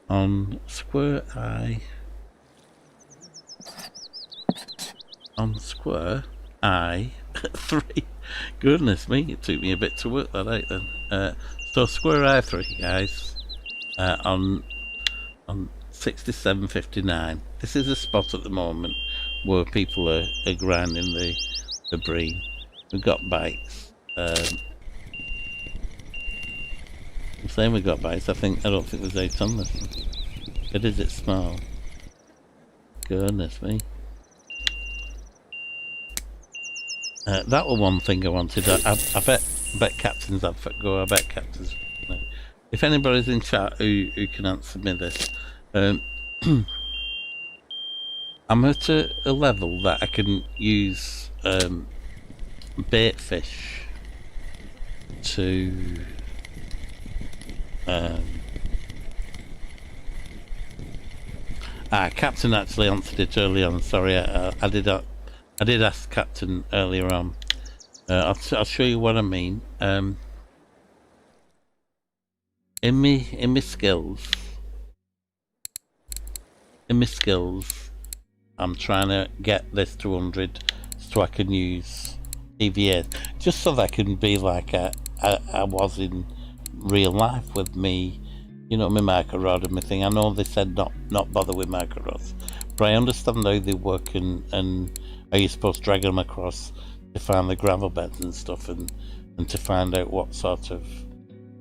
On square I. On square I 3. Goodness me, it took me a bit to work that out then. So square I 3, guys. On 67.59. This is a spot at the moment where people are grinding the bream. We've got bites. I'm saying we've got bites. I don't think there's 8 on this one. But is it small? Goodness me. That was one thing I wanted. I bet bet Captain's had a go. I bet Captain's. No. If anybody's in chat who can answer me this, I'm at a level that I can use bait fish to Captain actually answered it early on. Sorry, I did ask Captain earlier on. I'll show you what I mean. In my skills, I'm trying to get this to 100 so I can use EVAs, just so that I can be like I was in real life with me, you know, my micro rod and my thing. I know they said not bother with micro rods, but I understand how they work and how you're supposed to drag them across to find the gravel beds and stuff, and to find out what sort of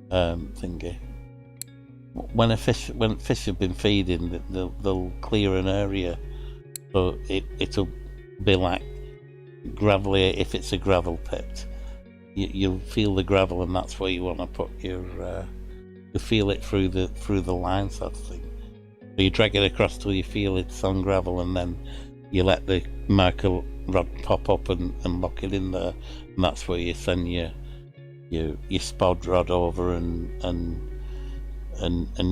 thingy. When fish have been feeding, they'll clear an area, so it'll be like gravelly if it's a gravel pit. You'll feel the gravel, and that's where you want to put your. You feel it through the line sort of thing. So you drag it across till you feel it's on gravel, and then you let the marker rod pop up and lock it in there, and that's where you send your spod rod over and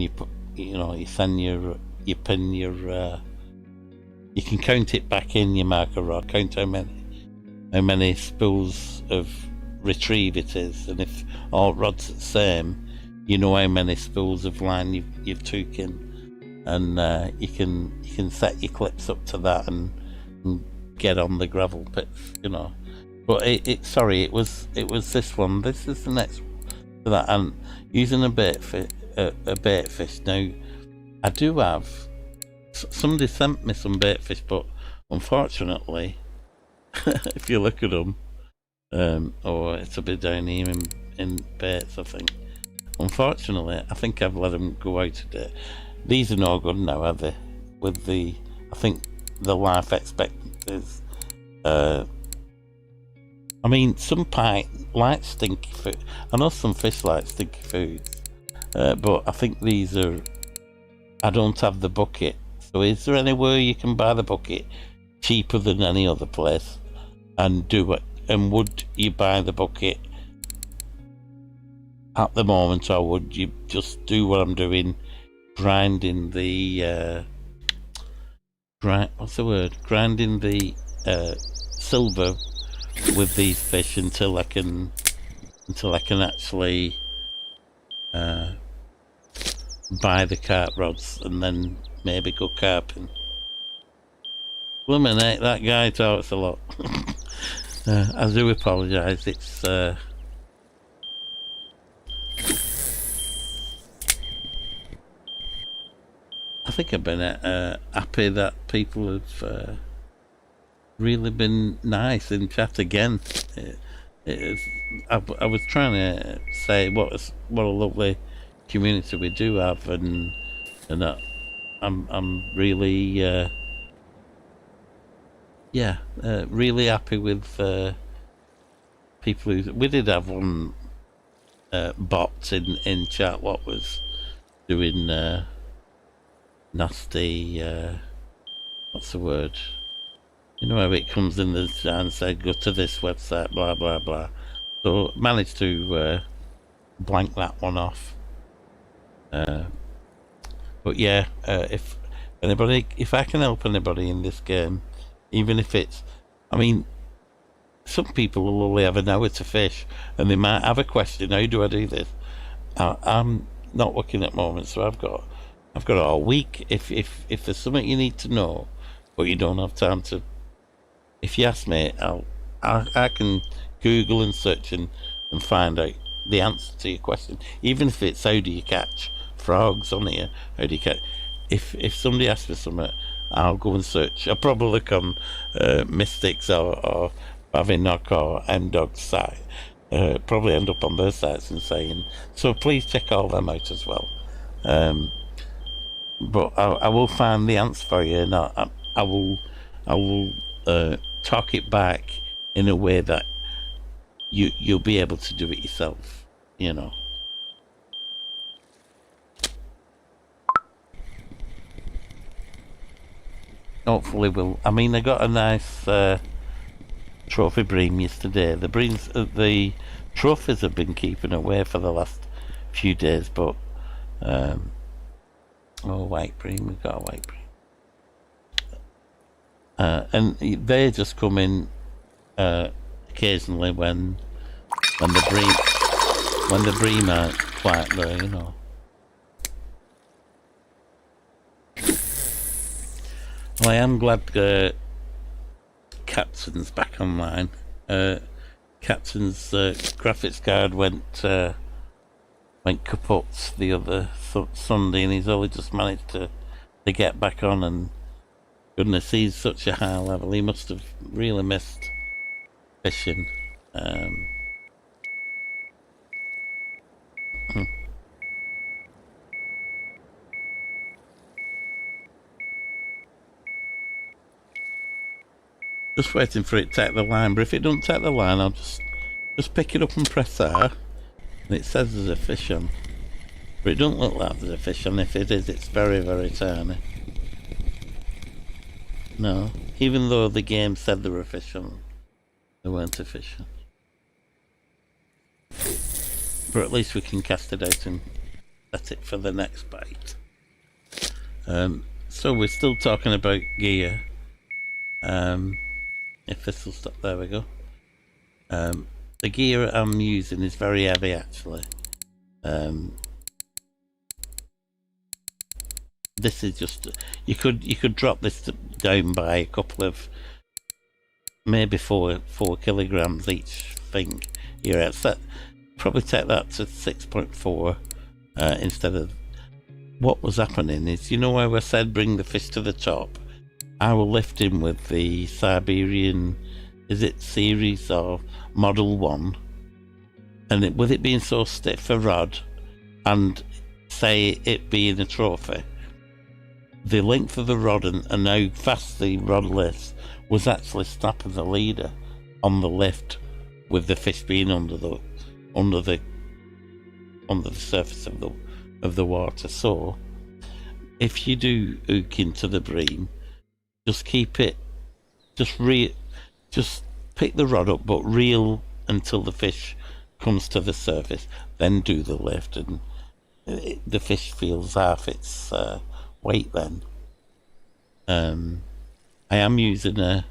you put, you know, you send you pin your you can count it back in your marker rod, count how many spools of retrieve it is, and if all rods are the same, you know how many spools of line you've took in, and you can set your clips up to that and get on the gravel pits, you know. But it was this one. This is the next one to that, and using a bait fish. Now, I do have. Somebody sent me some bait fish, but unfortunately, if you look at them, it's a bit down here in baits, I think. Unfortunately, I think I've let them go out of date. These are no good now, are they? With I think the life expectancies. I mean, some pike like stinky food. I know some fish like stinky foods. But I think these are. I don't have the bucket. So is there anywhere you can buy the bucket cheaper than any other place and do it? And would you buy the bucket at the moment, or would you just do what I'm doing, grinding the grinding the silver with these fish until I can actually buy the carp rods and then maybe go carping. Blimmin' heck, that guy talks a lot. I do apologise. It's I think I've been happy that people have really been nice in chat again. I was trying to say what a lovely community we do have, and I'm really really happy with people who. We did have one bot in chat what was doing nasty what's the word, you know how it comes in the chat and said go to this website blah blah blah, so managed to blank that one off. But yeah, if I can help anybody in this game, even if it's, I mean, some people will only have an hour to fish and they might have a question, how do I do this? I'm not working at the moment, so I've got all week. If there's something you need to know but you don't have time to, if you ask me, I can Google and search and find out the answer to your question, even if it's how do you catch frogs on here, how do you catch, if somebody asks me something, I'll go and search. I'll probably look on Mystics or Bavinock or M-Dog's site, probably end up on their sites and saying, so please check all them out as well. But I will find the answer for you, and I will talk it back in a way that you'll be able to do it yourself, you know. Hopefully we'll. I mean, I got a nice trophy bream yesterday. The trophies have been keeping away for the last few days, but oh, white bream, we've got a white bream, and they just come in occasionally when the bream aren't quite there, you know. Well, I am glad Captain's back online. Captain's graphics card went kaput the other Sunday, and he's only just managed to get back on. And goodness, he's such a high level. He must have really missed fishing. Just waiting for it to take the line, but if it don't take the line, I'll just pick it up and press R, and it says there's a fish on. But it don't look like there's a fish on. If it is, it's very, very tiny. No, even though the game said there were fish on, there weren't a fish on. But at least we can cast it out and set it for the next bite. So we're still talking about gear. If this will stop, there we go. The gear I'm using is very heavy, actually. This is just, you could drop this down by a couple of, maybe 4 kilograms each thing. Here, probably take that to 6.4 instead of. What was happening is, you know how I said bring the fish to the top? I will lift him with the Siberian, is it series or model 1, and with it being so stiff a rod, and say it being a trophy, the length of the rod and how fast the rod lifts was actually snapping the leader on the lift, with the fish being under the surface of the water. So if you do hook into the bream, just keep it, just pick the rod up, but reel until the fish comes to the surface, then do the lift, and the fish feels half its weight then. I am using a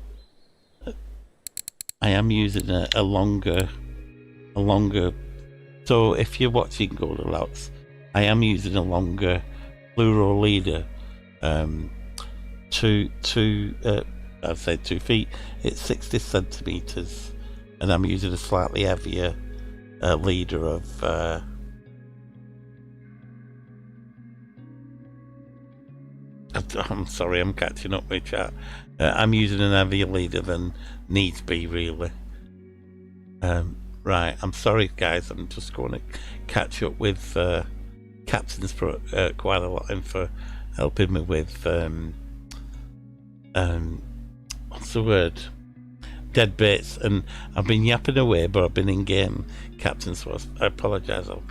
longer, so if you're watching Goldilocks, I am using a longer fluoro leader, I'd say 2 feet, it's 60 centimeters, and I'm using a slightly heavier leader of I'm sorry, I'm catching up with chat. I'm using an heavier leader than needs be, really. Right, I'm sorry guys, I'm just going to catch up with Captain's quite a lot, and for helping me with what's the word? Dead baits, and I've been yapping away, but I've been in game, Captain, so I apologise. I'll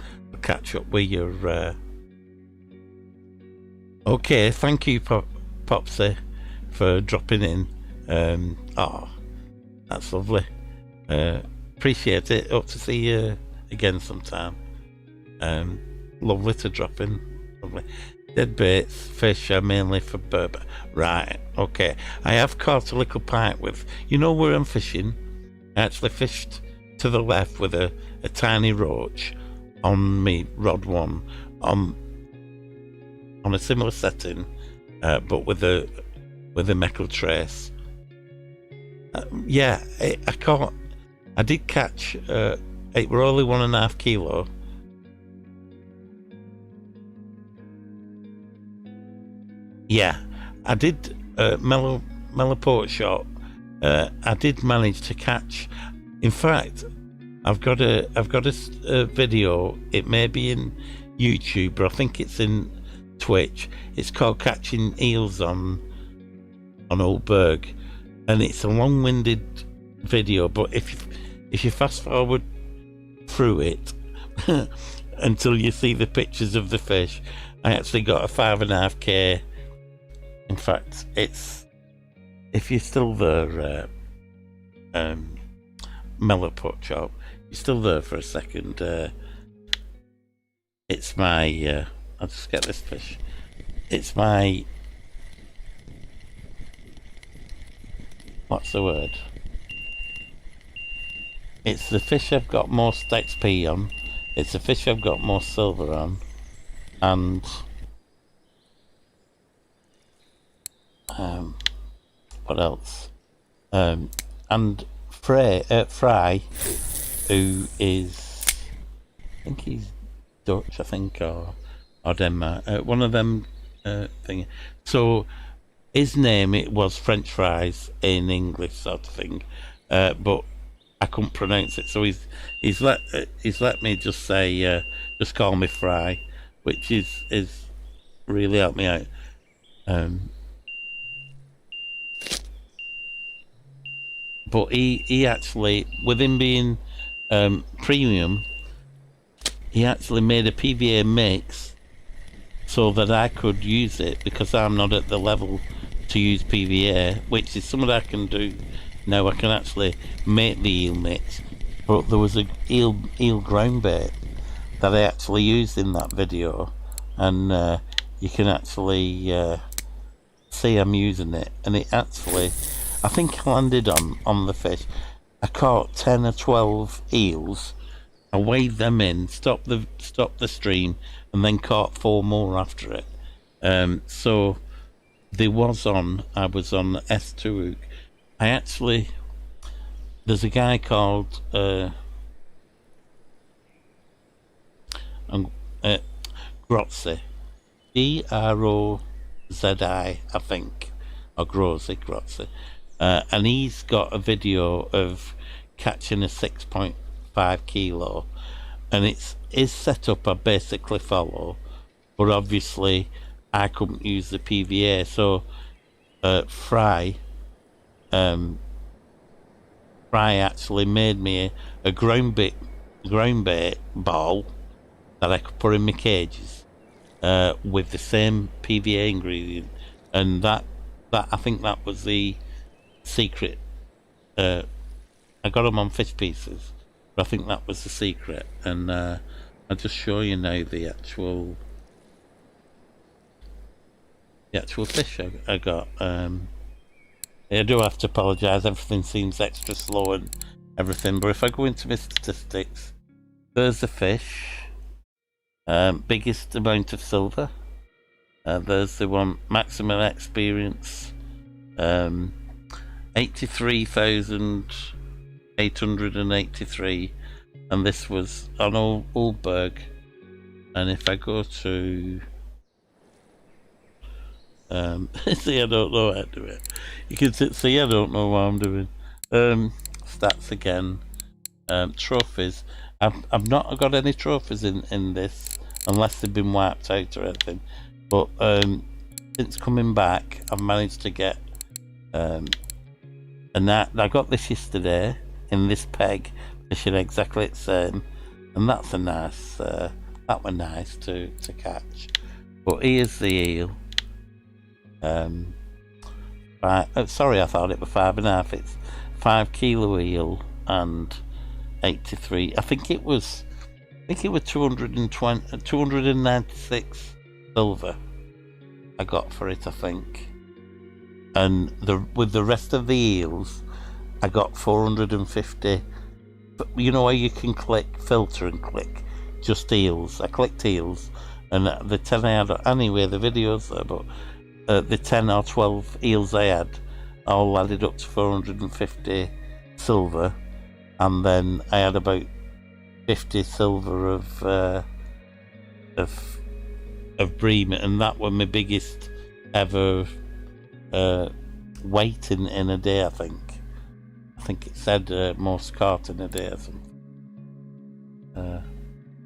catch up with your okay, thank you Popsy for dropping in. Oh, that's lovely. Appreciate it. Hope to see you again sometime. Lovely to drop in. Lovely. Dead baits, fish are mainly for burbot. Right, okay. I have caught a little pike with, you know where I'm fishing? I actually fished to the left with a tiny roach on me rod 1 on a similar setting, but with a metal trace. Yeah, I did catch. It were only 1.5 kilo. Yeah, I did mellow port shot. I did manage to catch. In fact, I've got a video. It may be in YouTube, but I think it's in Twitch. It's called Catching Eels on Old Burg, and it's a long-winded video. But if if you fast forward through it until you see the pictures of the fish, I actually got a 5.5K. In fact, it's, if you're still there, Mellow Pork Chop, you're still there for a second. It's my, I'll just get this fish. It's my, what's the word? It's the fish I've got most XP on. It's the fish I've got most silver on. And what else? And Fry, who is, I think he's Dutch, I think, or Denmark, one of them thing. So his name, it was French fries in English, sort of thing, but I couldn't pronounce it. So he's let me just say, just call me Fry, which is really helped me out. But he actually, with him being premium, he actually made a PVA mix so that I could use it, because I'm not at the level to use PVA, which is something I can do now. I can actually make the eel mix. But there was a eel ground bait that I actually used in that video, and you can actually see I'm using it, and it actually, I think I landed on the fish. I caught 10 or 12 eels. I weighed them in, stopped the stream, and then caught 4 more after it. So I was on S2 hook. I actually, there's a guy called Grozzi, Grozi, I think, or Grozzi, and he's got a video of catching a 6.5 kilo, and it's his setup I basically follow, but obviously I couldn't use the PVA. So Fry actually made me a ground bait ball that I could put in my cages with the same PVA ingredient, and that I think that was the secret. I got them on fish pieces, but I think that was the secret. And I'll just show you now the actual fish I got. I do have to apologise, everything seems extra slow and everything, but if I go into my statistics, there's the fish, biggest amount of silver, there's the one, maximum experience, 83,883, and this was on Old Burg. And if I go to see, I don't know how to do it. You can see I don't know what I'm doing. Stats again. Trophies. I've not got any trophies in this, unless they've been wiped out or anything. But since coming back, I've managed to get and that I got this yesterday in this peg, fishing exactly the same, and that's a nice. That was nice to catch. But here's the eel. Sorry, I thought it was 5.5. It's 5 kilo eel and 83. I think it was 296 silver I got for it, I think. And with the rest of the eels, I got 450. But you know how you can click filter and click just eels. I clicked eels, and the 10 I had anyway. The videos there, but the 10 or 12 eels I had all added up to 450 silver, and then I had about 50 silver of bream, and that was my biggest ever weight in a day. I think it said most caught in a day or something.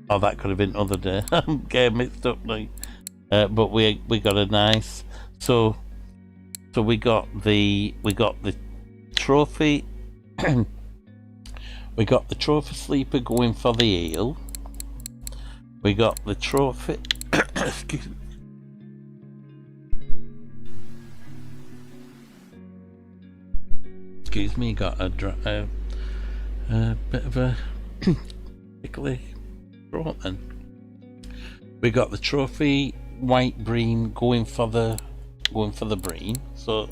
Or that could have been other day. I'm getting mixed up now. But we got a nice. So we got the trophy. We We got the trophy sleeper going for the eel. We got the trophy. Excuse me. Excuse me, got a bit of a tickly throat then. We got the trophy white bream going for the bream. So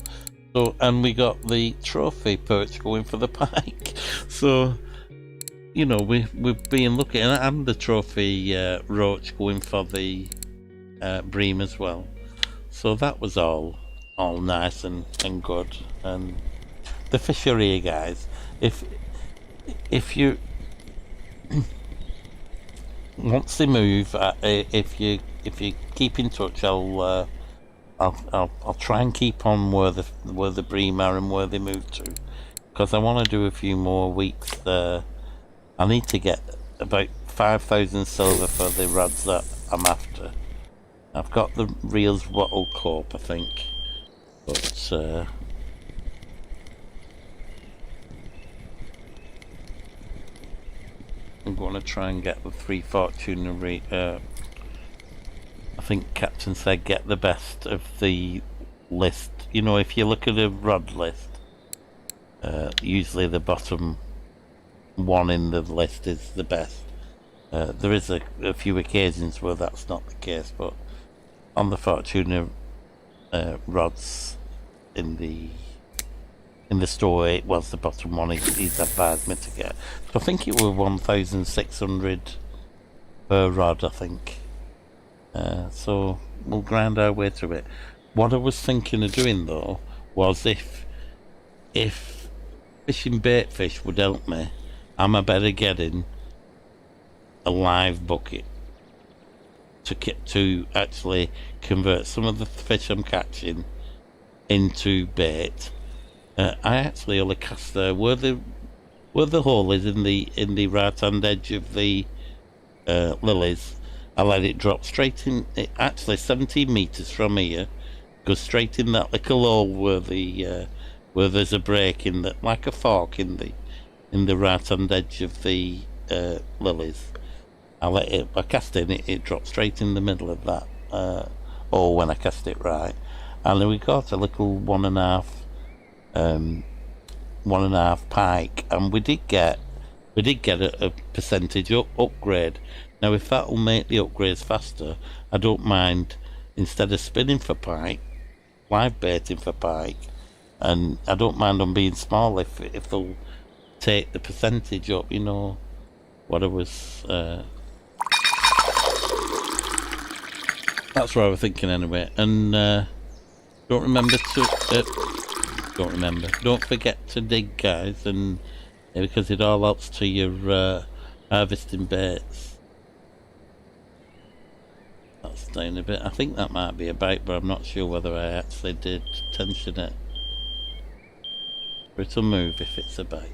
and we got the trophy perch going for the pike. So you know we've been looking, and the trophy roach going for the bream as well. So that was all nice and good. And the fishery guys, if you once they move, if you keep in touch, I'll try and keep on where the bream are and where they move to, because I want to do a few more weeks. I need to get about 5,000 silver for the rods that I'm after. I've got the reels wattle corp, I think, but I'm going to try and get the 3 fortune. I think Captain said get the best of the list. You know, if you look at a rod list, usually the bottom one in the list is the best. There is a few occasions where that's not the case, but on the Fortuna rods in the store, it was the bottom one he's advised me to get. So I think it was 1,600 per rod, I think. So we'll grind our way through it. What I was thinking of doing though was if fishing bait fish would help me, I'm better getting a live bucket to actually convert some of the fish I'm catching into bait. I actually only cast there where the hole is in the right hand edge of the lilies. I let it drop straight in. It actually 17 meters from here, goes straight in that little hole where there's a break in the, like a fork in the right hand edge of the lilies. I cast in it dropped straight in the middle of that hole when I cast it right, and then we got a little 1.5 pike, and we did get a percentage upgrade. Now if that'll make the upgrades faster, I don't mind, instead of spinning for pike, live baiting for pike, and I don't mind them being small if they'll take the percentage up, you know what I was that's what I was thinking anyway. And don't forget to dig, guys, and because it all helps to your harvesting baits. That's down a bit. I think that might be a bite, but I'm not sure whether I actually did tension it. It'll move if it's a bite.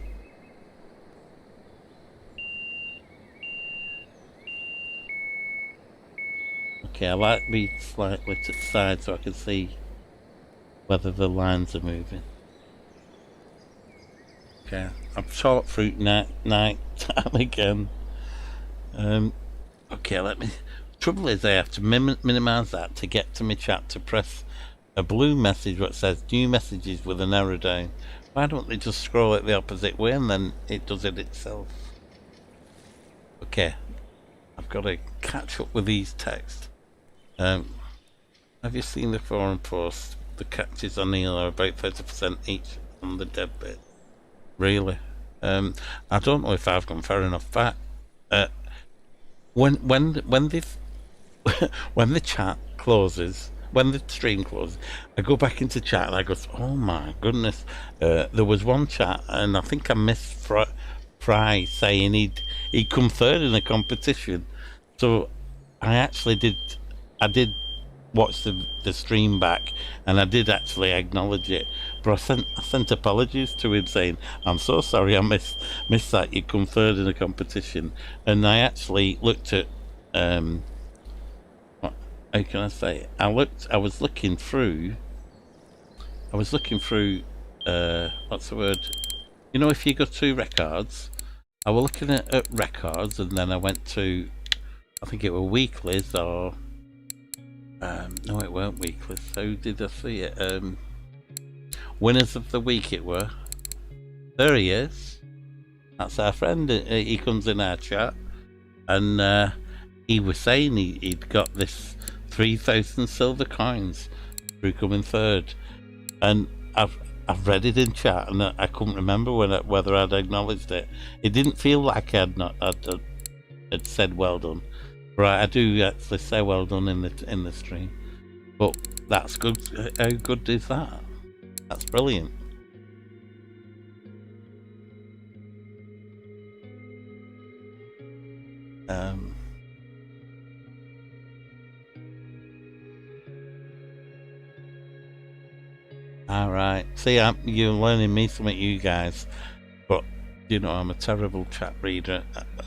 Okay, I like me slightly to the side so I can see whether the lines are moving. Okay, I've taught fruit night time again. Okay, let me. Trouble is, I have to minimize that to get to my chat, to press a blue message what says new messages with an arrow down. Why don't they just scroll it the opposite way and then it does it itself? Okay, I've got to catch up with these texts. Have you seen the forum post? The catches on eel are about 30% each on the dead bit. Really? I don't know if I've gone far enough back. When the chat closes, when the stream closes, I go back into chat and I go, oh my goodness, there was one chat and I think I missed Fry saying he'd come third in a competition. So I did watch the stream back, and I did actually acknowledge it, but I sent apologies to him saying, I'm so sorry I missed that you come third in a competition. And I actually looked at how can I say, I was looking through what's the word, you know, if you go to records I was looking at records, and then I went to, I think it were weeklies, or no, it weren't weeklies. So did I see it? Winners of the week it were. There he is. That's our friend. He comes in our chat, and he was saying he'd got this 3,000 silver coins through coming third, and I've read it in chat, and I couldn't remember whether I'd acknowledged it. It didn't feel like I'd said well done. Right, I do actually say well done in the stream, but that's good. How good is that? That's brilliant. All right. See, you're learning me something, you guys. But you know, I'm a terrible chat reader.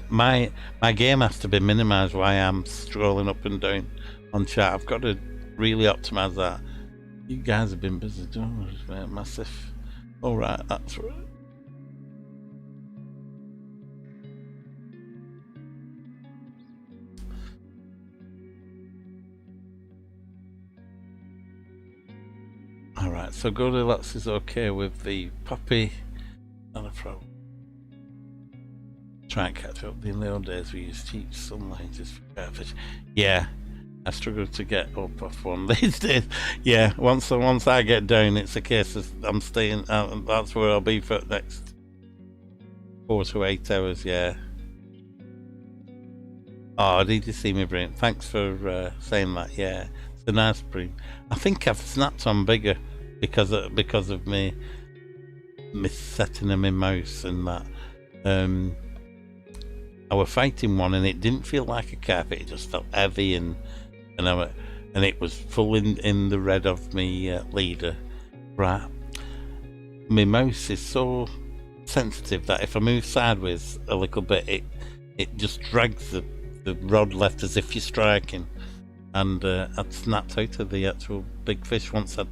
My game has to be minimised while I'm scrolling up and down on chat. I've got to really optimise that. You guys have been busy doing it, massive. All right, that's right. Alright, so Goldilocks is okay with the puppy. Not a problem. Try and catch up. In the old days we used to teach some languages for catfish. Yeah, I struggle to get up off one these days. Yeah, once I get down, it's a case of I'm staying out, and that's where I'll be for the next 4 to 8 hours, yeah. Oh, did you see me, Bream? Thanks for saying that, yeah. It's a nice Bream. I think I've snapped on bigger because of me setting them in mouse and that. I was fighting one and it didn't feel like a carpet, it just felt heavy and it was full in the red of me leader. Right. My mouse is so sensitive that if I move sideways a little bit, it just drags the rod left as if you're striking. And I'd snapped out of the actual big fish once I'd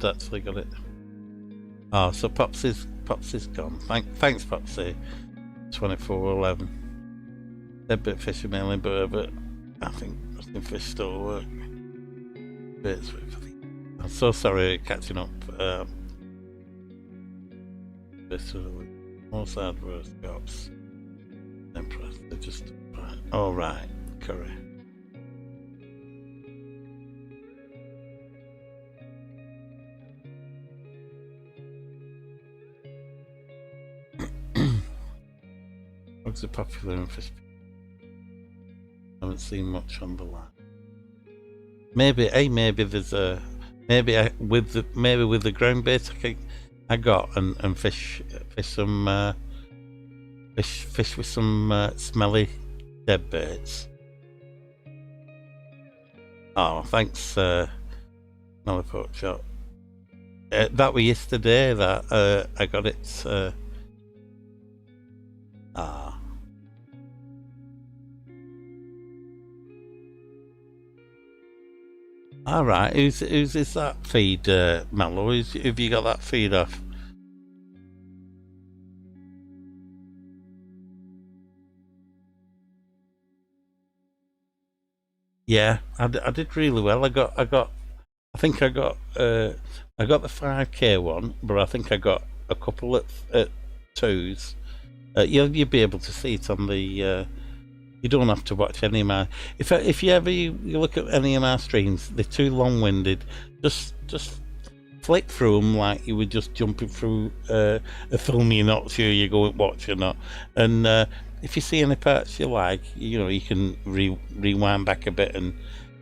actually got it. Oh, so Popsy's gone. Thanks, Popsy. 2411. Dead bit fishing mainly, but I think fish still work. I'm so sorry catching up. Most adverse cops. Impressed. They're just right. Oh right, correct. Bugs are popular in fish. Haven't seen much on the line. Maybe there's a with the ground bait I got and fish some fish with some smelly dead baits. Oh, thanks, Smelly Pork Chop. That was yesterday that I got it. All right. Who's is that feed, Mallow? Have you got that feed off? Yeah, I did really well. I think I got the 5K one, but I think I got a couple at 2s. You'll be able to see it on the. You don't have to watch any of my. If you ever you look at any of my streams, they're too long-winded. Just flick through them like you were just jumping through a film you're not sure you're going to watch or not. And if you see any parts you like, you can rewind back a bit and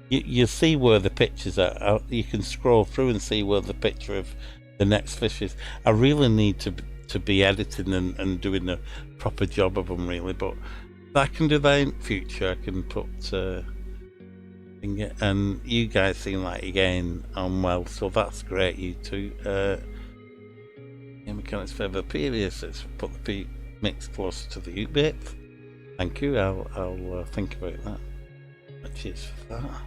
you see where the pictures are. You can scroll through and see where the picture of the next fish is. I really need to be editing and doing a proper job of them, really, but I can do that in future. I can put and you guys seem like you're getting on well, so that's great. You two mechanics favour previous. Let's put the mix closer to the bit. Thank you. I'll think about that. Cheers for that.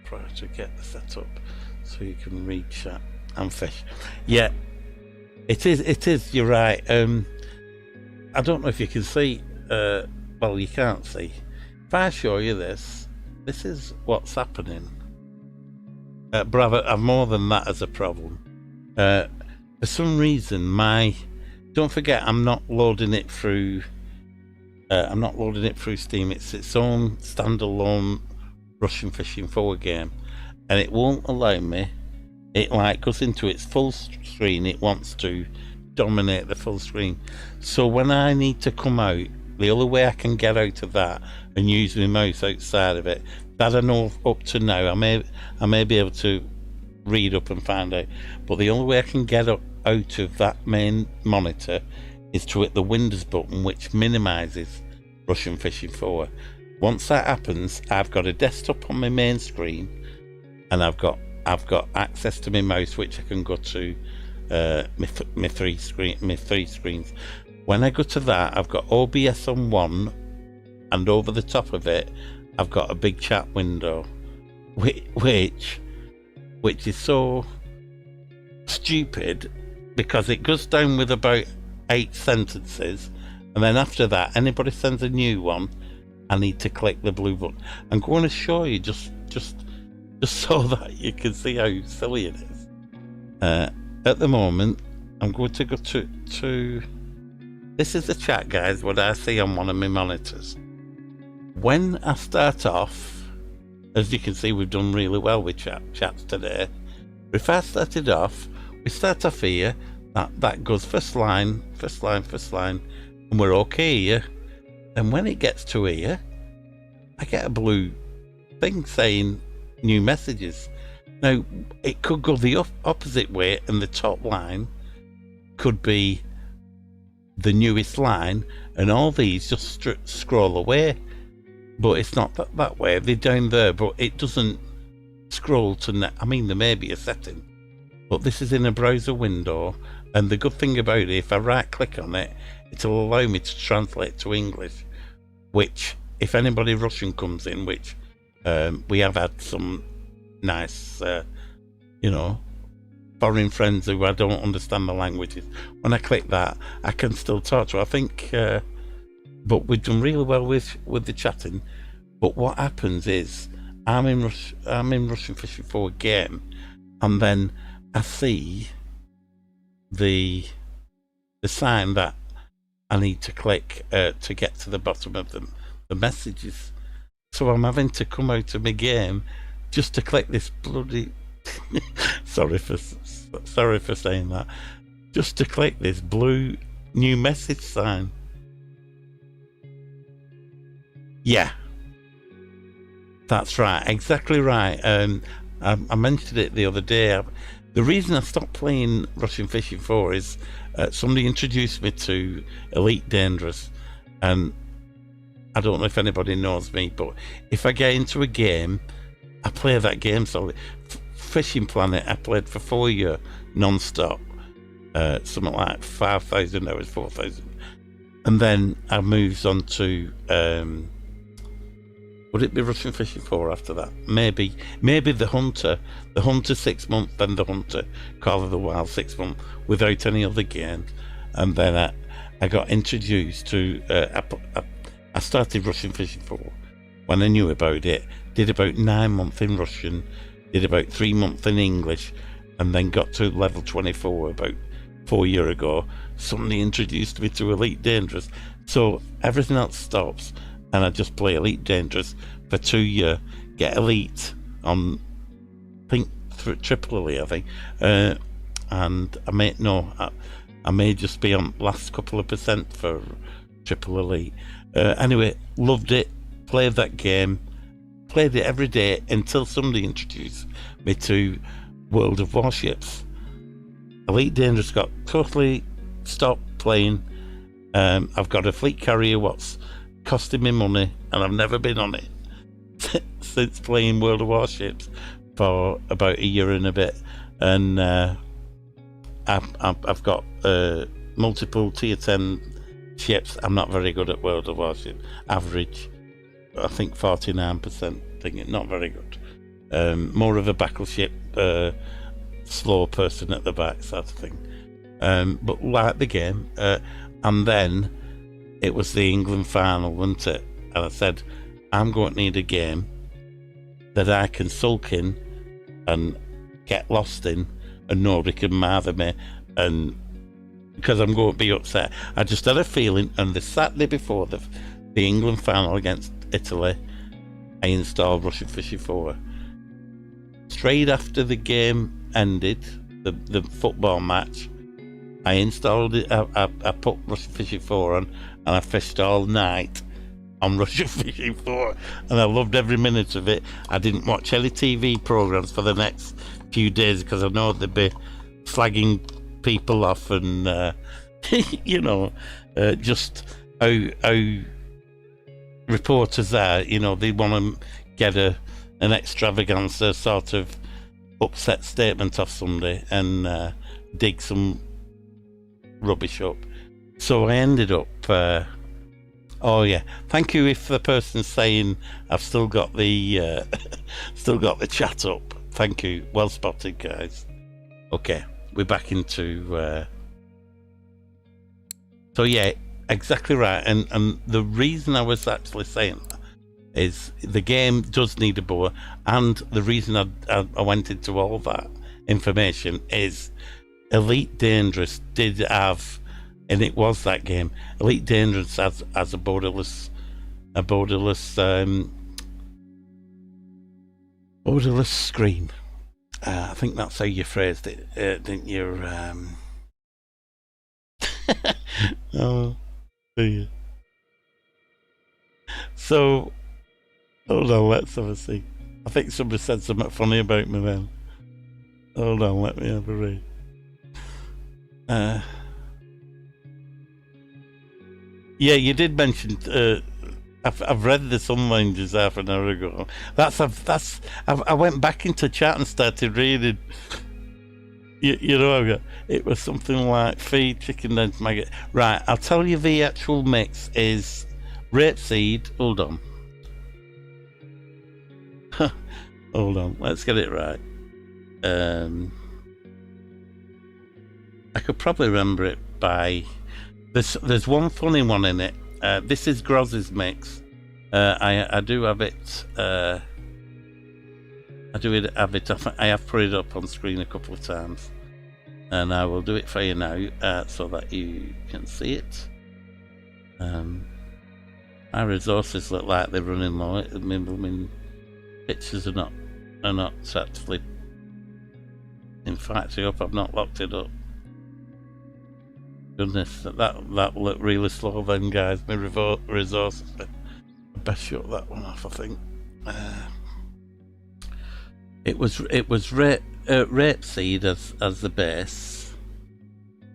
Try to get the setup so you can read chat and fish. Yeah. It is. You're right. I don't know if you can see. Well, you can't see. If I show you this, this is what's happening. But I've more than that as a problem. For some reason, don't forget, I'm not loading it through. I'm not loading it through Steam. It's its own standalone Russian Fishing 4 game, and it won't allow me. It like goes into its full screen. It wants to dominate the full screen. So when I need to come out, the only way I can get out of that and use my mouse outside of it, that I know up to now, I may be able to read up and find out, but the only way I can get out of that main monitor is to hit the Windows button, which minimizes Russian Fishing 4. Once that happens, I've got a desktop on my main screen, and I've got access to my mouse, which I can go to my three screens. When I go to that, I've got OBS on one, and over the top of it, I've got a big chat window, which is so stupid because it goes down with about 8 sentences, and then after that, anybody sends a new one, I need to click the blue button. I'm going to show you just so that you can see how silly it is. At the moment, I'm going to go to this is the chat, guys, what I see on one of my monitors. When I start off, as you can see, we've done really well with chats today. If I started off, we start off here, that goes first line, and we're okay here. And when it gets to here, I get a blue thing saying new messages. Now, it could go the opposite way, and the top line could be the newest line, and all these just scroll away. But it's not that way. They're down there, but it doesn't scroll to... I mean, there may be a setting, but this is in a browser window, and the good thing about it, if I right-click on it, it'll allow me to translate to English, which, if anybody Russian comes in, which we have had some nice, foreign friends who I don't understand the languages. When I click that, I can still talk to. I think, but we've done really well with the chatting. But what happens is, I'm in Russian Fishing 4 game, and then I see the sign that I need to click to get to the bottom of the messages. So I'm having to come out of my game just to click this bloody sorry for saying that, just to click this blue new message sign. Yeah, that's right, exactly right. I mentioned it the other day. The reason I stopped playing Russian Fishing 4 is somebody introduced me to Elite Dangerous, and I don't know if anybody knows me, but if I get into a game, I play that game solely. Fishing Planet, I played for 4 years non-stop, something like 5,000 hours, 4,000, and then I moved on to would it be Russian Fishing 4 after that? Maybe the Hunter 6 months, then the Hunter Call of the Wild 6 months without any other games, and then I got introduced to I started Russian Fishing 4 when I knew about it, did about 9 months in Russian, did about 3 months in English, and then got to level 24 about 4 years ago. Somebody introduced me to Elite Dangerous, so everything else stops, and I just play Elite Dangerous for 2 years, get Elite on, I think, Triple Elite, I think, and I may just be on last couple of percent for Triple Elite. Anyway, loved it, played that game, played it every day until somebody introduced me to World of Warships. Elite Dangerous got totally stopped playing. I've got a fleet carrier what's costing me money, and I've never been on it since playing World of Warships for about a year and a bit. And I've got multiple tier 10 ships. I'm not very good at World of Warships. Average, I think 49%. Thinking not very good. More of a battleship, slow person at the back, sort of thing. but liked the game. And then it was the England final, wasn't it? And I said, I'm going to need a game that I can sulk in and get lost in, and nobody can mather me, and because I'm going to be upset. I just had a feeling, and the Saturday before the England final against Italy, I installed Russian Fishy 4. Straight after the game ended, the football match, I installed it. I put Russian Fishy 4 on, and I fished all night on Russian Fishy 4, and I loved every minute of it. I didn't watch any TV programs for the next few days because I know they'd be flagging people off, and you know, just how reporters are. You know, they want to get an extravaganza sort of upset statement off somebody and dig some rubbish up. So I ended up oh yeah, thank you if the person's saying I've still got the still got the chat up. Thank you, well spotted, guys. Okay, we're back into so yeah, exactly right. And the reason I was actually saying that is the game does need a bow, and the reason I went into all that information is Elite Dangerous did have, and it was that game, Elite Dangerous has a borderless screen. I think that's how you phrased it, didn't you? Oh dear. So hold on, let's have a see. I think somebody said something funny about me then. Hold on, let me have a read. Yeah, you did mention. I've read this online just half an hour ago. I went back into chat and started reading. You know, it was something like feed chicken dent maggot. Right, I'll tell you the actual mix is rapeseed. Hold on. Hold on, let's get it right. I could probably remember it by there's one funny one in it. This is Groz's mix. I do have it. I have put it up on screen a couple of times, and I will do it for you now so that you can see it. My resources look like they're running low. I mean, pictures are not actually. In fact, I hope I've not locked it up. Goodness, that looked really slow then, guys. My resources. I best shut that one off, I think. It was rapeseed as the base,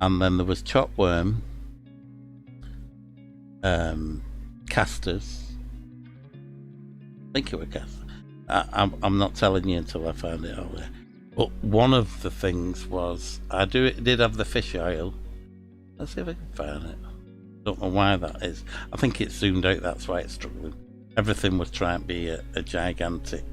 and then there was chopworm, casters. I think it was casters. I'm not telling you until I find it out there. But one of the things was did have the fish oil. Let's see if I can find it. Don't know why that is. I think it's zoomed out, that's why it's struggling. Everything was trying to be a gigantic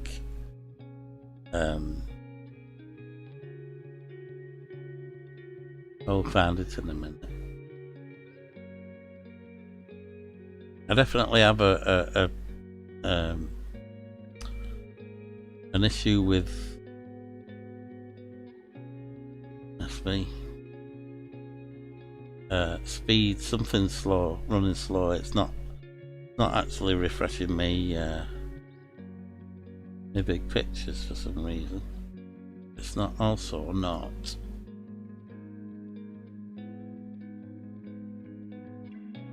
I'll find it in a minute. I definitely have an issue with speed, something slow, running slow. It's not actually refreshing me my big pictures for some reason. It's not also not.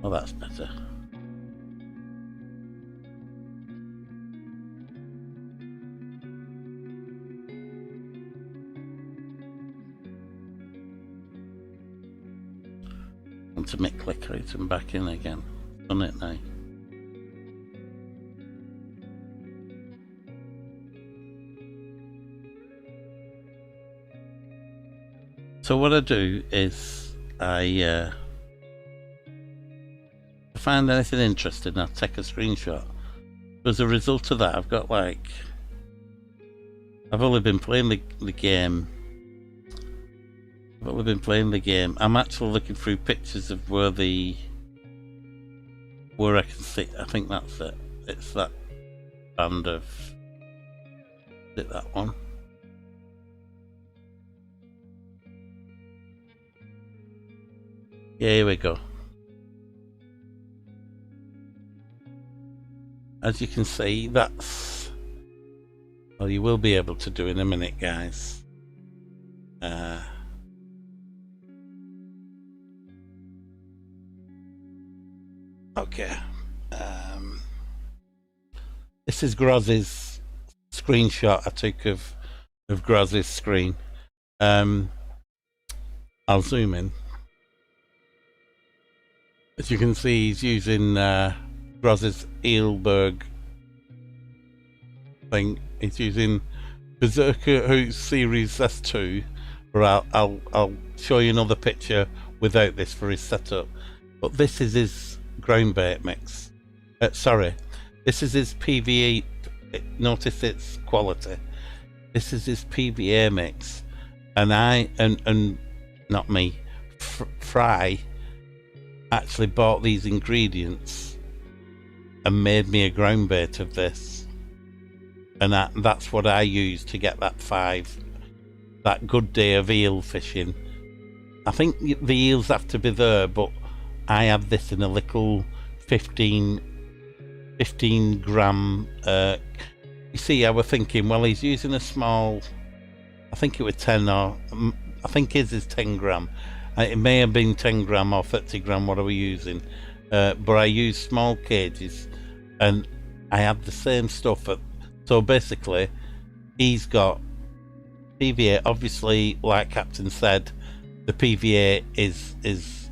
Oh, that's better. Want to make click out and back in again. Done it now. So what I do is I find anything interesting, I'll take a screenshot. As a result of that, I've got like, I've only been playing the game Well, we've been playing the game. I'm actually looking through pictures of where I can see. I think that's it. It's that band of. Is it that one? Yeah, here we go. As you can see, that's. Well, you will be able to do in a minute, guys. Okay. This is Groz's screenshot I took of Groz's screen. I'll zoom in. As you can see, he's using Groz's Old Burg thing. He's using Berserker Hoot Series S2. But I'll show you another picture without this for his setup. But this is his ground bait mix. Sorry, this is his PVA. Notice its quality. This is his PVA mix, and not me, Fry actually bought these ingredients and made me a ground bait of this, and that's what I use to get that good day of eel fishing. I think the eels have to be there, but I have this in a little 15 gram. You see, I was thinking, well, he's using a small. I think it was 10, or I think his is 10 gram. It may have been 10 gram or 30 gram. What are we using? But I use small cages, and I have the same stuff. So basically, he's got PVA. Obviously, like Captain said, the PVA is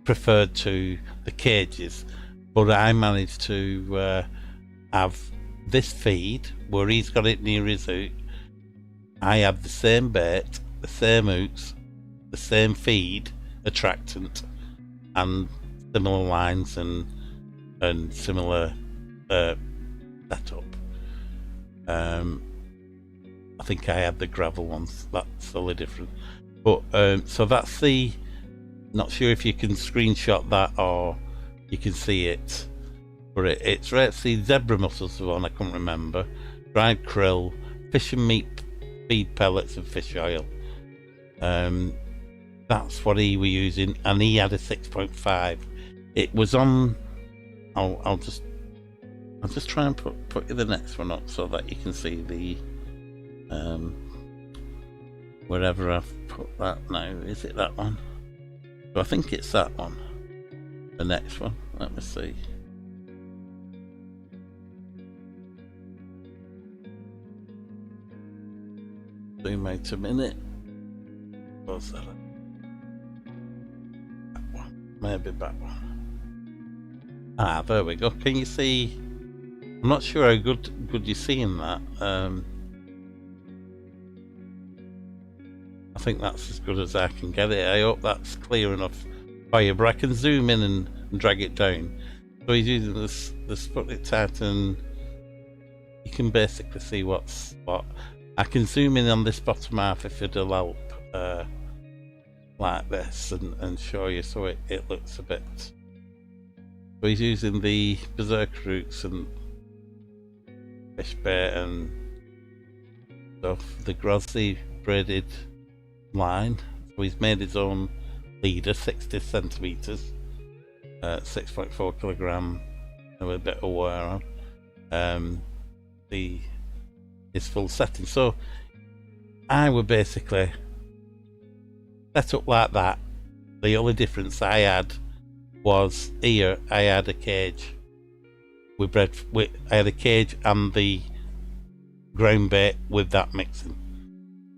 preferred to the cages, but I managed to have this feed where he's got it near his hook. I have the same bait, the same hooks, the same feed attractant, and similar lines and similar setup. I think I had the gravel ones. That's totally different. But so that's the. Not sure if you can screenshot that or you can see it, but it's right. See, zebra mussels the one I can't remember. Dried krill, fish and meat feed pellets and fish oil. That's what he was using, and he had a 6.5. It was on. I'll just try and put the next one up so that you can see the wherever I've put that now. Is it that one? So I think it's that one. The next one. Let me see. Zoom out a minute. What's that? That one. Maybe that one. Ah, there we go. Can you see? I'm not sure how good you're seeing that. I think that's as good as I can get it. I hope that's clear enough for you, but I can zoom in and drag it down. So he's using the Sputnik Titan. You can basically see what's what. I can zoom in on this bottom half if it'll help, like this, and show you so it looks a bit. So he's using the Berserker roots and fish bait and stuff. The Grozzy braided line. So he's made his own leader, 60 centimeters, 6.4 kilogram, with a bit of wear on. His full setting. So I would basically set up like that. The only difference I had was here I had a cage I had a cage and the ground bait with that mixing.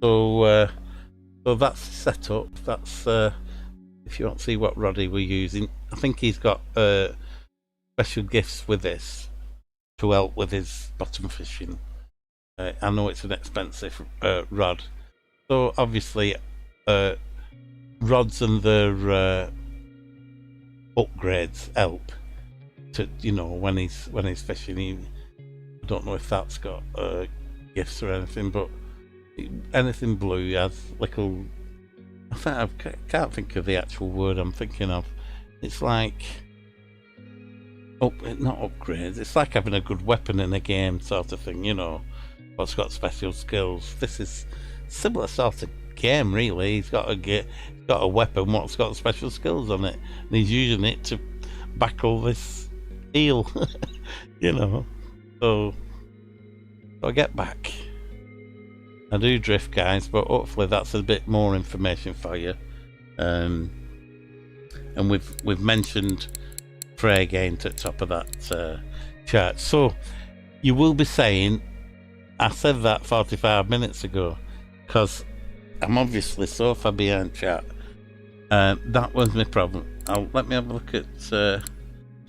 So that's set up. That's if you want to see what Roddy we're using. I think he's got special gifts with this to help with his bottom fishing. I know it's an expensive rod, so obviously rods and their upgrades help to, you know, when he's fishing. I don't know if that's got gifts or anything, but anything blue has little I can't think of the actual word I'm thinking of. It's like not upgrades. It's like having a good weapon in a game, sort of thing. You know, what's got special skills. This is similar sort of game, really. He's got a weapon. What's got special skills on it, and he's using it to back all this heal. You know, so I get back. I do drift, guys, but hopefully that's a bit more information for you. And we've mentioned Frey again at the top of that chart. So you will be saying, I said that 45 minutes ago, because I'm obviously so far behind chat. That was my problem. Let me have a look at.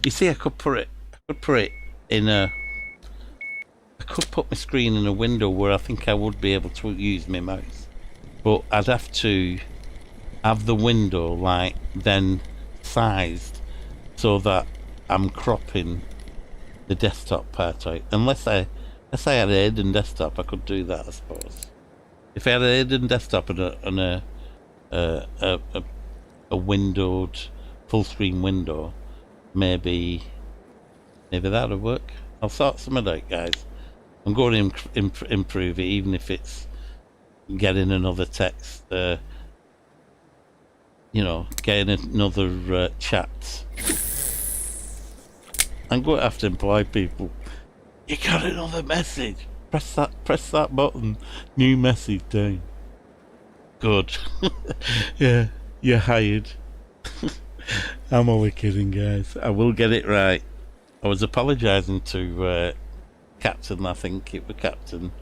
You see, I could put it in a. I could put my screen in a window where I think I would be able to use my mouse, but I'd have to have the window like then sized so that I'm cropping the desktop part out. Unless I had a hidden desktop, I could do that, I suppose. If I had a hidden desktop and a windowed full screen window, maybe that would work. I'll sort some of that, guys. I'm going to improve it, even if it's getting another text, you know, getting another chat. I'm going to have to employ people. You got another message. Press that button. New message down. Good. Yeah, you're hired. I'm only kidding, guys. I will get it right. I was apologising to Captain. I think it was Captain.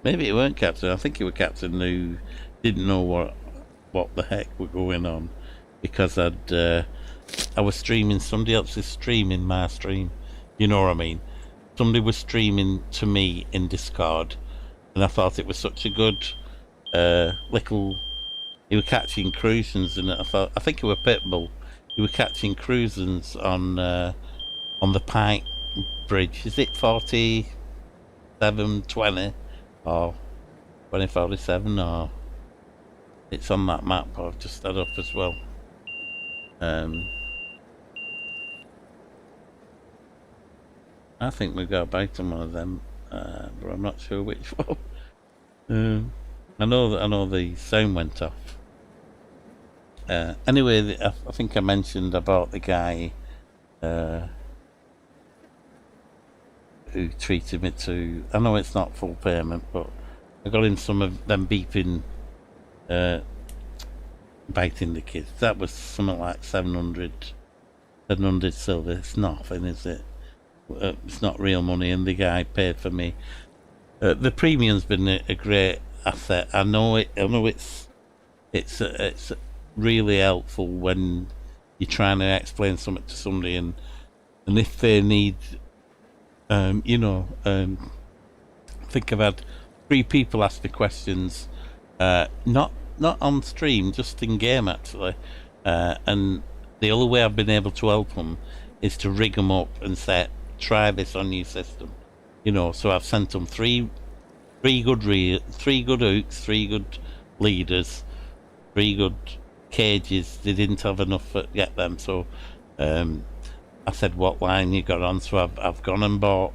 Maybe it weren't Captain. I think it was Captain who didn't know what the heck was going on, because I was streaming somebody else's stream in my stream. You know what I mean? Somebody was streaming to me in Discord, and I thought it was such a good little. He was catching cruisins, and I think it was Pitbull. He was catching cruisins on the Pike bridge. Is it 4720 or 2047, or it's on that map I've just had up as well. I think we got back to one of them, but I'm not sure which one. I know the sound went off. Anyway, I think I mentioned about the guy who treated me to. I know it's not full payment, but I got in some of them beeping, biting the kids. That was something like 700 silver. It's nothing, is it? It's not real money, and the guy paid for me. The premium's been a great asset. I know it's really helpful when you're trying to explain something to somebody, and if they need, I think I've had 3 people ask me questions, not on stream, just in game actually, and the only way I've been able to help them is to rig them up and say, try this on your system, so I've sent them three good hooks, 3 good leaders, 3 good cages. They didn't have enough to get them, so I said, what line you got on? So I've gone and bought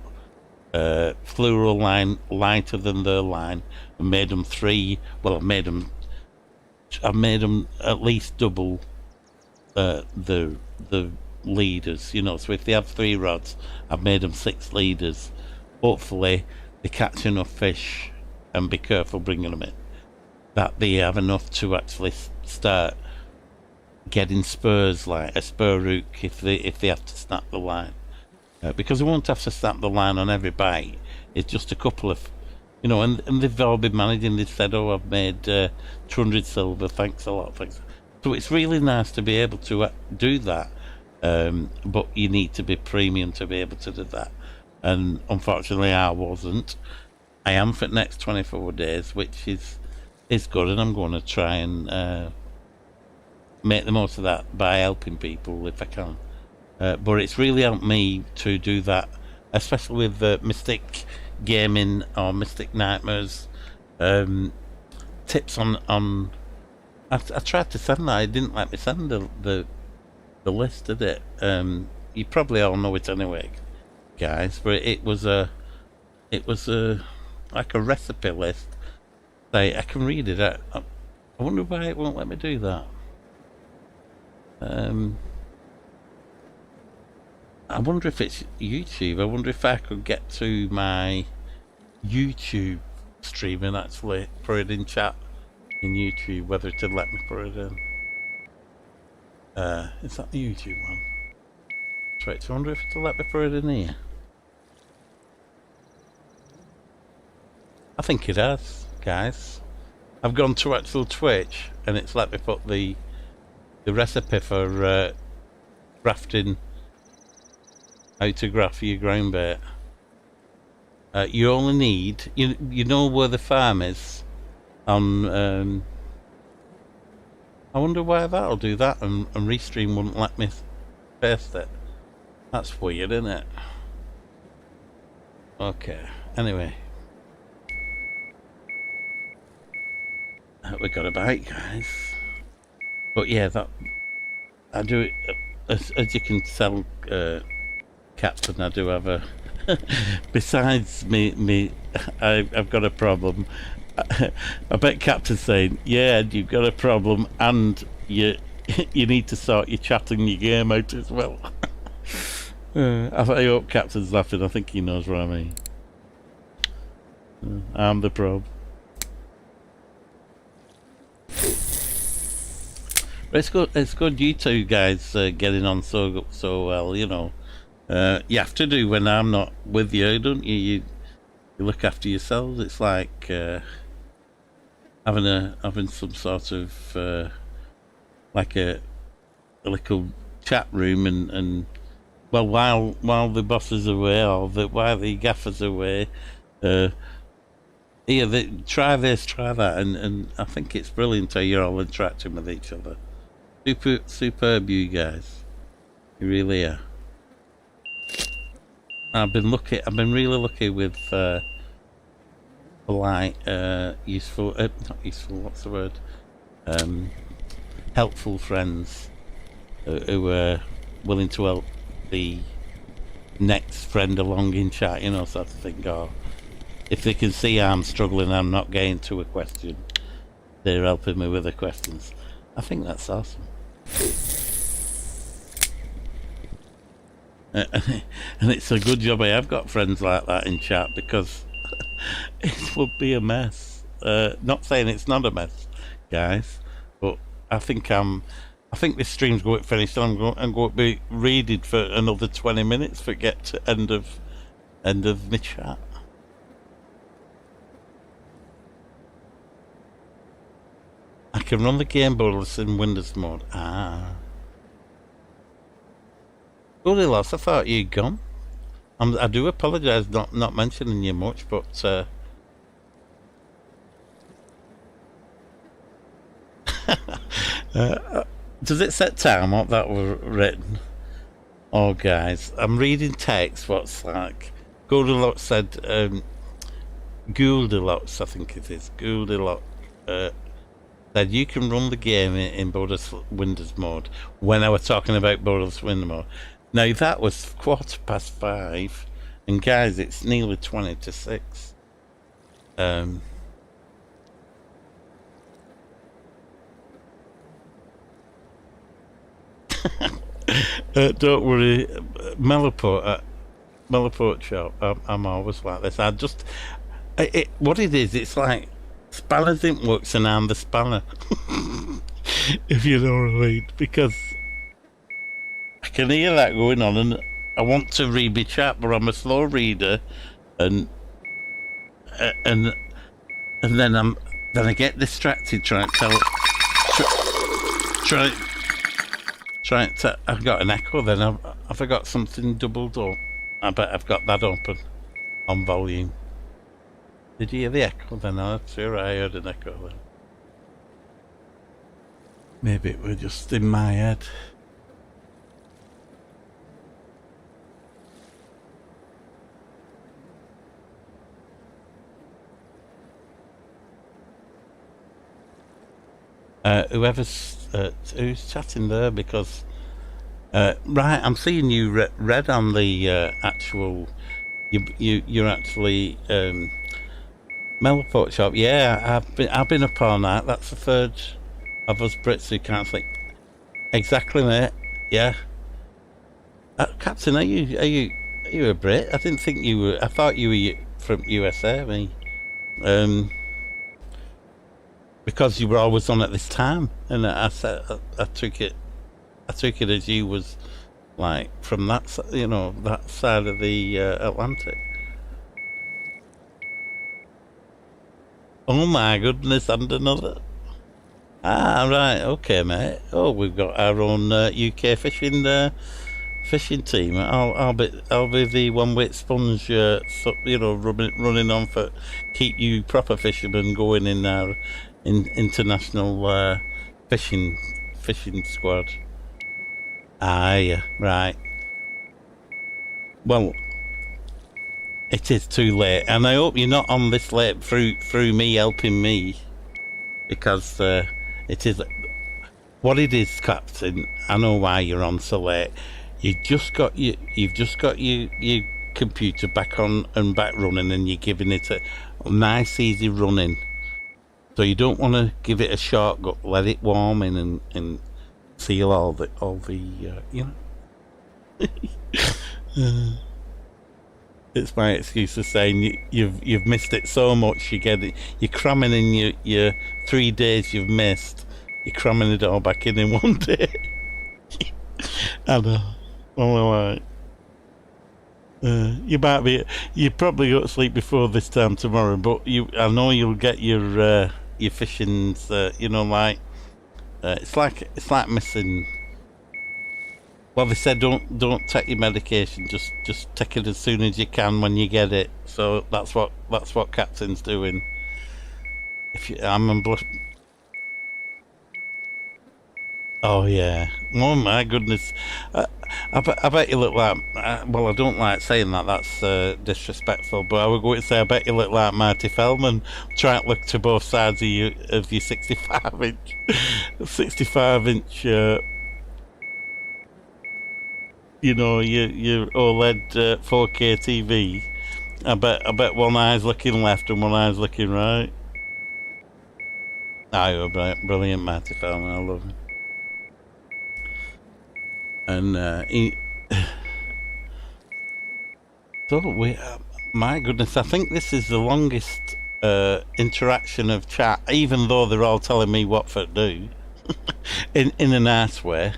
fluoro line lighter than their line, and made them 3. Well, I've made them at least double the leaders, so if they have 3 rods, I've made them 6 leaders. Hopefully they catch enough fish, and be careful bringing them in, that they have enough to actually start getting spurs, like a spur hook, if they have to snap the line, because they won't have to snap the line on every bite. It's just a couple of, and they've all been managing. They've said, oh, I've made 200 silver, thanks a lot, thanks. So it's really nice to be able to do that, but you need to be premium to be able to do that, and unfortunately I wasn't. I am for the next 24 days, which is good, and I'm going to try and make the most of that by helping people if I can. But it's really helped me to do that, especially with Mystic Gaming or Mystic Nightmares. Tips on I tried to send that. It didn't let me send the list, did it? You probably all know it anyway, guys. But it was a like a recipe list. I can read it. I wonder why it won't let me do that. I wonder if it's YouTube. I wonder if I could get to my YouTube stream and actually put it in chat in YouTube, whether it'd let me put it in. Is that the YouTube one? Right, I wonder if it'll let me put it in here. I think it has, guys. I've gone to actual Twitch and it's let me put the recipe for grafting, how to graft your ground bait. You only need, you know where the farm is on, I wonder why that'll do that and Restream wouldn't let me paste it. That's weird, isn't it? Okay, anyway. We got a bite, guys. But yeah, that I do it as you can tell, Captain. I do have a. Besides me, I've got a problem. I bet Captain's saying, "Yeah, you've got a problem, and you need to sort your chat and your game out as well." I hope Captain's laughing. I think he knows what I mean. I'm the probe. It's good. It's good you two guys getting on so well. You know, you have to do when I'm not with you, don't you? You look after yourselves. It's like having some sort of like a little chat room and well, while the boss is away or while the gaffer's away, here, try this, try that, and I think it's brilliant how you're all interacting with each other. Superb, you guys. You really are. I've been really lucky with polite, useful, not useful. What's the word? Helpful friends who are willing to help the next friend along in chat. You know, sort of thing. Or if they can see I'm struggling, I'm not getting to a question, they're helping me with the questions. I think that's awesome. And it's a good job I have got friends like that in chat, because it would be a mess. Not saying it's not a mess, guys, but I think this stream's going to finish and I'm going to be reading for another 20 minutes for get to end of my chat. I can run the game bonus in Windows mode. Goldilocks, I thought you'd gone. I do apologise not mentioning you much, but does it set time what that was written? Oh, guys, I'm reading text. What's like Goldilocks said? Goldilocks, I think it is. Goldilocks said you can run the game in bonus Windows mode. When I was talking about bonus Windows mode. Now that was 5:15, and guys, it's nearly 20 to 6. Don't worry, Mellowport shop. I'm always like this. What it is, it's like spanners didn't work, so now I'm the spanner. If you know what I mean, because I can hear that going on, and I want to read my chat, but I'm a slow reader, and then I get distracted trying to tell. I've got an echo. Then I forgot something doubled up. I bet I've got that open on volume. Did you hear the echo? Then I'm sure I heard an echo. Then maybe it was just in my head. Who's chatting there? Because right, I'm seeing you red on the actual. You're actually Mellowport shop. Yeah, I've been up all night. That's the third of us Brits who can't sleep. Exactly, mate. Yeah. Captain, are you a Brit? I didn't think you were. I thought you were from USA. Me. Um, because you were always on at this time, and I said I took it. I took it as you was like from that that side of the Atlantic. Oh my goodness, and another. Ah, right, okay, mate. Oh, we've got our own UK fishing team. I'll be the one with sponge, running on for keep you proper fishermen going in our international fishing squad. Aye, right. Well, it is too late, and I hope you're not on this late through me helping me, because it is what it is, Captain. I know why you're on so late. You've just got your computer back on and back running, and you're giving it a nice easy running. So you don't want to give it a shortcut. Let it warm in and seal all the It's my excuse for saying you've missed it so much. You get it. You're cramming in your 3 days you've missed. You're cramming it all back in one day. I know. All right. You probably got to sleep before this time tomorrow, but I know you'll get your fishings. It's like missing. Well, they said don't take your medication. Just take it as soon as you can when you get it. So that's what Captain's doing. Oh yeah. Oh my goodness. I bet you look like. Well, I don't like saying that. That's disrespectful. But I would go to say I bet you look like Marty Feldman. Try to look to both sides of your 65-inch, 65-inch. Your OLED 4K TV. I bet one eye's looking left and one eye's looking right. Ah, you're brilliant, Marty Feldman. I love him. And my goodness, I think this is the longest interaction of chat, even though they're all telling me what to do, in a nice way.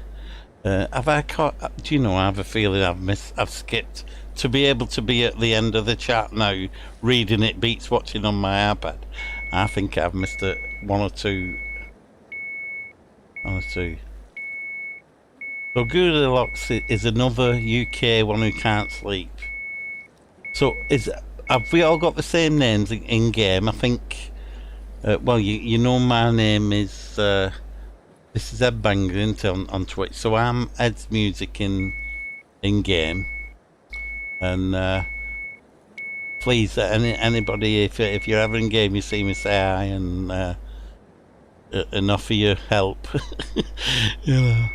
Have I caught? Do you know? I have a feeling I've skipped. To be able to be at the end of the chat now, reading it beats watching on my iPad. I think I've missed one or two. One or two. So Goldilocks is another UK one who can't sleep. So have we all got the same names in game? I think. Well, you know my name is. This is Ed Banger on Twitch. So I'm Ed's Music in game. And please, anybody, if you're ever in game, you see me, say hi and offer your help. You know.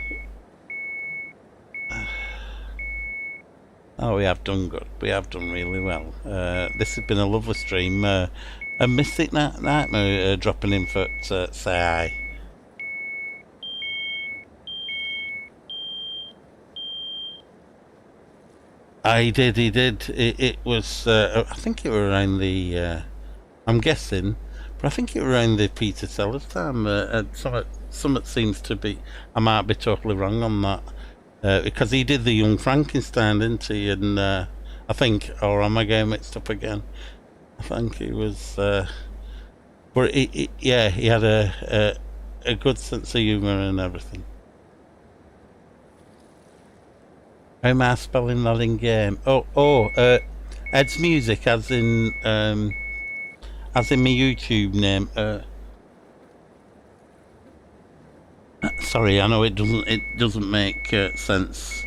Oh, we have done good. We have done really well. This has been a lovely stream. A Mystic Nightmare dropping in for say hi. He did. It was. I think it was around the. I'm guessing, but I think it was around the Peter Sellers time. Something seems to be. I might be totally wrong on that. Because he did the Young Frankenstein, didn't he? And I think, or am I getting mixed up again? I think he was. But he had a good sense of humour and everything. How am I spelling that in game? Ed's Music, as in my YouTube name. Sorry, I know it doesn't make sense.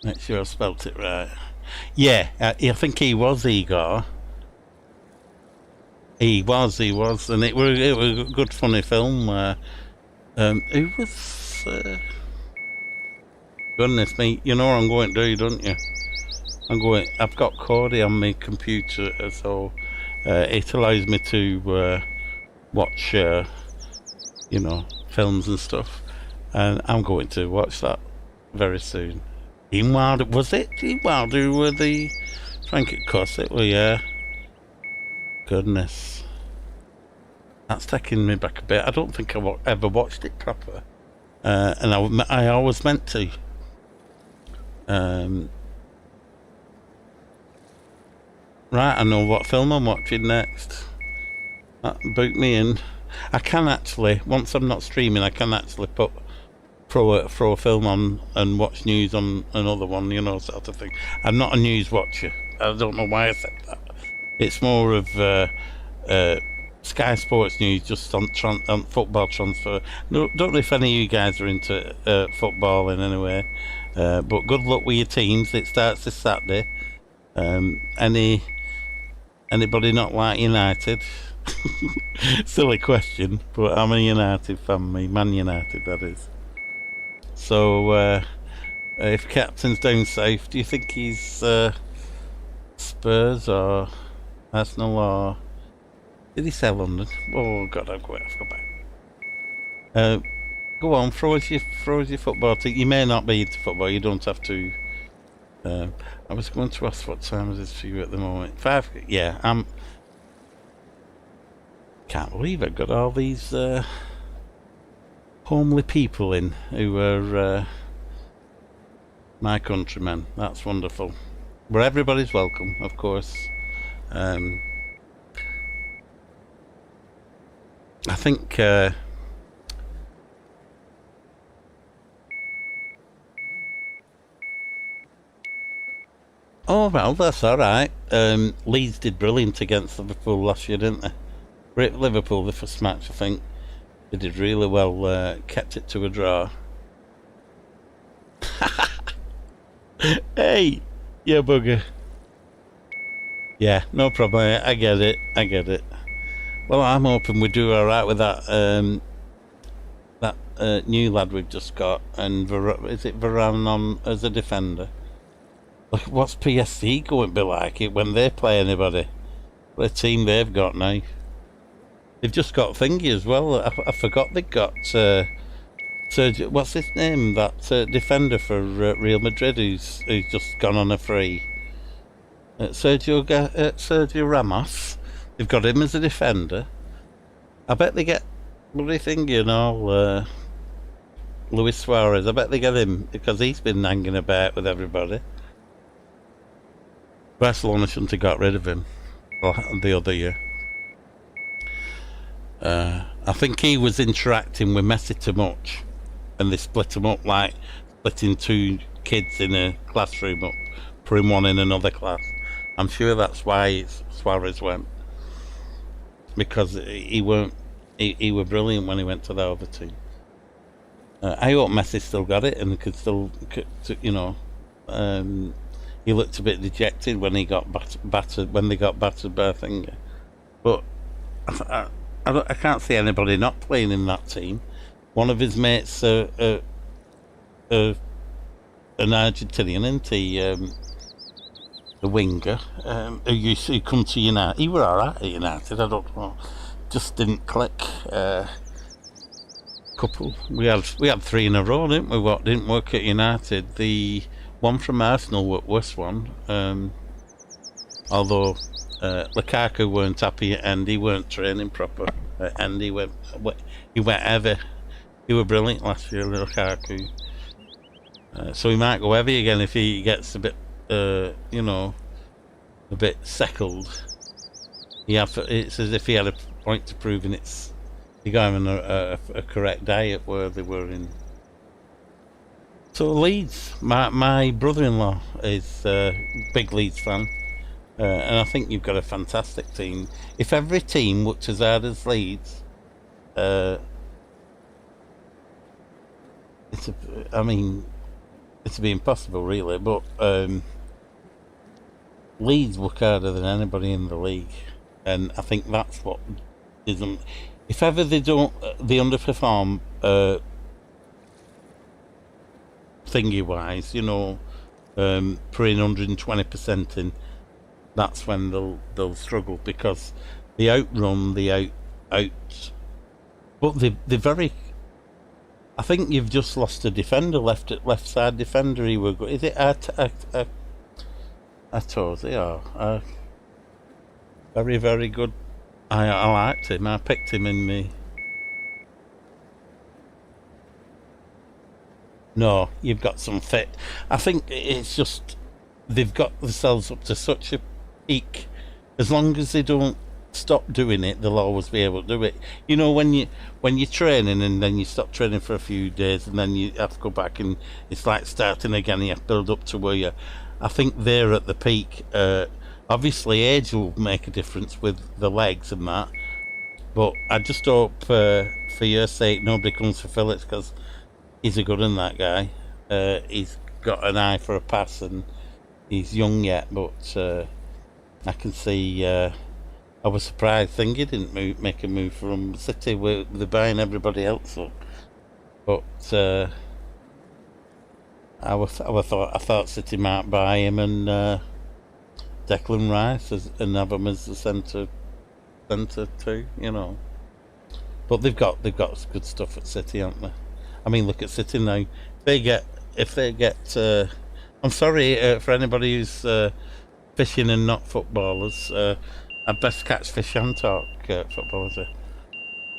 Make sure I spelt it right. Yeah, I think he was Igor. He was, and it was a good, funny film. Who was? Goodness me, you know what I'm going to do, don't you? I've got Cordy on my computer, so it allows me to watch, you know, films and stuff, and I'm going to watch that very soon. Gene Wilder, was it Gene Wilder were the Frank it Cossack? Well, yeah. Goodness. That's taking me back a bit. I don't think I ever watched it proper. And I always meant to. Right, I know what film I'm watching next. Boot me in. I can actually, once I'm not streaming, I can actually throw a film on and watch news on another one, you know, sort of thing. I'm not a news watcher. I don't know why I said that. It's more of Sky Sports News, just on football transfer. No, don't know if any of you guys are into football in any way, but good luck with your teams. It starts this Saturday. Anybody not like United? Silly question, but I'm a United fan, Man United, that is. So, if Captain's down south, do you think he's Spurs or Arsenal, or did he say London? Oh God, I've got back. Go on, throw us your football team. You may not be into football. You don't have to. I was going to ask what time it is for you at the moment. 5. Yeah, can't believe I've got all these homely people in who are my countrymen. That's wonderful. Where everybody's welcome, of course. I think oh well, that's all right. Leeds did brilliant against Liverpool last year, didn't they? Liverpool, the first match, I think they did really well. Kept it to a draw. Hey, yeah, bugger. Yeah, no problem. I get it. Well, I'm hoping we do all right with that. New lad we've just got, and is it Varane on as a defender? Look, what's PSG going to be like when they play anybody? The team they've got now. They've just got Thingy as well. I forgot they got Sergio. What's his name? That defender for Real Madrid who's just gone on a free. Sergio Ramos. They've got him as a defender. I bet they get bloody Thingy, you know, Luis Suarez. I bet they get him because he's been hanging about with everybody. Barcelona shouldn't have got rid of him the other year. I think he was interacting with Messi too much, and they split him up, like splitting 2 kids in a classroom up, putting one in another class. I'm sure that's why Suarez went, because he were brilliant when he went to the other team. I hope Messi still got it and could still, you know. He looked a bit dejected when he got battered when they got battered by a finger, but I can't see anybody not playing in that team. One of his mates, an Argentinian, isn't he? The winger, who used to come to United. He were alright at United. I don't know, just didn't click. Couple. We had 3 in a row, didn't we? What didn't work at United? The one from Arsenal was worse one. Although Lukaku weren't happy and he weren't training proper, and he went heavy. He were brilliant last year, Lukaku. So he might go heavy again if he gets a bit, you know, a bit settled. It's as if he had a point to prove, and he got him a correct diet where they were in. So Leeds, my brother-in-law is a big Leeds fan, and I think you've got a fantastic team. If every team worked as hard as Leeds, it'd be impossible really, but Leeds work harder than anybody in the league. and I think that's what isn't. If ever they underperform thingy wise, you know, putting 120% in, that's when they'll struggle, because they outrun, out. But they're very. I think you've just lost a defender, left side defender. He were good. Is it Atozi? Or very, very good. I liked him. I picked him in me. No, you've got some fit. I think it's just they've got themselves up to such a peak. As long as they don't stop doing it, they'll always be able to do it. You know, when you're training and then you stop training for a few days and then you have to go back and it's like starting again. You have to build up to where you. I think they're at the peak. Obviously, age will make a difference with the legs and that. But I just hope, for your sake, nobody comes for Phillips, because he's a good one, that guy. He's got an eye for a pass and he's young yet, but I can see. I was surprised Thingy didn't make a move from City. They're buying everybody else up, but I thought City might buy him and Declan Rice and have him as the centre too, you know. But they've got good stuff at City, haven't they? I mean, look at City now. If they get. I'm sorry for anybody who's fishing and not footballers. I best catch fish and talk footballers.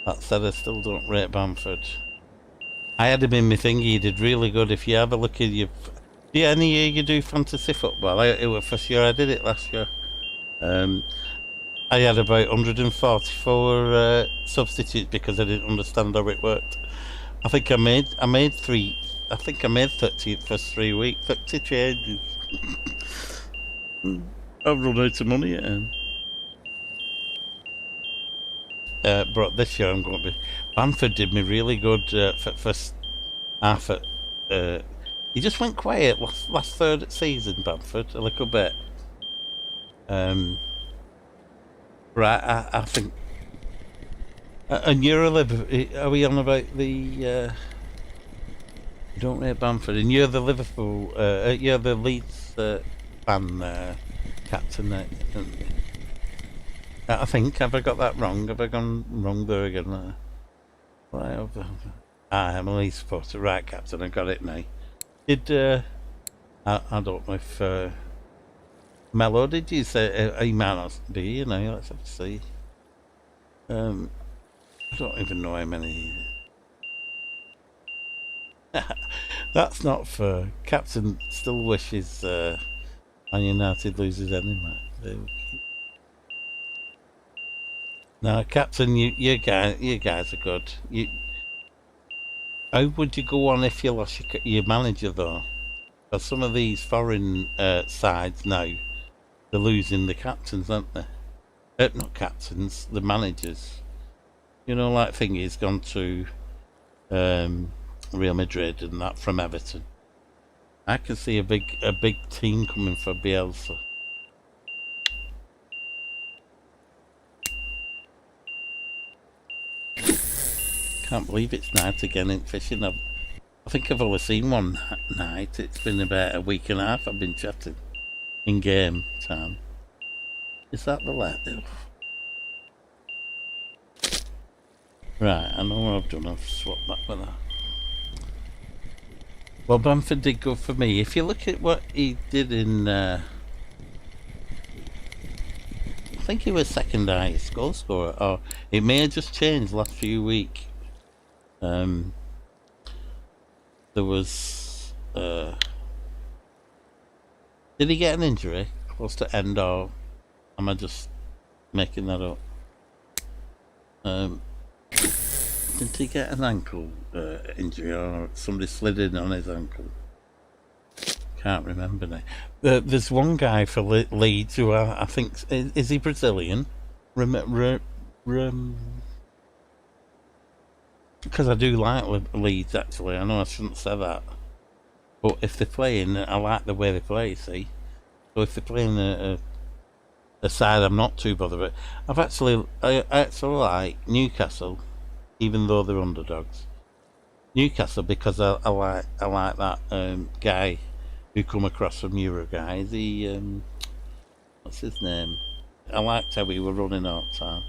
That said, I still don't rate Bamford. I had him in my thingy. He did really good. If you have a look at your. Any year you do fantasy football? It was first year I did it last year. I had about 144 substitutes because I didn't understand how it worked. I think I made 30 first 3 weeks. 30 changes. I've run out of money at him. But this year I'm going to be. Bamford did me really good for first half. He just went quiet last third of season, Bamford, a little bit. Right, I think. And you're are we on about the? You don't rate Bamford, and you're the Liverpool. You're the Leeds fan, captain. I think. Have I got that wrong? Have I gone wrong there again? I'm a Leeds supporter, right, captain? I got it now. Did I don't know if Mello, did you say he might not be? You know, let's have to see. I don't even know how many. That's not fair. Captain still wishes Man United loses anyway. No, Captain, you guys are good. How would you go on if you lost your manager though? Because some of these foreign sides now, they're losing the captains, aren't they? Not captains, the managers. You know, like Thingy's gone to Real Madrid and that from Everton. I can see a big team coming for Bielsa. Can't believe it's night again in fishing. I think I've only seen one night. It's been about a week and a half I've been chatting in game time. Is that the let? Right, I know what I've done. I've swapped back with that. Well, Bamford did good for me. If you look at what he did in... I think he was second highest goal scorer. Or it may have just changed last few weeks. There was... did he get an injury close to end, or am I just making that up? Didn't he get an ankle injury, or somebody slid in on his ankle? Can't remember now. There's one guy for Leeds who I think is he Brazilian? Because I do like Leeds actually. I know I shouldn't say that, but if they're playing, I like the way they play. See, so if they're playing aside, I'm not too bothered. But I actually like Newcastle, even though they're underdogs. Newcastle because I like that guy who come across from Uruguay. The what's his name? I liked how we were running all the time.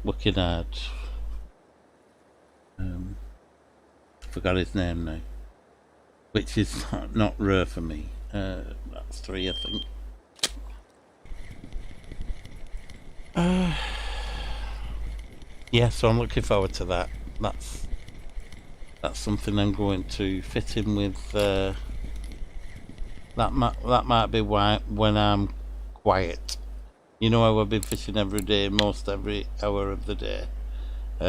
Looking at forgot his name now, which is not rare for me. That's 3, I think. Yeah, so I'm looking forward to that. That's something I'm going to fit in with. That might be why when I'm quiet. You know how I've been fishing every day, most every hour of the day,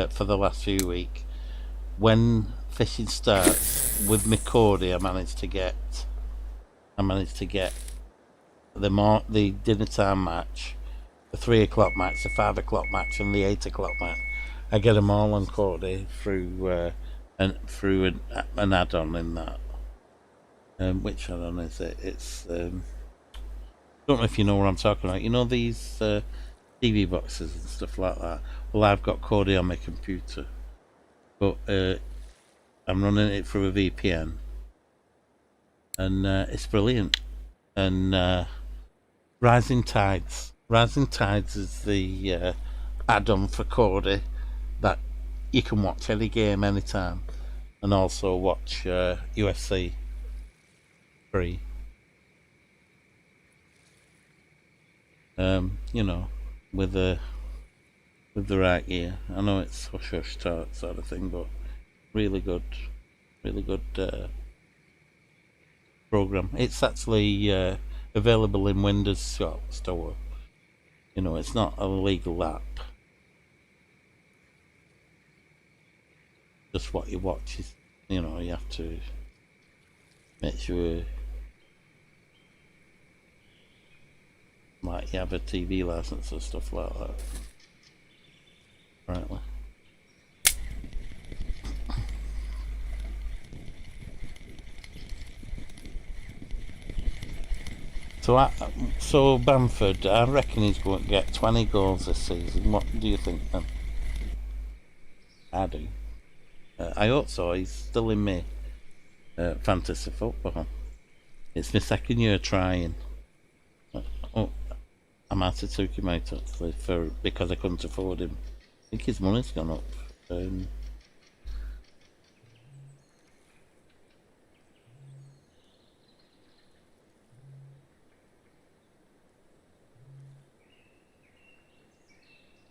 for the last few weeks. When fishing starts with my Cody, I managed to get the dinner time match, the 3 o'clock match, the 5 o'clock match, and the 8 o'clock match. I get them all on Cody through an add-on in that. Which add-on is it? It's don't know if you know what I'm talking about. You know these TV boxes and stuff like that. Well, I've got Cody on my computer, but I'm running it through a VPN, and it's brilliant. And Rising Tides is the add-on for Cody that you can watch any game anytime, and also watch UFC free. You know, with the right gear. I know it's hush hush talk sort of thing, but really good program. It's actually available in Windows Store. You know, it's not a legal app. Just what you watch is, you know, you have to make sure like you have a TV license and stuff like that. Right. So Bamford, I reckon he's going to get 20 goals this season. What do you think then? I do. I hope so. He's still in my fantasy football. It's my second year trying. I might have took him out actually because I couldn't afford him. I think his money's gone up.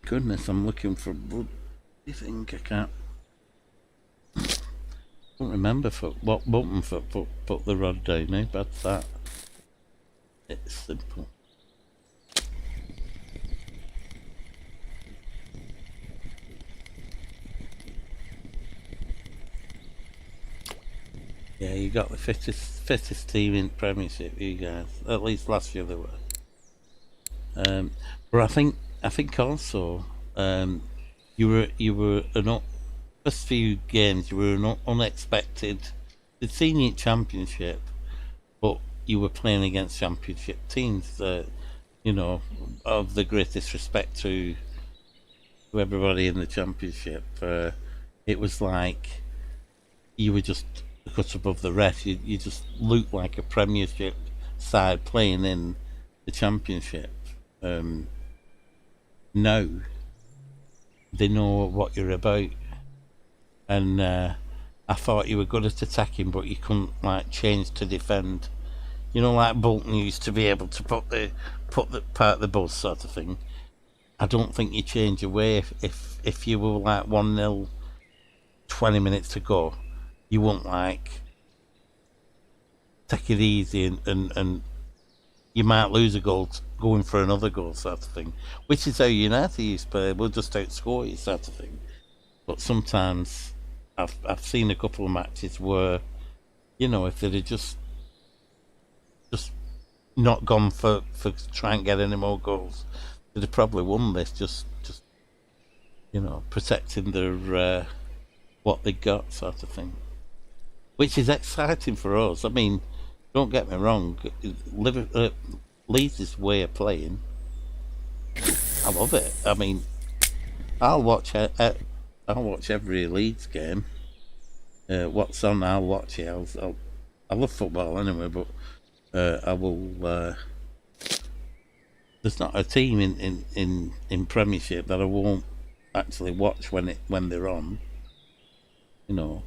Goodness, I'm looking for blood. You think I can't? I don't remember what button put the rod down. How bad's that? It's simple. Yeah, you got the fittest team in Premiership, you guys. At least last year they were. But I think also you were first few games you were an unexpected. The senior championship, but you were playing against championship teams. You know, of the greatest respect to everybody in the championship. It was like you were just a cut above the rest. You just looked like a Premiership side playing in the championship. Now they know what you're about, and I thought you were good at attacking, but you couldn't like change to defend. You know, like Bolton used to be able to put the part of the bus sort of thing. I don't think you change away if you were like 1-0, 20 minutes to go. You won't like take it easy and you might lose a goal going for another goal sort of thing, which is how United used to play. We'll just outscore you sort of thing. But sometimes I've seen a couple of matches where, you know, if they'd have just not gone for try and get any more goals, they'd have probably won this. Just you know, protecting their what they got sort of thing, which is exciting for us. I mean, don't get me wrong, Leeds' way of playing I love it. I mean, I'll watch I'll watch every Leeds game. What's on, I'll watch it. I love football anyway, but I will. There's not a team in Premiership that I won't actually watch when they're on. You know,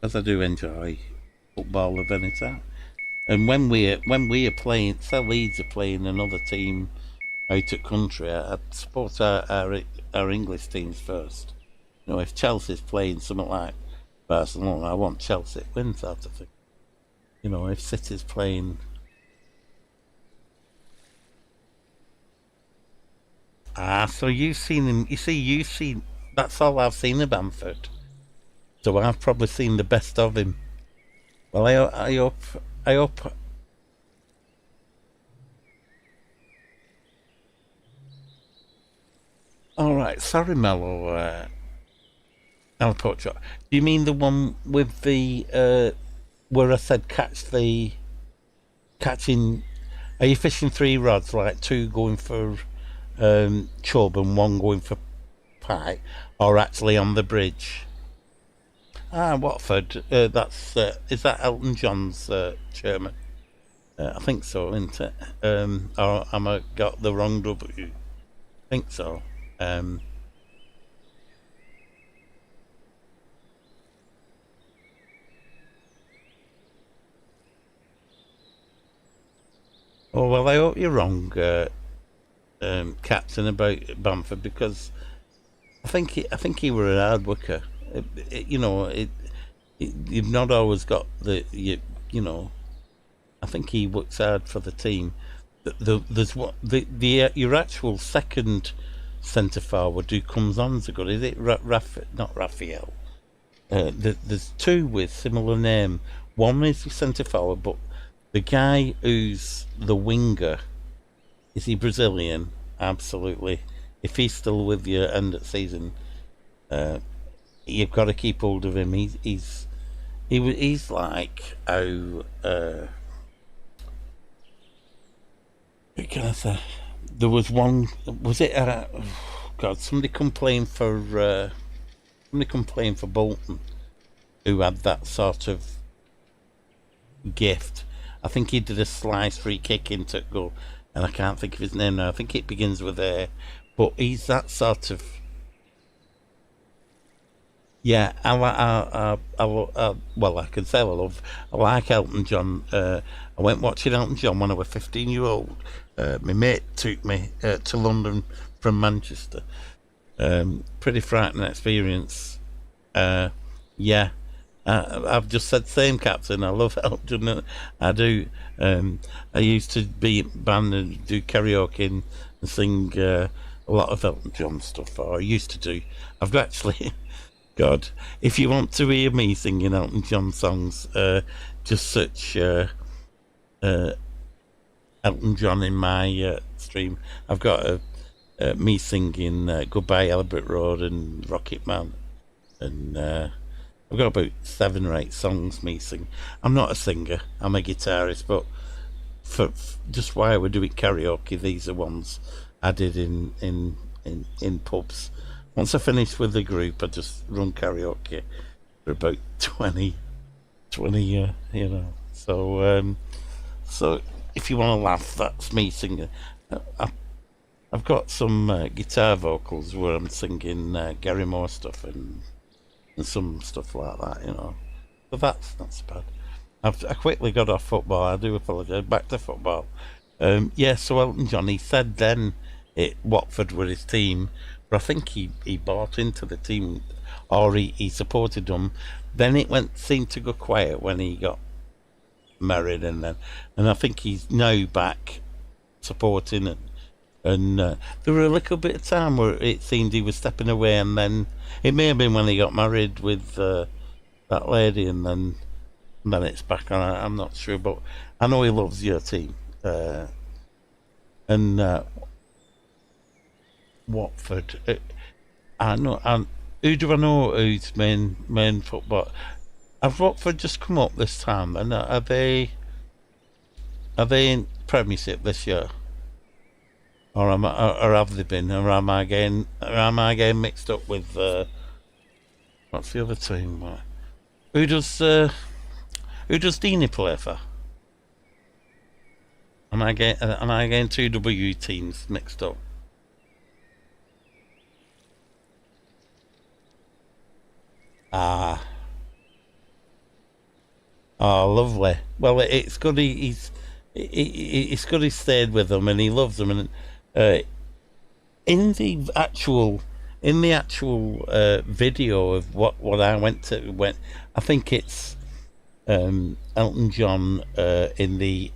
as I do enjoy football of any time. And when we are playing, say Leeds are playing another team out of country, I support our English teams first. You know, if Chelsea's playing something like Barcelona, I want Chelsea to win, sort of thing. You know, if City's playing. So you've seen him. You see, you've seen. That's all I've seen of Bamford. So I've probably seen the best of him. Well, I hope. I hope. All right, sorry, Mello. Alpocho. Do you mean the one with the where I said catching? Are you fishing three rods, like two going for chub and one going for pike, or actually on the bridge? Watford. That's is that Elton John's chairman? I think so, isn't it? Or am I got the wrong W? Think so. Um, oh well, I hope you're wrong, Captain, about Bamford, because I think he were a hard worker. You know, you've not always got you know. I think he works hard for the team. There's what your actual second centre forward who comes on so good. Is it not Raphael? There's two with similar name. One is the centre forward, but the guy who's the winger, is he Brazilian? Absolutely. If he's still with you end of season, uh, you've got to keep hold of him. He's like how what can I say? There was one. Was it? God, somebody complained for Bolton who had that sort of gift. I think he did a slice free kick into goal, and I can't think of his name now. I think it begins with A, but he's that sort of. Yeah, well, I can say I love. I like Elton John. I went watching Elton John when I was 15-year-old. My mate took me to London from Manchester. Pretty frightening experience. Yeah, I've just said same, Captain. I love Elton John. I do. I used to be in band and do karaoke and sing a lot of Elton John stuff. Or I used to do. I've actually. God, if you want to hear me singing Elton John songs, just search Elton John in my stream. I've got me singing Goodbye Albert Road and Rocket Man, and I've got about 7 or 8 songs me sing. I'm not a singer, I'm a guitarist, but for just while we're doing karaoke, these are ones I did in pubs. Once I finish with the group, I just run karaoke for about 20, you know. So if you want to laugh, that's me singing. I, I've got some guitar vocals where I'm singing Gary Moore stuff and some stuff like that, you know. But that's not so bad. I quickly got off football. I do apologise. Back to football. Yeah, so Elton John, he said then Watford were his team, but I think he bought into the team, or he supported them. Then it seemed to go quiet when he got married, and I think he's now back supporting it. And there were a little bit of time where it seemed he was stepping away, and then it may have been when he got married with that lady, and then it's back on. I'm not sure, but I know he loves your team. And Watford, I know. Who do I know who's main football? Have Watford just come up this time? And are they in Premiership this year? or have they been? Or am I getting mixed up with what's the other team? Who does Dini play for? Am I getting two W teams mixed up? Ah, oh, lovely. Well, it's good. It's good he stayed with them and he loves them. And uh, in the actual video of what I went to, I think it's Elton John in the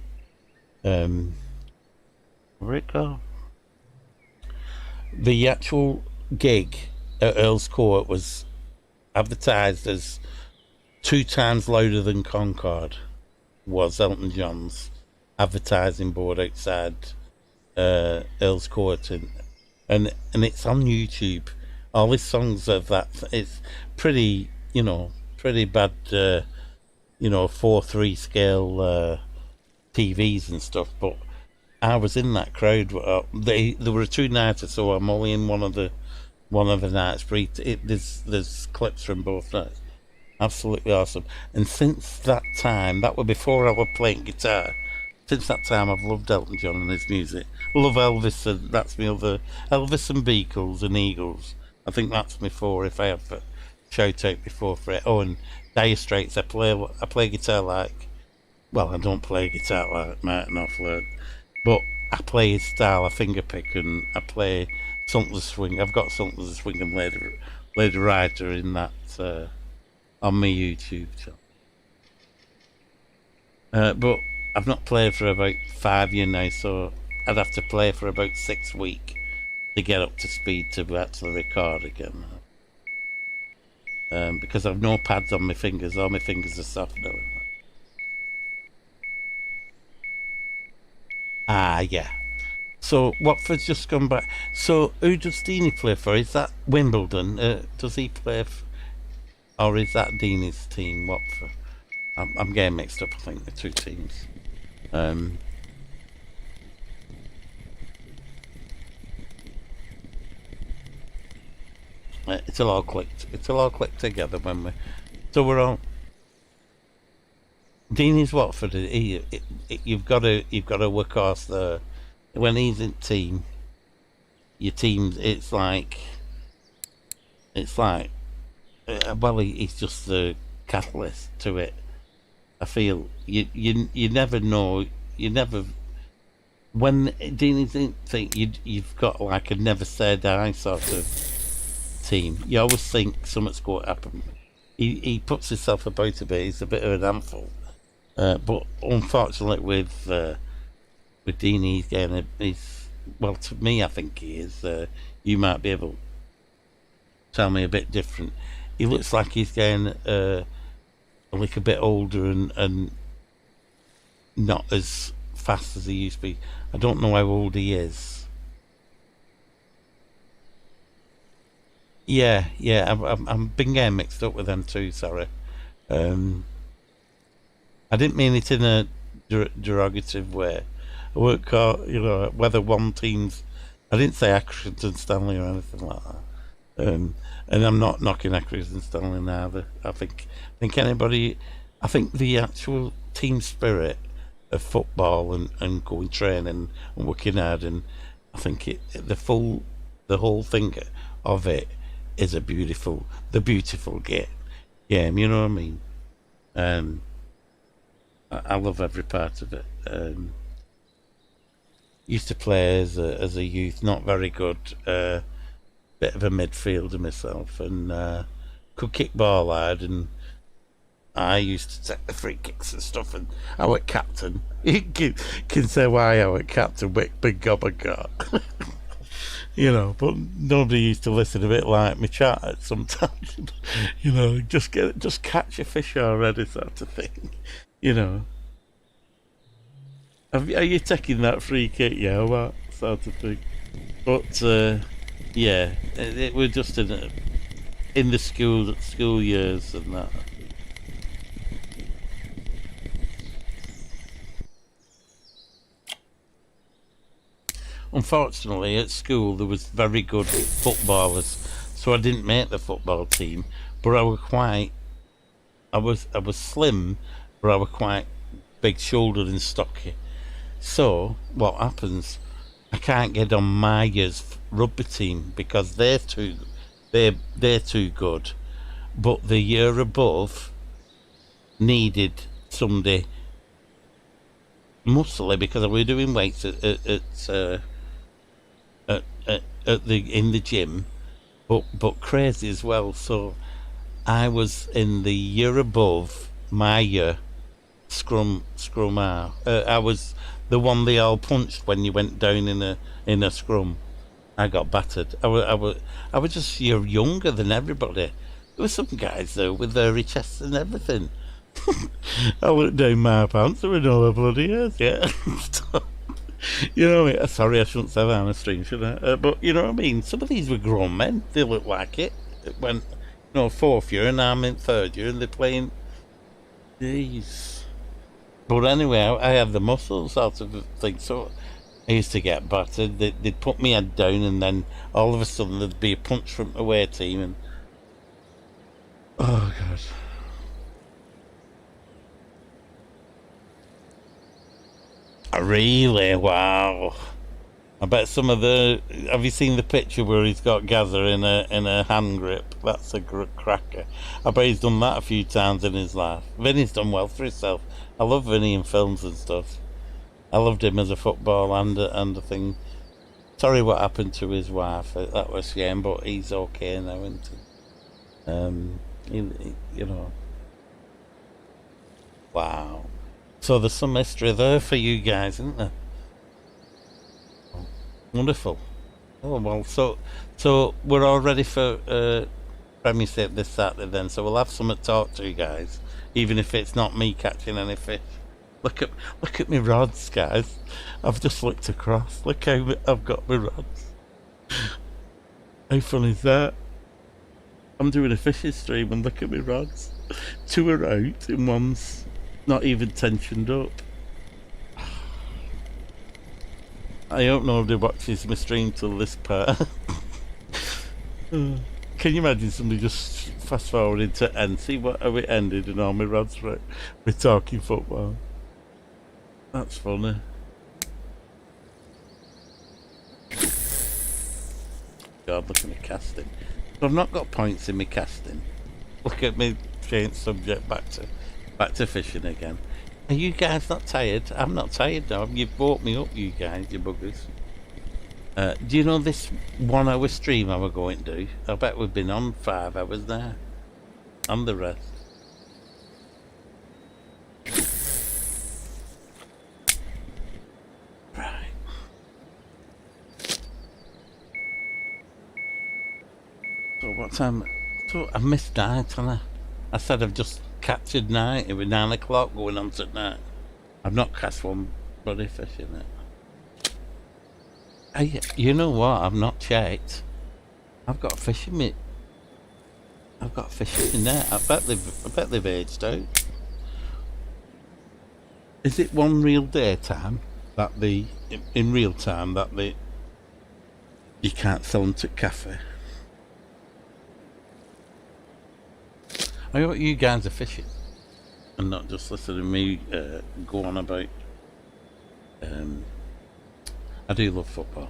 where it go? The actual gig at Earl's Court was advertised as 2 times louder than Concord. Was Elton John's advertising board outside Earl's Court, and it's on YouTube. All his songs of that, it's pretty, pretty bad, 4:3 scale TVs and stuff. But I was in that crowd. There were 2 nights, so I'm only in one of the nights. There's clips from both nights. Absolutely awesome. And since that time, that was before I was playing guitar. Since that time, I've loved Elton John and his music. Love Elvis, and that's my other Elvis and Beatles and Eagles. I think that's my four. If I have a shout out before for it. Oh, and Dire Straits. I play guitar like. Well, I don't play guitar like Martin Offload, but I play his style. I finger pick and I play something to swing. I've got something to swing and Lady Rider in that on my YouTube channel. But I've not played for about 5 years now, so I'd have to play for about 6 weeks to get up to speed to actually record again. Because I've no pads on my fingers, all my fingers are soft now. Ah, yeah. So Watford's just gone back. So who does Deeney play for? Is that Wimbledon? Does he play, or is that Deeney's team, Watford? I'm getting mixed up, I think, the two teams. It'll all click. It'll all click together when we. So we're all. Deeney's Watford. You've got to work off the when he's in team. Your team. It's like. Well, he's just the catalyst to it. I feel you never know. You never when Deeney's in thing. You've got like a never say die sort of team. You always think something's going to happen. He puts himself about a bit. He's a bit of an handful. But unfortunately, with Deeney, he's well, to me, I think he is. You might be able to tell me a bit different. He looks like he's getting a little bit older and not as fast as he used to be. I don't know how old he is. Yeah, yeah, I'm been getting mixed up with them too. Sorry. Um, I didn't mean it in a derogative way. I won't call, whether one team's. I didn't say Accrington Stanley or anything like that. And I'm not knocking Accrington Stanley neither. I think anybody. I think the actual team spirit of football and going training and working hard, and I think the whole thing of it is the beautiful game. You know what I mean? Um, I love every part of it. Used to play as a youth, not very good, bit of a midfielder myself, and could kick ball hard, and I used to take the free kicks and stuff, and I was captain. You can say why I was captain, big gob I got. But nobody used to listen a bit like me chat sometimes. Just catch a fish already, sort of thing. You know, are you taking that free kick? Yeah, or what sort of thing. But yeah, it was just in the school years and that. unfortunately at school there was very good footballers, so I didn't make the football team. But I was slim, but I was quite big-shouldered and stocky. So what happens? I can't get on my year's rugby team because they're too good. But the year above needed somebody muscly because we were doing weights at the in the gym, but crazy as well. So I was in the year above my year scrum half. I was the one they all punched when you went down in a scrum. I got battered. I was just younger than everybody. There were some guys though with hairy chests and everything. I went down my pants. There were no bloody hairs. Yeah. You know, sorry, I shouldn't say that on a stream, should I? But you know what I mean. Some of these were grown men. They look like it. It went, fourth year, and I'm in third year, and they're playing. Jeez. But anyway, I had the muscles out of the thing, so I used to get battered. They'd put me head down, and then all of a sudden there'd be a punch from the away team, and oh god. Really? Wow. I bet some of the. Have you seen the picture where he's got Gaza in a hand grip? That's a cracker. I bet he's done that a few times in his life. Vinny's done well for himself. I love Vinny in films and stuff. I loved him as a football and a thing. Sorry what happened to his wife. That was a shame, but he's okay now, isn't he? You know. Wow. So there's some history there for you guys, isn't there? Wonderful. Oh well, so we're all ready for Premiership this Saturday then. So we'll have something to talk to you guys, even if it's not me catching any fish. Look at me rods, guys. I've just looked across. Look how I've got my rods. How fun is that? I'm doing a fishing stream and look at me rods. Two are out and one's not even tensioned up. I hope nobody watches my stream till this part. Can you imagine somebody just fast forwarding to end, see how it ended and all my rods we're talking football. That's funny. God, look at me casting. I've not got points in me casting. Look at me change subject back to fishing again. Are you guys not tired? I'm not tired now. You've woke me up, you guys, you buggers. Do you know this 1 hour stream I were going to do? I bet we've been on 5 hours now. And the rest. Right. So what time? So I missed night, haven't I said I've just captured night. It was 9 o'clock going on to night. I've not cast one bloody fish in it. Hey, you know what? I've not checked. I've got fish in me. I've got fish in there. I bet they've aged out. Is it one real daytime that in real time that you can't sell them to cafe? I hope you guys are fishing and not just listening to me go on about. I do love football.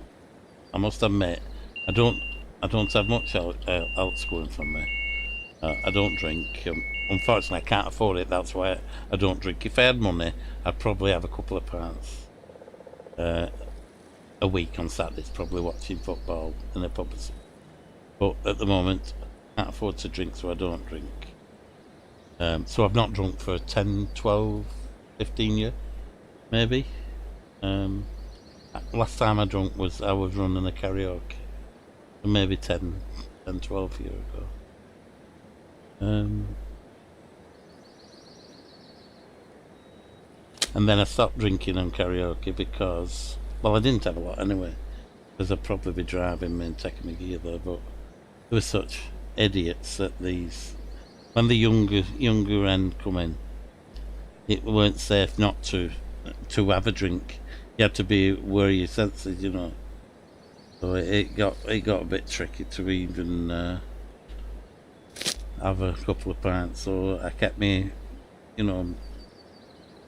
I must admit, I don't have much else going from me. I don't drink. Unfortunately, I can't afford it. That's why I don't drink. If I had money, I'd probably have a couple of pints a week on Saturdays, probably watching football in a pub. But at the moment, I can't afford to drink, so I don't drink. So I've not drunk for 10, 12, 15 years, maybe. Last time I drunk I was running a karaoke. Maybe 10, 12 years ago. And then I stopped drinking on karaoke because, well, I didn't have a lot anyway, because I'd probably be driving me and taking my gear there, but there were such idiots at these. When the younger end come in, it weren't safe not to have a drink. You had to be aware of your senses, you know. So it got a bit tricky to even have a couple of pints. So I kept me, you know,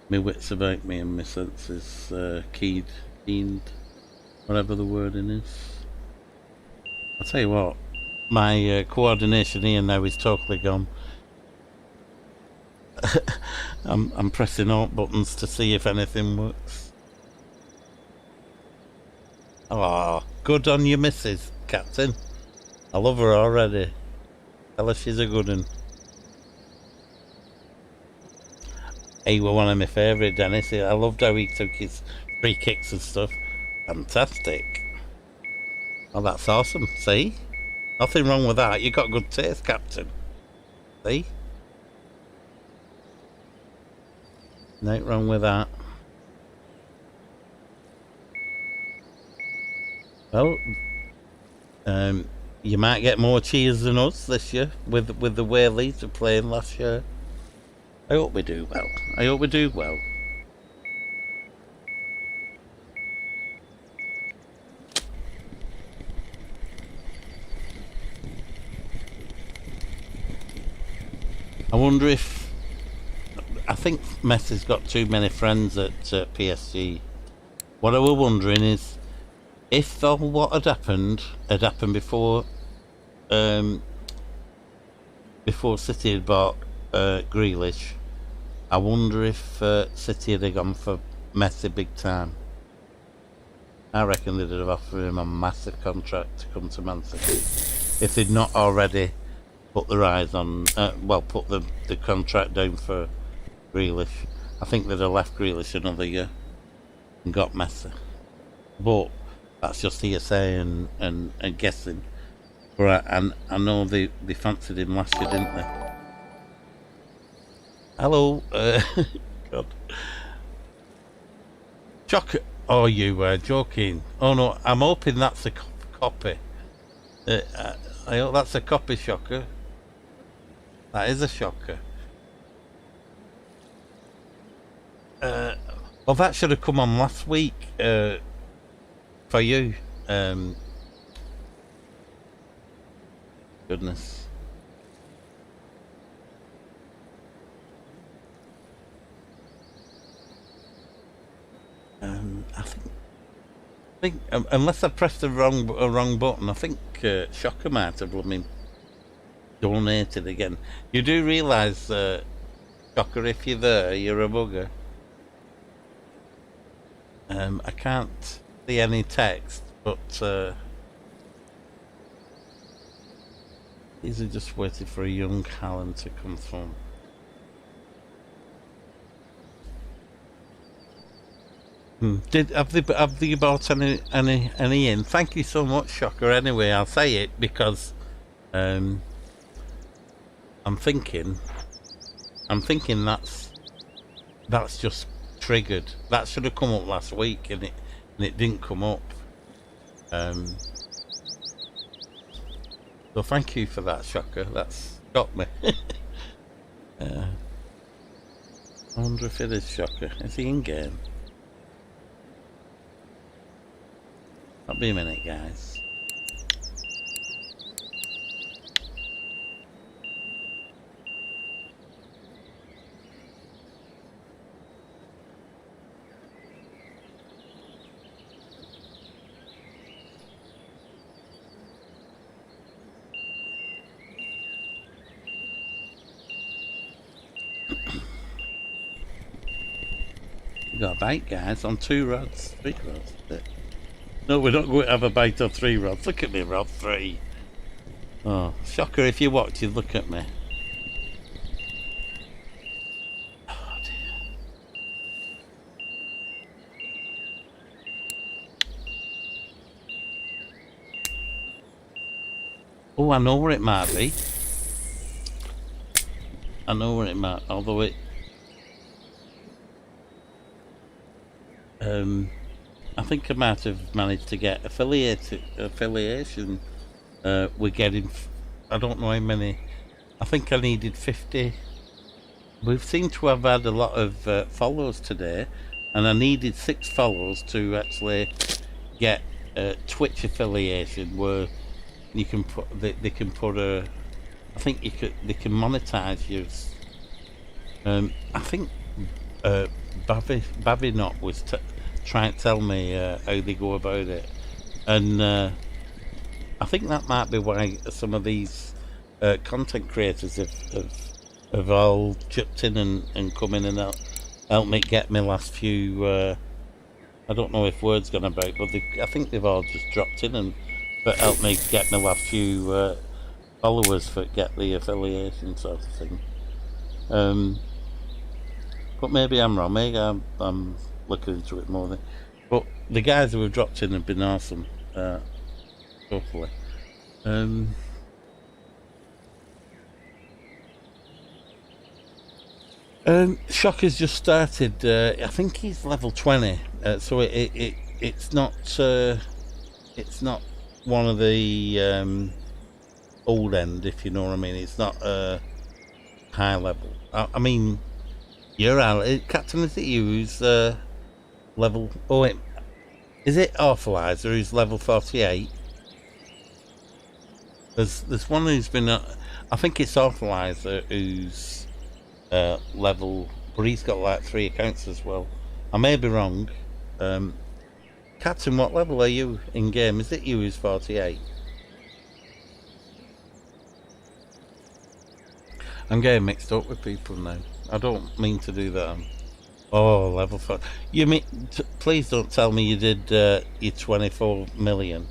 my wits about me and my senses keened, whatever the wording is. I'll tell you what, my coordination here now is totally gone. I'm pressing alt buttons to see if anything works. Oh, good on you, Mrs. Captain. I love her already. Tell her she's a good one. He were one of my favourite, Dennis. I loved how he took his free kicks and stuff. Fantastic. Oh, that's awesome. See? Nothing wrong with that. You got good taste, Captain. See? Nothing wrong with that. Well, you might get more cheers than us this year with the way Leeds are playing last year. I hope we do well. I hope we do well. I wonder if... I think Messi's got too many friends at PSG. What I was wondering is, if what had happened before City had bought Grealish, I wonder if City had gone for Messi big time. I reckon they'd have offered him a massive contract to come to Man City if they'd not already put their eyes on, put the contract down for Grealish. I think they'd have left Grealish another year and got Messi. But that's just hearsay and guessing. But I know they fancied him last year, didn't they? Hello, God. Shocker. Oh, you were joking. Oh no, I'm hoping that's a copy. I hope that's a copy, Shocker. That is a shocker. Well, that should have come on last week for you. Goodness. I think unless I pressed the wrong button, I think Shocker might have donated again. You do realise, Shocker, if you're there, you're a bugger. I can't see any text, but these are just waiting for a young Callan to confirm. Have they bought any in? Thank you so much, Shocker. Anyway, I'll say it because I'm thinking that's just triggered. That should have come up last week, and it didn't come up. So thank you for that, Shocker. That's got me. I wonder if it is Shocker. Is he in game? That'll be a minute, guys. We got a bite, guys, on 2 rods, 3 rods. No, we're not going to have a bite on 3 rods. Look at me, rod 3. Oh, Shocker, if you watch, you look at me. Oh, dear. Oh, I know where it might be. I know where it might, although it... I think I might have managed to get affiliation. We're getting, I don't know how many. I think I needed 50. We seem to have had a lot of follows today, and I needed 6 follows to actually get Twitch affiliation where you can put they can put a. I think they can monetize yours. I think Bavinot was trying to tell me how they go about it, and I think that might be why some of these content creators have all chipped in and come in and helped me get my last few. I don't know if word's gone about, but I think they've all just dropped in and helped me get my last few followers for get the affiliation sort of thing. But maybe I'm wrong. Maybe I'm looking into it more. But the guys who have dropped in have been awesome. Hopefully. Shock has just started. I think he's level 20, so it's not one of the old end, if you know what I mean. It's not high level. I mean, you're out, Captain. Is it you who's level? Oh, is it Orphalizer who's level 48? There's one who's been. I think it's Orphalizer who's level, but he's got like 3 accounts as well. I may be wrong. Captain, what level are you in game? Is it you who's 48? I'm getting mixed up with people now. I don't mean to do that. Oh, level 4. You mean? Please don't tell me you did your 24 million.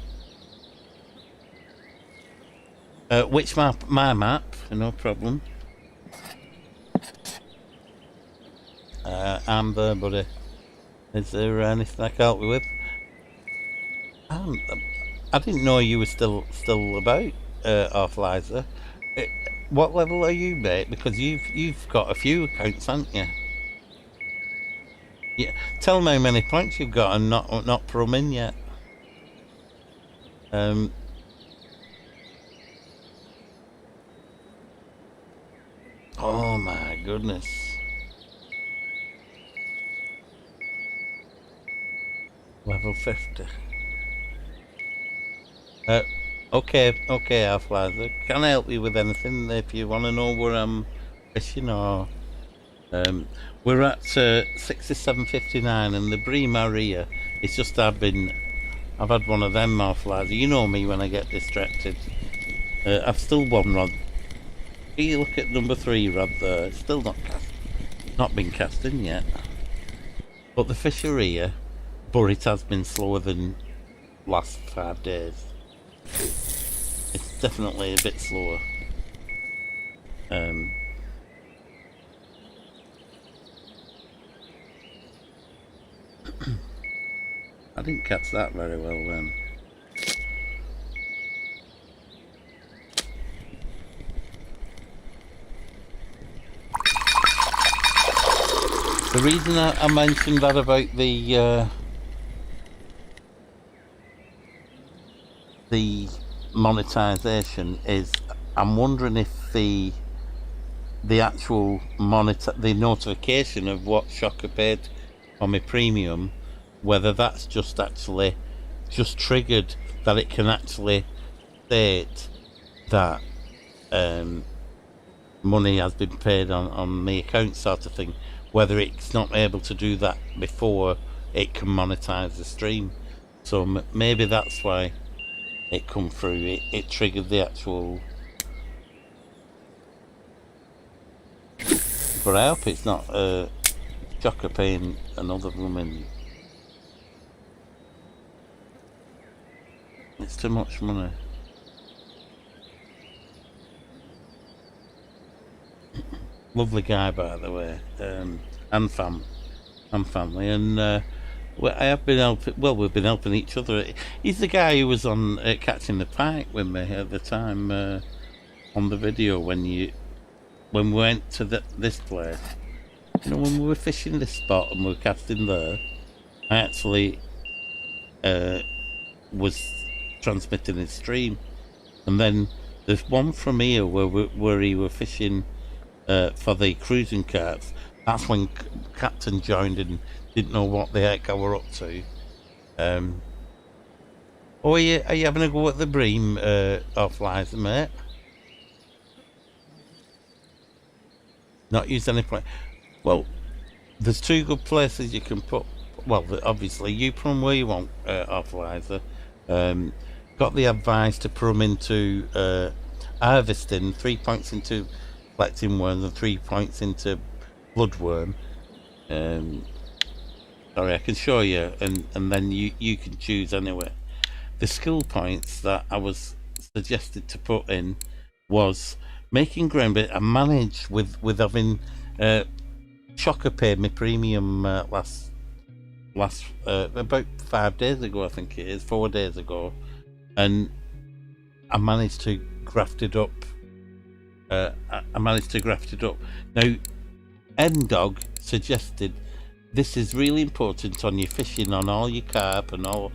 Which map? My map. No problem. I'm there, buddy. Is there anything I can help you with? I didn't know you were still about, Orphalizer. What level are you, mate? Because you've got a few accounts, haven't you? Yeah. Tell me how many points you've got and not put in yet. Oh my goodness. Level 50. Okay, Half-Lizer. Can I help you with anything if you want to know where I'm fishing or... we're at 67.59 and the Bream area. It's just I've had one of them, Half-Lizer. You know me when I get distracted. I've still one rod. You look at number 3 rod there. It's still not been cast in yet. But the fishery, but it has been slower than last 5 days. It's definitely a bit slower. I didn't catch that very well then. The reason I mentioned that about the monetization is I'm wondering if the actual the notification of what Shocker paid on my premium, whether that's just triggered that it can actually state that money has been paid on the account sort of thing, whether it's not able to do that before it can monetize the stream. So maybe that's why it come through. It triggered the actual. But I hope it's not Shocker paying another woman. It's too much money. Lovely guy, by the way, and family, and I have been helping. Well, we've been helping each other. He's the guy who was on catching the pike with me at the time on the video when we went to this place. You know, when we were fishing this spot and we were casting there, I actually was transmitting his stream, and then there's one from here where he were fishing for the cruising carts. That's when Captain joined and didn't know what the heck I were up to. Oh, are you having a go at the Bream off-lizer, mate? Not use any place. Well, there's two good places you can put. Well, obviously, you put them where you want off-lizer. Got the advice to put them into harvesting, 3 points into collecting worms and 3 points into bloodworm. Sorry, I can show you, and then you can choose anyway. The skill points that I was suggested to put in was making ground bait. I managed with having Chocker paid me premium last about 5 days ago, I think it is 4 days ago, and I managed to graft it up. I managed to graft it up. Now, Ndog suggested this is really important on your fishing, on all your carp and all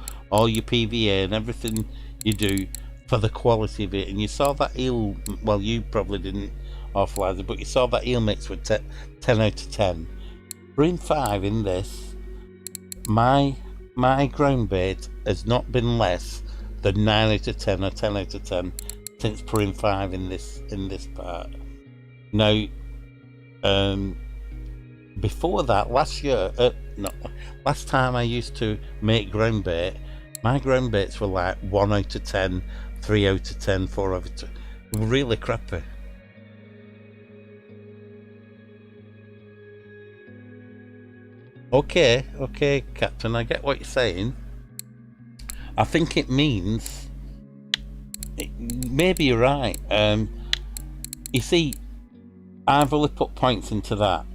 your PVA and everything you do for the quality of it. And you saw that eel, well, you probably didn't off-lizer, but you saw that eel mix with 10 out of 10. Bream 5 in this, my ground bait has not been less than 9 out of 10 or 10 out of 10 since Bream 5 in this part. Now, before that, last time I used to make ground bait, my ground baits were like 1 out of 10, 3 out of 10, 4 out of 10. They were really crappy. Okay, Captain, I get what you're saying. I think it means, maybe you're right. You see, I've only put points into that,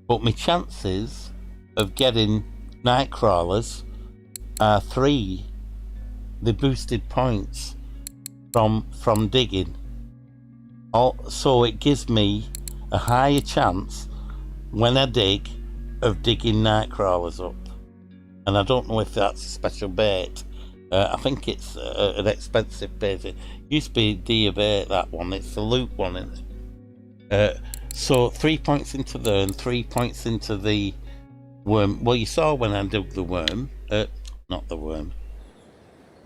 but my chances of getting night crawlers are 3, the boosted points from digging. So it gives me a higher chance when I dig of digging night crawlers up. And I don't know if that's a special bait. I think it's an expensive bait. It used to be D of 8, that one. It's the loot one, isn't it? So 3 points into there and 3 points into the worm. Well, you saw when I dug the worm. Not the worm.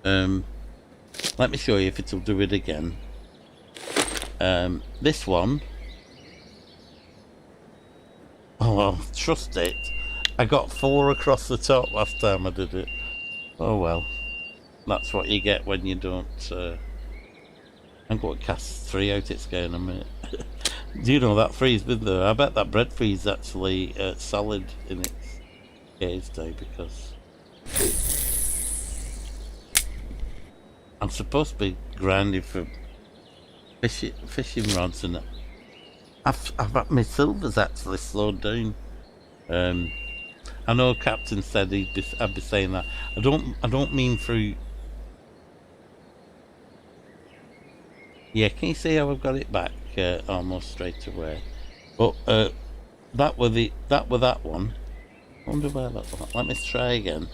Let me show you if it'll do it again. This one. Oh, well, trust it. I got 4 across the top last time I did it. Oh well. That's what you get when you don't... I'm going to cast 3 out its game in a minute. Do you know that free's been there? I bet that bread free's actually solid in its gaze day, because I'm supposed to be grinding for fishing rods, and my silver's actually slowed down. I know Captain said I'd be saying that. I don't mean through. Yeah, can you see how I've got it back almost straight away? But that were that one. I wonder where that was. Let me try again.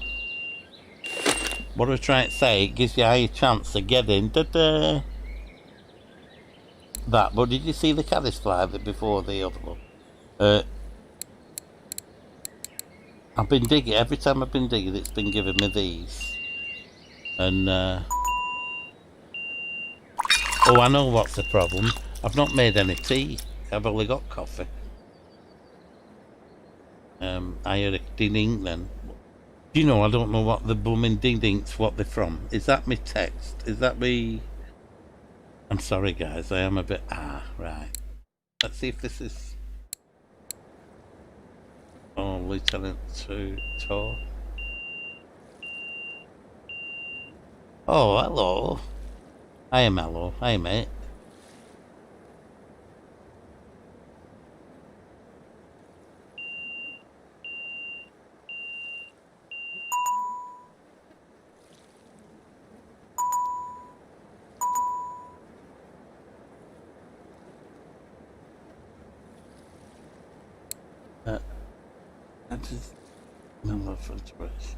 What I'm trying to say, it gives you a higher chance of getting that. But did you see the caddis fly before the other one? I've been digging. Every time I've been digging, it's been giving me these. And oh, I know what's the problem. I've not made any tea. I've only got coffee. I heard a ding then. Do you know, I don't know what the blooming ding-dings, what they're from. Is that me text? Is that me? I'm sorry guys, I am a bit... right. Let's see if this is... Oh, Lieutenant to Tor. Oh, hello. I am hello. Hi, mate. That is no love for Twitch.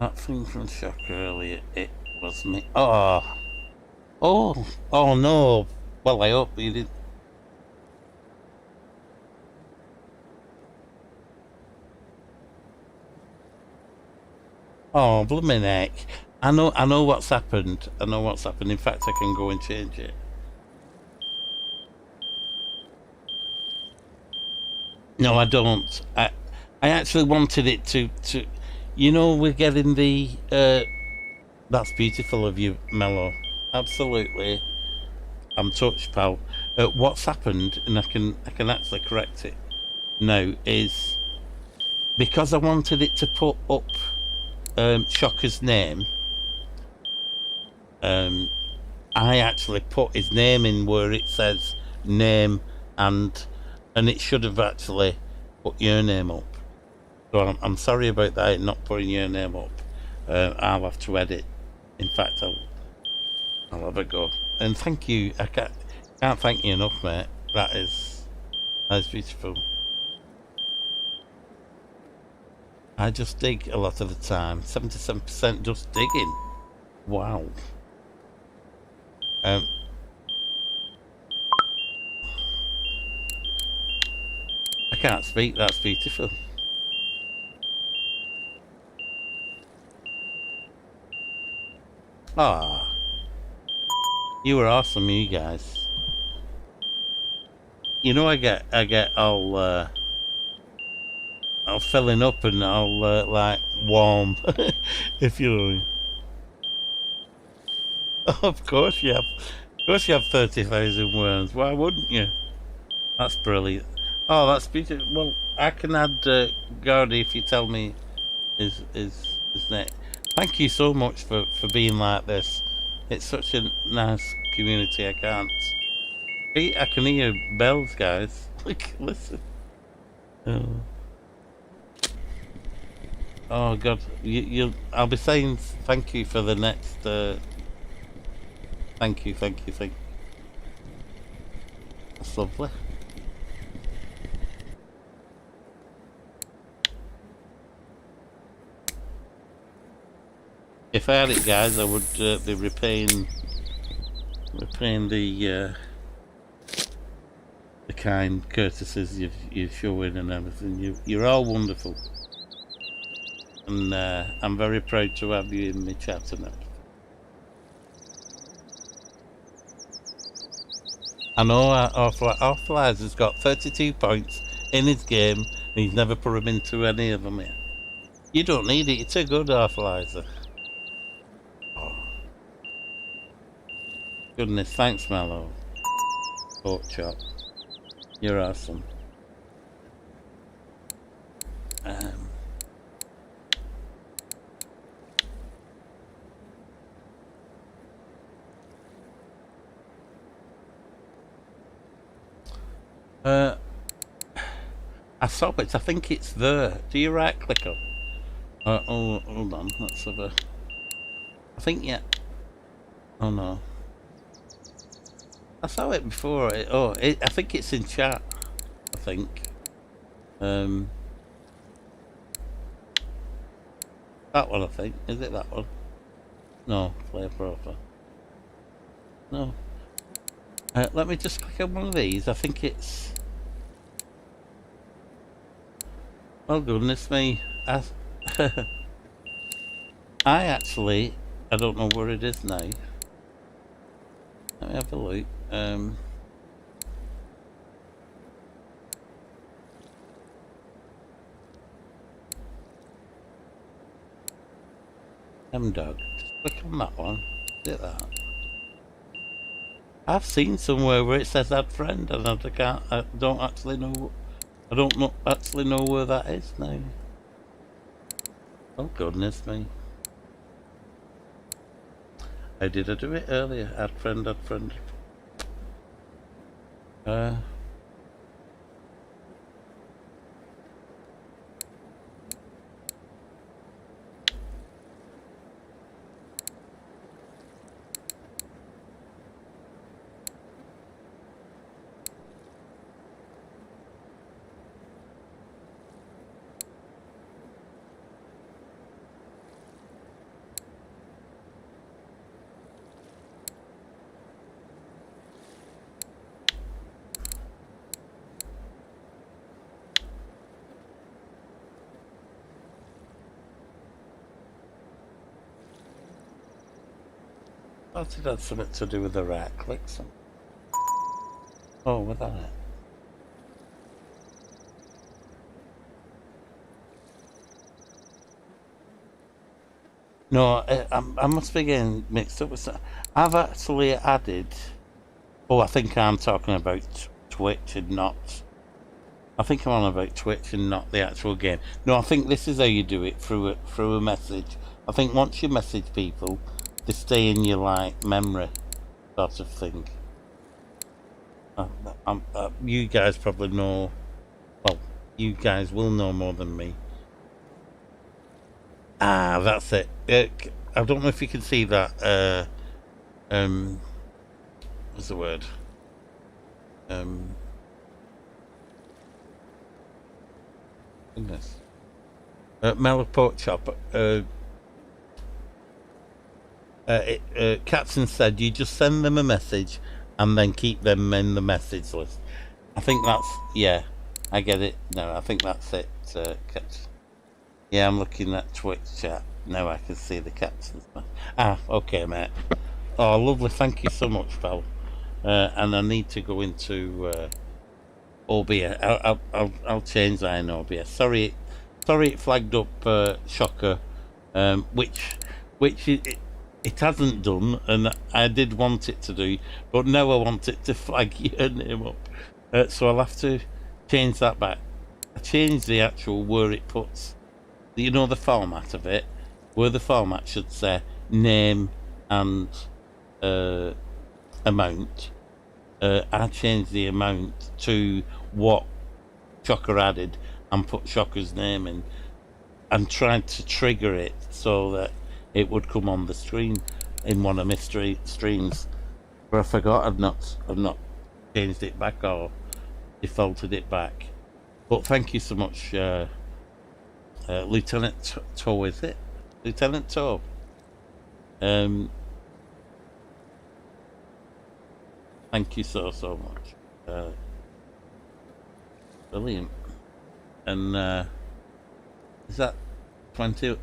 That thing from Shock earlier, it was me. Oh no. Well, I hope you did. Oh, blooming heck. I know what's happened. I know what's happened. In fact, I can go and change it. No, I don't. I actually wanted it to. You know, we're getting the. That's beautiful of you, Mello. Absolutely. I'm touched, pal. What's happened, and I can actually correct it now, is because I wanted it to put up Shocker's name. I actually put his name in where it says name, and it should have actually put your name up. So I'm sorry about that, not putting your name up. I'll have to edit. In fact, I'll have a go. And thank you. I can't thank you enough, mate. That is beautiful. I just dig a lot of the time. 77% just digging. Wow. I can't speak. That's beautiful. Ah, you were awesome, you guys. You know, I get all filling up and all like warm, if you know. Of course you have. Of course you have 30,000 worms. Why wouldn't you? That's brilliant. Oh, that's beautiful. Well, I can add Gardy if you tell me his name. Thank you so much for being like this. It's such a nice community. I can't. I can hear bells, guys. Listen. Oh God, I'll be saying thank you for the next. Thank you. That's lovely. If I had it, guys, I would be repaying the kind courtesies you've shown and everything. You're all wonderful, and I'm very proud to have you in my chat and everything. I know Arthalizer's got 32 points in his game, and he's never put them into any of them yet. You don't need it. It's a good Arthalizer. Oh. Goodness, thanks, Mallow. Pork chop. You're awesome. I saw it. I think it's there. Do you right click on? Oh, hold on. Let's have a. I think yeah. Oh no. I saw it before. I think it's in chat. I think. That one. I think. Is it that one? No. Player profile. No. Let me just click on one of these. I think it's. Oh goodness me! I actually, I don't know where it is now. Let me have a look. M-Dog. Just click on that one. Is it that? I've seen somewhere where it says add friend, and I don't actually know. I don't actually know where that is now. Oh goodness me! How did I do it earlier? Add friend. thought it had something to do with the right clicks. Oh, with that. No, I must be getting mixed up with that. I've actually added. Oh, I think I'm talking about Twitch and not. I think I'm on about Twitch and not the actual game. No, I think this is how you do it through a message. I think once you message people, they stay in your like memory, sort of thing. You guys probably know. Well, you guys will know more than me. Ah, that's it. I don't know if you can see that. What's the word? Goodness. Mellow Pork Chop. Captain said you just send them a message and then keep them in the message list. I think that's, yeah, I get it. No, I think that's it, Captain. Yeah, I'm looking at Twitch chat. Now I can see the Captain's. Ah, okay, mate. Oh, lovely. Thank you so much, pal. And I need to go into OBS. I'll change that in OBS. Sorry, it flagged up Shocker, which it hasn't done, and I did want it to do, but now I want it to flag your name up. So I'll have to change that back. I changed the actual where it puts, you know, the format of it, where the format should say name and amount. I changed the amount to what Shocker added and put Shocker's name in, and tried to trigger it so that it would come on the screen in one of my streams. But I forgot I've not changed it back or defaulted it back. But thank you so much, Lieutenant Toe, is it? Lieutenant Toe. Thank you so much. Brilliant. And is that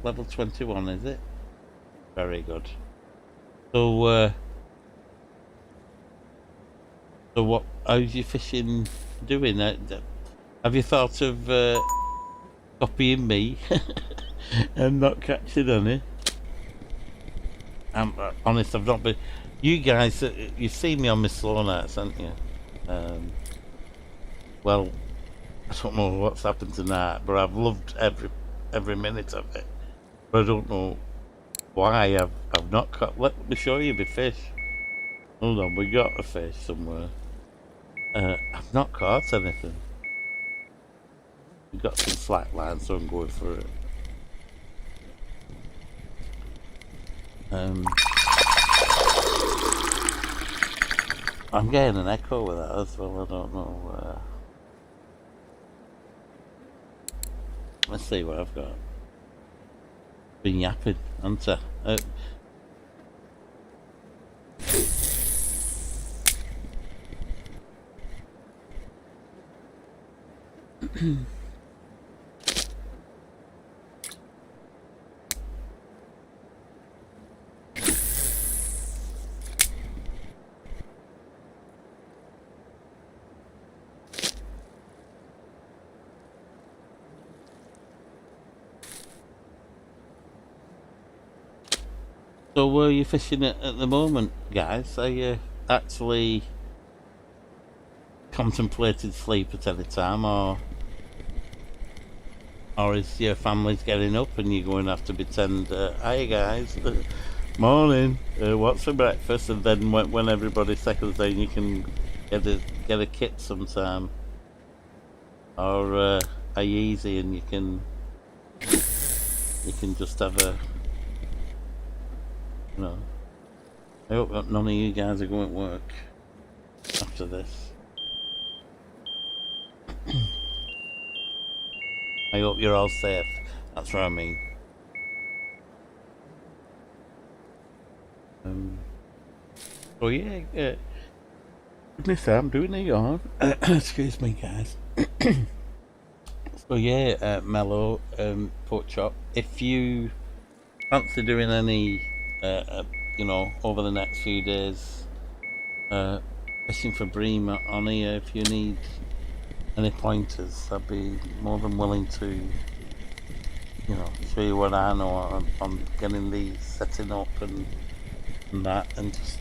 level 21, is it? Very good. So how's your fishing doing? Have you thought of copying me and not catching any? I'm honest, I've not been. You guys, you've seen me on my slow nights, haven't you? Well, I don't know what's happened tonight, but I've loved every minute of it. But I don't know why I've not caught. Let me show you the fish. Hold on, we got a fish somewhere. I've not caught anything. We got some slack line, so I'm going for it. I'm getting an echo with that as well. I don't know. Let's see what I've got. Been yapping, haven't I? So where are you fishing at the moment, guys? Are you actually contemplating sleep at any time, or is your family's getting up and you're going to have to pretend, hi guys, morning, what's for breakfast? And then when everybody settles down, you can get a kit sometime, or are you easy and you can just have a. No. I hope that none of you guys are going to work after this. I hope you're all safe. That's what I mean. Oh yeah, goodness, I'm doing a yawn. Excuse me, guys. So yeah, Mellow, Pork Chop. If you fancy doing any you know, over the next few days, fishing for bream on here. If you need any pointers, I'd be more than willing to, you know, show you what I know on getting these setting up and that, and just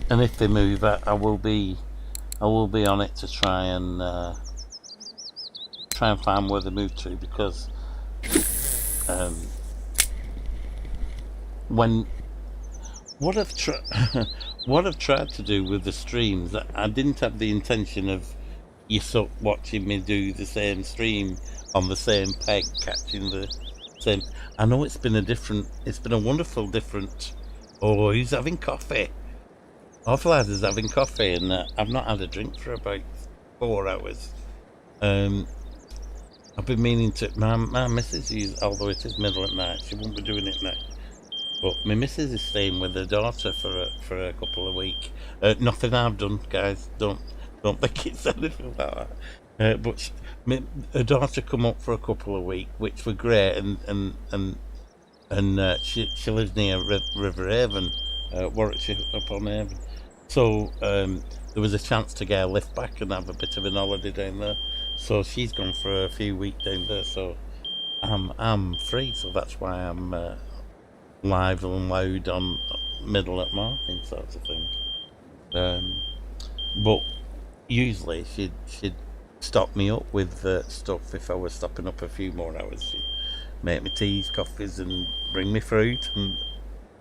and if they move, I will be on it to try and find where they move to, because when what I've what I've tried to do with the streams, I didn't have the intention of you watching me do the same stream on the same peg, catching the same. I know it's been a wonderful different. Oh, he's having coffee. Awful lad is having coffee, and I've not had a drink for about 4 hours. I've been meaning to. My missus, although it is middle at night, she won't be doing it now. But my missus is staying with her daughter for a couple of weeks. Nothing I've done, guys. Don't think it's anything like that. But her daughter come up for a couple of weeks, which were great, and she lives near River Haven, Warwickshire upon Avon. So there was a chance to get a lift back and have a bit of an holiday down there. So she's gone for a few weeks down there. So I'm free. So that's why I'm live and loud on middle at morning sorts of thing. But usually she'd stop me up with stuff if I was stopping up a few more hours. She'd make me teas, coffees, and bring me fruit, and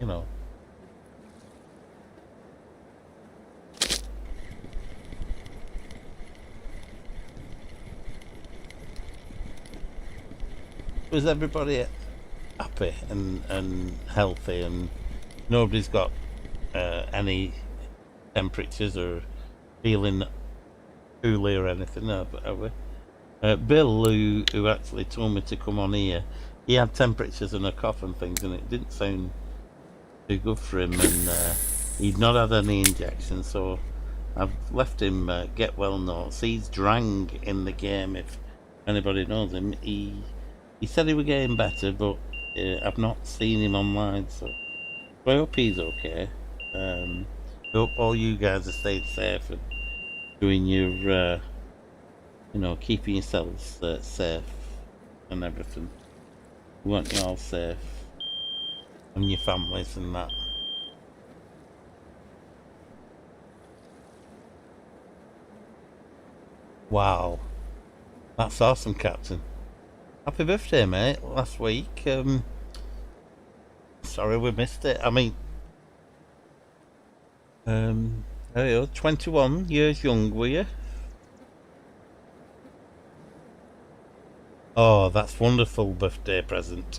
you know. Was everybody happy and healthy, and nobody's got any temperatures or feeling poorly or anything, have we? Bill, who actually told me to come on here, he had temperatures and a cough and things, and it didn't sound too good for him, and he'd not had any injections, so I've left him get well notes. He's Drang in the game, if anybody knows him. He said he was getting better, but I've not seen him online, so I hope he's okay. I hope all you guys are staying safe and doing your, you know, keeping yourselves safe and everything. We want you all safe, and your families and that. Wow, that's awesome, Captain. Happy birthday, mate, last week. Sorry we missed it. I mean, there you go, 21 years young, were you? Oh, that's wonderful birthday present.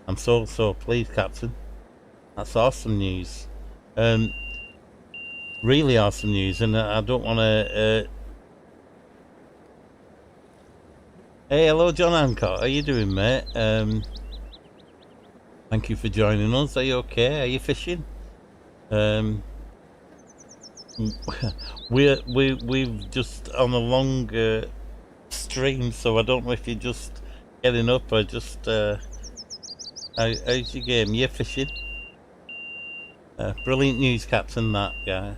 I'm so pleased, Captain. That's awesome news. Really awesome news, and I don't want to... Hey, hello, John Hancock. How you doing, mate? Thank you for joining us. Are you okay? Are you fishing? We've just on a long stream, so I don't know if you're just getting up or just how's your game? You're fishing? Brilliant news, Captain. That guy.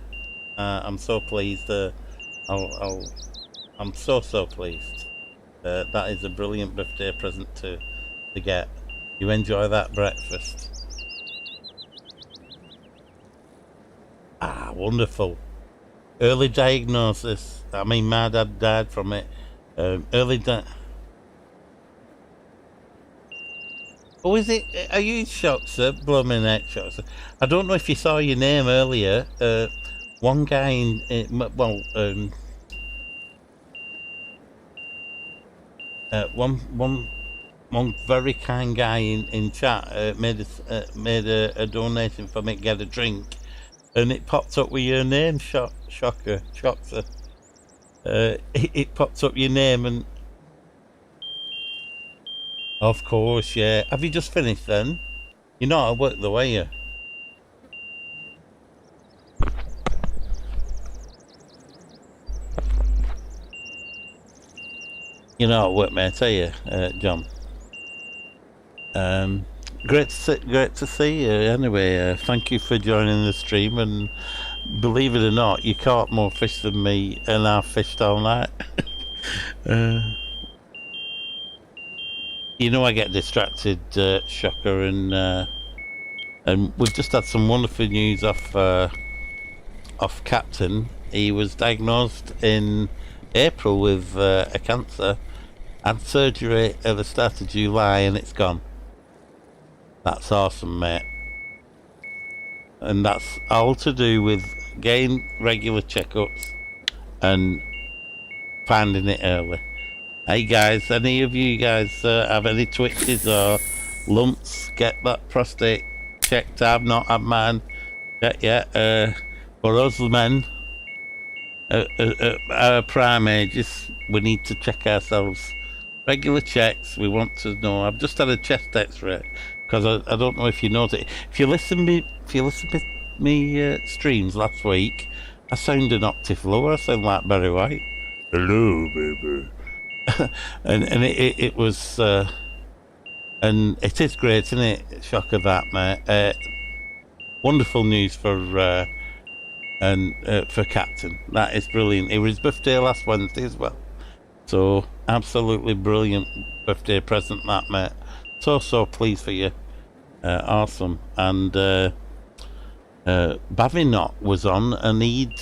I'm so pleased. I'm so pleased. That is a brilliant birthday present to get. You enjoy that breakfast. Ah, wonderful. Early diagnosis. I mean, my dad died from it. Oh, is it? Are you shocked, sir? Blooming heck, shocked, sir. I don't know if you saw your name earlier. One guy one very kind guy in chat made a donation for me to get a drink, and it popped up with your name. Shocker. It popped up your name, and of course, yeah. Have you just finished then? You're not at work though, are you? You're not at work, mate, are you, John? great to see you. Anyway, thank you for joining the stream, and believe it or not, you caught more fish than me, and I've fished all night. You know I get distracted, Shocker, and we've just had some wonderful news off Captain. He was diagnosed in April with a cancer, had surgery at the start of July, and it's gone. That's awesome, mate. And that's all to do with getting regular checkups and finding it early. Hey guys, any of you guys have any twitches or lumps? Get that prostate checked. I've not had mine yet. For us men, our prime ages, we need to check ourselves. Regular checks. We want to know. I've just had a chest X-ray because I don't know if you noticed. If you listen to me streams last week, I sound an octave lower. I sound like Barry White. Hello, baby. and it was and it is great, isn't it? Shocker that, mate. Wonderful news for Captain. That is brilliant. It was his birthday last Wednesday as well, so absolutely brilliant birthday present, that, mate. So pleased for you. Awesome. And Bavinot was on, and he'd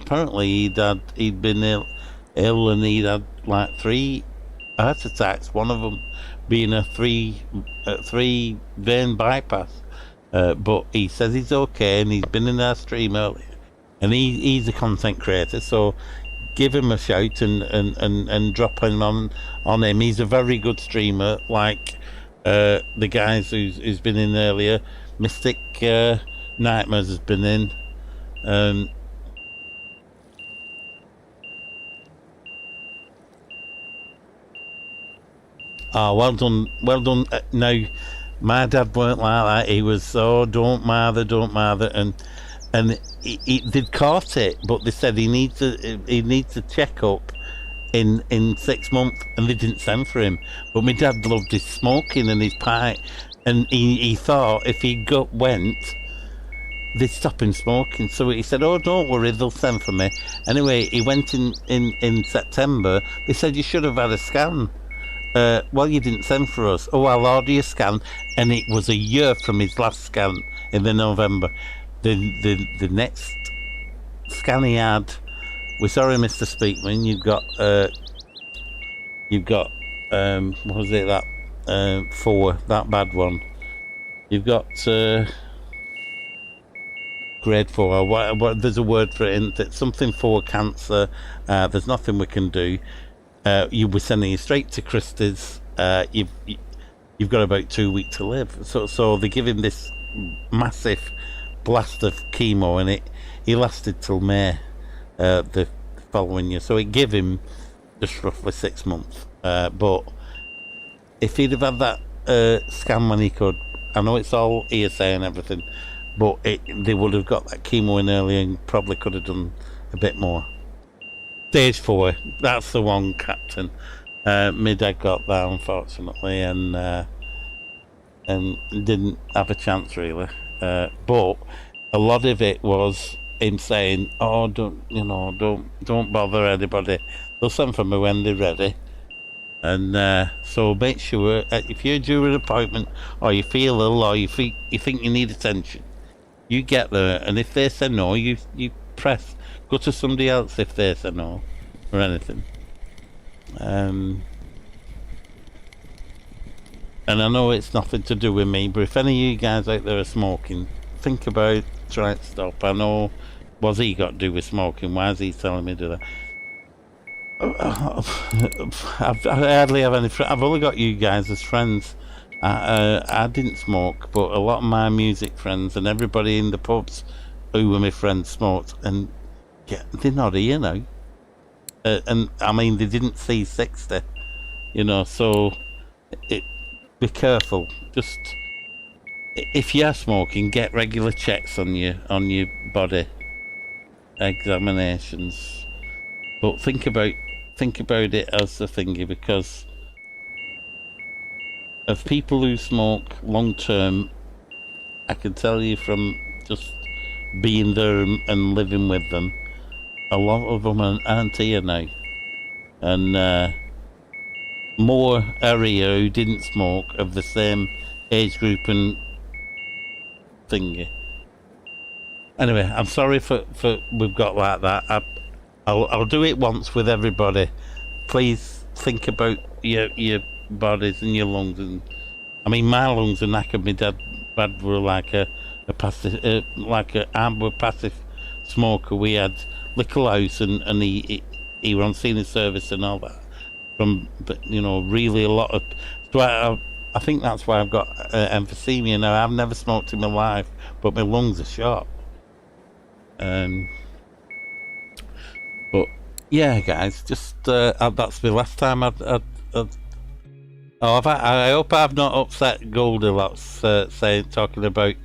been ill, and he'd had like 3 heart attacks, one of them being a 3 vein bypass, but he says he's okay, and he's been in our stream earlier, and he's a content creator, so give him a shout and drop him on him. He's a very good streamer, like the guys who's been in earlier. Mystic Nightmares has been in. Oh, well done. Now, my dad weren't like that. He was, don't mother, and they'd caught it, but they said he needs to check up in 6 months, and they didn't send for him. But my dad loved his smoking and his pipe, and he thought if he went, they'd stop him smoking. So he said, oh, don't worry, they'll send for me. Anyway, he went in September. They said, you should have had a scan. Well, you didn't send for us. Oh, I'll order your scan. And it was a year from his last scan in the November. The next scan he had, we're sorry, Mr. Speakman, you've got what was it, that 4, that bad one. You've got grade 4, what, there's a word for it, isn't it? Something 4 cancer. There's nothing we can do. You were sending you straight to Christie's. You've got about 2 weeks to live. So they give him this massive blast of chemo, and he lasted till May the following year. So it gave him just roughly 6 months. But if he'd have had that scan when he could, I know it's all hearsay and everything, but they would have got that chemo in early and probably could have done a bit more. Stage 4, that's the one, Captain. My dad got that, unfortunately, and didn't have a chance really. But a lot of it was him saying, "Oh, don't bother anybody. They'll send for me when they're ready." And so make sure if you're due an appointment, or you feel ill, or you think you need attention, you get there. And if they say no, you press. Go to somebody else if they say no, or anything. And I know it's nothing to do with me, but if any of you guys out there are smoking, think about trying to stop. I know, what's he got to do with smoking? Why is he telling me to do that? I hardly have any friends. I've only got you guys as friends. I didn't smoke, but a lot of my music friends and everybody in the pubs who were my friends smoked, and yeah, they're not here now. And I mean, they didn't see 60, so be careful. Just, if you are smoking, get regular checks on your body, examinations. But think about it as the thingy, because of people who smoke long term, I can tell you from just being there and living with them, a lot of them aren't here now. And more area who didn't smoke of the same age group and thingy. Anyway, I'm sorry for we've got like that. I'll do it once with everybody. Please think about your bodies and your lungs. And I mean, my lungs are knackered. My dad were like a passive, I'm passive smoker. We had little house, and he were on senior service and all that. From really a lot of. So I think that's why I've got emphysema now. I've never smoked in my life, but my lungs are shot. But yeah, guys, just that's the last time I hope I've not upset Goldilocks talking about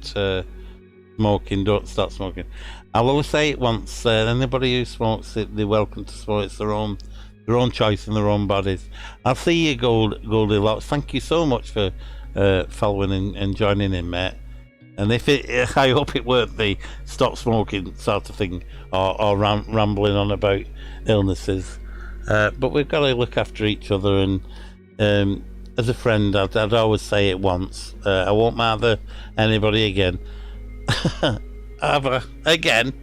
smoking. Don't start smoking. I'll always say it once. Anybody who smokes it, they're welcome to smoke. It's their own choice and their own bodies. I'll see you, Goldilocks. Thank you so much for following and joining in, mate. And I hope it weren't the stop smoking sort of thing, or rambling on about illnesses. But we've got to look after each other. And as a friend, I'd always say it once. I won't bother anybody again. Ever again?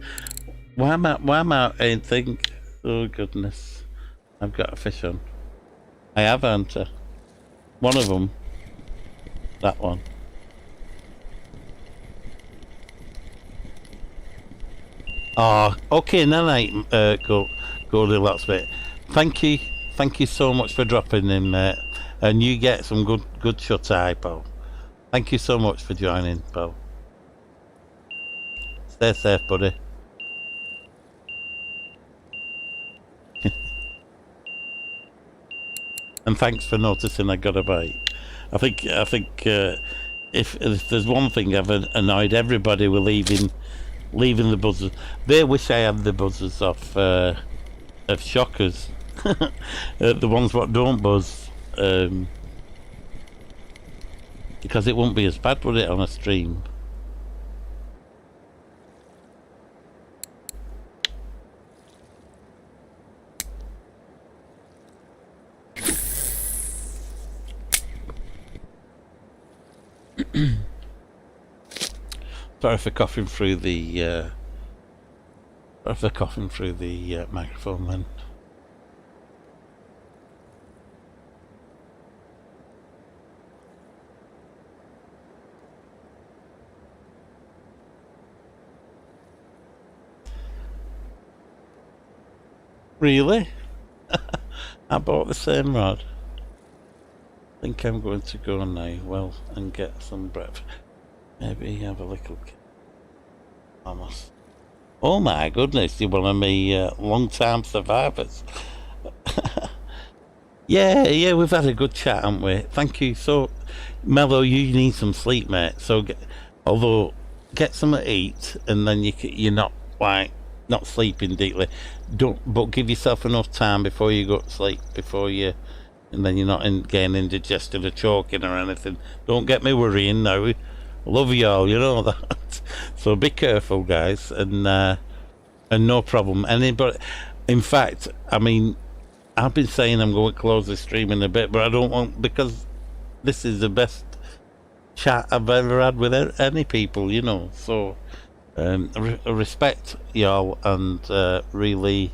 Why am I anything? Oh goodness! I've got a fish on. I have, haven't I? One of them. That one. Oh, okay, night, Goldilocks, mate. Thank you so much for dropping in, mate. And you get some good shut eye, pal. Thank you so much for joining, pal. Stay safe, buddy. And thanks for noticing I got a bite. I think if there's one thing I've annoyed everybody with leaving the buzzers. They wish I had the buzzers of shockers. The ones what don't buzz. Because it wouldn't be as bad, would it, on a stream? Sorry for coughing through the microphone then. Really? I bought the same rod. I think I'm going to go now, well, and get some breakfast. Maybe have a little almost. Oh my goodness, you're one of my long-time survivors. Yeah, we've had a good chat, haven't we? Thank you. So, Mello, you need some sleep, mate. So, get some to eat, and then you're not sleeping deeply. But give yourself enough time before you go to sleep, and then you're not getting indigestion or choking or anything. Don't get me worrying now. Love y'all, you know that. So be careful, guys, and no problem. Anybody, in fact, I mean, I've been saying I'm going to close the stream in a bit, but I don't want, because this is the best chat I've ever had with any people, you know. So respect y'all, and really,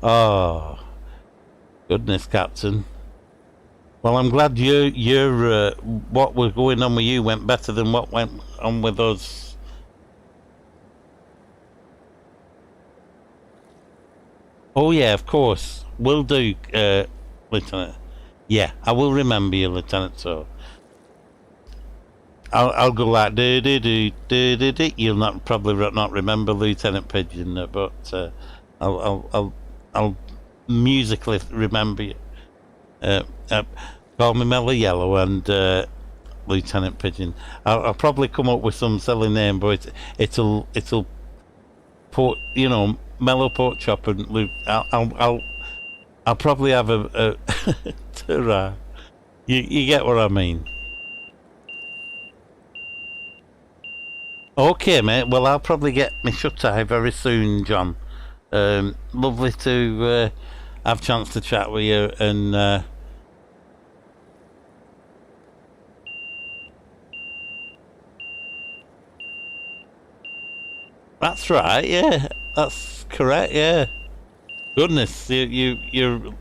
oh goodness, Captain. Well, I'm glad you're what was going on with you went better than what went on with us. Oh yeah, of course, will do, Lieutenant. Yeah, I will remember you, Lieutenant. So I'll go like do do do do do do. You'll probably not remember Lieutenant Pigeon, but I'll musically remember you. Call me Mellow Yellow and Lieutenant Pigeon. I'll probably come up with some silly name, but it'll Mellow Pork Chop and I'll I'll probably have a ta-ra. You get what I mean. Okay, mate. Well, I'll probably get my shut-eye very soon, John. Lovely to have a chance to chat with you, and that's right. Yeah, that's correct. Yeah. Goodness, you're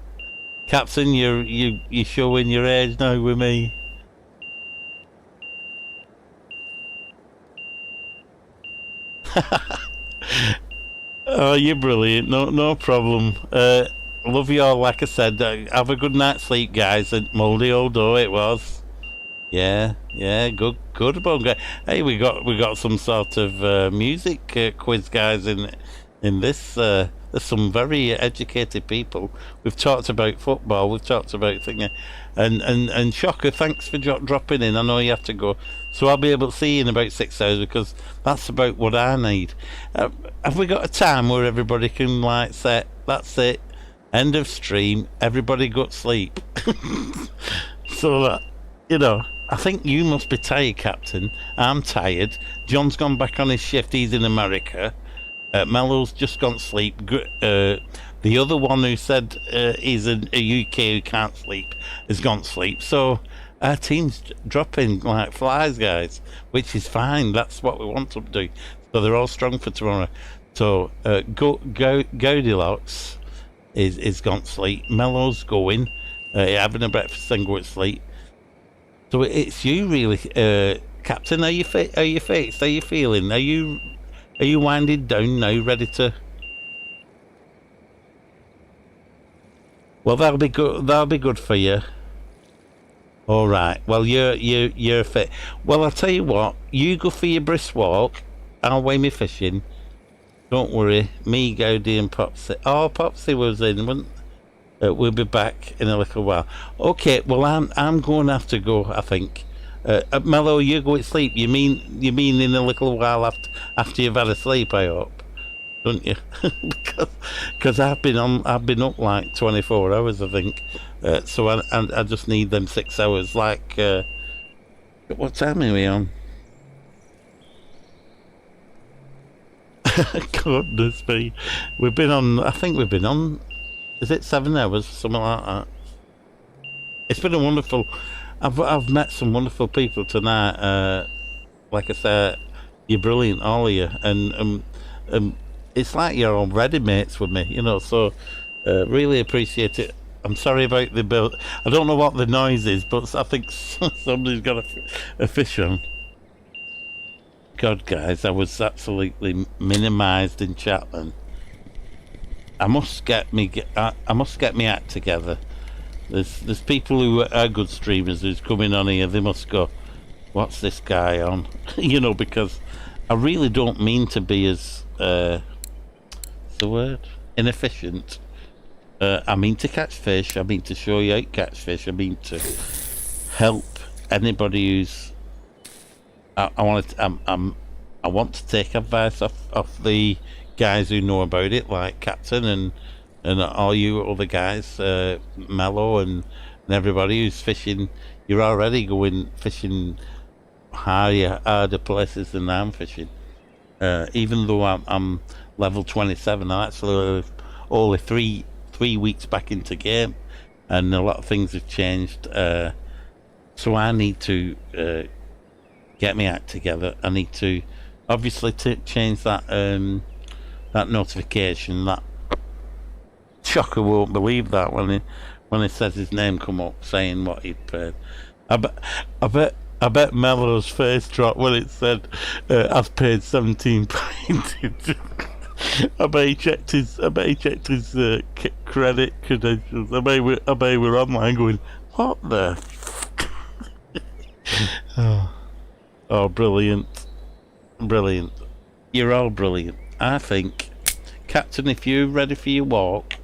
Captain. You're showing your age now with me. Oh, you're brilliant. No problem. Love you all. Like I said, have a good night's sleep, guys. And mouldy old dough it was. Yeah. Good about guy. Hey, we got some sort of music quiz, guys. In this, there's some very educated people. We've talked about football. We've talked about things, and Shocker. Thanks for dropping in. I know you have to go, so I'll be able to see you in about 6 hours because that's about what I need. Have we got a time where everybody can like say that's it, end of stream, everybody go to sleep, so that I think you must be tired, Captain. I'm tired. John's gone back on his shift. He's in America. Mello's just gone to sleep. The other one who said he's a UK who can't sleep has gone to sleep. So our team's dropping like flies, guys, which is fine. That's what we want them to do. So they're all strong for tomorrow. So Goldilocks is gone to sleep. Mello's going, having a breakfast and going to sleep. So it's you really, Captain. Are you fixed? Are you feeling? Are you winding down now, ready to? Well, that'll be good. That'll be good for you. All right. Well, you're fit. Well, I'll tell you what. You go for your brisk walk. I'll weigh me fishing. Don't worry. Me, Goldie, and Popsy. Oh, Popsy was in. We'll be back in a little while. Okay. Well, I'm going to have to go, I think. Mello, you go to sleep. You mean in a little while after you've had a sleep? I hope, don't you? because I've been up like 24 hours, I think. So I just need them 6 hours. Like, what time are we on? Goodness me, we've been on. I think we've been on. Is it 7 hours, something like that? It's been a wonderful. I've met some wonderful people tonight. Like I said, you're brilliant, all of you, and it's like you're already mates with me, So really appreciate it. I'm sorry about the bill. I don't know what the noise is, but I think somebody's got a fish on. God, guys, I was absolutely minimised in chat then. I must get me act together. There's people who are good streamers who's coming on here. They must go, what's this guy on? Because I really don't mean to be as what's the word, inefficient. I mean to catch fish. I mean to show you how to catch fish. I mean to help anybody who's. I want to take advice off the guys who know about it, like Captain and all you other guys, Mello and everybody who's fishing. You're already going fishing harder places than I'm fishing. Even though I'm level 27, I'm actually only three weeks back into game, and a lot of things have changed. So I need to get my act together. I need to obviously change that that notification. That Shocker won't believe that when he says his name come up saying what he'd paid. I bet Mello's face dropped when it said I've paid £17. I bet he checked his credit credentials. I bet we're online going, what the? Oh, brilliant. You're all brilliant. I think, Captain, if you're ready for your walk,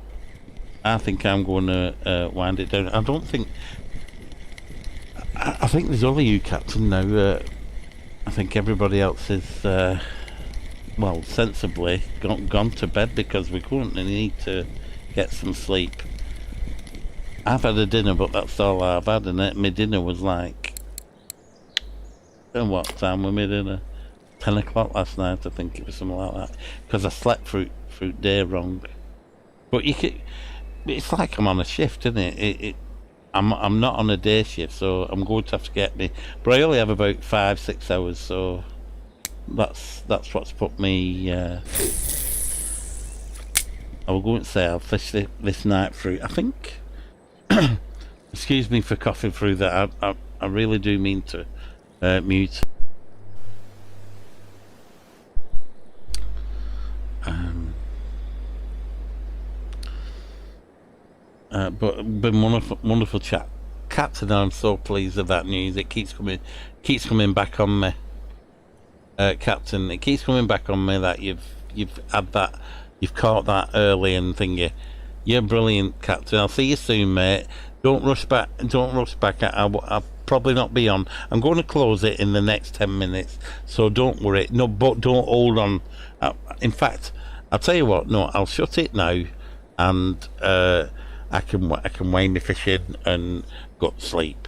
I think I'm going to wind it down. I don't think. I think there's only you, Captain, now. I think everybody else is, sensibly gone to bed because we currently need to get some sleep. I've had a dinner, but that's all I've had, and my dinner was like, and what time was my dinner? 10 o'clock last night, I think it was something like that, because I slept through day wrong. But it's like I'm on a shift, isn't it? I'm not on a day shift, so I'm going to have to get me. But I only have about 5-6 hours, so that's what's put me. I will go and say I'll fish this night through. I think. Excuse me for coughing through that. I really do mean to mute. But been wonderful chat, Captain. I'm so pleased with that news. It keeps coming back on me, Captain. It keeps coming back on me that you've had that, you've caught that early and thingy. You're brilliant, Captain. I'll see you soon, mate. Don't rush back. I'll probably not be on. I'm going to close it in the next 10 minutes, so don't worry. No, but don't hold on. In fact, I'll tell you what. No, I'll shut it now, and I can weigh my fishing and go to sleep.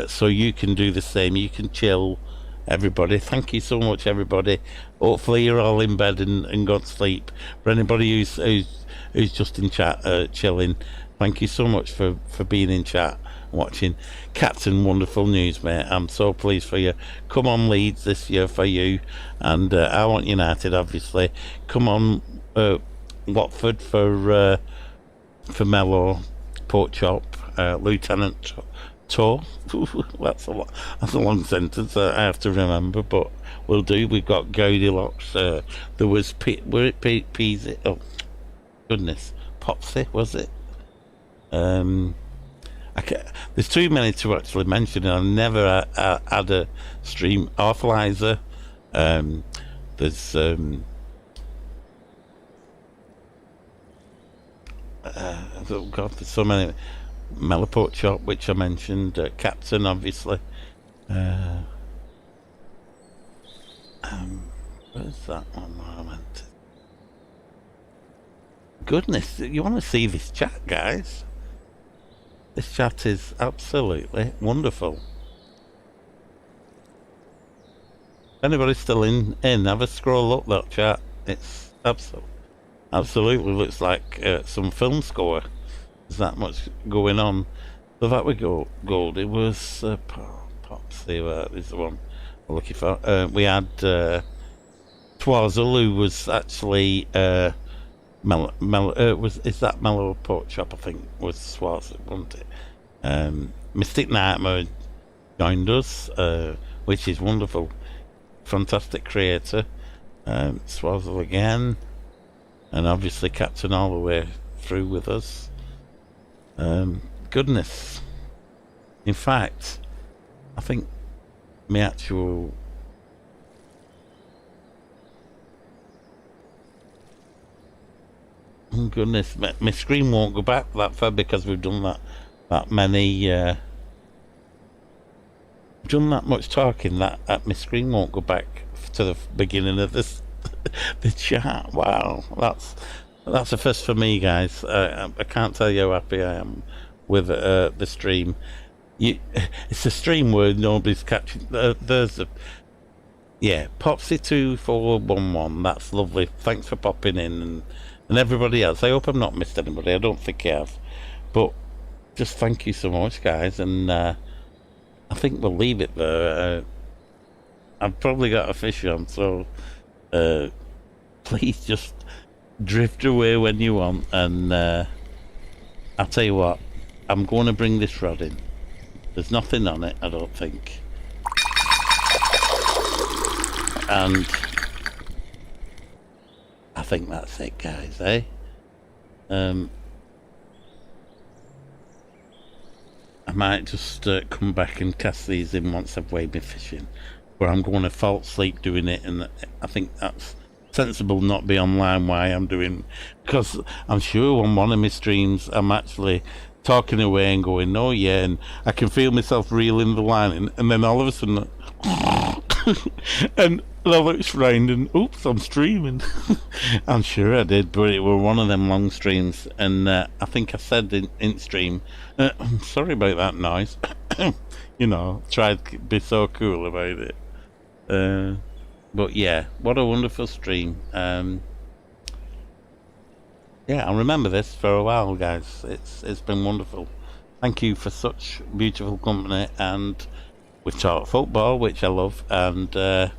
So you can do the same. You can chill, everybody. Thank you so much, everybody. Hopefully you're all in bed and got to sleep. For anybody who's just in chat, chilling, thank you so much for being in chat, watching. Captain, wonderful news, mate. I'm so pleased for you. Come on, Leeds this year for you, and I want United, obviously. Come on, Watford for Mello, Pork Chop, Lieutenant Tor. That's a long sentence I have to remember, but we'll do. We've got Goldilocks. There was Peasy. Oh goodness, Popsy, was it? There's too many to actually mention. I never had a stream. Arthalizer. There's oh God, there's so many. Melloport Shop, which I mentioned. Captain, obviously. Where's that one? I meant. Goodness, you want to see this chat, guys? This chat is absolutely wonderful. If anybody's still in, have a scroll up that chat. It's absolutely looks like some film score. There's that much going on. So that we go gold. It was Popsy. Is the one we're looking for. We had Twazzle, who was actually is that Mellow Pork Chop? I think was Twazzle, wasn't it? Mystic Nightmare joined us, which is wonderful. Fantastic creator. Twazzle again, and obviously Captain all the way through with us. Goodness. In fact, I think my actual goodness, my screen won't go back that far because we've done that many done that much talking that my screen won't go back to the beginning of this the chat. Wow, that's a first for me, guys. I can't tell you how happy I am with the stream. It's a stream where nobody's catching. There's Popsy 2411. That's lovely. Thanks for popping in, and everybody else. I hope I've not missed anybody. I don't think I have, but just thank you so much, guys. And I think we'll leave it there. I've probably got a fish on, so please just drift away when you want, and I'll tell you what, I'm going to bring this rod in. There's nothing on it, I don't think, and I think that's it, guys, eh? I might just come back and cast these in once I've weighed my fishing, where I'm going to fall asleep doing it, and I think that's sensible not be online while I'm doing, because I'm sure on one of my streams I'm actually talking away and going, oh yeah, and I can feel myself reeling the line, and then all of a sudden and Well, it's rained and oops, I'm streaming. I'm sure I did, but it were one of them long streams, and I think I said in stream, I'm sorry about that noise. You know, tried to be so cool about it. But yeah, what a wonderful stream. Yeah, I'll remember this for a while, guys. It's been wonderful. Thank you for such beautiful company, and we've talked football, which I love, and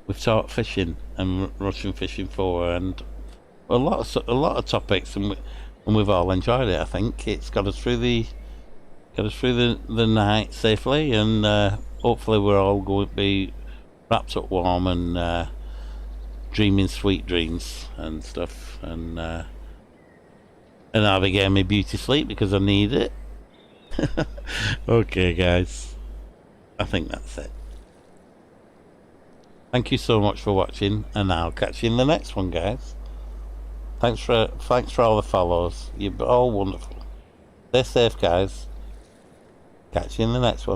we've talked fishing and Russian fishing for, and a lot of topics, and we've all enjoyed it. I think it's got us through the night safely, and hopefully we're all going to be wrapped up warm and dreaming sweet dreams and stuff, and I'll be getting my beauty sleep because I need it. Okay, guys, I think that's it. Thank you so much for watching, and I'll catch you in the next one, guys. Thanks for all the follows. You're all wonderful. Stay safe, guys. Catch you in the next one.